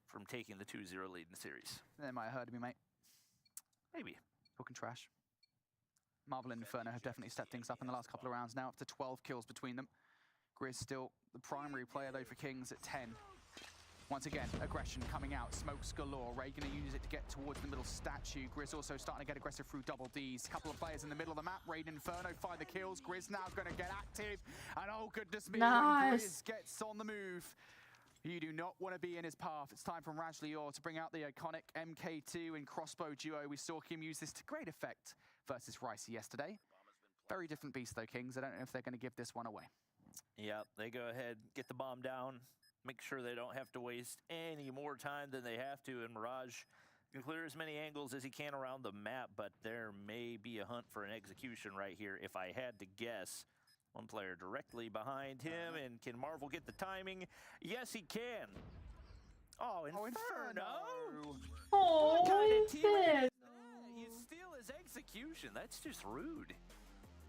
from taking the 2-0 lead in the series. They might have heard of me, mate. Maybe. Talking trash. Marvel and Inferno have definitely stepped things up in the last couple of rounds now, up to 12 kills between them. Grizz still the primary player, though, for Kings at 10. Once again, aggression coming out, smokes galore. Ray going to use it to get towards the middle statue. Grizz also starting to get aggressive through double Ds. Couple of players in the middle of the map. Raid and Inferno find the kills. Grizz now going to get active. And oh, goodness me, when Grizz gets on the move, you do not want to be in his path. It's time from Raj Lior to bring out the iconic MK2 and crossbow duo. We saw him use this to great effect versus Ricey yesterday. Very different beast, though, Kings. I don't know if they're going to give this one away. Yeah, they go ahead, get the bomb down, make sure they don't have to waste any more time than they have to, and Mirage can clear as many angles as he can around the map, but there may be a hunt for an execution right here, if I had to guess. One player directly behind him, and can Marvel get the timing? Yes, he can. Oh, Inferno! Oh, What kind of teammate is shit. that? You steal his execution. That's just rude.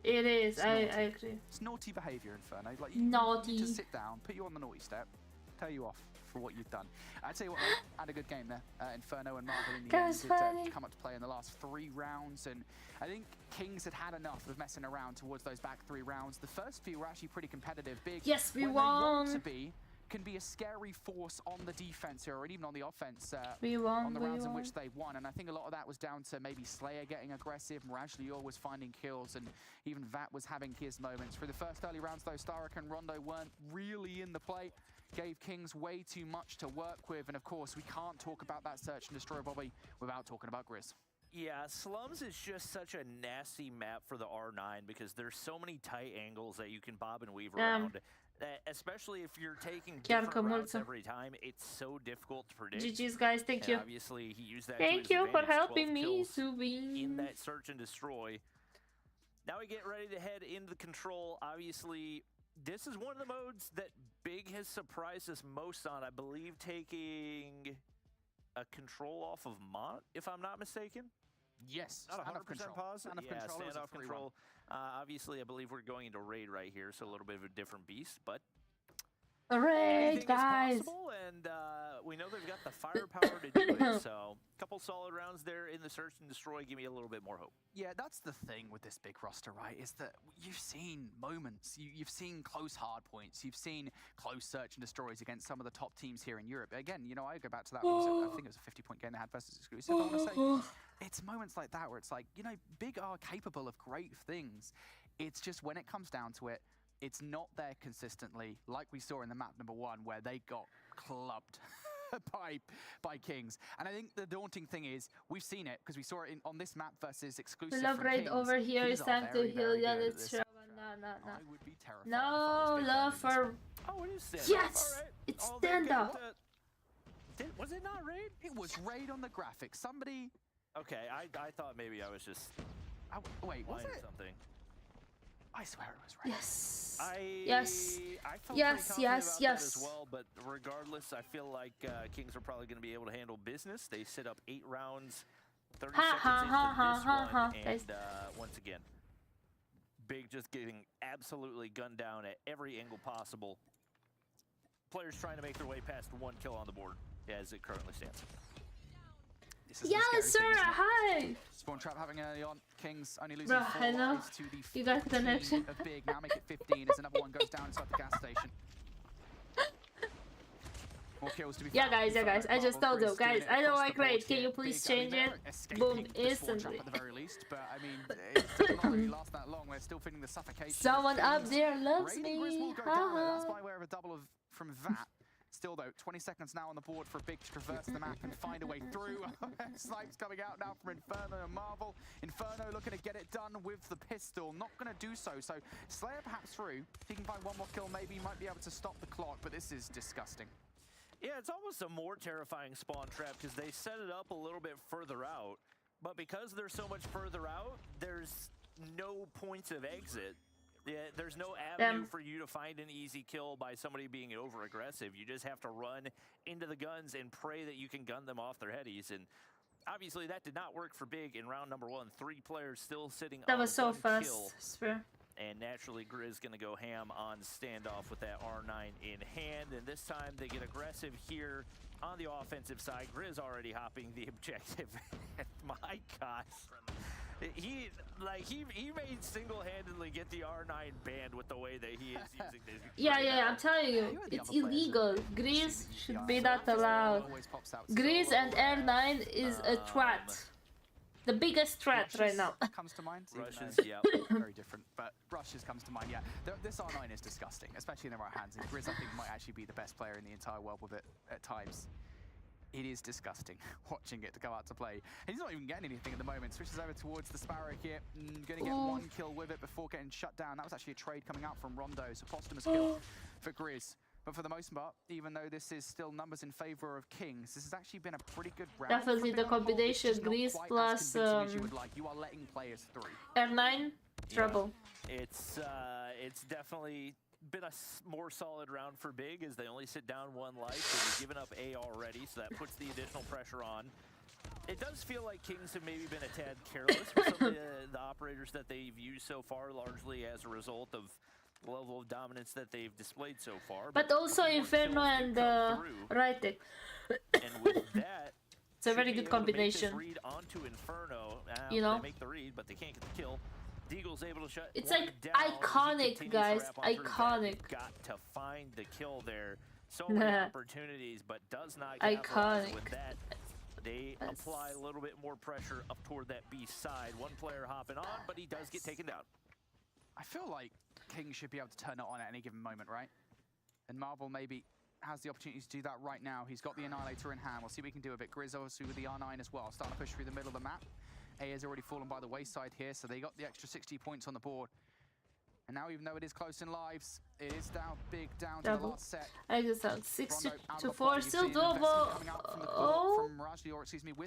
It is. I agree. It's naughty behavior, Inferno. Like, you Naughty. need to sit down, put you on the naughty step, tell you off for what you've done. I tell you what, though, had a good game there. Inferno and Marvel in the That end was did funny. come up to play in the last 3 rounds, and I think Kings had enough of messing around towards those back 3 rounds. The first few were actually pretty competitive. Big, Yes, we when they want won. to be, can be a scary force on the defense or even on the offense We won. on the We rounds in won. which they won. And I think a lot of that was down to maybe Slayer getting aggressive, Mirage Lior was finding kills, and even Vat was having his moments. For the first early rounds, though, Starek and Rondo weren't really in the play. Gave Kings way too much to work with. And of course, we can't talk about that search and destroy, Bobby, without talking about Grizz. Yeah, Slums is just such a nasty map for the R9 because there's so many tight angles that you can bob and weave around. Especially if you're taking different routes every time, it's so difficult to predict. GG's, guys. Thank you. Obviously, he used that Thank to his you for advantage, helping 12 me kills to win. in that search and destroy. Now we get ready to head into the control. Obviously, this is one of the modes that Big has surprised us most on. I believe taking a control off of Mont, if I'm not mistaken. Yes, Not 100% control. positive. Stand-off Yeah, control. It was a standoff 3-1. control. Obviously, I believe we're going into raid right here, so a little bit of a different beast, but Alright, anything is guys. possible, and we know they've got the firepower to do it, so a couple solid rounds there in the search and destroy give me a little bit more hope. Yeah, that's the thing with this big roster, right? Is that you've seen moments, you've seen close hard points, you've seen close search and destroys against some of the top teams here in Europe. Again, you know, I go back to that, I think it was a 50-point game they had versus Exclusive. I want to say it's moments like that where it's like, you know, Big are capable of great things. It's just when it comes down to it, it's not there consistently, like we saw in the map number 1, where they got clubbed by Kings. And I think the daunting thing is, we've seen it, because we saw it on this map versus Exclusive Love from raid Kings. over here. Kings It's are time to very, heal. very Yeah, good at let's this. show. I would be terrified if I No was Big love in this for. one. Oh, it is stand Yes! All right. It's All they stand get up. was it not raid? It was raid on the graphics. Somebody... Okay, I thought maybe I was just wait, was lying or it? something. I swear it was raid. Yes. I felt Yes, pretty confident yes, about yes. that as well, but regardless, I feel like Kings are probably going to be able to handle business. They sit up 8 rounds, 30 Ha, seconds ha, into ha, ha, this ha, one, ha, and guys. once again, Big just getting absolutely gunned down at every angle possible. Players trying to make their way past 1 kill on the board as it currently stands. This is Yeah, the scary sir. thing, isn't it? Hi. Spawn trap having early on. Kings only losing Bruh, 4 I know. lives to the You got 14 connection. of Big. Now make it 15 as another one goes down inside the gas station. More kills to be Yeah, found. guys, yeah, guys. I just told you, guys. I don't like raid. Can here. you please Big, I mean, change it? they're escaping Boom, the spawn trap instantly. at the very least, but I mean, it doesn't really last that long. We're still feeling the suffocation. of Someone up Kings. there loves Raid and Grizz me. will go down there. That's Haha. by way of a double from Vat. Still though, 20 seconds now on the board for Big to traverse the map and find a way through. Snipes coming out now from Inferno and Marvel. Inferno looking to get it done with the pistol. Not going to do so. So Slayer perhaps through. If he can find one more kill, maybe he might be able to stop the clock. But this is disgusting. Yeah, it's almost a more terrifying spawn trap because they set it up a little bit further out. But because they're so much further out, there's no points of exit. Yeah, there's no avenue for you to find an easy kill by somebody being over-aggressive. You just have to run into the guns and pray that you can gun them off their headies. And obviously that did not work for Big in round number 1. 3 players still sitting That on was so one fast, kill. I swear. And naturally, Grizz going to go ham on standoff with that R9 in hand. And this time they get aggressive here on the offensive side. Grizz already hopping the objective. My gosh. He made single-handedly get the R9 banned with the way that he is using this. Yeah, I'm telling you, it's illegal. Grizz should be not allowed. Grizz and R9 is a threat. The biggest threat right now. Comes to mind. Rushes, yeah. Very different, but Rushes comes to mind, yeah. This R9 is disgusting, especially in the right hands. And Grizz, I think, might actually be the best player in the entire world with it at times. It is disgusting watching it to go out to play. And he's not even getting anything at the moment. Switches over towards the Sparrow here. Going to get one kill with it before getting shut down. That was actually a trade coming out from Rondo, so posthumous kill for Grizz. But for the most part, even though this is still numbers in favor of Kings, this has actually been a pretty good round. Definitely the combination Grizz plus you are letting players through. R9 trouble. Yeah. It's definitely been a more solid round for Big as they only sit down 1 life. They've given up A already, so that puts the additional pressure on. It does feel like Kings have maybe been a tad careless with some of the operators that they've used so far, largely as a result of the level of dominance that they've displayed so far. But also Inferno and Rytek. And with that, it's a very good combination. Read onto Inferno. You know? They make the read, but they can't get the kill. Deagle's able to shut It's one like down. iconic, guys. Iconic. Got to find the kill there. So many opportunities, but does not capitalize with that. They apply a little bit more pressure up toward that B side. One player hopping on, but he does get taken down. I feel like King should be able to turn it on at any given moment, right? And Marvel maybe has the opportunity to do that right now. He's got the Annihilator in hand. We'll see what we can do with it. Grizz obviously with the R9 as well. Starting to push through the middle of the map. A has already fallen by the wayside here, so they got the extra 60 points on the board. And now, even though it is close in lives, it is down big down to the last set. I just have 6 to 4, still doable. Oh,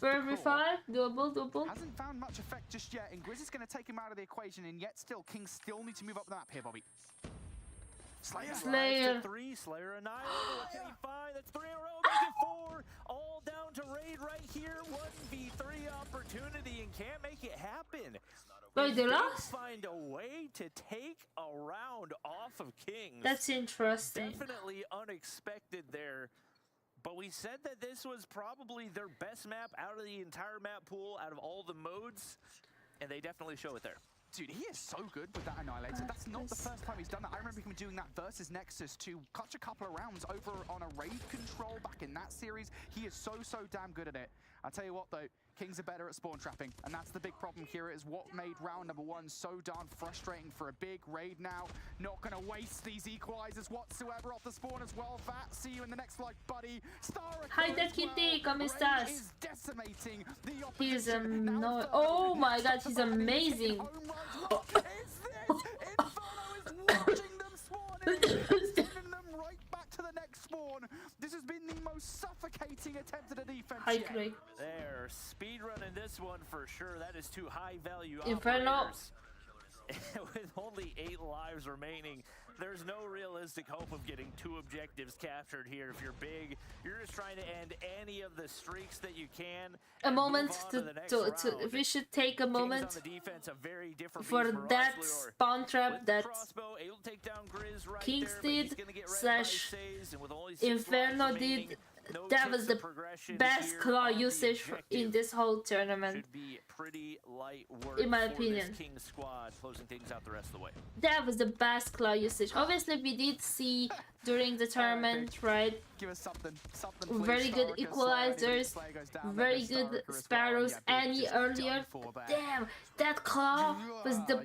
very 5, doable. Hasn't found much effect just yet, and Grizz is going to take him out of the equation, and yet still, Kings still need to move up the map here, Bobby. Slayer. 3, Slayer annihilated. What can he find? That's 3 in a row, make it 4. All down to Raid right here. 1v3 opportunity and can't make it happen. Wait, they lost? Find a way to take a round off of Kings. That's interesting. Definitely unexpected there. But we said that this was probably their best map out of the entire map pool, out of all the modes, and they definitely show it there. Dude, he is so good with that Annihilator. That's not the first time he's done that. I remember him doing that versus Nexus to catch a couple of rounds over on a raid control back in that series. He is so damn good at it. I'll tell you what, though, Kings are better at spawn trapping, and that's the big problem here. It is what made round number 1 so darn frustrating for a big raid now. Not going to waste these equalizers whatsoever off the spawn as well. Vat, see you in the next life, buddy. Hi there, Kitty. ¿Cómo estás? Is decimating the He's oh my god, he's amazing. Inferno is watching them spawn in, sending them right back to the next spawn. This has been the most suffocating attempt at a defense yet. They're speedrunning this one for sure. That is 2 high value Inferno. operators. With only 8 lives remaining, there's no realistic hope of getting 2 objectives captured here. If you're Big, you're just trying to end any of the streaks that you can. A moment we should take a moment for that spawn trap that Kings did / Inferno did. That was the best claw usage in this whole tournament, in my opinion. That was the best claw usage. Obviously, we did see during the tournament, right? Give us something very good equalizers, very good Sparrows. Any earlier, damn, that claw was the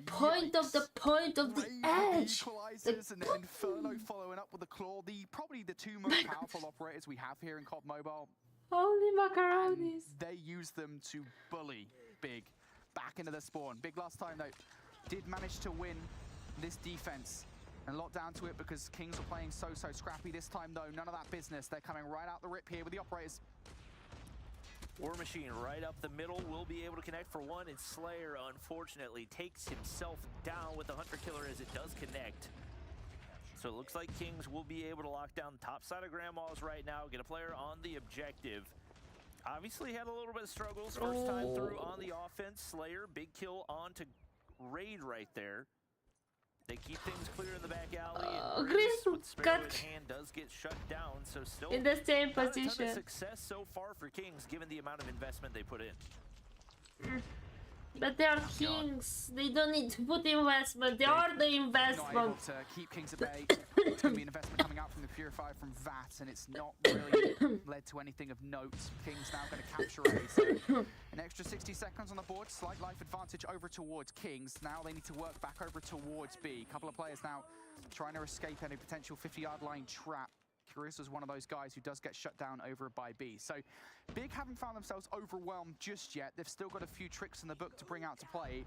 point of the edge. And then Inferno following up with the claw, probably the 2 most powerful operators we have here in COD Mobile. Holy And macaronis. they use them to bully Big back into the spawn. Big last time, though, did manage to win this defense and lock down to it because Kings were playing so scrappy this time, though. None of that business. They're coming right out the rip here with the operators. War Machine right up the middle will be able to connect for one, and Slayer unfortunately takes himself down with the Hunter Killer as it does connect. So it looks like Kings will be able to lock down the top side of Grandma's right now, get a player on the objective. Obviously had a little bit of struggles first time through on the offense. Slayer, big kill on to Raid right there. They keep things clear in the back alley. And Chris with Sparrow got in hand does get shut down, so still in the same not a ton of position. success so far for Kings, given the amount of investment they put in. But they are Kings. They don't need to put investment. They are the Not able investment. to keep Kings at bay. It's going to be an investment coming out from the Purifier from VAT, and it's not really led to anything of note. Kings now going to capture A. So an extra 60 seconds on the board. Slight life advantage over towards Kings. Now they need to work back over towards B. A couple of players now trying to escape any potential 50-yard line trap. Curious was one of those guys who does get shut down over by B. So Big haven't found themselves overwhelmed just yet. They've still got a few tricks in the book to bring out to play.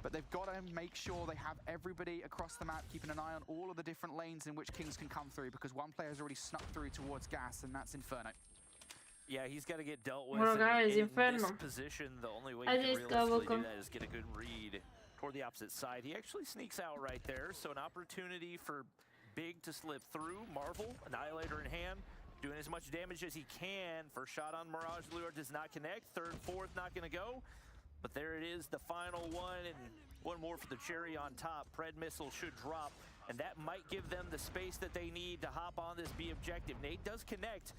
But they've got to make sure they have everybody across the map, keeping an eye on all of the different lanes in which Kings can come through, because one player has already snuck through towards Gas, and that's Inferno. Yeah, he's got to get dealt with. Well, guys, in Inferno. this position, the only way I you can just double realistically do com- that is get a good read toward the opposite side. He actually sneaks out right there, so an opportunity for Big to slip through. Marvel, Annihilator in hand, doing as much damage as he can. First shot on Mirage Lure does not connect. Third, fourth, not going to go. But there it is, the final one, and one more for the cherry on top. Pred missile should drop, and that might give them the space that they need to hop on this B objective. Nate does connect,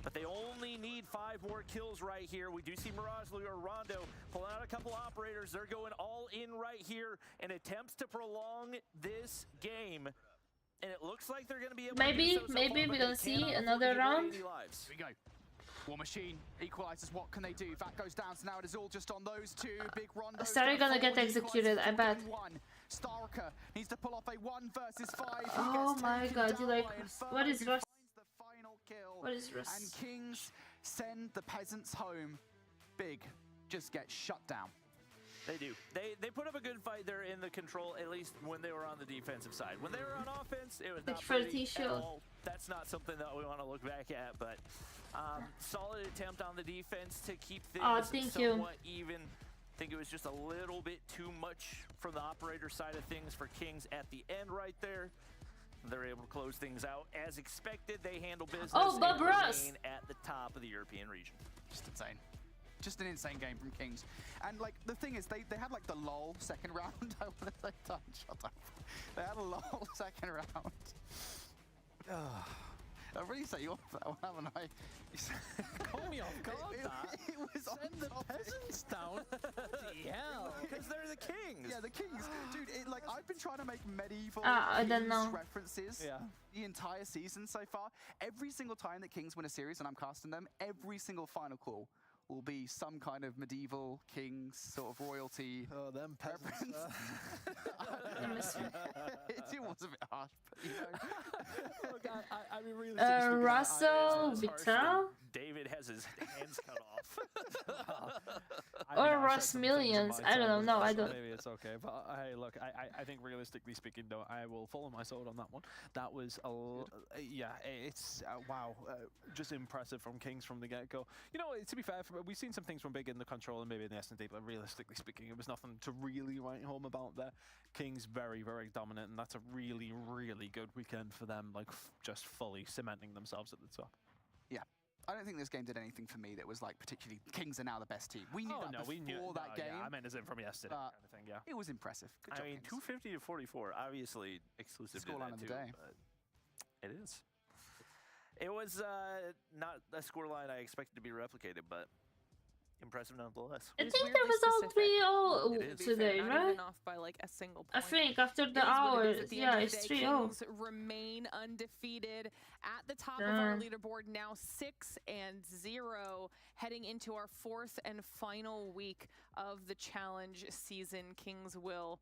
but they only need 5 more kills right here. We do see Mirage Lure, Rondo pulling out a couple operators. They're going all in right here in attempts to prolong this game. And it looks like they're going to be able to do so Maybe far, we're but gonna they see cannot afford another to give away round. any lives. Here we go. War Machine equalizes. What can they do? That goes down, so now it is all just on those two. Big Rondo. Starry gonna get executed, I bet. Starker needs to pull off a 1 versus 5. He Oh gets my taken god, down you like by Inferno, what is who Rust? finds the final kill. What is And Rust? Kings send the peasants home. Big just gets shut down. They do. They put up a good fight there in the control, at least when they were on the defensive side. When they were on offense, it was not for pretty at T-shield. all. That's not something that we want to look back at, but solid attempt on the defense to keep things thank you. somewhat even. I think it was just a little bit too much from the operator side of things for Kings at the end right there. They're able to close things out. As expected, they handle business Oh, Bob and Ross. remain at the top of the European region. Just insane. Just an insane game from Kings. And like the thing is, they had like the lol second round. I want to say, Tom, shut up. They had a lol second round. I really set you off for that one, haven't I? Caught me off guard, that. It was on Send the topic. peasants down. Bloody hell. Because they're the Kings. Yeah, the Kings. Dude, like I've been trying to make medieval I don't Kings know. references Yeah. the entire season so far. Every single time that Kings win a series and I'm casting them, every single final call will be some kind of medieval Kings sort of royalty. Oh, them reference. It was a bit harsh, but you know. Look, I mean, really. speaking, Russell It's harsh Vital when David has his hands cut off. I or mean, I've Russ said some things in Millions. my I don't know. time, No, I so don't. Maybe it's okay, but hey, look, I think realistically speaking, though, I will follow my sword on that one. That was yeah, it's wow, just impressive from Kings from the get-go. You know, to be fair, we've seen some things from Big in the control and maybe in the S&D, but realistically speaking, it was nothing to really write home about there. Kings very, very dominant, and that's a really, really good weekend for them, like just fully cementing themselves at the top. Yeah. I don't think this game did anything for me that was like particularly Kings are now the best team. We knew that before that game. Yeah, I meant as in from yesterday, kind of thing. Yeah. It was impressive. Good I job, mean, Kings. 250 to 44, obviously exclusive to Scoreline that of the too, day. but it is. It was not a scoreline I expected to be replicated, but impressive nonetheless. I It is think there weirdly was all specific. 3-0 It is. To be fair, today, not right? even off by like a single I point. think after It the is what it hours, is. At the yeah, end of it's the day, 3-0. Kings remain undefeated at the top of our Damn. leaderboard now, 6-0, heading into our 4th and final week of the challenge season. Kings will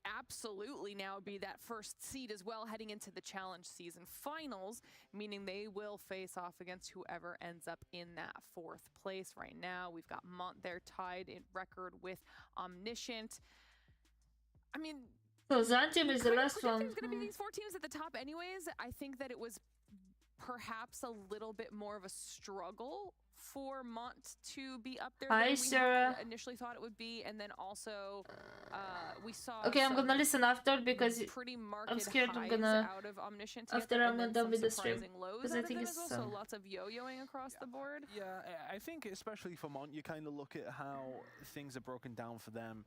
absolutely now be that first seed as well heading into the challenge season finals, meaning they will face off against whoever ends up in that 4th place. Right now, we've got Mont there tied in record with Omniscient. I mean, So Zantium is the last one. There's going to be these 4 teams at the top anyways. I think that it was perhaps a little bit more of a struggle for Mont to be up there Hi, than we Sarah. had initially thought it would be, and then also we saw Okay, I'm gonna listen after because pretty I'm scared I'm gonna out of Omniscient after together, I'm and done then with some the stream surprising lows because I out of think them it's as well, so lots of yo-yoing across the board. Yeah, I think especially for Mont, you kind of look at how things are broken down for them.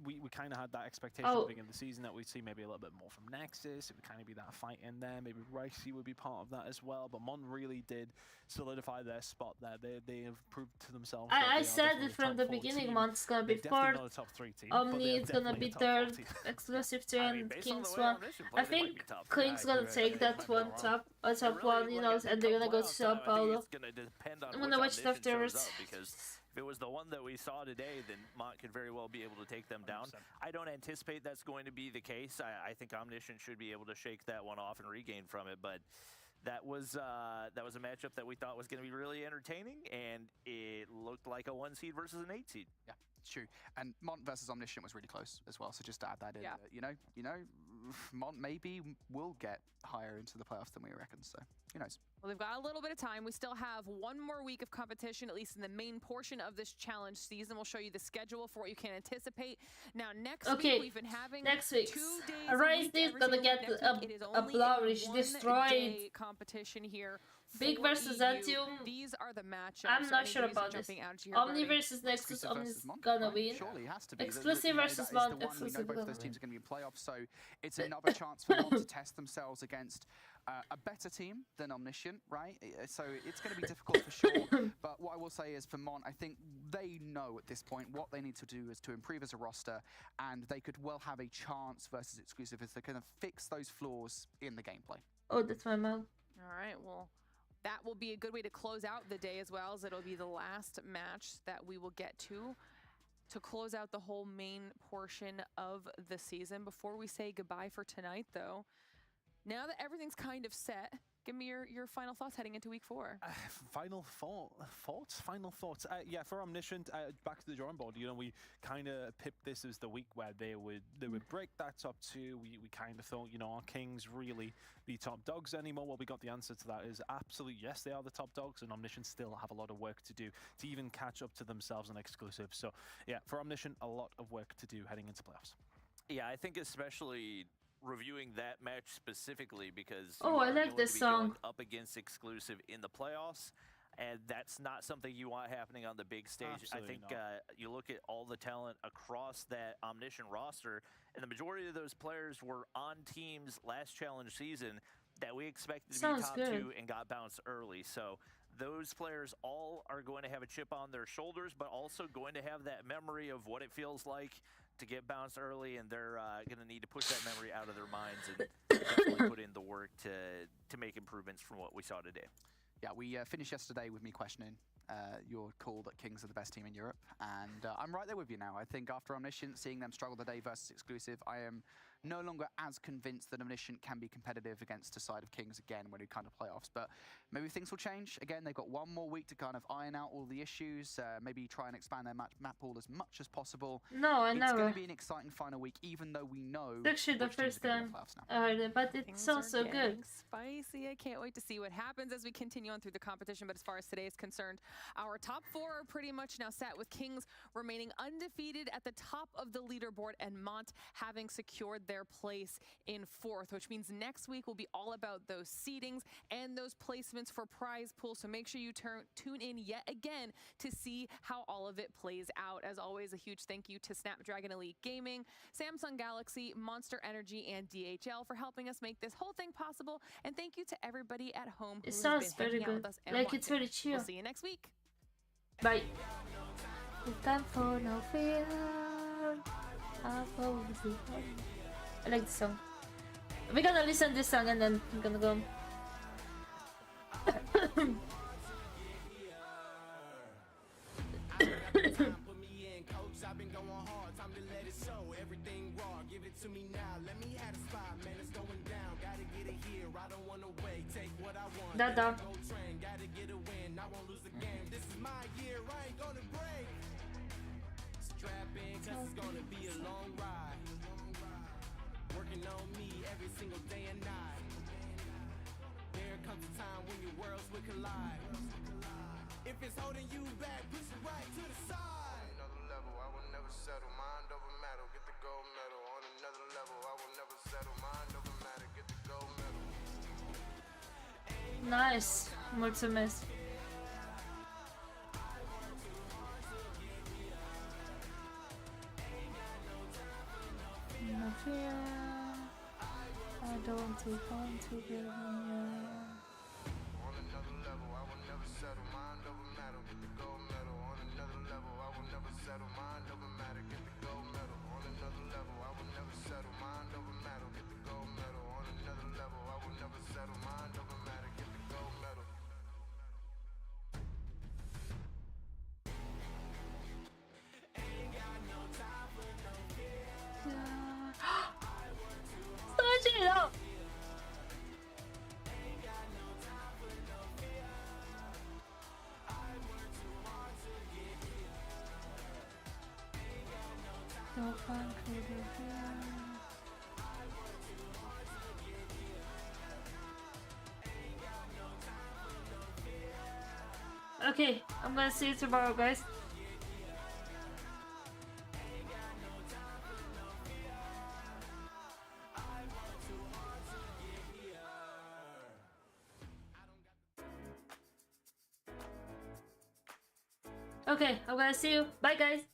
We kind of had that expectation at the beginning of the season that we'd see maybe a little bit more from Nexus. It would kind of be that fight in there. Maybe Ricey would be part of that as well. But Mon really did solidify their spot there. They have proved to themselves. I said it from the beginning. Mont's gonna be 4th. Not a top 3 team. Omni is gonna be 3rd. Exclusive 2 and Kings 1. I think Kings gonna take that one top 1, you know, and they're gonna go to Sao Paulo. I'm gonna watch it afterwards. If it was the one that we saw today, then Mont could very well be able to take them down. 100%. I don't anticipate that's going to be the case. I think Omniscient should be able to shake that one off and regain from it, but that was a matchup that we thought was going to be really entertaining, and it looked like a 1 seed versus an 8 seed. Yeah, it's true. And Mont versus Omniscient was really close as well. So just to add that in, you know, Mont maybe will get higher into the playoffs than we reckon. So who knows? Well, they've got a little bit of time. We still have 1 more week of competition, at least in the main portion of this challenge season. We'll show you the schedule for what you can anticipate. Now, next week, we've been having 2 days Rise is gonna get a Blowrish destroyed. Competition here. Big versus Zantium. These are the matchups. I'm not sure about this. Omni versus Nexus. Omni's gonna win. Surely has to be. Exclusive versus Mont. Exclusive both those teams are going to be in playoffs, so it's another chance for Mont to test themselves against a better team than Omniscient, right? So it's going to be difficult for sure. But what I will say is for Mont, I think they know at this point what they need to do is to improve as a roster, and they could well have a chance versus Exclusive if they kind of fix those flaws in the gameplay. Oh, that's my mouth. All right, well, that will be a good way to close out the day as well, as it'll be the last match that we will get to close out the whole main portion of the season. Before we say goodbye for tonight, though, now that everything's kind of set, give me your final thoughts heading into week 4. Final thoughts. Yeah, for Omniscient, back to the drawing board. You know, we kind of pipped this as the week where they would break that top 2. We kind of thought, you know, are Kings really the top dogs anymore? Well, we got the answer to that is absolutely yes, they are the top dogs, and Omniscient still have a lot of work to do to even catch up to themselves on Exclusive. So yeah, for Omniscient, a lot of work to do heading into playoffs. Yeah, I think especially reviewing that match specifically because I like this song. Up against Exclusive in the playoffs, and that's not something you want happening on the big stage. Absolutely I think you look at all the talent across that Omniscient roster, and the majority of those players were on teams last challenge season that we expected to be top 2 and got bounced early. So those players all are going to have a chip on their shoulders, but also going to have that memory of what it feels like to get bounced early, and they're going to need to push that memory out of their minds and definitely put in the work to make improvements from what we saw today. Yeah, we finished yesterday with me questioning your call that Kings are the best team in Europe, and I'm right there with you now. I think after Omniscient, seeing them struggle today versus Exclusive, I am no longer as convinced that Omniscient can be competitive against a side of Kings again when we kind of playoffs. But maybe things will change. Again, they've got 1 more week to kind of iron out all the issues, maybe try and expand their map pool as much as possible. No, I It's never. going to be an exciting final week, even though we know It's actually the which teams first are gonna be in time the playoffs now. I heard it, but it Things sounds are so good. getting spicy. I can't wait to see what happens as we continue on through the competition. But as far as today is concerned, our top 4 are pretty much now set, with Kings remaining undefeated at the top of the leaderboard and Mont having secured their place in 4th, which means next week will be all about those seedings and those placements for prize pool. So make sure you tune in yet again to see how all of it plays out. As always, a huge thank you to Snapdragon Elite Gaming, Samsung Galaxy, Monster Energy, and DHL for helping us make this whole thing possible. And thank you to everybody at home who It has sounds been very hanging out good. with us and Like, it's watching. very chill. We'll see you next week. Bye. No time for no fear. I like the song. We're gonna listen to this song and then I'm gonna go. Put me in, coach. I've been going hard. Time time to let it show. Everything raw, give it to me now. Let me have a spot, man, it's going down. Gotta get it here, I don't wanna wait. Take what I want. Da-da. Go train, gotta get a win. I won't lose the game. This is my year, I ain't gonna break. Strap in, cause it's gonna be a long ride. Working on me every single day and night. There comes a time when your worlds will collide. If it's holding you back, push it right to the side. Another level, I will never settle. Mind over matter, get the gold medal. On another level, I will never settle. Mind over matter, get the gold medal. Nice. Mulțumesc. No fear. I don't want to give you. On another level, I will never settle. Mind over matter, get the gold medal. On another level, I will never settle. Mind over matter, get the gold medal. On another level, I will never settle. Mind over matter, get the gold medal. On another level, I will never settle. Mind over matter, get the gold medal. Ain't got no time for no fear. 上去了。 No fun could be here. Okay, I'm gonna see you tomorrow, guys. Okay, I'm gonna see you. Bye, guys.